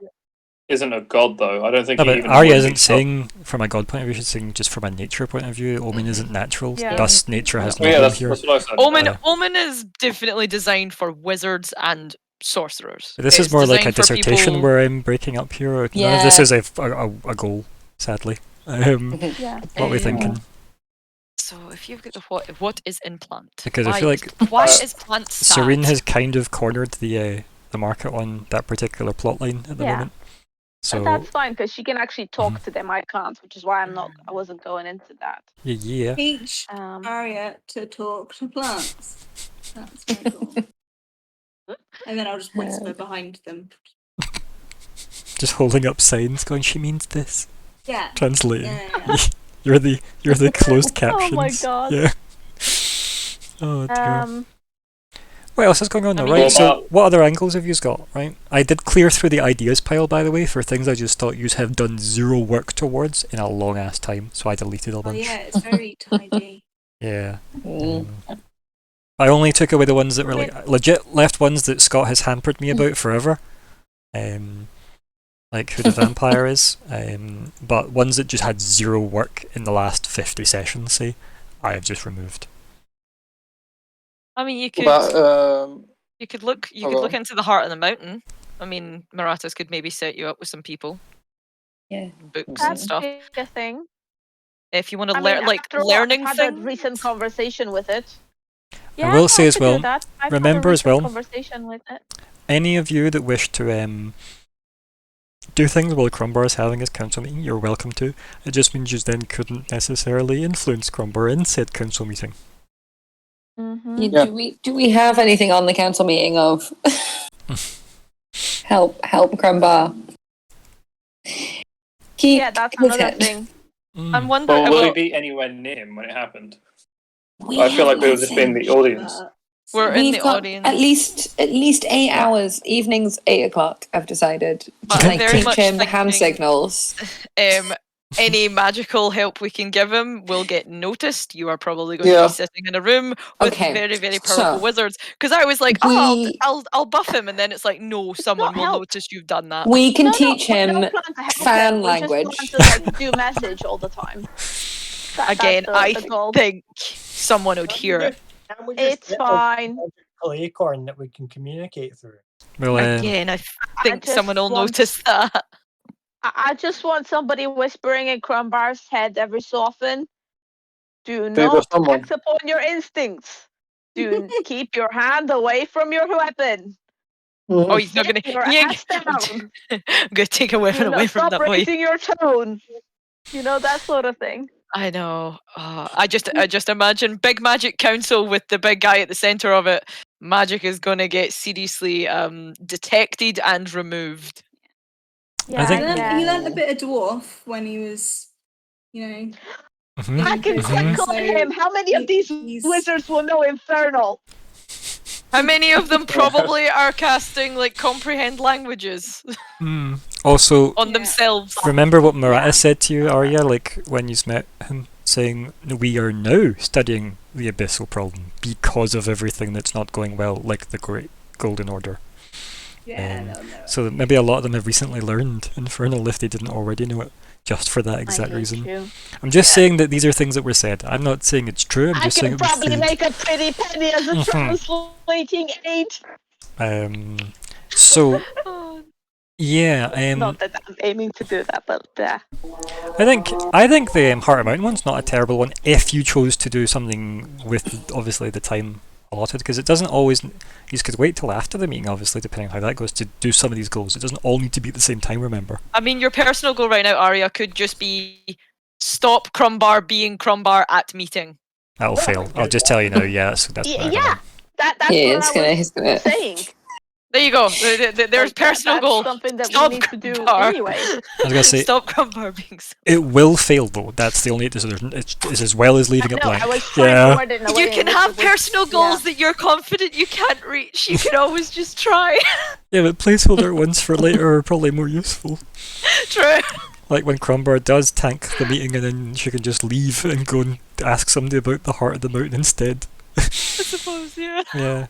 isn't a god though. I don't think No, he but even Arya would isn't be saying from a god point of view, she's saying just from a nature point of view, Omen isn't natural, Yeah. thus nature has Oh, no yeah, role that's here. what I said. Omen is definitely designed for wizards and sorcerers. This is It's more like a designed for dissertation people- where I'm breaking up here. Or, no, Yeah. this is a goal, sadly. Yeah. What are we thinking? So if you've got the what is in plant? Because I Why- feel like why is plant sad? Serene has kind of cornered the market on that particular plotline at the Yeah. moment. So But that's fine because she can actually talk to them. I can't, which is why I wasn't going into that. yeah. Teach Um, Arya to talk to plants. That's very cool. And then I'll just whisper behind them. Just holding up signs going, she means this. Yeah. Translating. Yeah. You're the closed captions. Oh my God. Yeah. Oh dear. um, What else is going on now, I mean, right? what So, about- what other angles have you got, right? I did clear through the ideas pile, by the way, for things I just thought you have done zero work towards in a long ass time, so I deleted a Oh bunch. yeah, it's very tidy. Yeah. Mm. I only took away the ones that were like legit left ones that Scott has hampered me about forever. Like who the vampire is. But ones that just had zero work in the last 50 sessions, say, I have just removed. I mean, you What could about you could look hold look on. into the heart of the mountain. I mean, Marathas could maybe set you up with some people, Yeah. books and that's stuff. a thing. If you want to I learn mean, like after all, learning I've had a things. recent conversation with it. I will say I as could do well, that. I've had a remember as recent well, conversation with it. any of you that wish to do things while Crumbar is having his council meeting, you're welcome to. It just means you then couldn't necessarily influence Crumbar in said council meeting. Mm-hmm. Yeah, Yeah. do we have anything on the council meeting of help Crumbar? Keep Yeah, that's his another head. thing. I'm wondering. Well, will he well, be anywhere near him when it happened? We I feel like have we would have just been in the nothing. audience. we're in We've the got audience. at least 8 hours. Evenings 8 o'clock. I've decided But to I'm like very teach much him hand thinking- signals. Any magical help we can give him will get noticed. You are probably going to Yeah. be sitting in a room with Okay, very, very powerful so wizards. Because I was like, oh, we- I'll buff him, and then it's like, no, someone will help. notice you've done that. We can No, teach we him don't plan to help fan him. language. We just plan to like do message all the time. Again, that's I the goal. think someone would hear it. Can't we just It's get, like, fine. a magical acorn that we can communicate through? Well, Again, I think just someone will want- notice that. I just want somebody whispering in Crumbar's head every so often. Do There not goes someone. act upon your instincts. Do keep your hand away from your weapon. Oh, he's not Get going your to. ass down. I'm going to take a Do weapon not away from stop that boy. raising your tone. You know, that sort of thing. I know. I just imagine big magic council with the big guy at the center of it. Magic is going to get seriously detected and removed. I think- He learned a bit of dwarf when he was, you know. mhm. I can Mhm. tickle him. How many of these He's- wizards will know Infernal? How many of them probably are casting like comprehend languages Also, on Yeah. themselves? remember what Murata said to you, Arya, like when you met him, saying, we are now studying the abyssal problem because of everything that's not going well, like the Great Golden Order. Yeah, Um, no, no. So that maybe a lot of them have recently learned Infernal if they didn't already know it, just for that exact I hate reason. you. I'm just saying that these are things that were said. I'm not saying it's true, I'm I just saying can it was probably said. make a pretty penny as a Mhm. translating aid. So, yeah, Not that I'm aiming to do that, but I think the Heart of Mountain one's not a terrible one if you chose to do something with obviously the time allotted, because it doesn't always. You could wait till after the meeting, obviously, depending on how that goes, to do some of these goals. It doesn't all need to be at the same time. Remember. I mean, your personal goal right now, Arya, could just be stop Crumbar being Crumbar at meeting. That'll fail. I'll just tell you now. Yeah, that's not yeah, gonna- that's Yeah, what he's I gonna. was saying. There you go. There's Like, personal that's goal. something that Stop we need to do Crumbar. anyway. I was gonna say Stop Crumbar being. it will fail though. That's the only. It's as well as leaving I it know, blank. I was trying Yeah. to word it in a way You in can which have it would- personal goals that you're confident you can't reach. You can always just try. Yeah, but placeholder ones for later are probably more useful. True. Like when Crumbar does tank the meeting and then she can just leave and go and ask somebody about the heart of the mountain instead. I suppose, yeah. Yeah.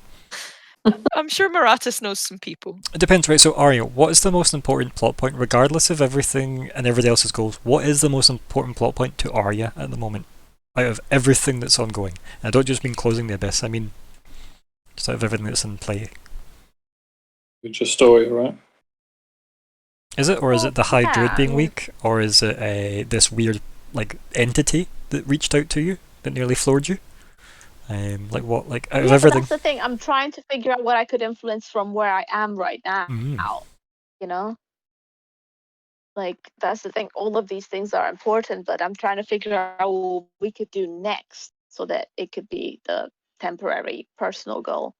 I'm sure Maratus knows some people. It depends, right? So Arya, what is the most important plot point, regardless of everything and everybody else's goals? What is the most important plot point to Arya at the moment, out of everything that's ongoing? And I don't just mean closing the abyss. I mean just out of everything that's in play. It's your story, right? Is it, or is it the High Druid being yeah. weak, or is it this weird like entity that reached out to you that nearly floored you? Like what? Like out of Yeah, but everything. that's the thing. I'm trying to figure out what I could influence from where I am right now. Mm. You know, like that's the thing. All of these things are important, but I'm trying to figure out what we could do next so that it could be the temporary personal goal.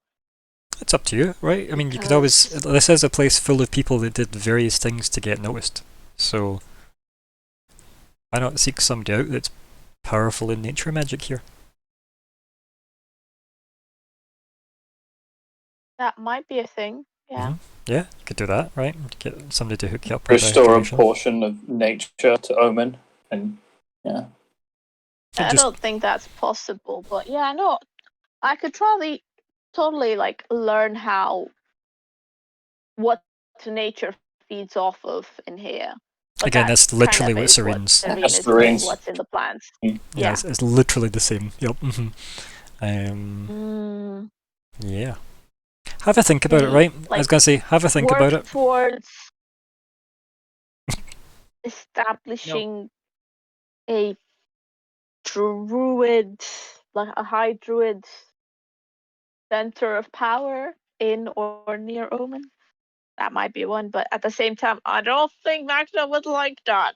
It's up to you, right? I mean, you could always. This is a place full of people that did various things to get noticed. So why not seek somebody out that's powerful in nature magic here? That might be a thing. Yeah. Yeah, you could do that, right? Get somebody to hook you up with Restore a information. portion of nature to Omen, and yeah. I Just- don't think that's possible, but yeah, no, I could probably totally like learn what nature feeds off of in here. But Again, that that's literally kind of what is Serene's. Serene That's is doing, Serene's. what's in the plants. Yeah, Yeah. it's literally the same. Yep. Yeah. Have a think about it, right? I was gonna say, have a think about Work it. towards establishing a druid, like a high druid center of power in or near Omen. That might be one, but at the same time, I don't think Magda would like that.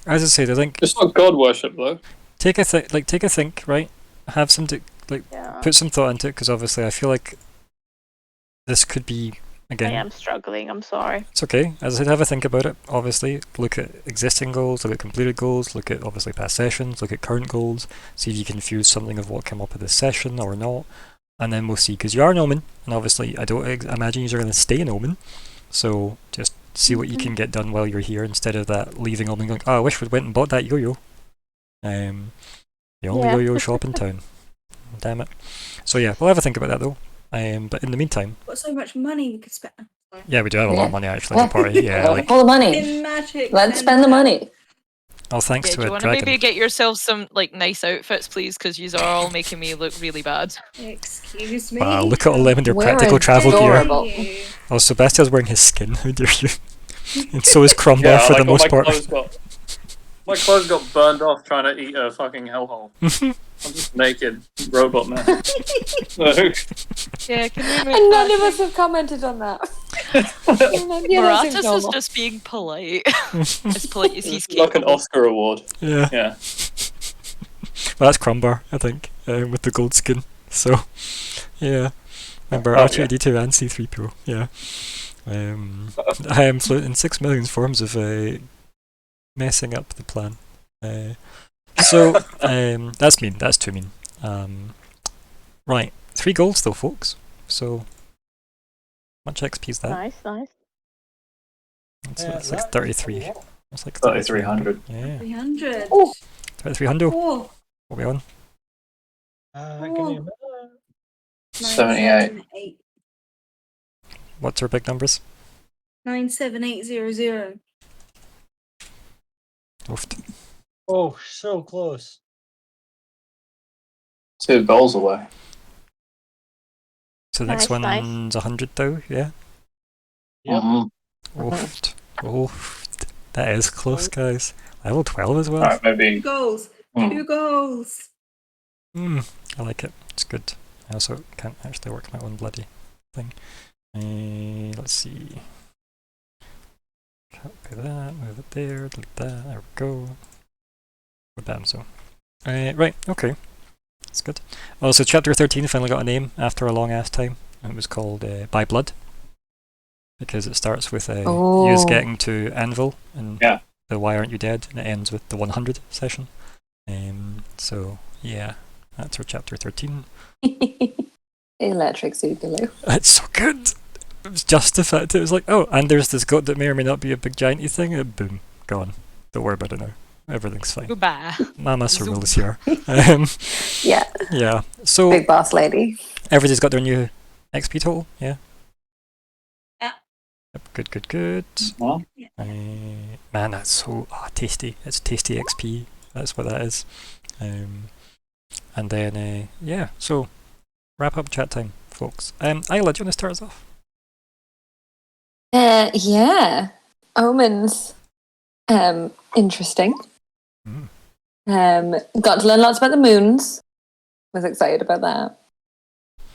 As I said, I think It's not god worship though. take a think, right? Have some Yeah. put some thought into it, because obviously I feel like this could be I again. am struggling, I'm sorry. It's okay. As I said, have a think about it. Obviously, look at existing goals, look at completed goals, look at obviously past sessions, look at current goals. See if you can fuse something of what came up with this session or not, and then we'll see. Because you are an Omen, and obviously I don't imagine you're going to stay in Omen. So just see what you can get done while you're here, instead of that leaving Omen going, oh, I wish we'd went and bought that yo-yo. The only Yeah. yo-yo shop in town. Damn it. So yeah, we'll have a think about that though. But in the meantime, Got so much money we could spend. yeah, we do have a lot of money actually at the party. Yeah, like All the money. In magic. Let's spend the money. all thanks Yeah, do to you a want to dragon. maybe get yourself some like nice outfits, please? Because you are all making me look really bad. Excuse me. Wow, look at all them in their We're practical travel gear. adorable. Oh, Sebastian's wearing his skin. How dare you? And so is Crumbar Yeah, for like, the most part. My clothes got burned off trying to eat a fucking hellhole. I'm just naked robot man. Yeah, can we make And none that? of us have commented on that. Maratus is just being polite. As polite as he's It's like an capable. Oscar award. Yeah. Yeah. Well, that's Crumbar, I think, with the gold skin. So, yeah. Remember, Oh, R2D2 and C3PO. Yeah. I am fluent in 6 million forms of messing up the plan. So, that's mean. That's too mean. Right. 3 golds though, folks. So, much XP is that? Nice, nice. It's like 33. It's like 3,300. Yeah. 300. Oh. 3,300. Oh, What are we on? Give me a minute. 78. What's our big numbers? 97800. Oofed. Oh, so close. 2 goals away. So the next Nice, nice. one's 100 though, yeah? Yep. Mhm. Oofed. Oofed. That is close, guys. Level 12 as well. Alright, maybe. 2 goals. Hmm. 2 goals. I like it. It's good. I also can't actually work my own bloody thing. Let's see. Copy that, move it there, delete that, there we go. Bam, so. Right, okay. That's good. Oh, so chapter 13 finally got a name after a long ass time. It was called By Blood. Because it starts with you Oh. getting to Anvil and Yeah. the Why Aren't You Dead, and it ends with the 100 session. So, yeah, that's our chapter 13. Electric Zoogaloo. It's so good! It was just the fact it was like, oh, and there's this goat that may or may not be a big gianty thing, and boom, gone. Don't worry about it now. Everything's fine. Goodbye. Mama Zoom. Sorul is here. Um, Yeah, yeah. So big boss lady. everybody's got their new XP total, yeah? Yeah. Yep, good. Well, Man, that's so tasty. It's tasty XP. That's what that is. And then, yeah, so wrap up chat time, folks. Isla, do you want to start us off? Yeah. Omens. Interesting. Got to learn lots about the moons. Was excited about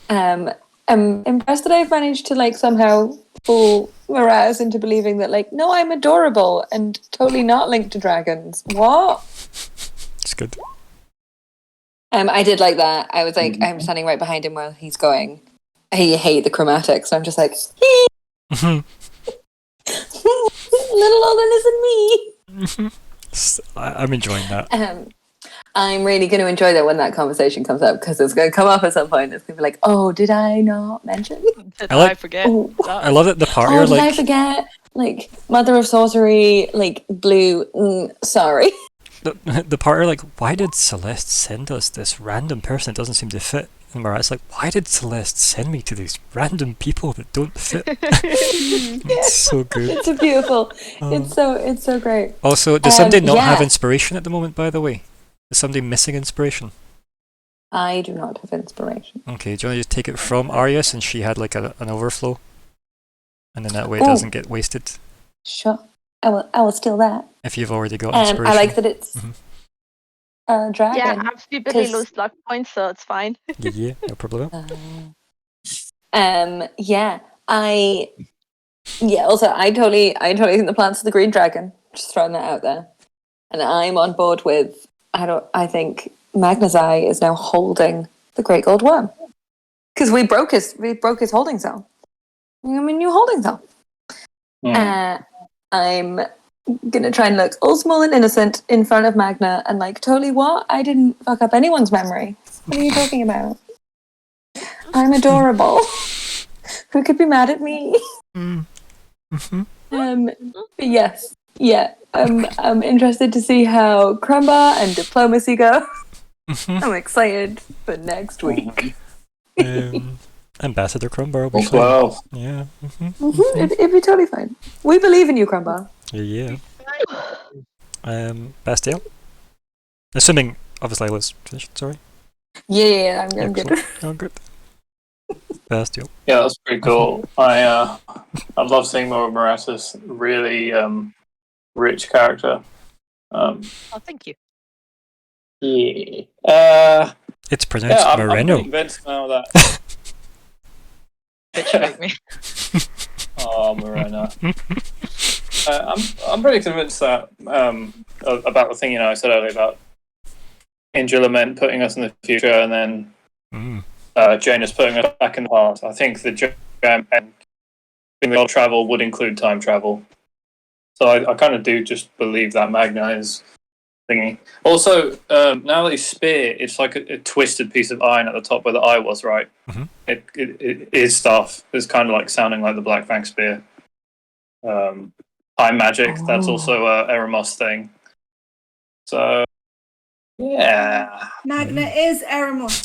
that. I'm impressed that I've managed to like somehow fool Miraz into believing that like, no, I'm adorable and totally not linked to dragons. What? It's good. I did like that. I was like, I'm standing right behind him while he's going, I hate the chromatics. So I'm just like, little older than me. I'm enjoying that. I'm really going to enjoy that when that conversation comes up because it's going to come up at some point. It's going to be like, oh, did I not mention? Did I like- I forget? Oh, that? I love that the party oh are did I like, forget? Like, Mother of Sorcery, like, blue, sorry. the party are like, why did Celeste send us this random person that doesn't seem to fit? And Marat's like, why did Celeste send me to these random people that don't fit? It's so good. It's so beautiful. Oh. It's so great. Also, does somebody not have yeah. inspiration at the moment, by the way? Is somebody missing inspiration? I do not have inspiration. Okay, do you want to just take it from Arya since she had like an overflow? And then that way it Ooh. doesn't get wasted Sure. I will steal that. if you've already got inspiration. I like that it's Mhm. a dragon. Yeah, I've stupidly 'cause- lose luck points, so it's fine. Yeah, no problem. Yeah. Also, I totally think the plants of the green dragon. Just throwing that out there. And I'm on board with, I think Magna's Eye is now holding the Great Gold Worm. Because we broke his holding cell. I'm a new holding cell. I'm gonna try and look all small and innocent in front of Magna and like, totally what? I didn't fuck up anyone's memory. What are you talking about? I'm adorable. Who could be mad at me? Mm-hmm. But yes. Yeah. I'm interested to see how Crumba and Diplomacy go. Mm-hmm. I'm excited for next week. Ambassador Crumbar will be fine. well, Yeah. It'd be totally fine. We believe in you, Crumba. Yeah. Bastiel? Assuming, obviously, I was finished, sorry. Yeah, I'm good. Oh, good. Bastiel. yeah, that's pretty cool. I love seeing more of Moratis. Really rich character. Oh, thank you. Yeah. It's pronounced I'm Moreno. convinced now that. Bitch about me. Oh, Moreno. I'm pretty convinced that about the thing I said earlier about Angel Lament putting us in the future and then Janus putting us back in the past. I think the jam and world travel would include time travel. So I kind of do just believe that Magna is thingy. Also, now that he's spear, it's like a twisted piece of iron at the top where the eye was, right? Mhm. It is stuff. It's kind of like sounding like the Black Fang spear. Time magic. That's also a Eremos thing. So yeah, Magna is Eremos.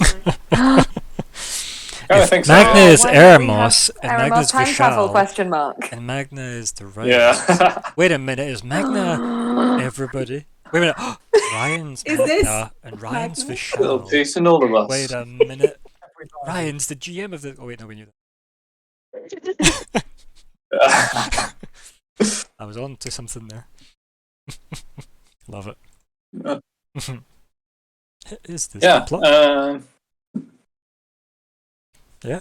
I think so. Magna is Why don't we Eremos, and Eremos Magna's time travel Vishal, question mark. and Magna is the right. Yeah. Wait a minute, is Magna everybody? Wait a minute, Ryan's Is Magna, this and Ryan's Magna? Little Vishal. piece in all of us. Wait a minute, Ryan's the GM of the. Oh wait, no, we knew that. I was on to something there. Love it. Is this Yeah. the plot? Yeah.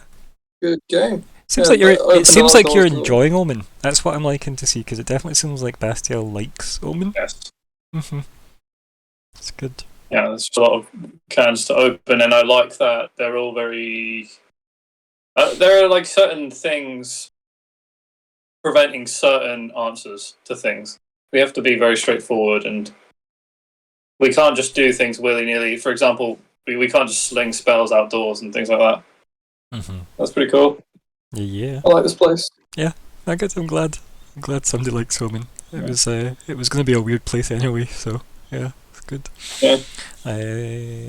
Good game. Seems Yeah, like you're. but open It seems all like you're doors. enjoying Omen. That's what I'm liking to see because it definitely seems like Bastiel likes Omen. Yes. It's good. Yeah, there's a lot of cans to open, and I like that they're all very. There are like certain things preventing certain answers to things. We have to be very straightforward, and we can't just do things willy nilly. For example, we can't just sling spells outdoors and things like that. That's pretty cool. Yeah. I like this place. I guess I'm glad. I'm glad somebody likes Omen. It was going to be a weird place anyway, so yeah, it's good. Yeah.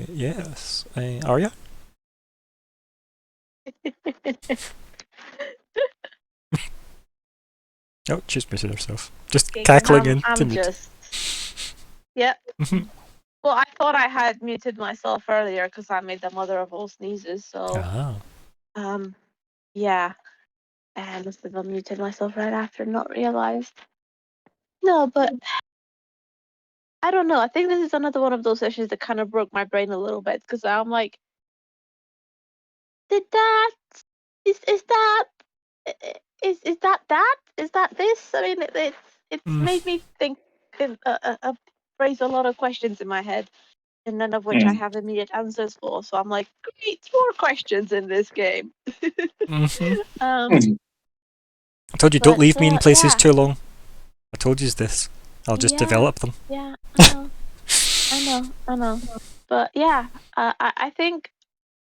Yes. Arya? Oh, she's muted herself. Just cackling into I'm mute. just. Yep. Well, I thought I had muted myself earlier because I made the mother of all sneezes. So, Ah. yeah, I must have unmuted myself right after, not realized. No, but I don't know. I think this is another one of those sessions that kind of broke my brain a little bit because I'm like, did that? Is that? Is that? Is that this? I mean, it's made me think, raise a lot of questions in my head, and none of which I have immediate answers for. So I'm like, great, more questions in this game. I told you, don't but, leave me in places yeah. too long. I told you this. I'll just Yeah. develop them. Yeah, I know. But yeah, I think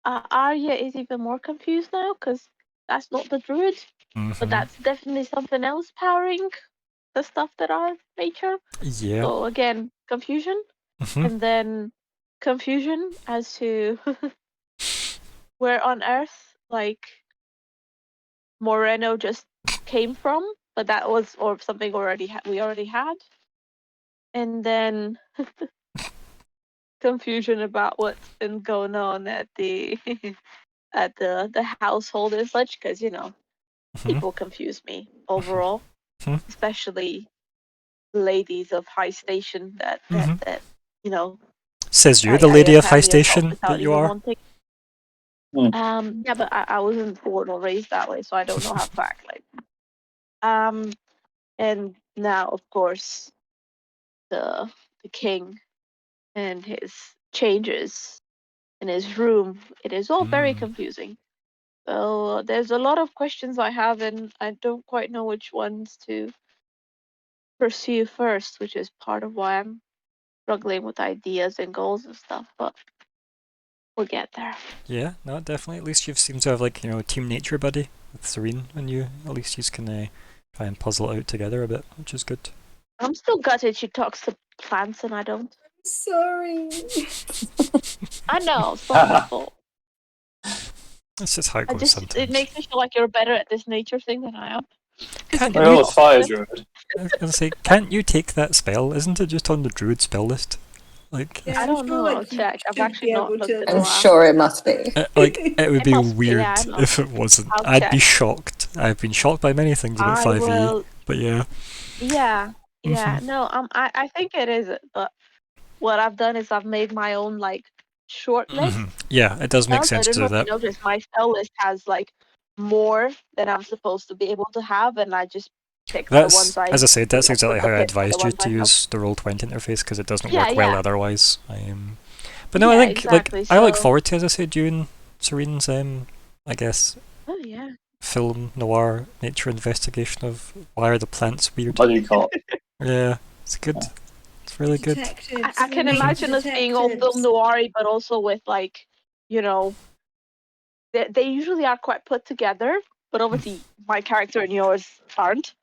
Arya is even more confused now because that's not the druid, but that's definitely something else powering the stuff that are nature. Yeah. So again, confusion, and then confusion as to where on earth like Moreno just came from, but that was or something we already had, and then confusion about what's been going on at the at the household and such, because people confuse me overall, especially ladies of high station that Says you, I the lady of high apparently assault station without that you even are. wanting. Yeah, but I wasn't born or raised that way, so I don't know how to act like. And now of course the king and his changes in his room, it is all very confusing. So there's a lot of questions I have, and I don't quite know which ones to pursue first, which is part of why I'm struggling with ideas and goals and stuff. But we'll get there. Yeah, no, definitely. At least you seem to have like a team nature buddy with Serene, and you at least you can try and puzzle it out together a bit, which is good. I'm still gutted she talks to plants and I don't. Sorry. I know, it's not my fault. That's just how it goes sometimes. It makes me feel like you're better at this nature thing than I am. Can't Well, you, it's fire druid. I was gonna say, can't you take that spell? Isn't it just on the druid spell list? Like, Yeah, I I'm don't sure, know. like, I'll you check. I've should actually be not able looked to- at I'm it. sure it must be. it would It be must be, weird yeah, I know. if it wasn't. I'll I'd be check. shocked. I've been shocked by many things about I 5e, will. but yeah. Yeah. No. I think it is, but what I've done is I've made my own like short list. Yeah, it does make sense I to don't do know if that. you noticed, my spell list has like more than I'm supposed to be able to have, and I just pick the That's, ones I. as I said, that's exactly how I pick the advised you ones I to have. use the Roll20 interface because it doesn't Yeah, work well yeah. otherwise. But no, I Yeah, think exactly, I look so- forward to, as I said, doing Serene's I guess Oh yeah. film noir nature investigation of why are the plants weird. Oh, you can't. Yeah, it's good. It's really good. Detectives, I can we need imagine us being all film detectives. noir, but also with like, they usually are quite put together, but obviously my character and yours aren't.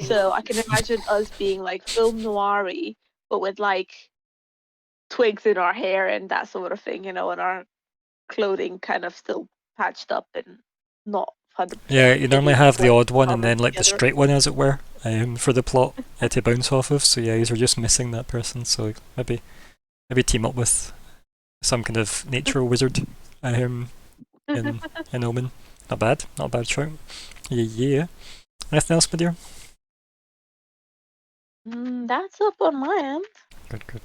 So I can imagine us being like film noir, but with like twigs in our hair and that sort of thing, and our clothing kind of still patched up and not 100%. Yeah, you normally have the odd one and common then like the together. straight one, as it were, for the plot to bounce off of. So yeah, you're just missing that person. So maybe team up with some kind of nature wizard in Omen. Not a bad shout. Yeah. Anything else, my dear? That's up on my end.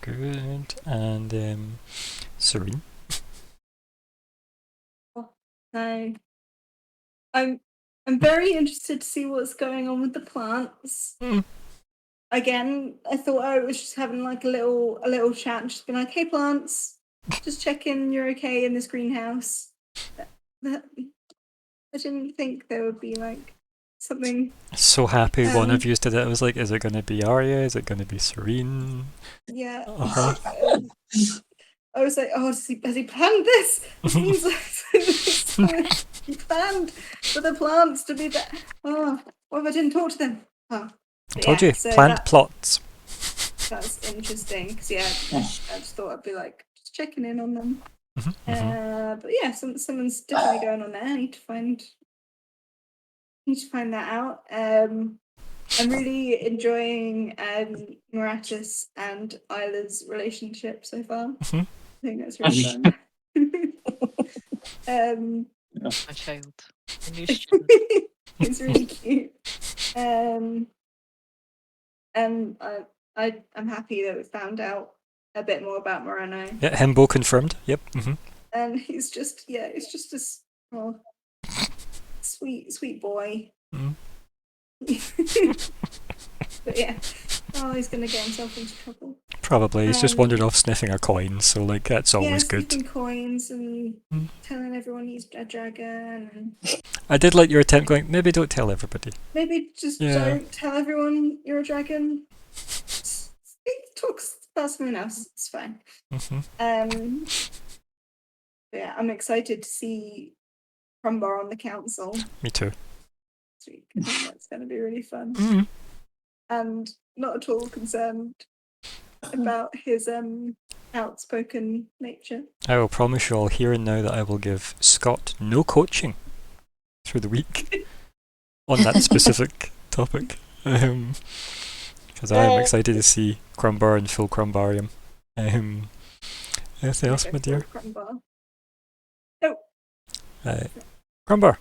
Good. And Serene. No. I'm very interested to see what's going on with the plants. Again, I thought I was just having like a little chat and just being like, "Hey plants, just checking you're okay in this greenhouse." I didn't think there would be like something. So happy one of you did it. I was like, is it going to be Arya? Is it going to be Serene? Yeah. Uh-huh. I was like, oh, has he planned this? This means he planned. for the plants to be there. Oh, what if I didn't talk to them? Oh, I but told yeah, you, so plant plots. that's interesting because I just thought I'd be like just checking in on them. But yeah, someone's definitely going on there. I need to find that out. I'm really enjoying Moratis and Isla's relationship so far. I think that's really fun. My child. A new student. It's really cute. And I'm happy that we found out a bit more about Moreno. Yeah, Himbo confirmed. Yep. And he's just a sweet boy. But yeah, he's gonna get himself into trouble. Probably. He's just wandered off sniffing a coin, so like that's always good. Sniffing coins and telling everyone he's a dragon. And I did like your attempt going, maybe don't tell everybody. maybe just don't tell everyone you're a dragon. Talk about something else. It's fine. Yeah, I'm excited to see Crumbar on the council. Me too. This week. I think that's going to be really fun. And not at all concerned about his outspoken nature. I will promise you all here and now that I will give Scott no coaching through the week on that specific topic. Because I am excited to see Crumbar and full Crumbarium. Anything else, my dear? Crumbar. Crumbar.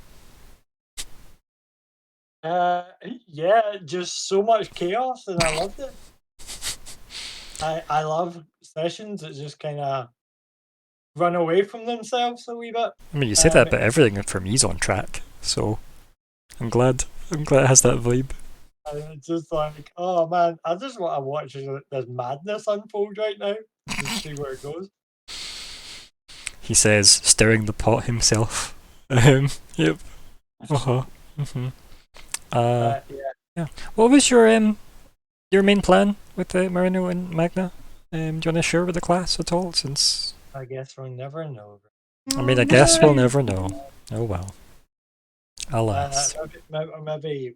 Yeah, just so much chaos, and I loved it. I love sessions that just kind of run away from themselves a wee bit. I mean, you say that, but everything for me is on track, so I'm glad it has that vibe. And it's just like, oh man, I just want to watch this madness unfold right now and see where it goes. He says, stirring the pot himself. Yep. Yeah. What was your main plan with Moreno and Magna? Do you want to share with the class at all? Since I guess we'll never know. I mean, I guess we'll never know. Oh well. Alas. Maybe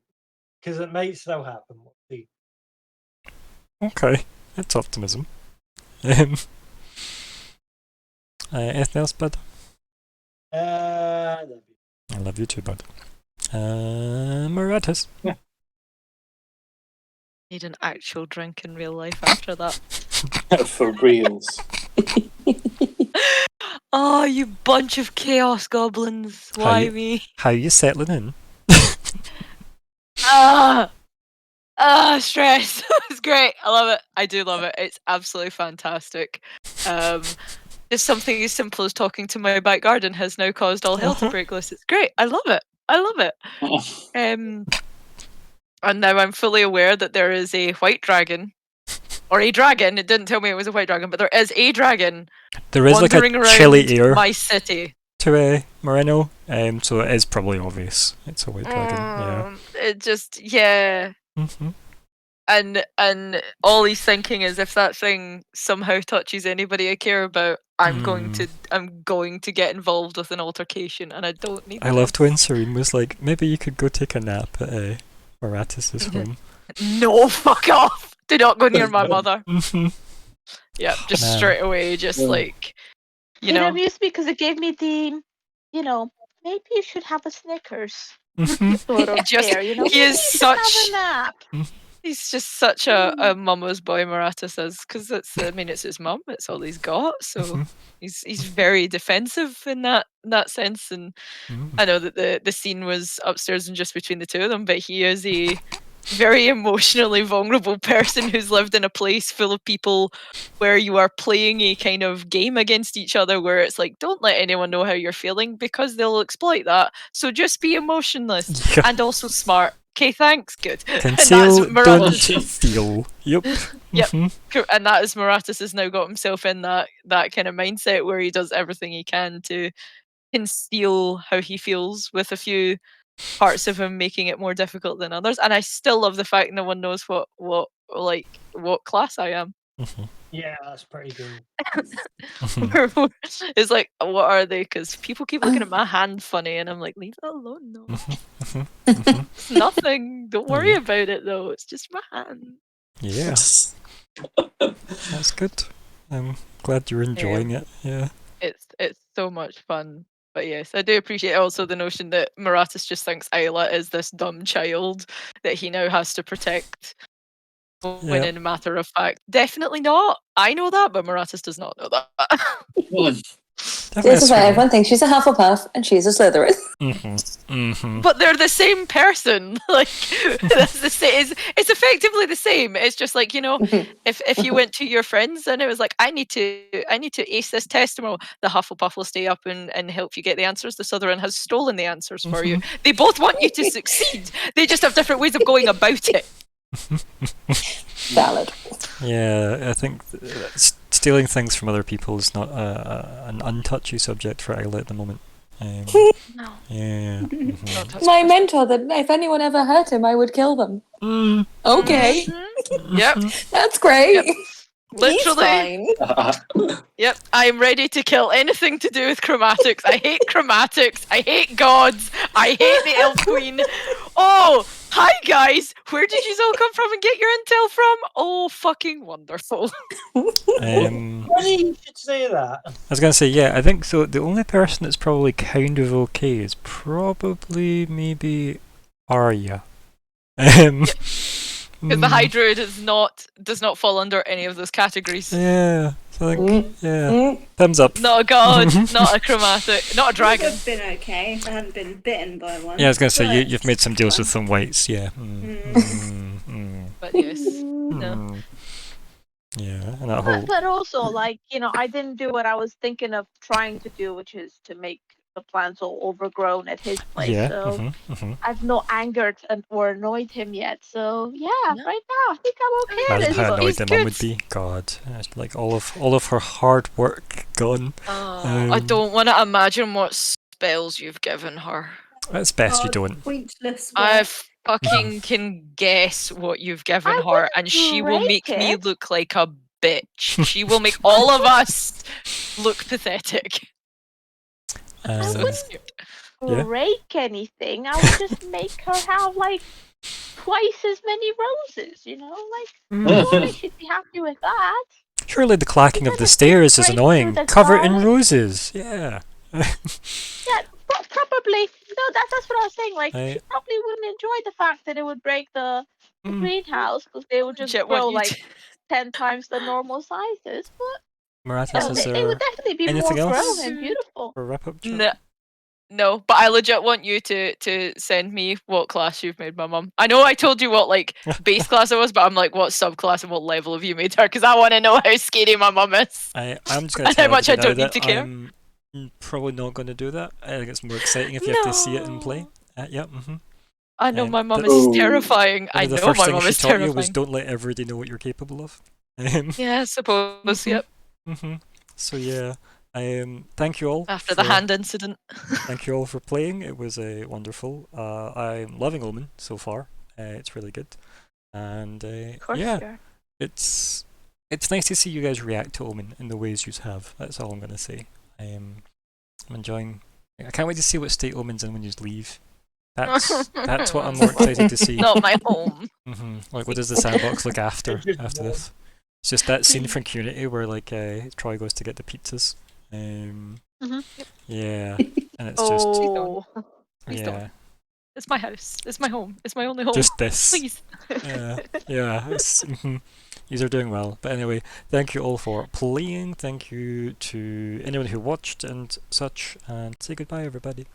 because it might still happen. We'll see. Okay, that's optimism. Anything else, bud? I love you. I love you too, bud. Moratis. Yeah. Need an actual drink in real life after that. For reals. Oh, you bunch of chaos goblins! Why me? How you settling in? Stress. It's great. I love it. I do love it. It's absolutely fantastic. Just something as simple as talking to my back garden has now caused all hell to break loose. It's great. I love it. I love it. And now I'm fully aware that there is a white dragon. Or a dragon. It didn't tell me it was a white dragon, but there is a dragon. There is like a wandering chilly around air my city. to Moreno, so it is probably obvious. It's a white dragon. It just And all he's thinking is if that thing somehow touches anybody I care about, I'm going to get involved with an altercation, and I don't need. I loved when Serene was like, maybe you could go take a nap at Moratis' home. No, fuck off! Do not go near my mother. Yeah, just straight away, just like you know. It amused me because it gave me the, maybe you should have a Snickers. Sort of Just there, he is such. Have a nap. He's just such a mama's boy, Moratis is, because it's his mum. It's all he's got. So he's very defensive in that sense. And I know that the scene was upstairs and just between the two of them, but he is a very emotionally vulnerable person who's lived in a place full of people where you are playing a kind of game against each other where it's like, don't let anyone know how you're feeling because they'll exploit that. So just be emotionless and also smart. Okay, thanks. Good. Conceal, don't feel. Yep. Yep. And that is Moratis has now got himself in that kind of mindset where he does everything he can to conceal how he feels, with a few parts of him making it more difficult than others. And I still love the fact no one knows what class I am. Yeah, that's pretty cool. It's like, what are they? Because people keep looking at my hand funny, and I'm like, leave it alone, no. It's nothing. Don't worry Yeah. about it, though. It's just my hand. Yeah, that's good. I'm glad you're enjoying it. Yeah. It's so much fun. But yes, I do appreciate also the notion that Maratus just thinks Isla is this dumb child that he now has to protect. When Yeah. in matter of fact, definitely not. I know that, but Maratus does not know that. Definitely This is why sweet everyone thinks she's a Hufflepuff and she's a Slytherin. But they're the same person. Like that's the same. It's effectively the same. It's just like, you know, if you went to your friends and it was like, I need to ace this test tomorrow, the Hufflepuff will stay up and help you get the answers. The Slytherin has stolen the answers for you. They both want you to succeed. They just have different ways of going about it. Valid. Yeah, I think stealing things from other people is not an untouchy subject for Isla at the moment. No. Yeah. My mentor that if anyone ever hurt him, I would kill them. Okay, Yep. that's great. Yep. Literally. He's fine. Yep, I'm ready to kill anything to do with chromatics. I hate chromatics. I hate gods. I hate the Elf Queen. Oh, hi guys. Where did you all come from and get your intel from? Oh, fucking wonderful. Um, Funny you should say that. I was gonna say, yeah, I think so. The only person that's probably kind of okay is probably maybe Arya. Because the High Druid does not fall under any of those categories. Yeah, so I think, yeah, thumbs up. Not a god, not a chromatic, not a Would dragon. have been okay if I hadn't been bitten by one. Yeah, I was gonna say but- you've made some deals with some whites, yeah. But yes, no. Yeah, and that whole But also, like, you know, I didn't do what I was thinking of trying to do, which is to make the plants all overgrown at his place. yeah. So I've not angered or annoyed him yet. So yeah, right now I think I'm okay. Imagine This how one. annoyed he's the mum good. would be. God, it's like all of her hard work gone. I don't want to imagine what spells you've given her. It's best you God, don't. Pointless. I work. fucking can guess what you've given I her, wouldn't and she will break make me it. look like a bitch. She will make all of us look pathetic. I Um, wouldn't Yeah. break anything. I would just make her have like twice as many roses. You know, like surely she'd be happy with that. Surely the clacking of the stairs is break annoying. through the Cover it in garlic. roses. Yeah. Yeah, probably. No, that's what I was saying. Like, I- she probably wouldn't enjoy the fact that it would break the Mm. greenhouse because they would just Legit want grow you like to- 10 times the normal sizes. But Marathas, no, is they would there definitely be more anything else? grown and beautiful. a wrap up? No, but I legit want you to send me what class you've made my mum. I know I told you what like base class it was, but I'm like, what subclass and what level have you made her? Because I want to know how scary my mum is. I'm just going to And tell how much I everybody now don't need to that care. I'm probably not going to do that. I think it's more exciting if you have to see it in play. No. I know my mum that's- is terrifying. One I of the know first my things mum she is taught you was terrifying. don't let everybody know what you're capable of. Yeah, I suppose. Yep. So yeah, thank you all. After the for- hand incident. Thank you all for playing. It was wonderful. I'm loving Omen so far. It's really good, and Of course, yeah, sure. it's nice to see you guys react to Omen in the ways you have. That's all I'm gonna say. I'm enjoying. I can't wait to see what state Omen's in when you leave. That's what I'm more excited to see. Not my home. Like, what does the sandbox look after this? It's just that scene from Community where like Troy goes to get the pizzas. Yeah, and it's just Oh, Please yeah, don't. It's my house. It's my home. It's my only home. just this. Please. Yeah. These are doing well. But anyway, thank you all for playing. Thank you to anyone who watched and such. And say goodbye, everybody.